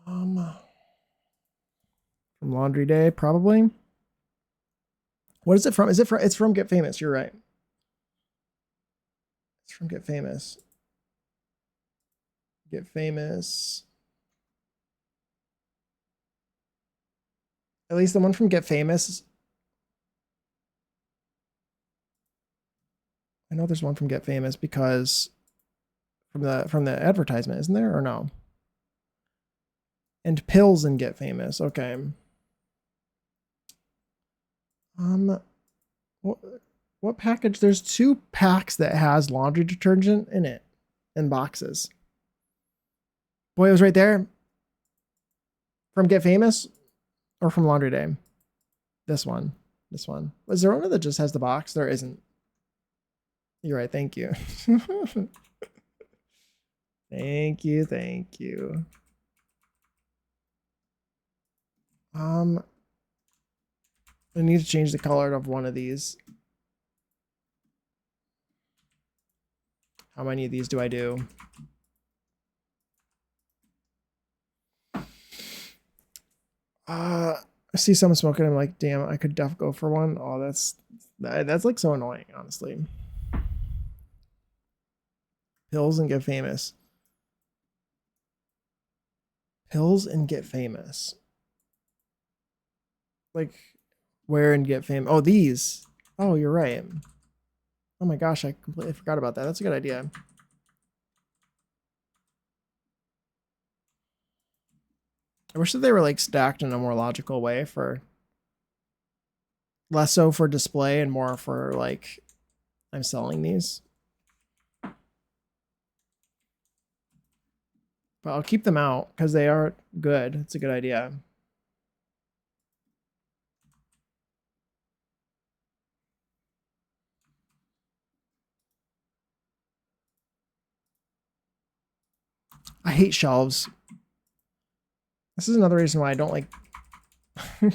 From laundry day, probably. What is it from? Is it from? It's from Get Famous. You're right. It's from Get Famous. Get Famous. At least the one from Get Famous. I know there's one from Get Famous because from the advertisement, isn't there, or no? And pills and Get Famous. Okay. What package? There's 2 packs that has laundry detergent in it in boxes. Boy, it was right there. From Get Famous or from Laundry Day? This one. This one. Was there one that just has the box? There isn't. You're right. Thank you. Thank you, thank you. I need to change the color of one of these. How many of these do I do? I see someone smoking. I'm like, damn, I could def go for one. Oh, that's like so annoying, honestly. Pills and get famous. Pills and get famous. Like, where and get famous? Oh, these. Oh, you're right. Oh my gosh, I completely forgot about that. That's a good idea. I wish that they were like stacked in a more logical way for less so for display and more for like I'm selling these. But I'll keep them out because they are good. It's a good idea. I hate shelves. This is another reason why I don't like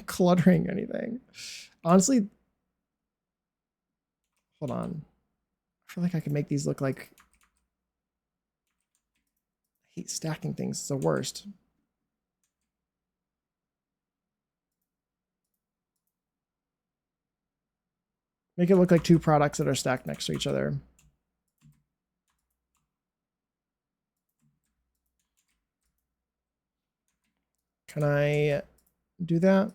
cluttering anything. Honestly, hold on. I feel like I could make these look like... I hate stacking things. It's the worst. Make it look like two products that are stacked next to each other. Can I do that?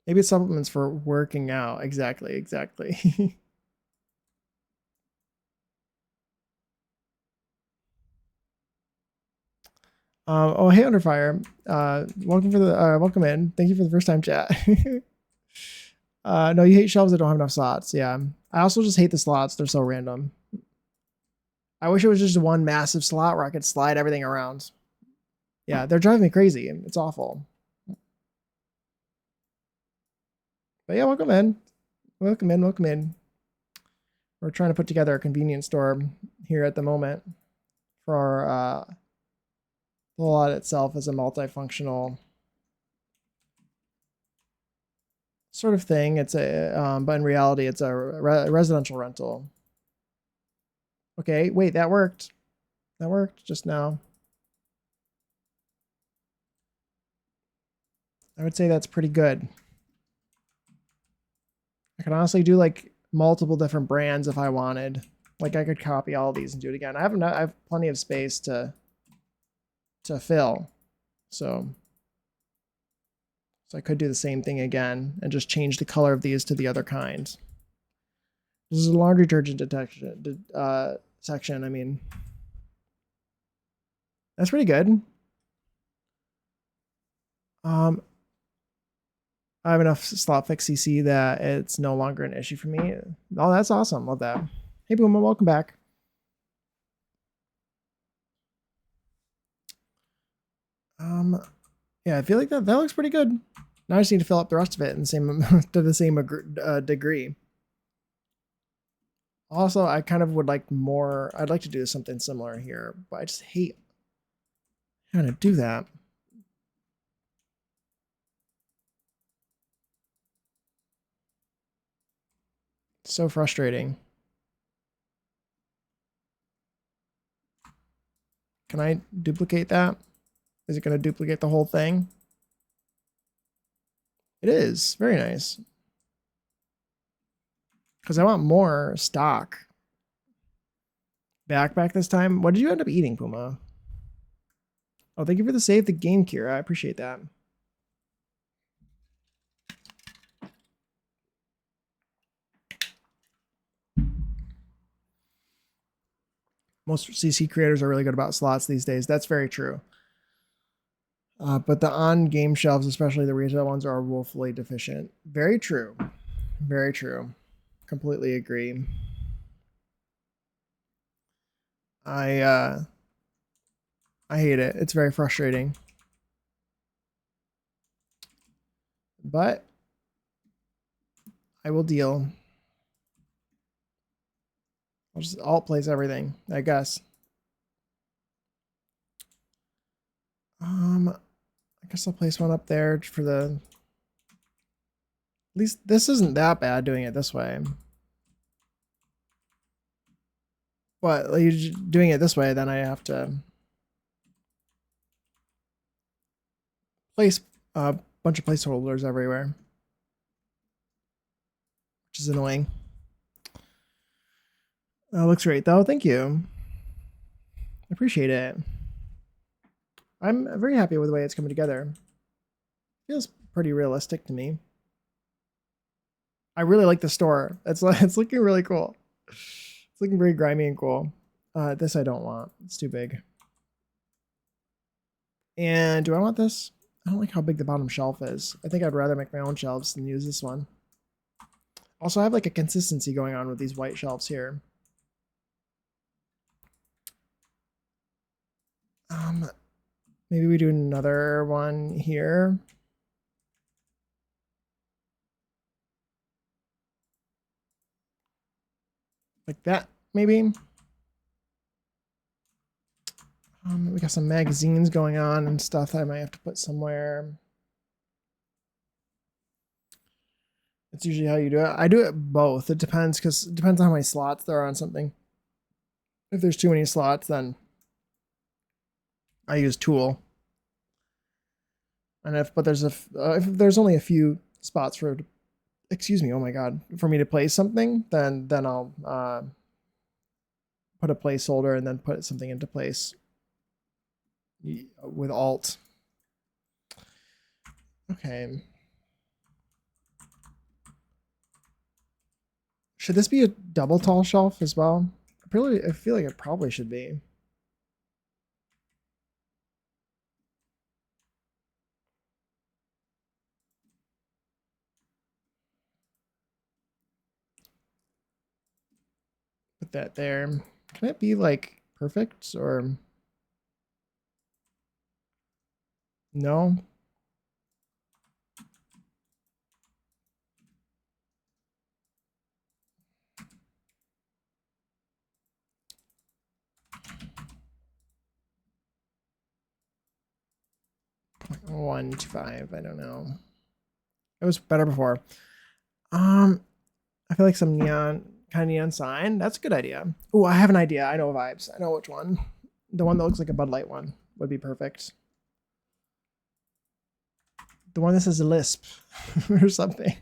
Maybe it's supplements for working out. Exactly, exactly. Oh, hey, Under Fire. Welcome in. Thank you for the first time chat. No, you hate shelves that don't have enough slots. Yeah. I also just hate the slots. They're so random. I wish it was just one massive slot where I could slide everything around. Yeah, they're driving me crazy. It's awful. But yeah, welcome in. Welcome in. Welcome in. We're trying to put together a convenience store here at the moment for our the lot itself as a multifunctional sort of thing. It's but in reality, it's a residential rental. Okay, wait, that worked. That worked just now. I would say that's pretty good. I could honestly do like multiple different brands if I wanted. Like I could copy all these and do it again. I have plenty of space to fill. So I could do the same thing again and just change the color of these to the other kind. This is a laundry detergent detection section. I mean, that's pretty good. I have enough slot fix CC that it's no longer an issue for me. Oh, that's awesome. Love that. Hey, Booma, welcome back. Yeah, I feel like that looks pretty good. Now I just need to fill up the rest of it in the same to the same degree. Also, I kind of would like more. I'd like to do something similar here, but I just hate how to do that. So frustrating. Can I duplicate that? Is it going to duplicate the whole thing? It is. Very nice. Because I want more stock. Back this time. What did you end up eating, Puma? Oh, thank you for the save the game, Kira. I appreciate that. Most CC creators are really good about slots these days. That's very true. But the on-game shelves, especially the retail ones, are woefully deficient. Very true. Very true. Completely agree. I hate it. It's very frustrating. But I will deal. I'll just alt place everything, I guess. I guess I'll place one up there for the... At least this isn't that bad doing it this way. But like, doing it this way, then I have to place a bunch of placeholders everywhere, which is annoying. Looks great though. Thank you. I appreciate it. I'm very happy with the way it's coming together. Feels pretty realistic to me. I really like the store. It's looking really cool. It's looking very grimy and cool. This I don't want. It's too big. And do I want this? I don't like how big the bottom shelf is. I think I'd rather make my own shelves than use this one. Also, I have like a consistency going on with these white shelves here. Maybe we do another one here. Like that, maybe. We got some magazines going on and stuff that I might have to put somewhere. That's usually how you do it. I do it both. It depends, because it depends on how many slots there are on something. If there's too many slots, then I use tool. And if there's only a few spots for, excuse me, oh my god, for me to place something, then I'll put a placeholder and then put something into place with Alt. Okay. Should this be a double tall shelf as well? I feel like it probably should be. Put that there. Can it be like perfect or no? .125. I don't know. It was better before. I feel like some neon sign. That's a good idea. Oh, I have an idea. I know vibes. I know which one. The one that looks like a Bud Light one would be perfect. The one that says Lisp or something.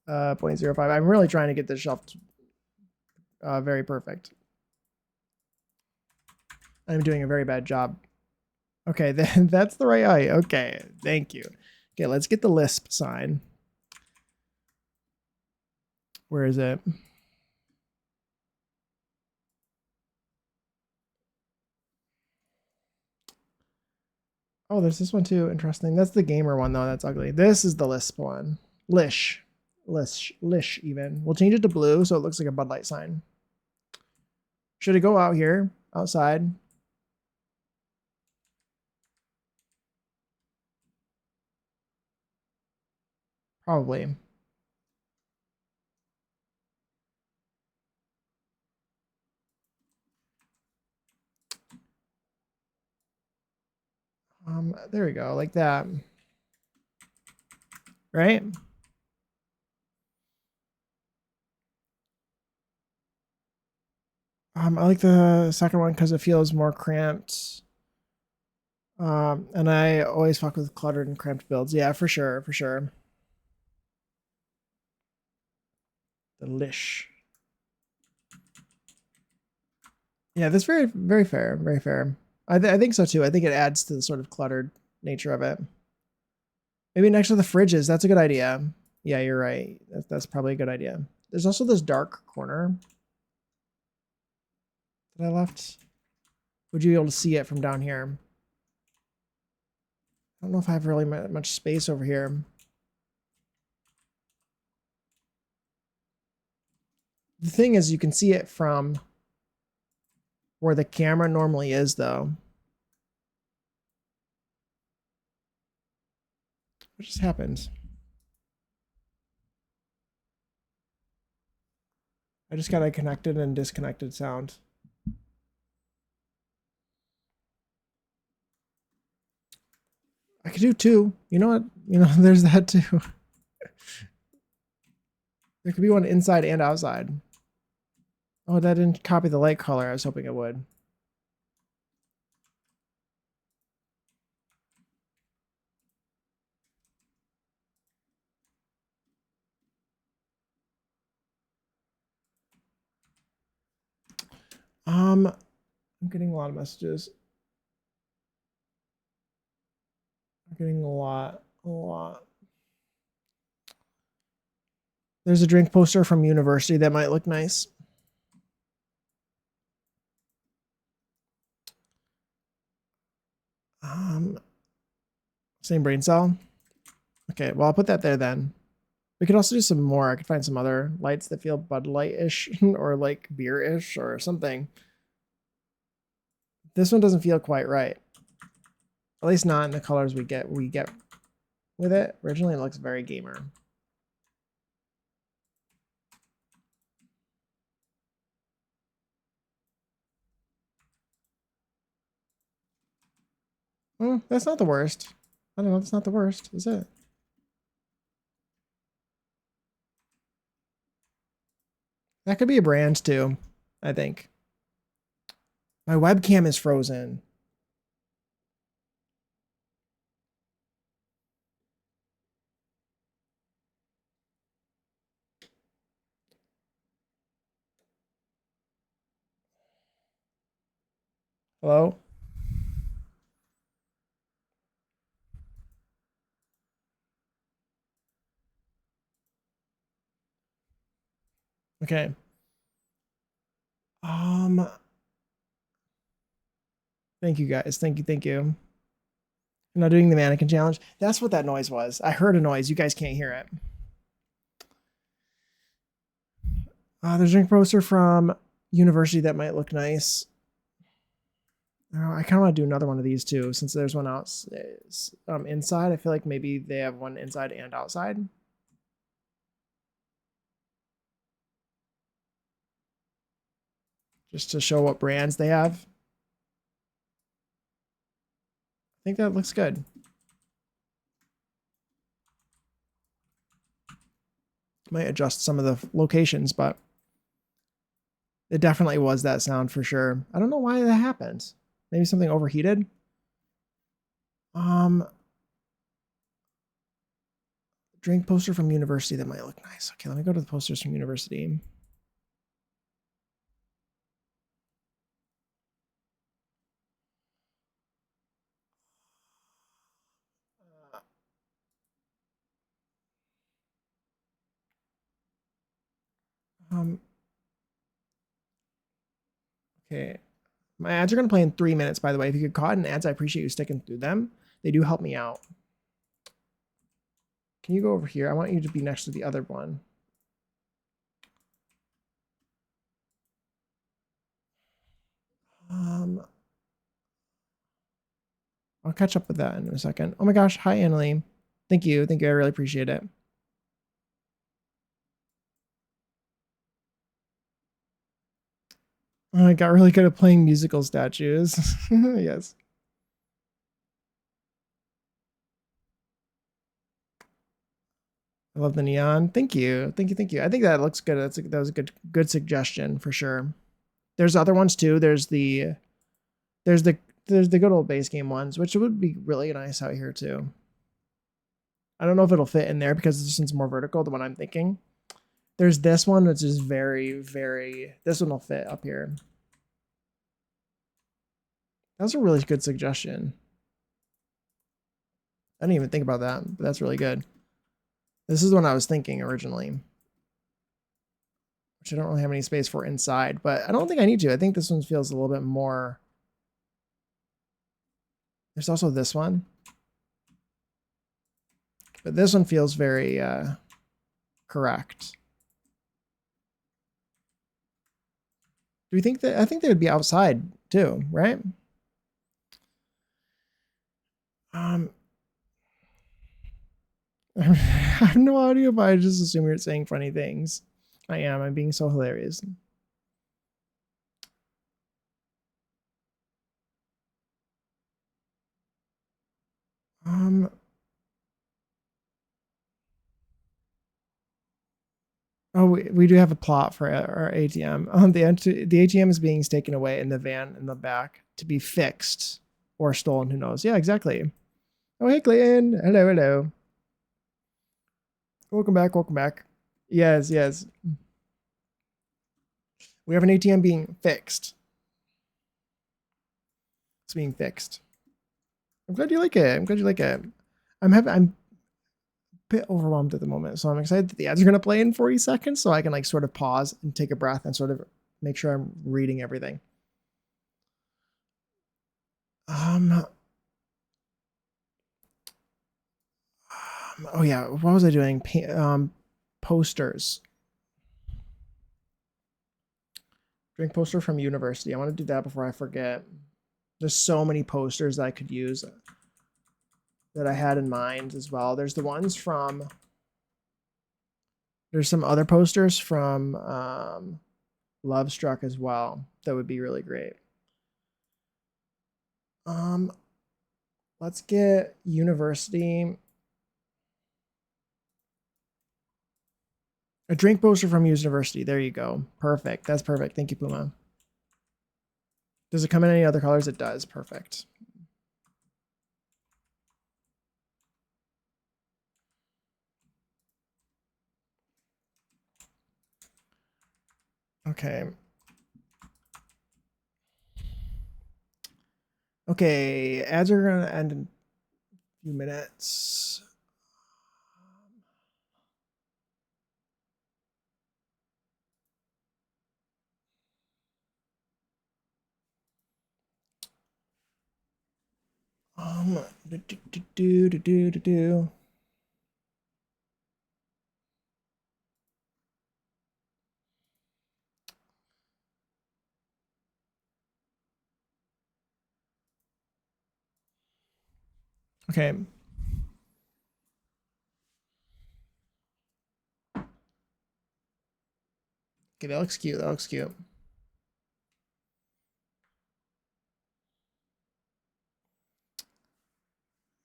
0.05. I'm really trying to get this shelf very perfect. I'm doing a very bad job. Okay, then that's the right height. Okay, thank you. Okay, let's get the Lisp sign. Where is it? Oh, there's this one too. Interesting. That's the gamer one though. That's ugly. This is the Lisp one. Lish even. We'll change it to blue so it looks like a Bud Light sign. Should it go out here, outside? Probably. There we go, like that. Right? I like the second one because it feels more cramped. And I always fuck with cluttered and cramped builds. Yeah, for sure, for sure. The Lish. Yeah, that's very, very fair, very fair. I think so too. I think it adds to the sort of cluttered nature of it. Maybe next to the fridges. That's a good idea. Yeah, you're right. That's probably a good idea. There's also this dark corner that I left. Would you be able to see it from down here? I don't know if I have really much space over here. The thing is, you can see it from where the camera normally is, though. What just happened? I just got a connected and disconnected sound. I could do two. You know what? You know, there's that too. There could be one inside and outside. Oh, that didn't copy the light color. I was hoping it would. I'm getting a lot of messages. I'm getting a lot. There's a drink poster from university that might look nice. Same brain cell. Okay, well, I'll put that there then. We could also do some more. I could find some other lights that feel Bud Light-ish or like beer-ish or something. This one doesn't feel quite right. At least not in the colors we get with it. Originally, it looks very gamer. That's not the worst. I don't know. That's not the worst, is it? That could be a brand too, I think. My webcam is frozen. Hello? Okay. Thank you guys. Thank you. I'm not doing the mannequin challenge. That's what that noise was. I heard a noise. You guys can't hear it. There's a drink poster from university that might look nice. I kind of want to do another one of these too, since there's one out inside. I feel like maybe they have one inside and outside. Just to show what brands they have. I think that looks good. Might adjust some of the locations, but it definitely was that sound for sure. I don't know why that happens. Maybe something overheated. Drink poster from university that might look nice. Okay, let me go to the posters from university. Okay. My ads are going to play in 3 minutes, by the way. If you get caught in ads, I appreciate you sticking through them. They do help me out. Can you go over here? I want you to be next to the other one. I'll catch up with that in a second. Oh my gosh. Hi, Annalie. Thank you. Thank you. I really appreciate it. I got really good at playing musical statues. Yes. I love the neon. Thank you. Thank you. I think that looks good. That was a good suggestion for sure. There's other ones too. There's the good old base game ones, which would be really nice out here too. I don't know if it'll fit in there because this one's more vertical, the one I'm thinking. There's this one, which is this one will fit up here. That was a really good suggestion. I didn't even think about that, but that's really good. This is the one I was thinking originally, which I don't really have any space for inside, but I don't think I need to. I think this one feels a little bit more. There's also this one, but this one feels very correct. Do we think that? I think they would be outside too, right? I have no idea, but I just assume you're saying funny things. I am. I'm being so hilarious. Oh, we do have a plot for our ATM. The ATM is being taken away in the van in the back to be fixed or stolen. Who knows? Yeah, exactly. Oh, hey, Clayton. Hello, hello. Welcome back. Welcome back. Yes, yes. We have an ATM being fixed. It's being fixed. I'm glad you like it. I'm glad you like it. I'm a bit overwhelmed at the moment, so I'm excited that the ads are gonna play in 40 seconds, so I can like sort of pause and take a breath and sort of make sure I'm reading everything. Oh yeah, what was I doing? Posters. Drink poster from university. I want to do that before I forget. There's so many posters that I could use that I had in mind as well. There's the ones from. There's some other posters from Love Struck as well. That would be really great. Let's get university. A drink poster from university. There you go. Perfect. That's perfect. Thank you, Puma. Does it come in any other colors? It does. Perfect. Okay. Okay, ads are gonna end in a few minutes. Do. Okay. Okay, that looks cute. That looks cute.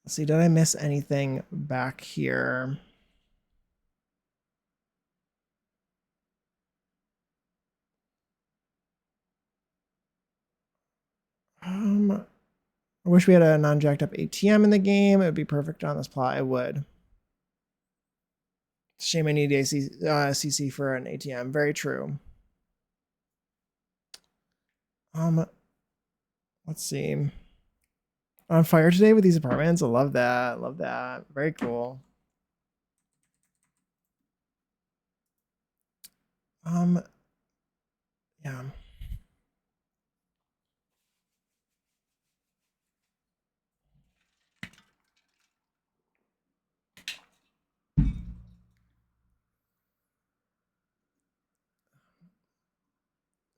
Let's see, did I miss anything back here? I wish we had a non-jacked up ATM in the game. It would be perfect on this plot. It would. Shame I need a CC for an ATM. Very true. Let's see. On fire today with these apartments. I love that. Love that. Very cool. Yeah.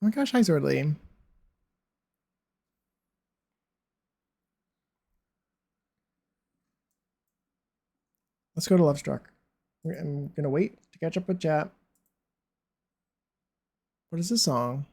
Oh my gosh, hi Zordly. Let's go to Love Struck. I'm gonna wait to catch up with chat. What is this song?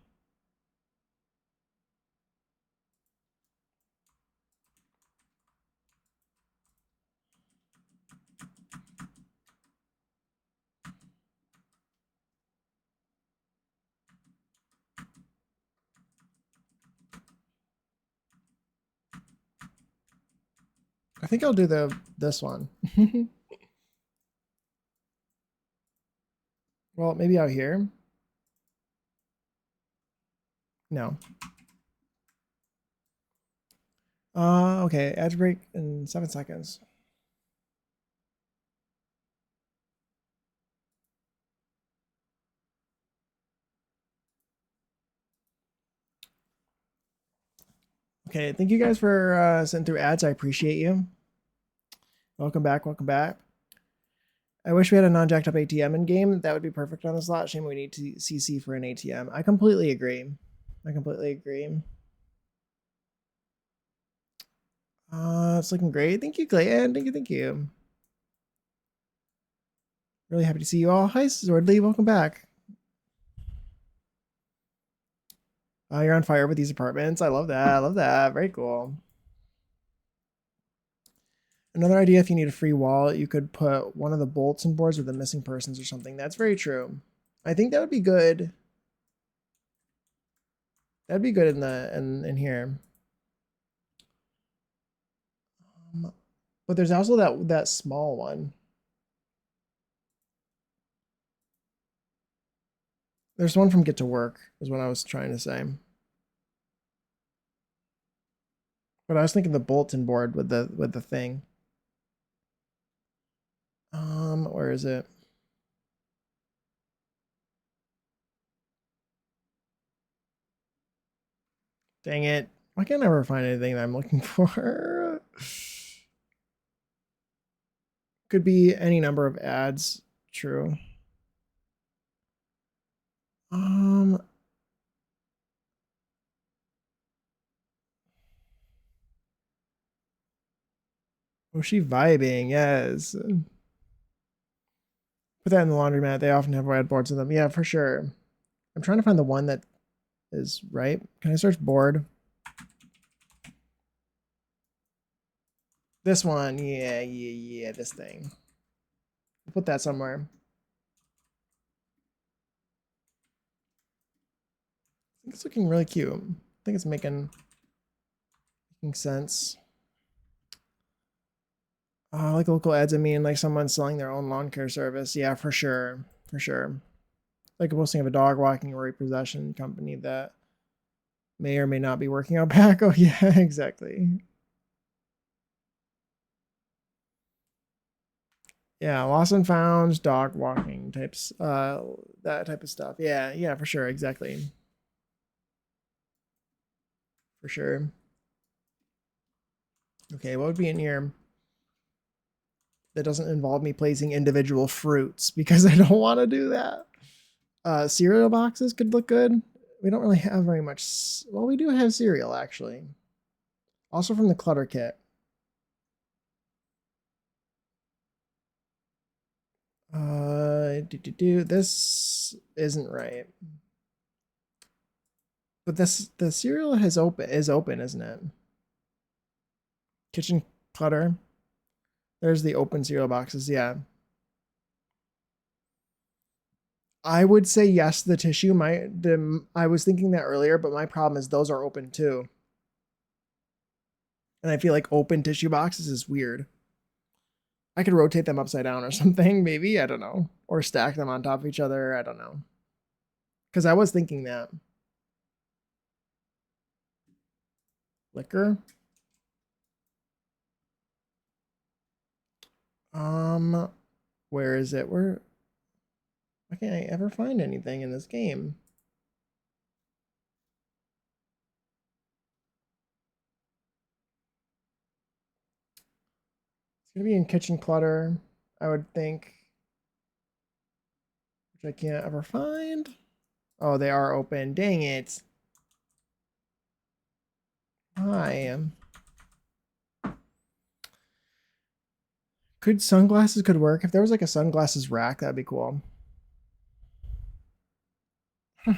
I think I'll do this one. Well, maybe out here. No. Okay, edge break in 7 seconds. Okay, thank you guys for sending through ads. I appreciate you. Welcome back, welcome back. I wish we had a non-jacked up ATM in game. That would be perfect on the slot. Shame we need to CC for an ATM. I completely agree. I completely agree. It's looking great. Thank you, Clayton. Thank you, thank you. Really happy to see you all. Hi, Zordly. Welcome back. You're on fire with these apartments. I love that. I love that. Very cool. Another idea, if you need a free wall, you could put one of the bolts and boards with the missing persons or something. That's very true. I think that would be good. That'd be good in the in here. But there's also that small one. There's one from Get to Work, is what I was trying to say. But I was thinking the bulletin board with the thing. Where is it? Dang it. Why can't I ever find anything that I'm looking for? Could be any number of ads. True. Oh, she vibing, yes. Put that in the laundromat. They often have red boards in them. Yeah, for sure. I'm trying to find the one that is right. Can I search board? This one. Yeah, this thing. I'll put that somewhere. I think it's looking really cute. I think it's making sense. Like local ads, I mean, like someone selling their own lawn care service. Yeah, for sure. For sure. Like a posting of a dog walking or repossession company that may or may not be working out back. Oh, yeah, exactly. Yeah, lost and found, dog walking types, that type of stuff. Yeah, for sure, exactly. For sure. Okay, what would be in here that doesn't involve me placing individual fruits because I don't want to do that? Cereal boxes could look good. We don't really have very much. Well, we do have cereal actually. Also from the clutter kit. This isn't right. But the cereal is open, isn't it? Kitchen clutter. There's the open cereal boxes, yeah. I would say yes, the tissue. I was thinking that earlier, but my problem is those are open too. And I feel like open tissue boxes is weird. I could rotate them upside down or something, maybe. I don't know. Or stack them on top of each other. I don't know. Because I was thinking that. Liquor. Where is it? Why can't I ever find anything in this game? It's gonna be in kitchen clutter, I would think. Which I can't ever find. Oh, they are open. Dang it. Hi. Sunglasses could work. If there was like a sunglasses rack, that'd be cool.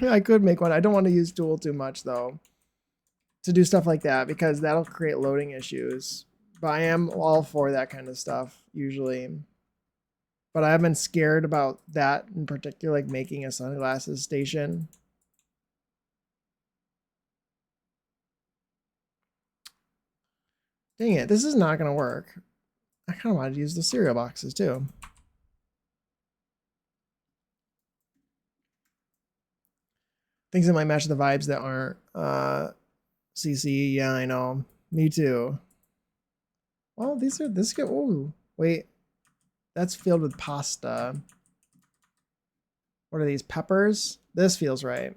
I could make one. I don't want to use Dual too much though to do stuff like that because that'll create loading issues. But I am all for that kind of stuff usually. But I've been scared about that in particular, like making a sunglasses station. Dang it, this is not going to work. I kind of wanted to use the cereal boxes too. Things that might match the vibes that aren't CC. Yeah, I know. Me too. Well, this get. Oh, wait. That's filled with pasta. What are these? Peppers? This feels right.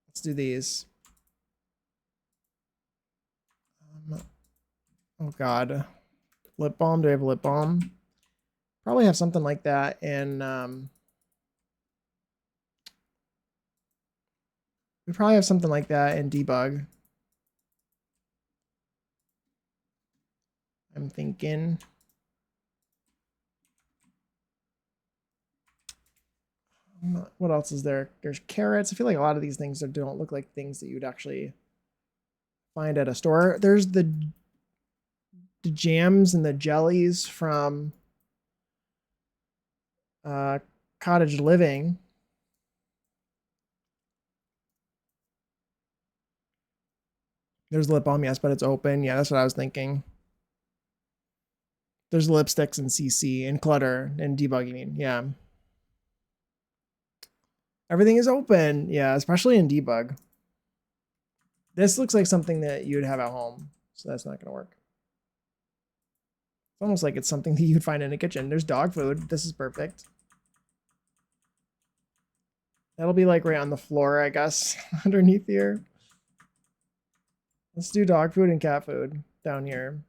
Let's do these. Oh, God. Lip balm. Do I have lip balm? Probably have something like that. And we probably have something like that in debug. I'm thinking. What else is there? There's carrots. I feel like a lot of these things don't look like things that you'd actually find at a store. There's the jams and the jellies from uh, Cottage Living. There's lip balm, yes, but it's open. Yeah, that's what I was thinking. There's lipsticks and CC and clutter and debugging. Yeah. Everything is open. Yeah, especially in debug. This looks like something that you'd have at home, so that's not going to work. It's almost like it's something that you'd find in a kitchen. There's dog food. This is perfect. That'll be like right on the floor, I guess, underneath here. Let's do dog food and cat food down here.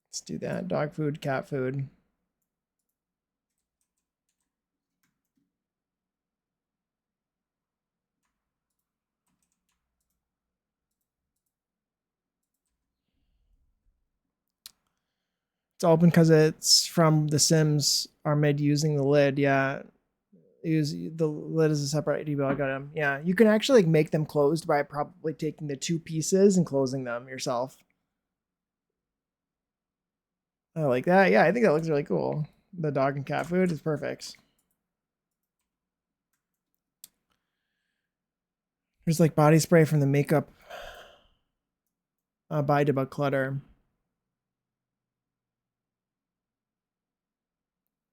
Let's do that. Dog food, cat food. It's open because it's from The Sims are made using the lid. Yeah. Use the lid as a separate debug item. Yeah. You can actually like make them closed by probably taking the two pieces and closing them yourself. I like that. Yeah, I think that looks really cool. The dog and cat food is perfect. There's like body spray from the makeup by debug clutter.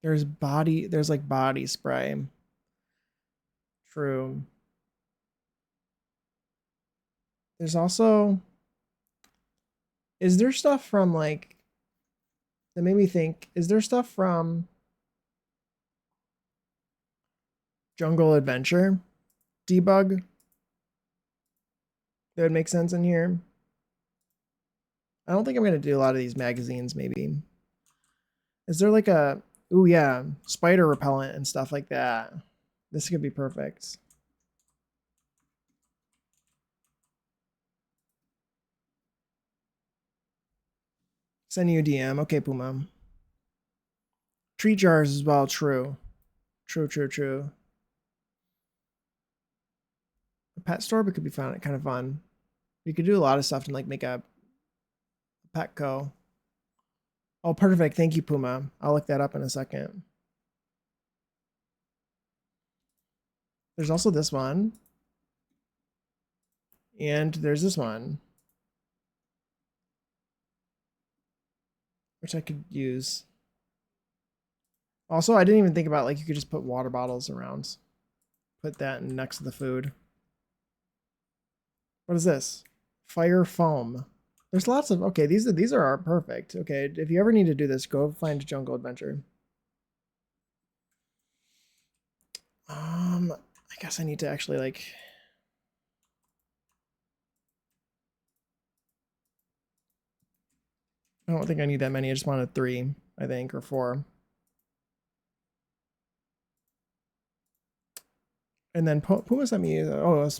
There's like body spray. True. There's also, is there stuff from like, that made me think, is there stuff from Jungle Adventure debug that would make sense in here? I don't think I'm going to do a lot of these magazines, maybe. Is there like a, ooh, yeah, spider repellent and stuff like that? This could be perfect. Send you a DM. Okay, Puma. Treat jars as well. True. True. A pet store, but could be fun. Kind of fun. You could do a lot of stuff and like make a Petco. Oh, perfect. Thank you, Puma. I'll look that up in a second. There's also this one. And there's this one. Which I could use. Also, I didn't even think about like you could just put water bottles around. Put that next to the food. What is this? Fire foam. There's lots of, okay, these are perfect. Okay, if you ever need to do this, go find Jungle Adventure. I guess I need to actually like, I don't think I need that many. I just wanted 3, I think, or 4. And then Puma sent me,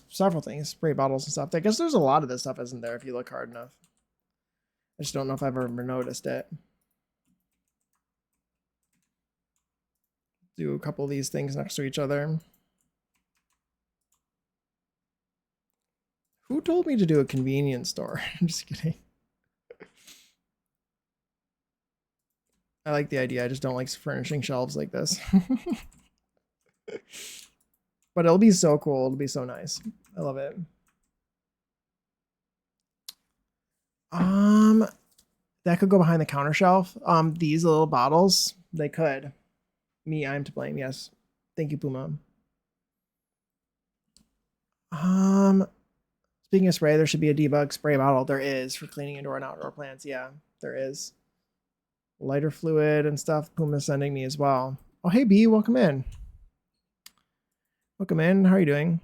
several things, spray bottles and stuff. I guess there's a lot of this stuff isn't there if you look hard enough. I just don't know if I've ever noticed it. Do a couple of these things next to each other. Who told me to do a convenience store? I'm just kidding. I like the idea. I just don't like furnishing shelves like this. But it'll be so cool. It'll be so nice. I love it. That could go behind the counter shelf. These little bottles, they could. Me, I'm to blame. Yes. Thank you, Puma. Speaking of spray, there should be a debug spray bottle. There is for cleaning indoor and outdoor plants. Yeah, there is. Lighter fluid and stuff. Puma's sending me as well. Oh, hey, B, welcome in. Welcome in. How are you doing?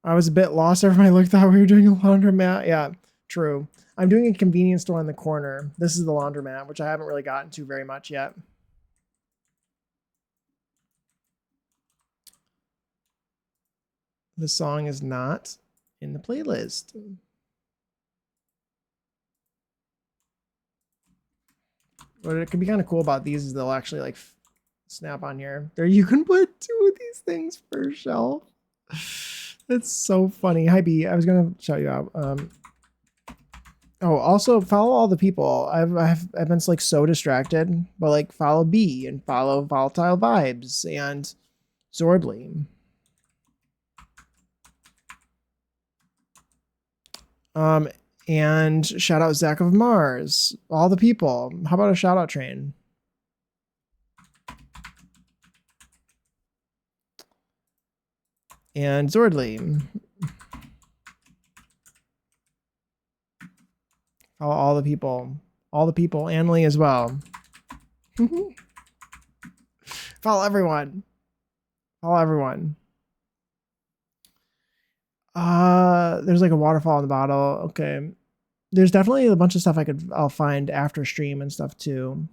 I was a bit lost every time I looked. Thought we were doing a laundromat. Yeah, true. I'm doing a convenience store in the corner. This is the laundromat, which I haven't really gotten to very much yet. The song is not in the playlist. What it can be kind of cool about these is they'll actually like snap on here. There, you can put 2 of these things per shelf. That's so funny. Hi B, I was gonna shout you out. Oh, also follow all the people. I've been like so distracted, but like follow B and follow Volatile Vibes and Zordly. And shout out Zach of Mars. All the people. How about a shout out train? And Zordly. Follow all the people. All the people. Annalie as well. Follow everyone. Follow everyone. There's like a waterfall in the bottle. Okay. There's definitely a bunch of stuff I'll find after stream and stuff too.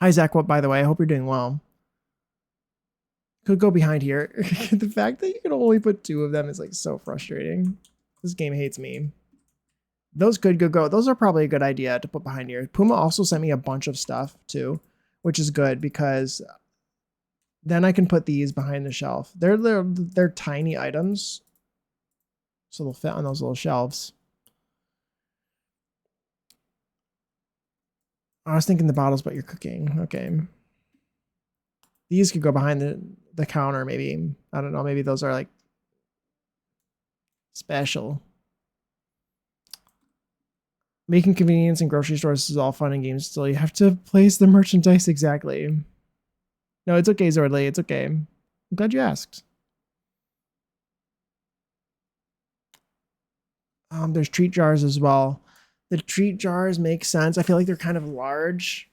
Hi Zach, what by the way, I hope you're doing well. Could go behind here. The fact that you can only put 2 of them is like so frustrating. This game hates me. Those could go. Those are probably a good idea to put behind here. Puma also sent me a bunch of stuff too, which is good because then I can put these behind the shelf. They're tiny items, so they'll fit on those little shelves. I was thinking the bottles, but you're cooking. Okay. These could go behind the counter, maybe. I don't know. Maybe those are like special. Making convenience in grocery stores is all fun and games. Still, you have to place the merchandise exactly. No, it's okay, Zordley. It's okay. I'm glad you asked. There's treat jars as well. The treat jars make sense. I feel like they're kind of large.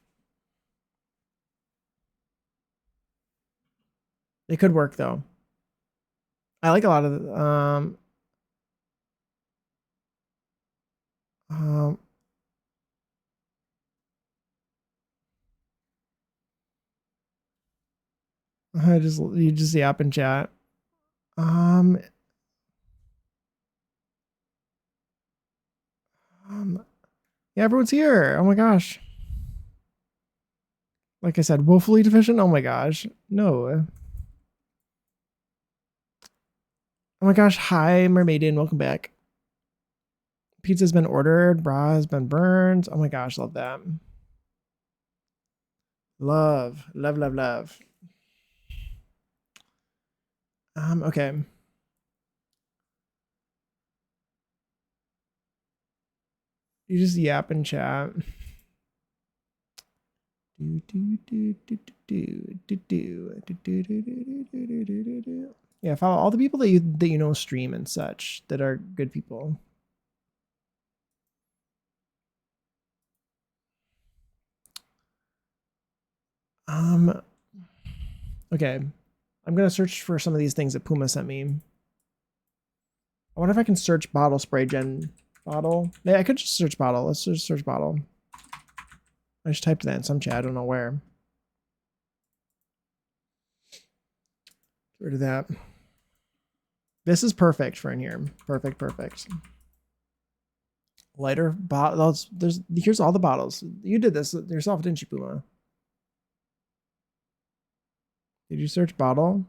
They could work though. I like a lot of you just yap and chat. Yeah, everyone's here. Oh my gosh. Like I said, woefully deficient. Oh my gosh. No. Oh my gosh. Hi, Mermaiden. Welcome back. Pizza's been ordered. Bra has been burned. Oh my gosh. Love that. Love. Love, love, love. Okay. You just yap and chat. Yeah, follow all the people that you know stream and such that are good people. Okay. I'm gonna search for some of these things that Puma sent me. I wonder if I can search bottle spray gen bottle. Yeah, I could just search bottle. Let's just search bottle. I just typed that in some chat. I don't know where. Get rid of that. This is perfect for in here. Perfect, perfect. Lighter bottles. Here's all the bottles. You did this yourself, didn't you, Puma? Did you search bottle?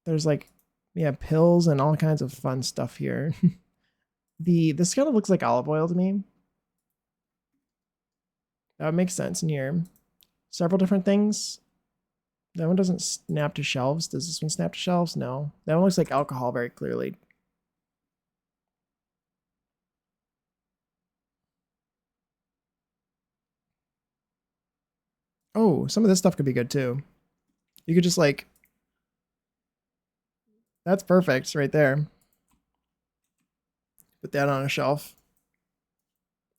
There's like, yeah, pills and all kinds of fun stuff here. This kind of looks like olive oil to me. That would make sense in here. Several different things. That one doesn't snap to shelves. Does this one snap to shelves? No. That one looks like alcohol very clearly. Oh, some of this stuff could be good too. You could just like, that's perfect right there. Put that on a shelf.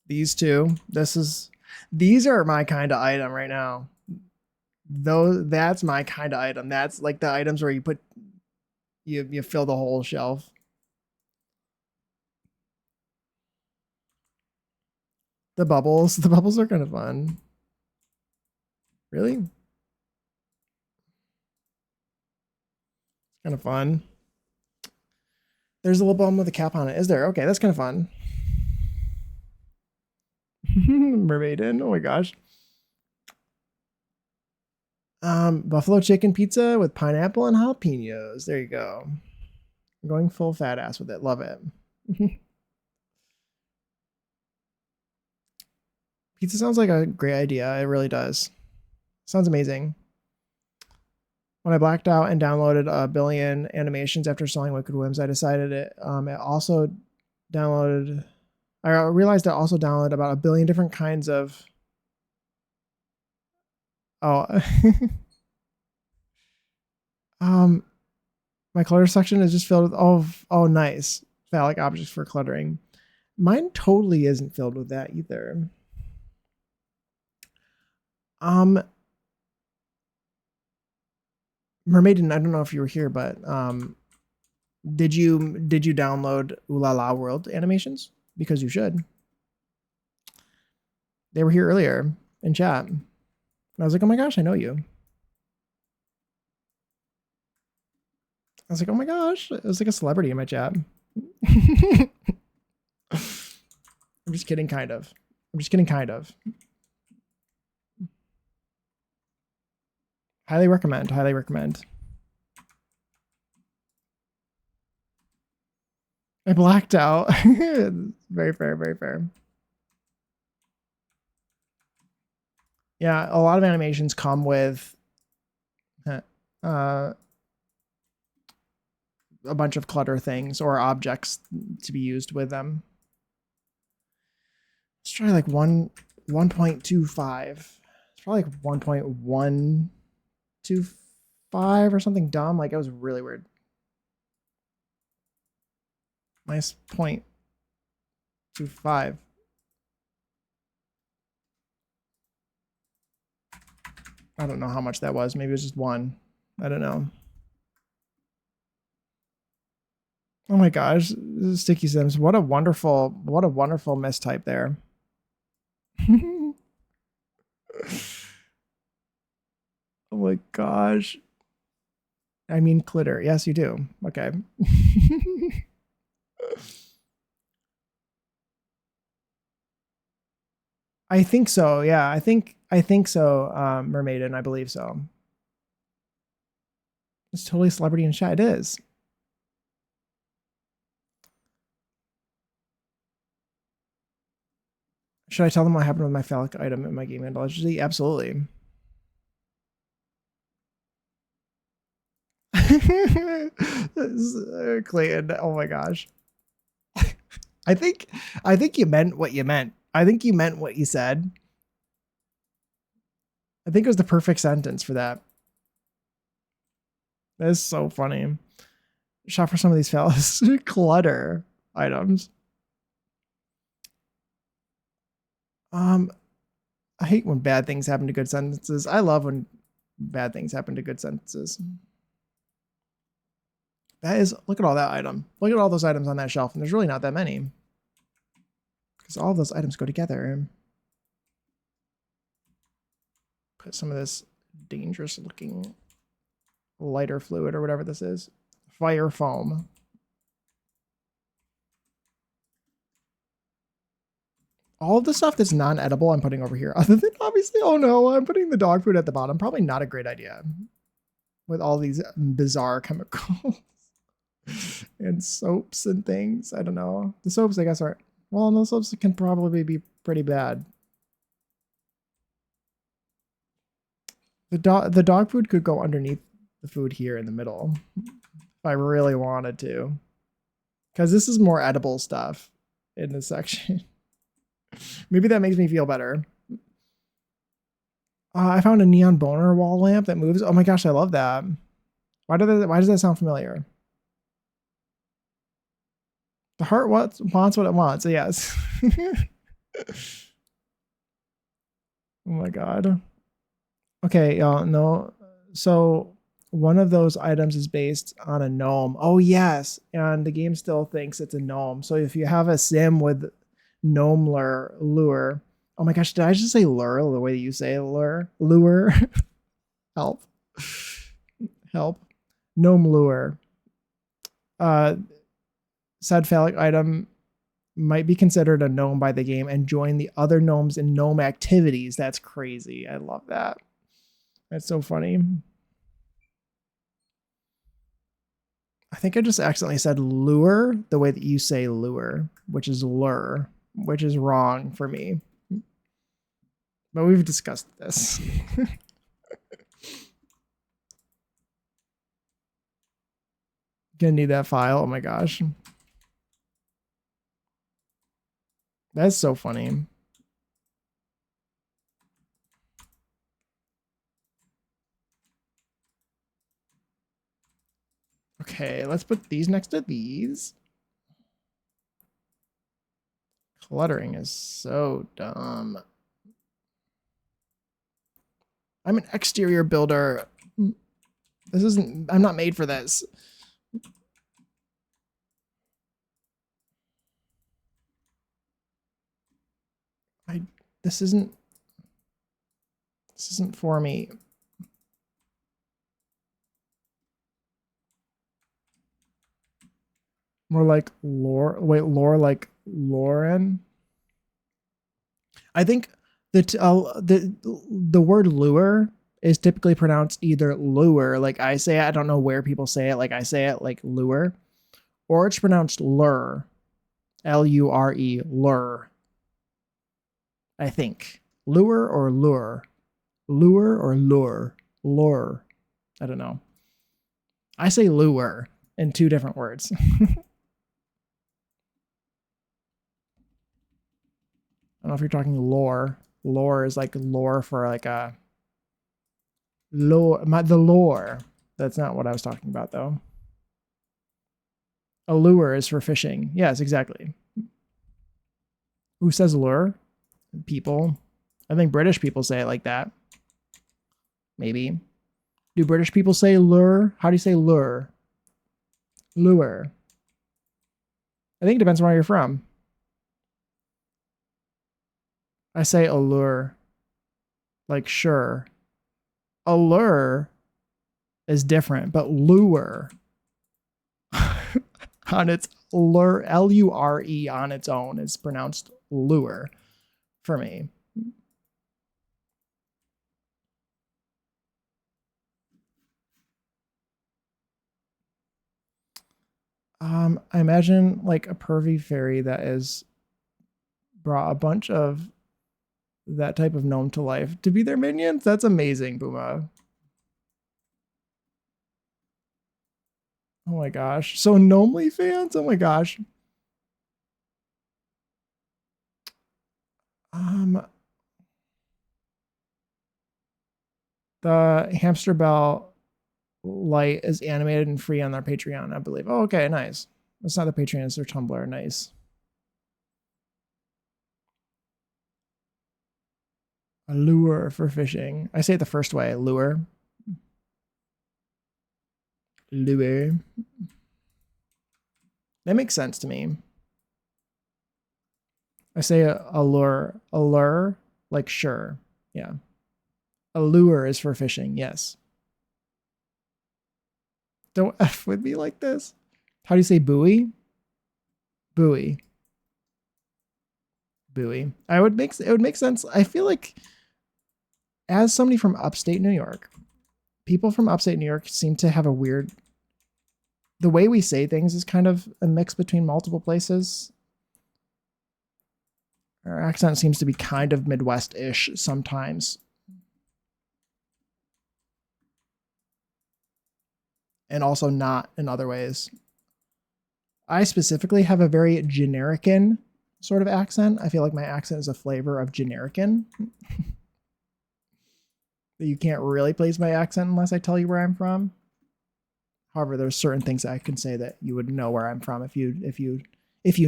These two. These are my kind of item right now. That's my kind of item. That's like the items where you fill the whole shelf. The bubbles are kind of fun. Really? Kind of fun. There's a little bum with a cap on it. Is there? Okay, that's kind of fun. Mermaiden. Oh my gosh. Buffalo chicken pizza with pineapple and jalapenos. There you go. I'm going full fat ass with it. Love it. Pizza sounds like a great idea. It really does. Sounds amazing. When I blacked out and downloaded a billion animations after selling Wicked Whims, I decided it also downloaded. I realized I also downloaded about a billion different kinds of. Oh, my clutter section is just filled with oh nice phallic objects for cluttering. Mine totally isn't filled with that either. Mermaiden, I don't know if you were here, but did you download Ooh La La World animations? Because you should. They were here earlier in chat. And I was like, oh my gosh, I know you. I was like, oh my gosh, it was like a celebrity in my chat. I'm just kidding, kind of. I'm just kidding, kind of. Highly recommend, highly recommend. I blacked out. Very fair, very fair. Yeah, a lot of animations come with a bunch of clutter things or objects to be used with them. Let's try like 1.25. It's probably like 1.125 or something dumb. Like it was really weird. Minus 0.25. I don't know how much that was. Maybe it was just one. I don't know. Oh my gosh, Sticky Sims. What a wonderful mistype there. Oh my gosh. I mean clitter. Yes, you do. Okay. I think so. Yeah, I think so. Mermaiden, I believe so. It's totally celebrity in chat. It is. Should I tell them what happened with my phallic item in my game anthology? Absolutely. Clayton, oh my gosh. I think you meant what you meant. I think you meant what you said. I think it was the perfect sentence for that. That is so funny. Shop for some of these fellas. Clutter items. I hate when bad things happen to good sentences. I love when bad things happen to good sentences. That is, look at all that item. Look at all those items on that shelf, and there's really not that many. Because all of those items go together. Put some of this dangerous looking lighter fluid or whatever this is. Fire foam. All of the stuff that's non-edible I'm putting over here. Other than obviously, oh no, I'm putting the dog food at the bottom. Probably not a great idea. With all these bizarre chemicals. And soaps and things. I don't know. The soaps, I guess, are... Well, those soaps can probably be pretty bad. The dog food could go underneath the food here in the middle. If I really wanted to. Because this is more edible stuff in this section. Maybe that makes me feel better. I found a neon boner wall lamp that moves. Oh my gosh, I love that. Why does that sound familiar? The heart wants what it wants. So yes. Oh my god. Okay, y'all. No. So one of those items is based on a gnome. Oh yes, and the game still thinks it's a gnome. So if you have a sim with gnome lure. Oh my gosh, did I just say lure the way that you say lure? Lure. Help. Help. Gnome lure. Said phallic item might be considered a gnome by the game and join the other gnomes in gnome activities. That's crazy. I love that. That's so funny. I think I just accidentally said lure the way that you say lure, which is lure, which is wrong for me. But we've discussed this. Gonna need that file. Oh my gosh. That's so funny. Okay, let's put these next to these. Cluttering is so dumb. I'm an exterior builder. This isn't, I'm not made for this. This isn't for me. More like lore. Wait, lore like Lauren. I think the word lure is typically pronounced either lure, like I say it. I don't know where people say it, like I say it, like lure, or it's pronounced lure, L-U-R-E, lure. I think lure or lure, lure or lure, lure. I don't know. I say lure in two different words. I don't know if you're talking lore. Lore is like lore for like a lore. The lore. That's not what I was talking about though. A lure is for fishing. Yes, exactly. Who says lure? People. I think British people say it like that. Maybe. Do British people say lure? How do you say lure? Lure. I think it depends on where you're from. I say allure. Like sure. Allure is different, but lure on its lure, L-U-R-E on its own is pronounced lure for me. I imagine like a pervy fairy that is brought a bunch of that type of gnome to life to be their minions. That's amazing, Booma. Oh my gosh. So Gnomely fans? Oh my gosh. The Hamster Bell light is animated and free on their Patreon, I believe. Oh, okay, nice. It's not the Patreon, it's their Tumblr. Nice. A lure for fishing. I say it the first way, lure. Lure. That makes sense to me. I say allure. Allure, like sure. Yeah. A lure is for fishing, yes. Don't F with me like this. How do you say buoy? Buoy. Buoy. It would make sense. I feel like as somebody from upstate New York, people from upstate New York seem to have a weird, the way we say things is kind of a mix between multiple places. Our accent seems to be kind of Midwest-ish sometimes. And also not in other ways. I specifically have a very generican sort of accent. I feel like my accent is a flavor of generican. You can't really place my accent unless I tell you where I'm from. However, there's certain things I can say that you would know where I'm from if you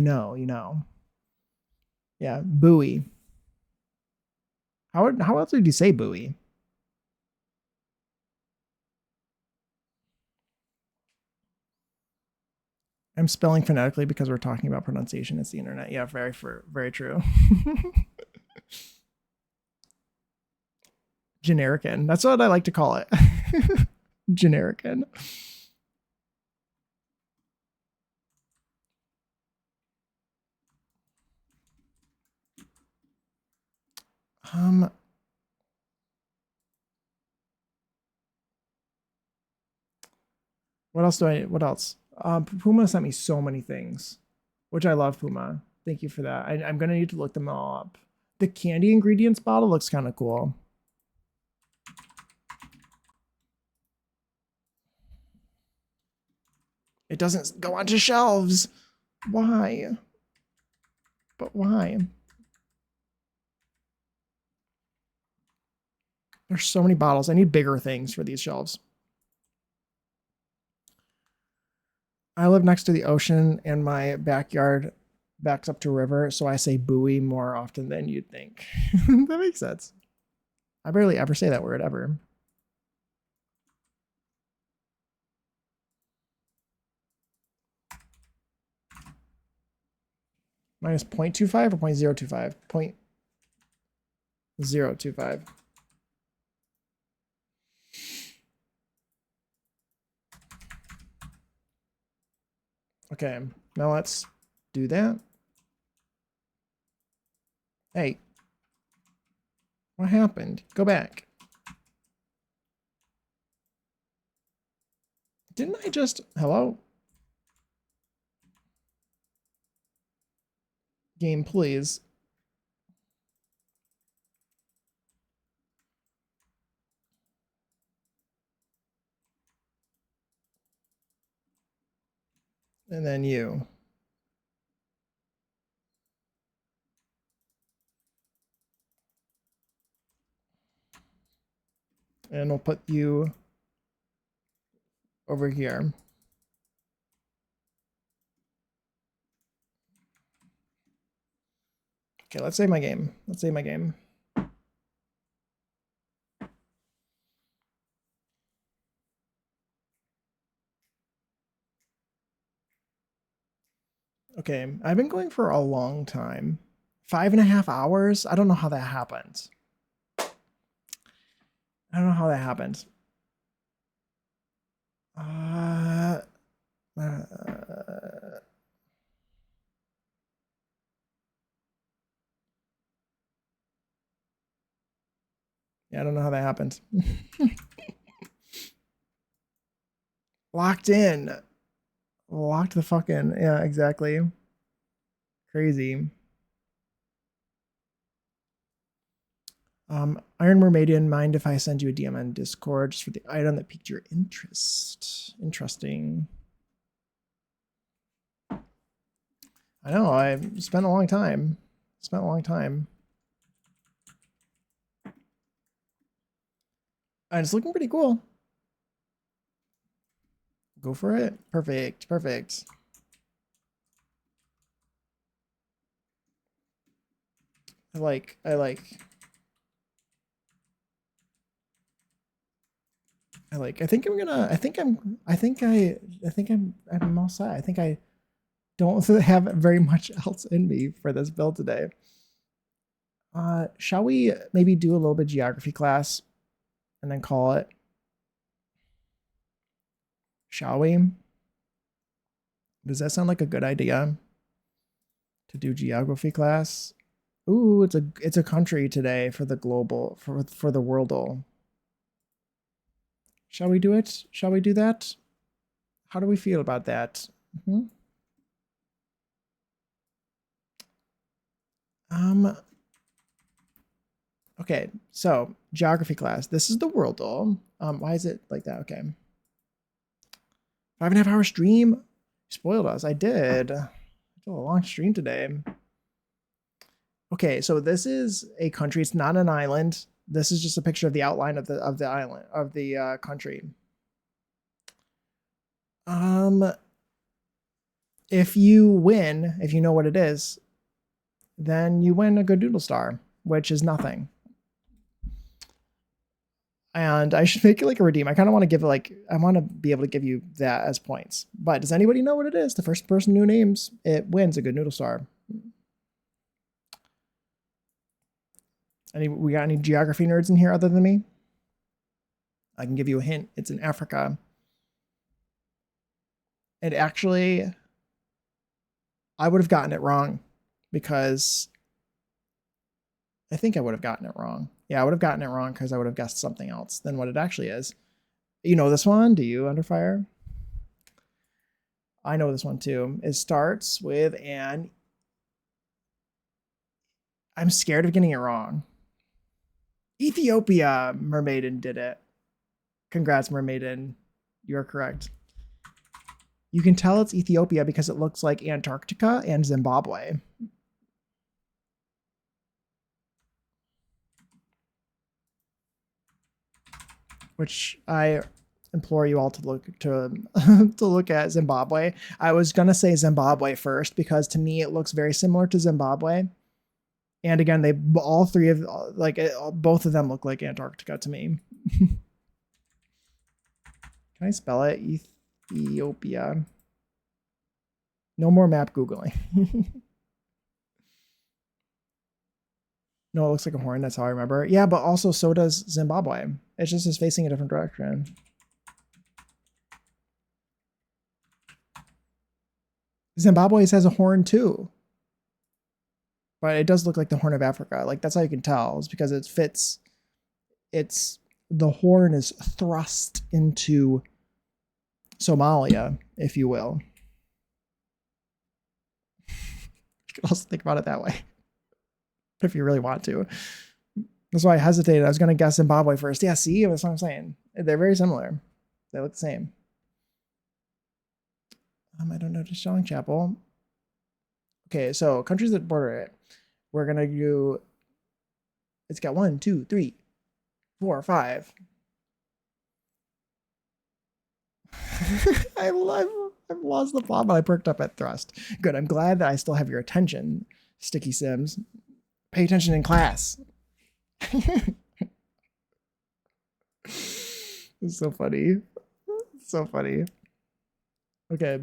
know, you know. Yeah, buoy. How else would you say buoy? I'm spelling phonetically because we're talking about pronunciation. It's the internet. Yeah, very true. Generican. That's what I like to call it. Generican. What else what else? Puma sent me so many things, which I love Puma. Thank you for that. I'm going to need to look them all up. The candy ingredients bottle looks kind of cool. It doesn't go onto shelves. Why? But why? There's so many bottles. I need bigger things for these shelves. I live next to the ocean and my backyard backs up to a river, so I say buoy more often than you'd think. That makes sense. I barely ever say that word ever. Minus 0.25 or 0.025? 0.025. Okay, now let's do that. Hey, what happened? Go back. Didn't I just... Hello? Game, please. And then you. And we'll put you over here. Okay, let's save my game. Let's save my game. Okay, I've been going for a long time. 5.5 hours? I don't know how that happened. I don't know how that happened. Yeah, I don't know how that happened. Locked in. Locked the fuck in. Yeah, exactly. Crazy. Iron Mermaidian, mind if I send you a DM on Discord just for the item that piqued your interest? Interesting. I know, I spent a long time. Spent a long time. And it's looking pretty cool. Go for it. Perfect, perfect. I like. I'm all set. I think I don't have very much else in me for this build today. Shall we maybe do a little bit of geography class and then call it? Shall we? Does that sound like a good idea? To do geography class? Ooh, it's a country today for the global for the worldle. Shall we do it? Shall we do that? How do we feel about that? Mm-hmm. Okay, so geography class. This is the worldle. Why is it like that? Okay. 5.5 hour stream. You spoiled us. I did. I did a long stream today. Okay, so this is a country. It's not an island. This is just a picture of the outline of the island of the country. If you win, if you know what it is, then you win a good doodle star, which is nothing. And I should make it like a redeem. I kind of want to give it like, I want to be able to give you that as points. But does anybody know what it is? The first person who names it wins a good noodle star. We got any geography nerds in here other than me? I can give you a hint. It's in Africa. And actually, I would have gotten it wrong because I think I would have gotten it wrong. Yeah, I would have gotten it wrong because I would have guessed something else than what it actually is. You know this one? Do you, Under Fire? I know this one too. It starts with an... I'm scared of getting it wrong. Ethiopia. Mermaiden did it. Congrats, Mermaiden. You're correct. You can tell it's Ethiopia because it looks like Antarctica and Zimbabwe. Which I implore you all to look to look at Zimbabwe. I was gonna say Zimbabwe first because to me it looks very similar to Zimbabwe. And again, they all three of like both of them look like Antarctica to me. Can I spell it? Ethiopia. No more map Googling. No, it looks like a horn. That's how I remember. Yeah, but also so does Zimbabwe. It's just facing a different direction. Zimbabwe has a horn too. But it does look like the Horn of Africa. Like that's how you can tell. It's because it fits. The horn is thrust into Somalia, if you will. You can also think about it that way. If you really want to. That's why I hesitated. I was going to guess Zimbabwe first. Yeah, see? That's what I'm saying. They're very similar. They look the same. I don't know. Just Showing Chapel. Okay, so countries that border it. We're going to do... It's got 1, 2, 3, 4, 5. I've lost the plot, but I perked up at thrust. Good. I'm glad that I still have your attention, Sticky Sims. Pay attention in class. It's so funny. So funny. Okay.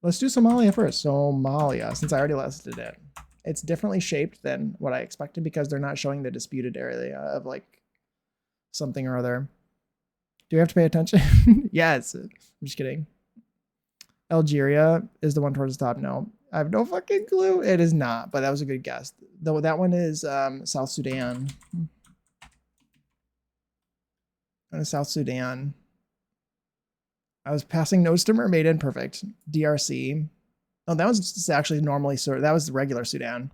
Let's do Somalia first. Somalia, since I already listed it. It's differently shaped than what I expected because they're not showing the disputed area of like something or other. Do we have to pay attention? Yes. I'm just kidding. Algeria is the one towards the top. No, I have no fucking clue. It is not, but that was a good guess. Though that one is South Sudan. South Sudan. I was passing notes to Mermaiden. Perfect. DRC. Oh, that was actually normally sort. That was the regular Sudan.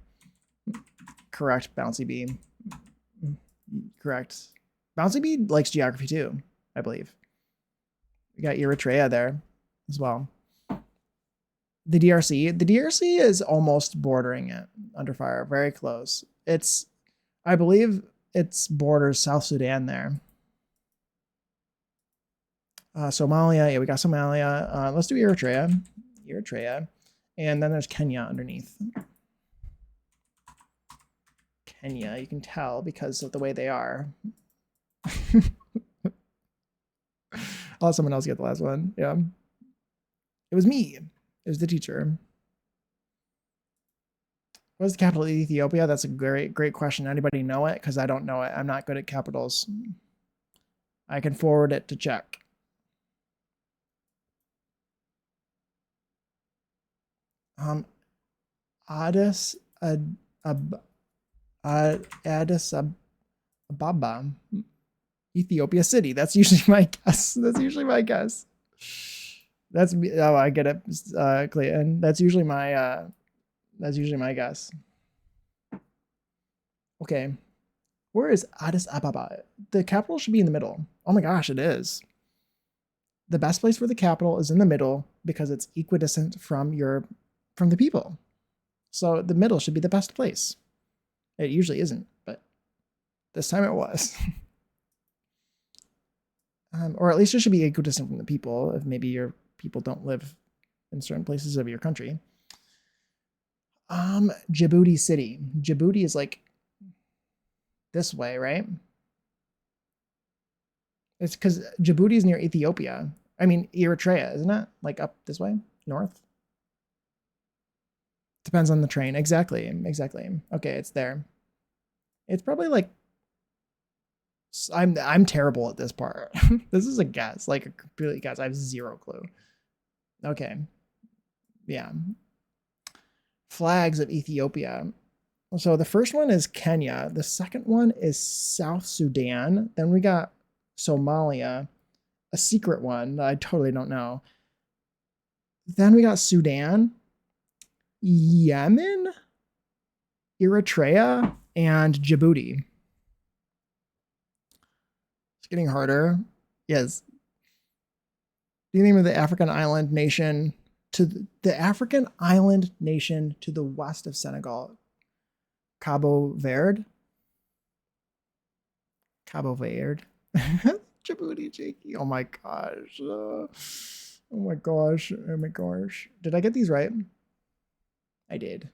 Correct. Bouncy Bee. Correct. Bouncy Bee likes geography too, I believe. We got Eritrea there as well. The DRC. The DRC is almost bordering it. Under Fire. Very close. It's, I believe it's borders South Sudan there. Somalia. Yeah, we got Somalia. Let's do Eritrea. Eritrea. And then there's Kenya underneath. Kenya, you can tell because of the way they are. I'll let someone else get the last one. Yeah. It was me. It was the teacher. What is the capital of Ethiopia? That's a great question. Anybody know it? Because I don't know it. I'm not good at capitals. I can forward it to check. Addis Ababa, Ethiopia City. That's usually my guess. That's usually my guess. That's me. Oh, I get it, Clayton. That's usually my guess. Okay, where is Addis Ababa? The capital should be in the middle. Oh my gosh, it is. The best place for the capital is in the middle because it's equidistant from the people. So the middle should be the best place. It usually isn't, but this time it was. Or at least it should be equidistant from the people if maybe your people don't live in certain places of your country. Djibouti City. Djibouti is like this way, right? It's because Djibouti is near Ethiopia. I mean, Eritrea, isn't it? Like up this way, north? Depends on the train. Exactly. Okay, it's there. It's probably like... I'm terrible at this part. This is a guess, like a complete guess. I have zero clue. Okay. Yeah. Flags of Ethiopia. So the first one is Kenya. The second one is South Sudan. Then we got Somalia, a secret one that I totally don't know. Then we got Sudan, Yemen, Eritrea, and Djibouti. It's getting harder. Yes. The name of the African island nation to the African island nation to the west of Senegal. Cabo Verde. Cabo Verde. Djibouti, Jakey. Oh my gosh. Oh my gosh. Oh my gosh. Did I get these right? I did.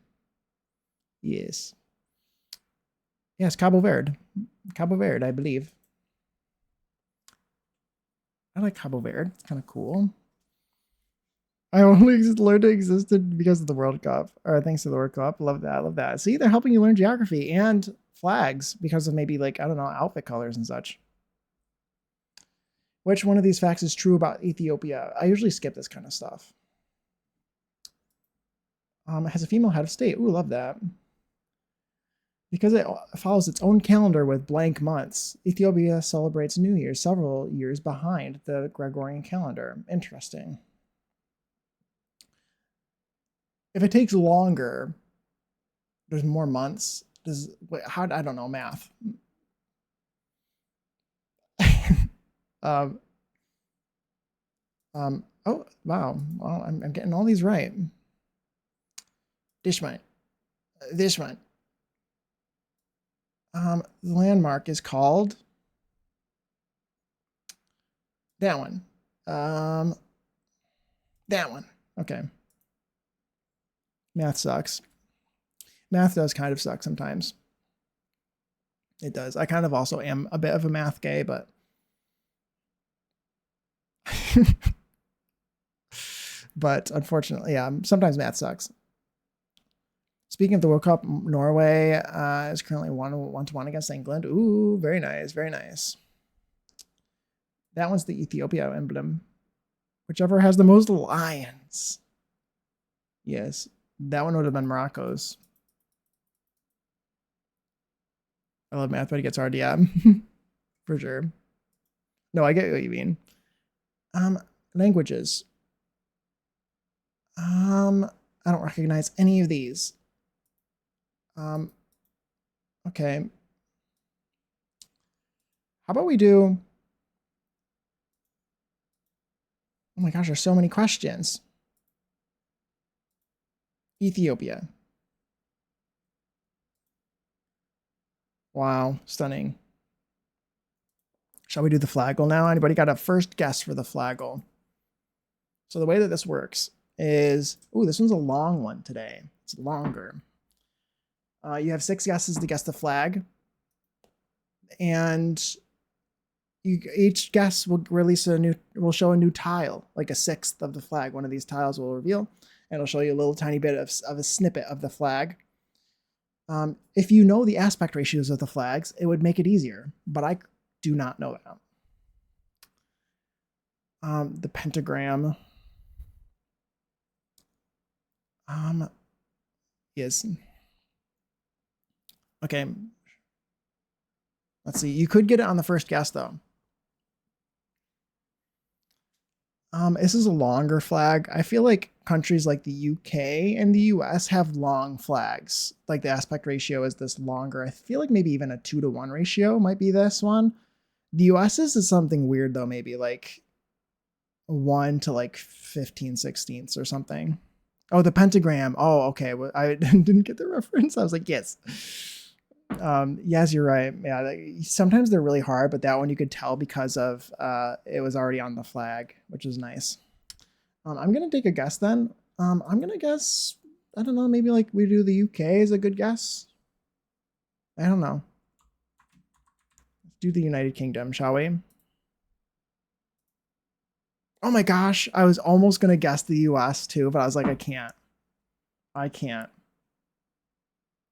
Yes. Yes, Cabo Verde. Cabo Verde, I believe. I like Cabo Verde. It's kind of cool. I only learned it existed because of the World Cup. Or thanks to the World Cup. Love that. Love that. See, they're helping you learn geography and flags because of maybe like, I don't know, outfit colors and such. Which one of these facts is true about Ethiopia? I usually skip this kind of stuff. It has a female head of state. Ooh, love that. Because it follows its own calendar with blank months, Ethiopia celebrates New Year several years behind the Gregorian calendar. Interesting. If it takes longer, there's more months. I don't know math. Oh wow. Well, I'm getting all these right. This one. The landmark is called that one. That one. Okay. Math sucks. Math does kind of suck sometimes. It does. I kind of also am a bit of a math gay, but but unfortunately, yeah, sometimes math sucks. Speaking of the World Cup, Norway is currently 1-1 against England. Ooh, very nice, very nice. That one's the Ethiopia emblem. Whichever has the most lions. Yes, that one would have been Morocco's. I love math, but it gets hard, yeah. For sure. No, I get what you mean. Languages. I don't recognize any of these. Okay. How about we do... Oh my gosh, there's so many questions. Ethiopia. Wow, stunning. Shall we do the flagel now? Anybody got a first guess for the flagel? So the way that this works is... Ooh, this one's a long one today. It's longer. You have 6 guesses to guess the flag. And each guess will will show a new tile, like a 6th of the flag. One of these tiles will reveal, and it'll show you a little tiny bit of a snippet of the flag. If you know the aspect ratios of the flags, it would make it easier, but I do not know that. The pentagram. Yes. Okay. Let's see. You could get it on the first guess, though. This is a longer flag. I feel like countries like the UK and the US have long flags. Like the aspect ratio is this longer. I feel like maybe even a 2-to-1 ratio might be this one. The US's is something weird, though, maybe like 1 to like 15/16 or something. Oh, the pentagram. Oh, okay. Well, I didn't get the reference. I was like, yes. Yes, you're right. Yeah, sometimes they're really hard, but that one you could tell because of it was already on the flag, which is nice. I'm gonna take a guess then. I'm gonna guess, I don't know, maybe like we do the UK is a good guess. I don't know. Let's do the United Kingdom, shall we? Oh my gosh, I was almost gonna guess the US too, but I was like, I can't.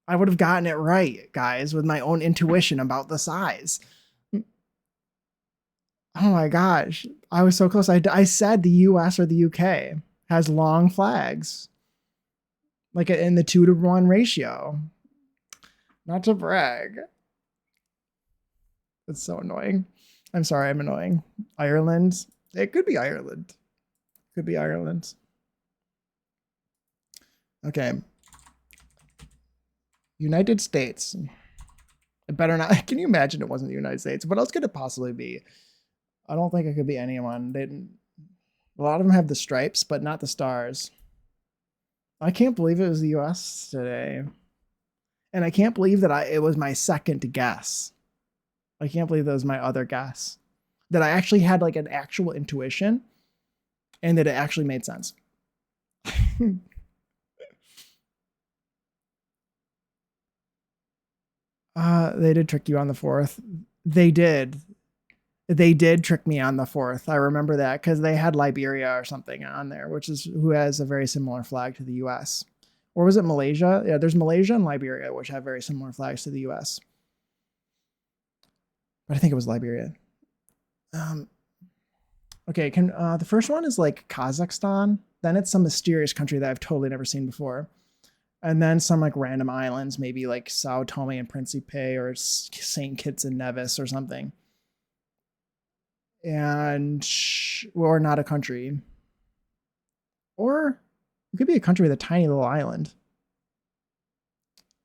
I would have gotten it right, guys, with my own intuition about the size. Oh my gosh. I was so close. I said the US or the UK has long flags. Like in the 2-to-1 ratio. Not to brag. It's so annoying. I'm sorry, I'm annoying. Ireland. It could be Ireland. Could be Ireland. Okay. United States. It better not. Can you imagine it wasn't the United States? What else could it possibly be? I don't think it could be anyone. They didn't. A lot of them have the stripes, but not the stars. I can't believe it was the U.S. today, and I can't believe that it was my second guess. I can't believe that was my other guess. That I actually had like an actual intuition, and that it actually made sense. They did trick you on the fourth. They did. They did trick me on the fourth. I remember that because they had Liberia or something on there, which is who has a very similar flag to the U.S. Or was it Malaysia? Yeah, there's Malaysia and Liberia, which have very similar flags to the U.S. But I think it was Liberia. Okay, can the first one is like Kazakhstan. Then it's some mysterious country that I've totally never seen before. And then some like random islands, maybe like Sao Tome and Principe or St. Kitts and Nevis or something. And or not a country. Or it could be a country with a tiny little island.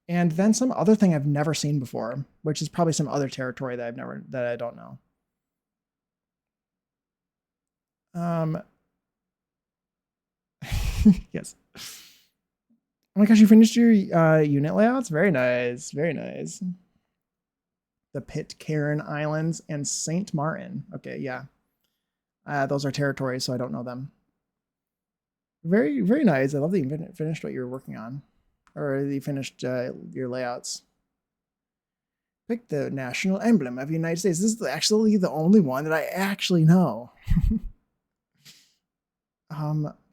And then some other thing I've never seen before, which is probably some other territory that I don't know. Yes. Oh my gosh, you finished your unit layouts? Very nice. Very nice. The Pitcairn Islands and St. Martin. Okay, yeah. Those are territories, so I don't know them. Very, very nice. I love that you finished what you were working on. Or you finished your layouts. Pick the national emblem of the United States. This is actually the only one that I actually know.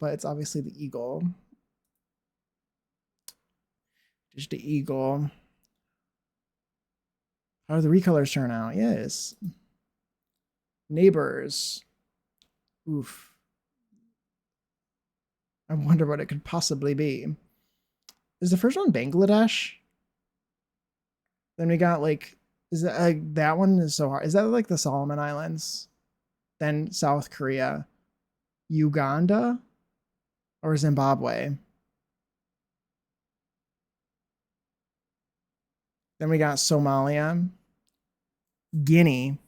But it's obviously the eagle. Just the eagle. How do the recolors turn out? Yes. Neighbors. Oof. I wonder what it could possibly be. Is the first one Bangladesh? Then we got like, is that that one is so hard? Is that like the Solomon Islands? Then South Korea, Uganda, or Zimbabwe? Then we got Somalia, Guinea,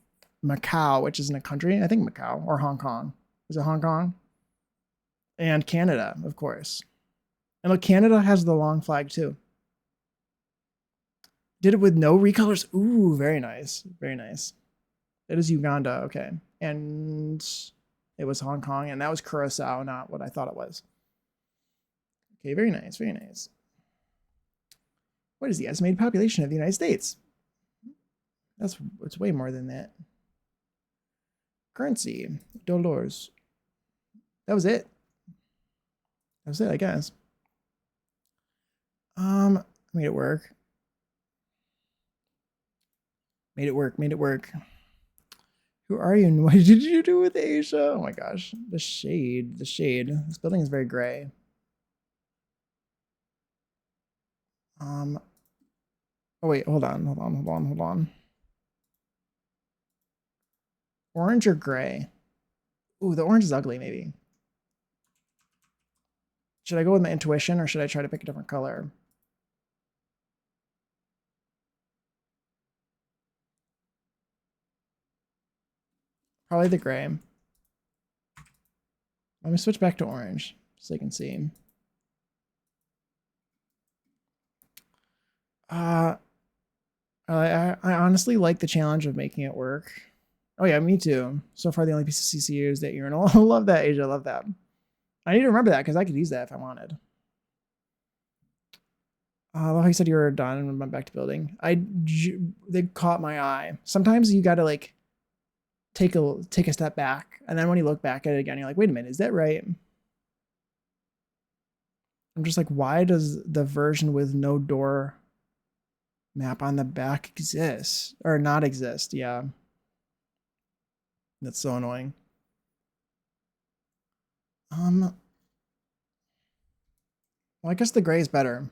Macau, which isn't a country. I think Macau or Hong Kong. Is it Hong Kong? And Canada, of course. And look, Canada has the long flag too. Did it with no recolors. Ooh, very nice. Very nice. It is Uganda. Okay. And it was Hong Kong, and that was Curacao, not what I thought it was. Okay, very nice. Very nice. What is the estimated population of the United States? It's way more than that. Currency. Dollars. That was it. That was it, I guess. Made it work. Made it work. Made it work. Who are you and what did you do with Asia? Oh my gosh. The shade. The shade. This building is very gray. Oh wait, hold on. Orange or gray? Ooh, the orange is ugly, maybe. Should I go with my intuition or should I try to pick a different color? Probably the gray. Let me switch back to orange so you can see. I honestly like the challenge of making it work. Oh yeah, me too. So far, the only piece of CCU is that urinal. I love that, Asia. I love that. I need to remember that because I could use that if I wanted. Like you said, you were done and went back to building. They caught my eye. Sometimes you got to like take a step back, and then when you look back at it again, you're like, wait a minute, is that right? I'm just like, why does the version with no door map on the back exist or not exist? Yeah, that's so annoying. Well, I guess the gray is better.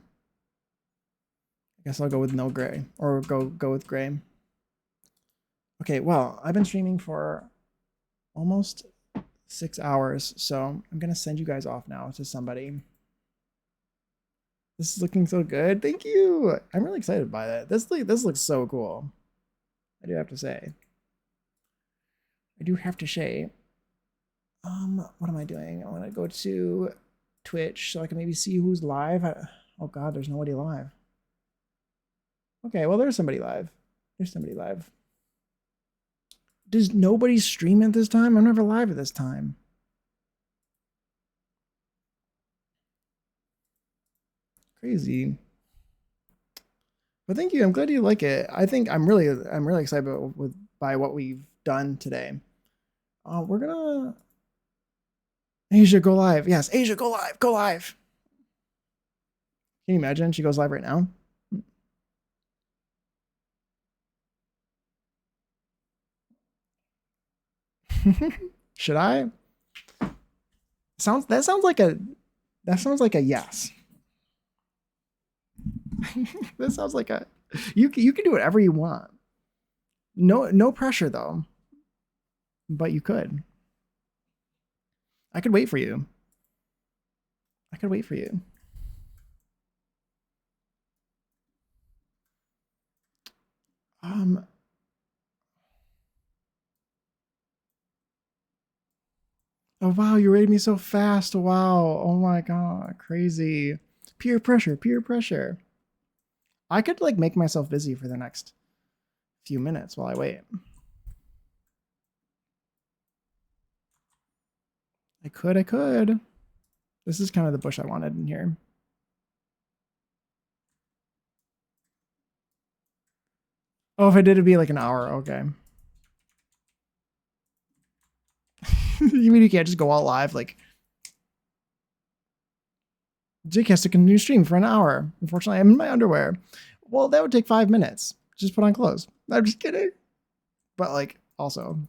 I Guess I'll go with no gray, or go with gray. Okay, well, I've been streaming for almost 6 hours, so I'm gonna send you guys off now to somebody. This is looking so good. Thank you. I'm really excited by that. This looks so cool. I do have to say. I do have to say. What am I doing? I want to go to Twitch so I can maybe see who's live. Oh God, there's nobody live. Okay, well there's somebody live. There's somebody live. Does nobody stream at this time? I'm never live at this time. Crazy. But thank you. I'm glad you like it. I think I'm really excited by what we've done today. We're gonna Asia go live. Yes, Asia go live. Go live. Can you imagine? She goes live right now. Should I? That sounds like a yes. That sounds like a you can do whatever you want. No pressure though. But you could. I could wait for you. I could wait for you. Oh wow, you rated me so fast. Wow. Oh my god, crazy. Peer pressure, peer pressure. I could like make myself busy for the next few minutes while I wait. I could. This is kind of the bush I wanted in here. Oh, if I did, it'd be like an hour. Okay. You mean you can't just go all live? Like, Jake has to continue stream for an hour. Unfortunately, I'm in my underwear. Well, that would take 5 minutes. Just put on clothes. I'm just kidding. But like, also.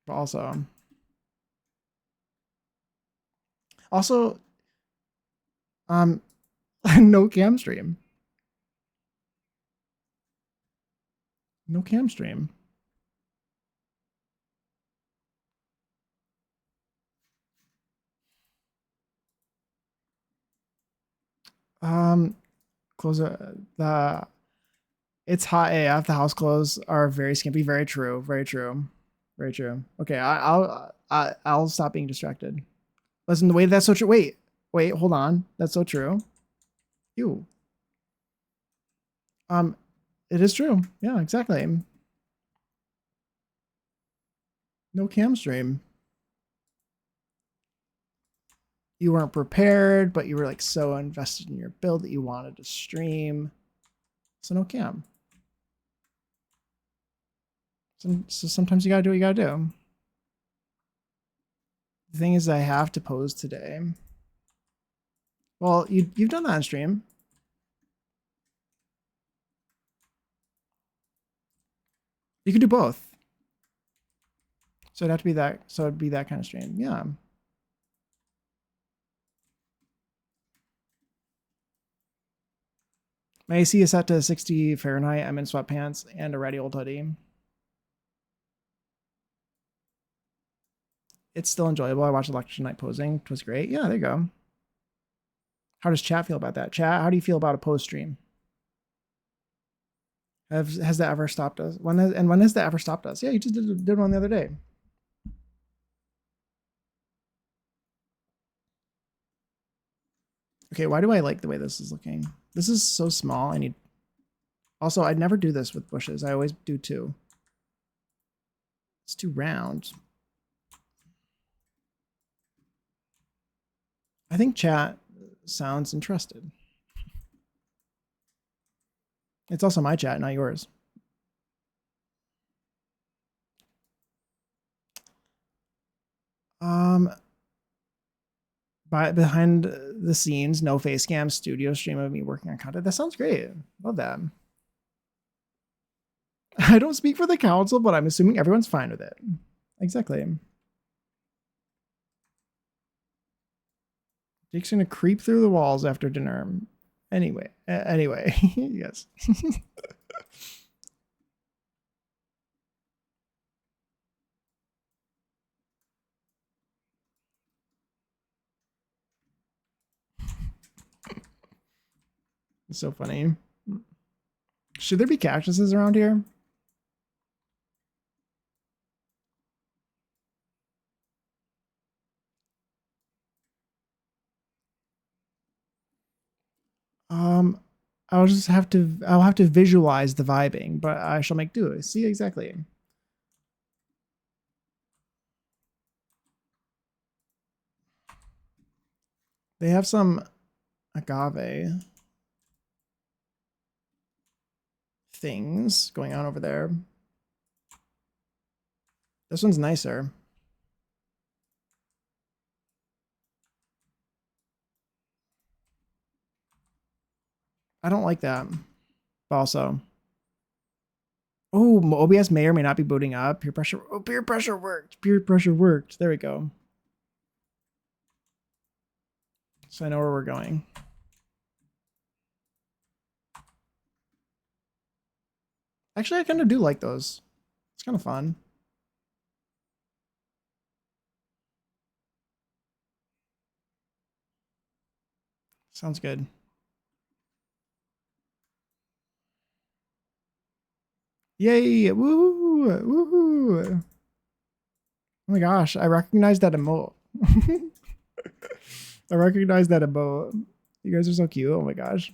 Also, no cam stream. No cam stream. Close the it's hot AF. The house clothes are very skimpy. Very true. Very true. Very true. Okay, I'll stop being distracted. Listen, the way that's so true. Wait, hold on. That's so true. Ew. It is true. Yeah, exactly. No cam stream. You weren't prepared, but you were like so invested in your build that you wanted to stream. So no cam. So sometimes you gotta do what you gotta do. The thing is, I have to pose today. Well, you've done that on stream. You could do both. So it'd have to be that. So it'd be that kind of stream. Yeah. My AC is set to 60 Fahrenheit. I'm in sweatpants and a ratty old hoodie. It's still enjoyable. I watched election night posing. It was great. Yeah, there you go. How does chat feel about that? Chat, how do you feel about a post stream? Has that ever stopped us? When has that ever stopped us? Yeah, you just did one the other day. Okay, why do I like the way this is looking? This is so small. I need. Also, I'd never do this with bushes. I always do two. It's too round. I think chat sounds interested. It's also my chat, not yours. Behind the scenes, no face cam studio stream of me working on content. That sounds great. Love that. I don't speak for the council, but I'm assuming everyone's fine with it. Exactly. Jake's gonna creep through the walls after dinner. Anyway, yes. It's so funny. Should there be cactuses around here? Um, I'll have to visualize the vibing, but I shall make do. See, exactly. They have some agave things going on over there. This one's nicer. I don't like that. Also, oh, OBS may or may not be booting up. Peer pressure. Oh, peer pressure worked. Peer pressure worked. There we go. So I know where we're going. Actually, I kind of do like those. It's kind of fun. Sounds good. Yay! Woo! Woohoo! Oh my gosh, I recognize that emote. I recognize that emote. You guys are so cute. Oh my gosh.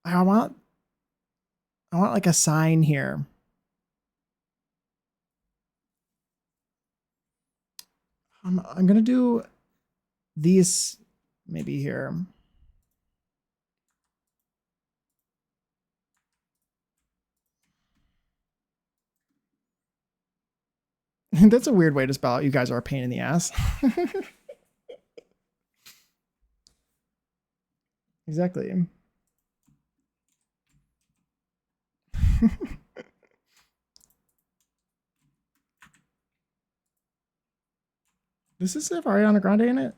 I want like a sign here. I'm gonna do these maybe here. That's a weird way to spell out. You guys are a pain in the ass. Exactly. Does this have Ariana Grande in it?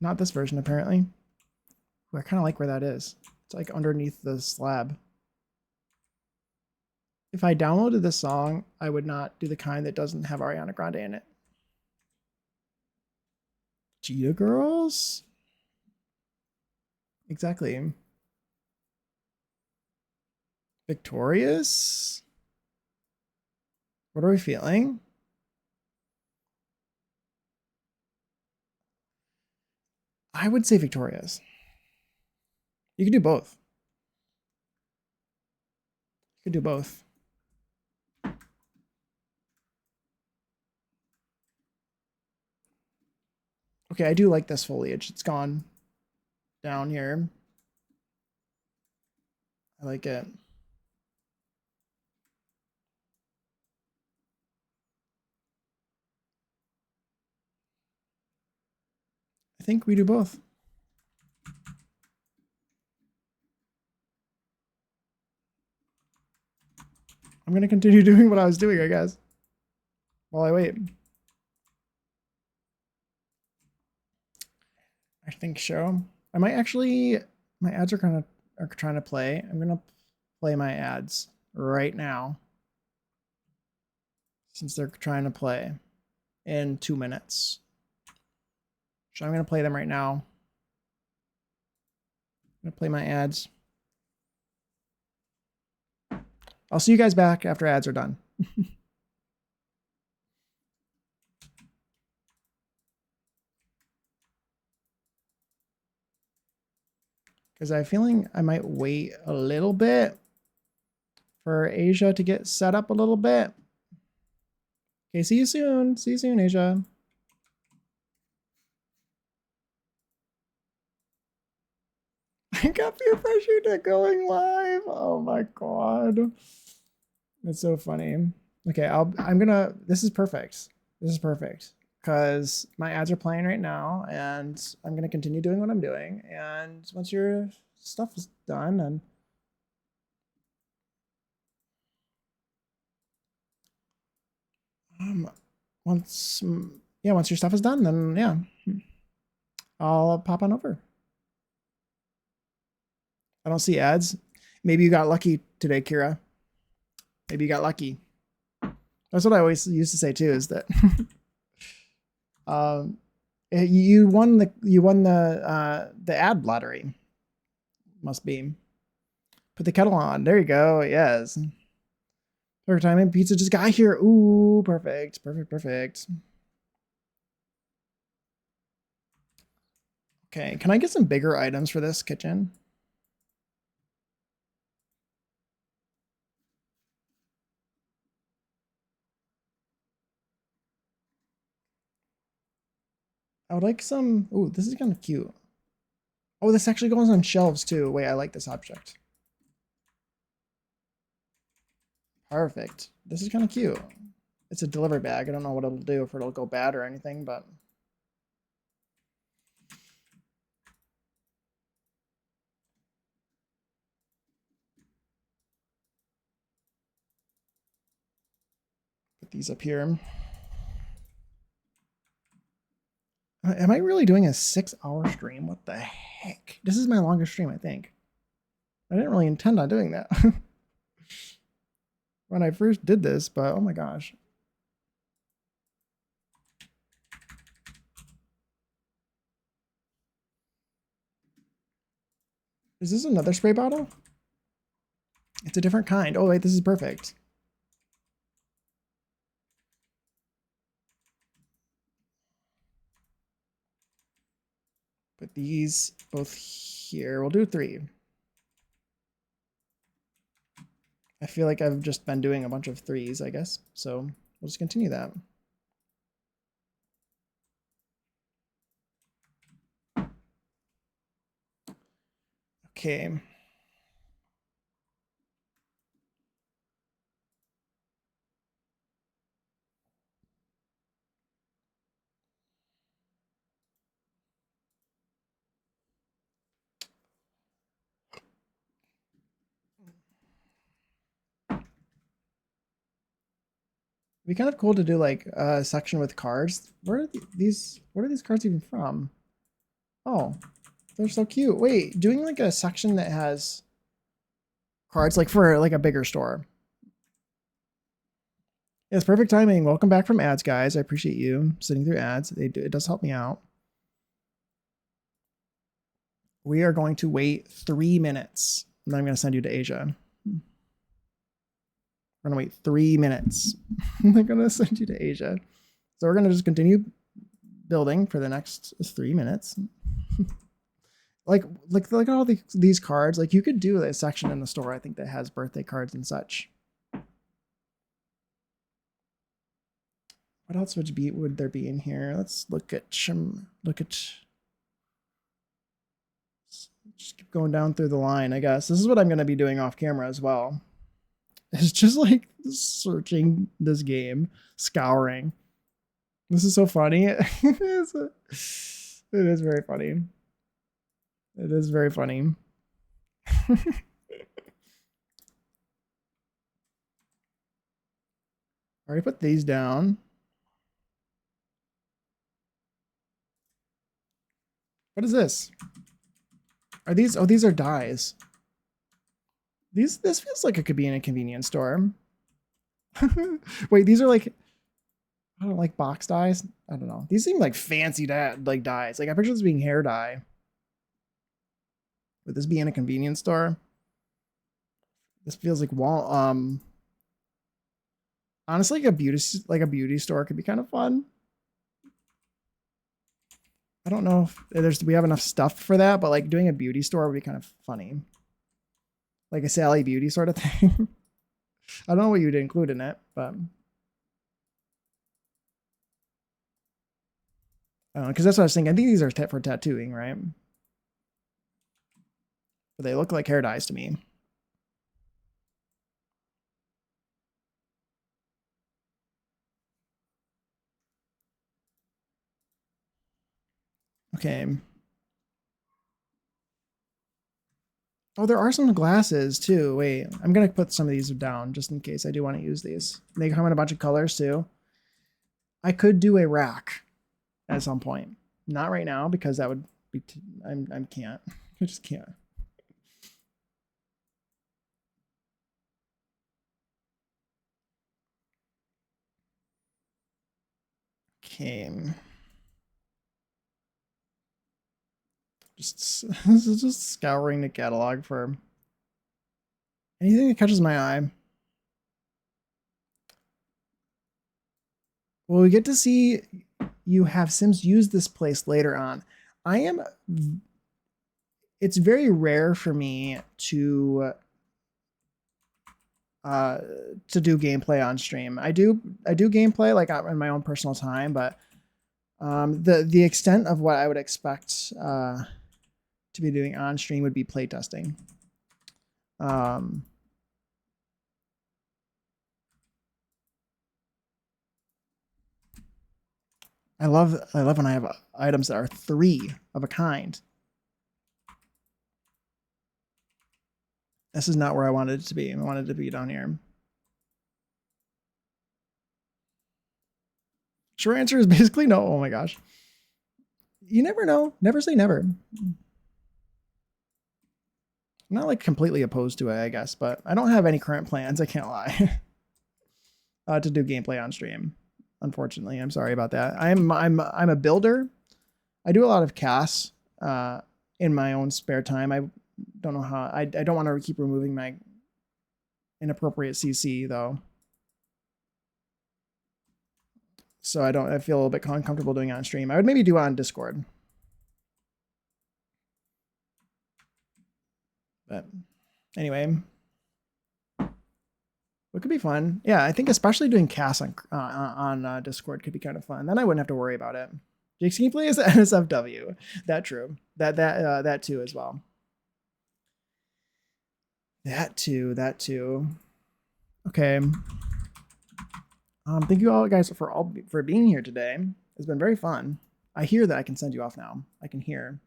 Not this version, apparently. Ooh, I kind of like where that is. It's like underneath the slab. If I downloaded this song, I would not do the kind that doesn't have Ariana Grande in it. Cheetah Girls? Exactly. Victorious? What are we feeling? I would say Victorious. You could do both. You could do both. Okay, I do like this foliage. It's gone down here. I like it. I think we do both. I'm going to continue doing what I was doing, I guess, while I wait. I think so. I might actually, my ads are trying to play. I'm going to play my ads right now since they're trying to play in 2 minutes. So I'm going to play them right now. I'm going to play my ads. I'll see you guys back after ads are done. Because I'm feeling I might wait a little bit for Asia to get set up a little bit. Okay, see you soon. See you soon, Asia. I got peer pressure to going live. Oh my god. That's so funny. Okay, I'm gonna, this is perfect. This is perfect. Because my ads are playing right now and I'm gonna continue doing what I'm doing. And once your stuff is done and Once, yeah, once your stuff is done, then yeah, I'll pop on over. I don't see ads. Maybe you got lucky today, Kira. Maybe you got lucky. That's what I always used to say too, is that you won the ad lottery. Must be. Put the kettle on. There you go. Yes. Perfect timing. Pizza just got here. Ooh, perfect. Perfect, perfect. Okay, can I get some bigger items for this kitchen? I would like some. Ooh, this is kind of cute. Oh, this actually goes on shelves too. Wait, I like this object. Perfect. This is kind of cute. It's a delivery bag. I don't know what it'll do, if it'll go bad or anything, but put these up here. Am I really doing a 6-hour stream? What the heck? This is my longest stream, I think. I didn't really intend on doing that when I first did this, but oh my gosh. Is this another spray bottle? It's a different kind. Oh wait, this is perfect. Put these both here. We'll do 3. I feel like I've just been doing a bunch of 3s, I guess. So we'll just continue that. Okay. It'd be kind of cool to do like a section with cards. Where are these? What are these cards even from? Oh, they're so cute. Wait, doing like a section that has cards like for like a bigger store. It's perfect timing. Welcome back from ads, guys. I appreciate you sitting through ads. It does help me out. We are going to wait 3 minutes, and then I'm going to send you to Asia. We're going to wait 3 minutes. I'm going to send you to Asia. So we're going to just continue building for the next 3 minutes. like look at all these cards. Like you could do a section in the store, I think, that has birthday cards and such. What else would there be in here? Let's look at just keep going down through the line, I guess. This is what I'm going to be doing off camera as well. It's just like searching this game, scouring. This is so funny. It is very funny. It is very funny. Already put these down. What is this? Are these? Oh, these are dies. This feels like it could be in a convenience store. Wait, these are like, I don't like box dies. I don't know. These seem like fancy dies. Like I picture this being hair dye. Would this be in a convenience store? This feels like honestly, like a beauty store could be kind of fun. I don't know if we have enough stuff for that, but like doing a beauty store would be kind of funny. Like a Sally Beauty sort of thing. I don't know what you'd include in it, but I don't know, because that's what I was thinking. I think these are for tattooing, right? But they look like hair dyes to me. Okay. Oh, there are some glasses too. Wait, I'm gonna put some of these down just in case I do want to use these. They come in a bunch of colors too. I could do a rack at some point. Not right now because that would be. I can't. I just can't. Okay. Just scouring the catalog for anything that catches my eye. Well, we get to see you have Sims use this place later on. I am. It's very rare for me to do gameplay on stream. I do gameplay like in my own personal time, but the extent of what I would expect to be doing on stream would be playtesting. I love when I have items that are 3 of a kind. This is not where I wanted it to be. I wanted it to be down here. Short answer is basically no. Oh my gosh. You never know. Never say never. I'm not like completely opposed to it, I guess, but I don't have any current plans. I can't lie. To do gameplay on stream. Unfortunately, I'm sorry about that. I'm a builder. I do a lot of CAS in my own spare time. I don't know how. I don't want to keep removing my inappropriate CC though. So I feel a little bit uncomfortable doing it on stream. I would maybe do it on Discord. But anyway, it could be fun. Yeah, I think especially doing CAS on Discord could be kind of fun. Then I wouldn't have to worry about it. Jake's gameplay is NSFW. That true. That too as well. That too. Okay. Thank you all guys for being here today. It's been very fun. I hear that I can send you off now. I can hear.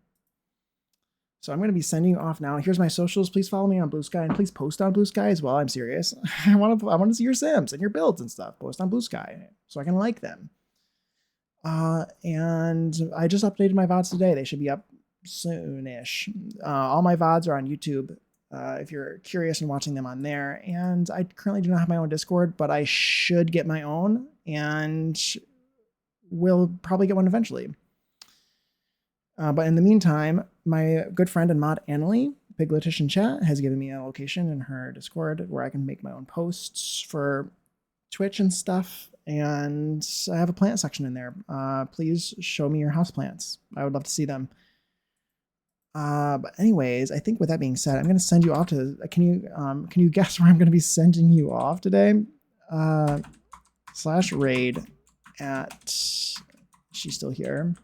So I'm going to be sending you off now. Here's my socials. Please follow me on Blue Sky and please post on Blue Sky as well. I'm serious. I want to see your Sims and your builds and stuff. Post on Blue Sky so I can like them. And I just updated my VODs today. They should be up soonish. All my VODs are on YouTube. If you're curious and watching them on there. And I currently do not have my own Discord, but I should get my own and will probably get one eventually. But in the meantime, my good friend and mod Annalie, Pigletish Chat, has given me a location in her Discord where I can make my own posts for Twitch and stuff. And I have a plant section in there. Please show me your houseplants. I would love to see them. But anyways, I think with that being said, I'm going to send you off to, can you guess where I'm going to be sending you off today? /raid at, she's still here.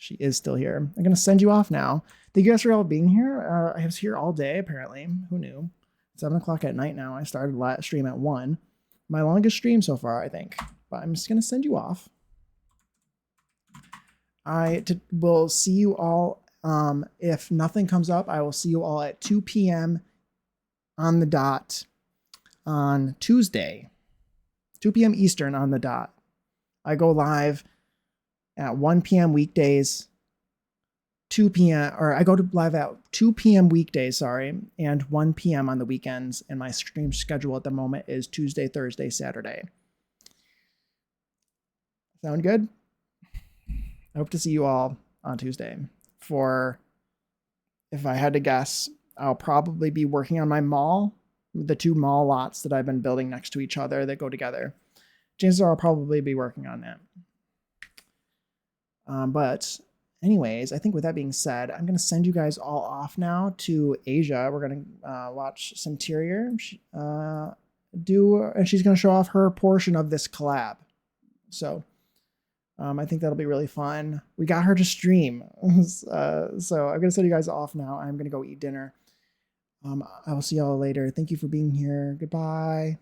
She is still here. I'm going to send you off now. Thank you guys for all being here. I was here all day, apparently. Who knew? 7 o'clock at night now. I started last stream at 1. My longest stream so far, I think. But I'm just going to send you off. I will see you all. If nothing comes up, I will see you all at 2 p.m. on the dot on Tuesday. 2 p.m. Eastern on the dot. I go live at 1 p.m. weekdays, 2 p.m. or I go to live at 2 p.m. weekdays, sorry, and 1 p.m. on the weekends. And my stream schedule at the moment is Tuesday, Thursday, Saturday. Sound good? I hope to see you all on Tuesday. For, if I had to guess, I'll probably be working on my mall, the 2 mall lots that I've been building next to each other that go together. Chances are I'll probably be working on that. But anyways, I think with that being said, I'm going to send you guys all off now to Asia. We're going to watch Centurier and she's going to show off her portion of this collab. So I think that'll be really fun. We got her to stream. So I'm going to send you guys off now. I'm going to go eat dinner. I will see y'all later. Thank you for being here. Goodbye.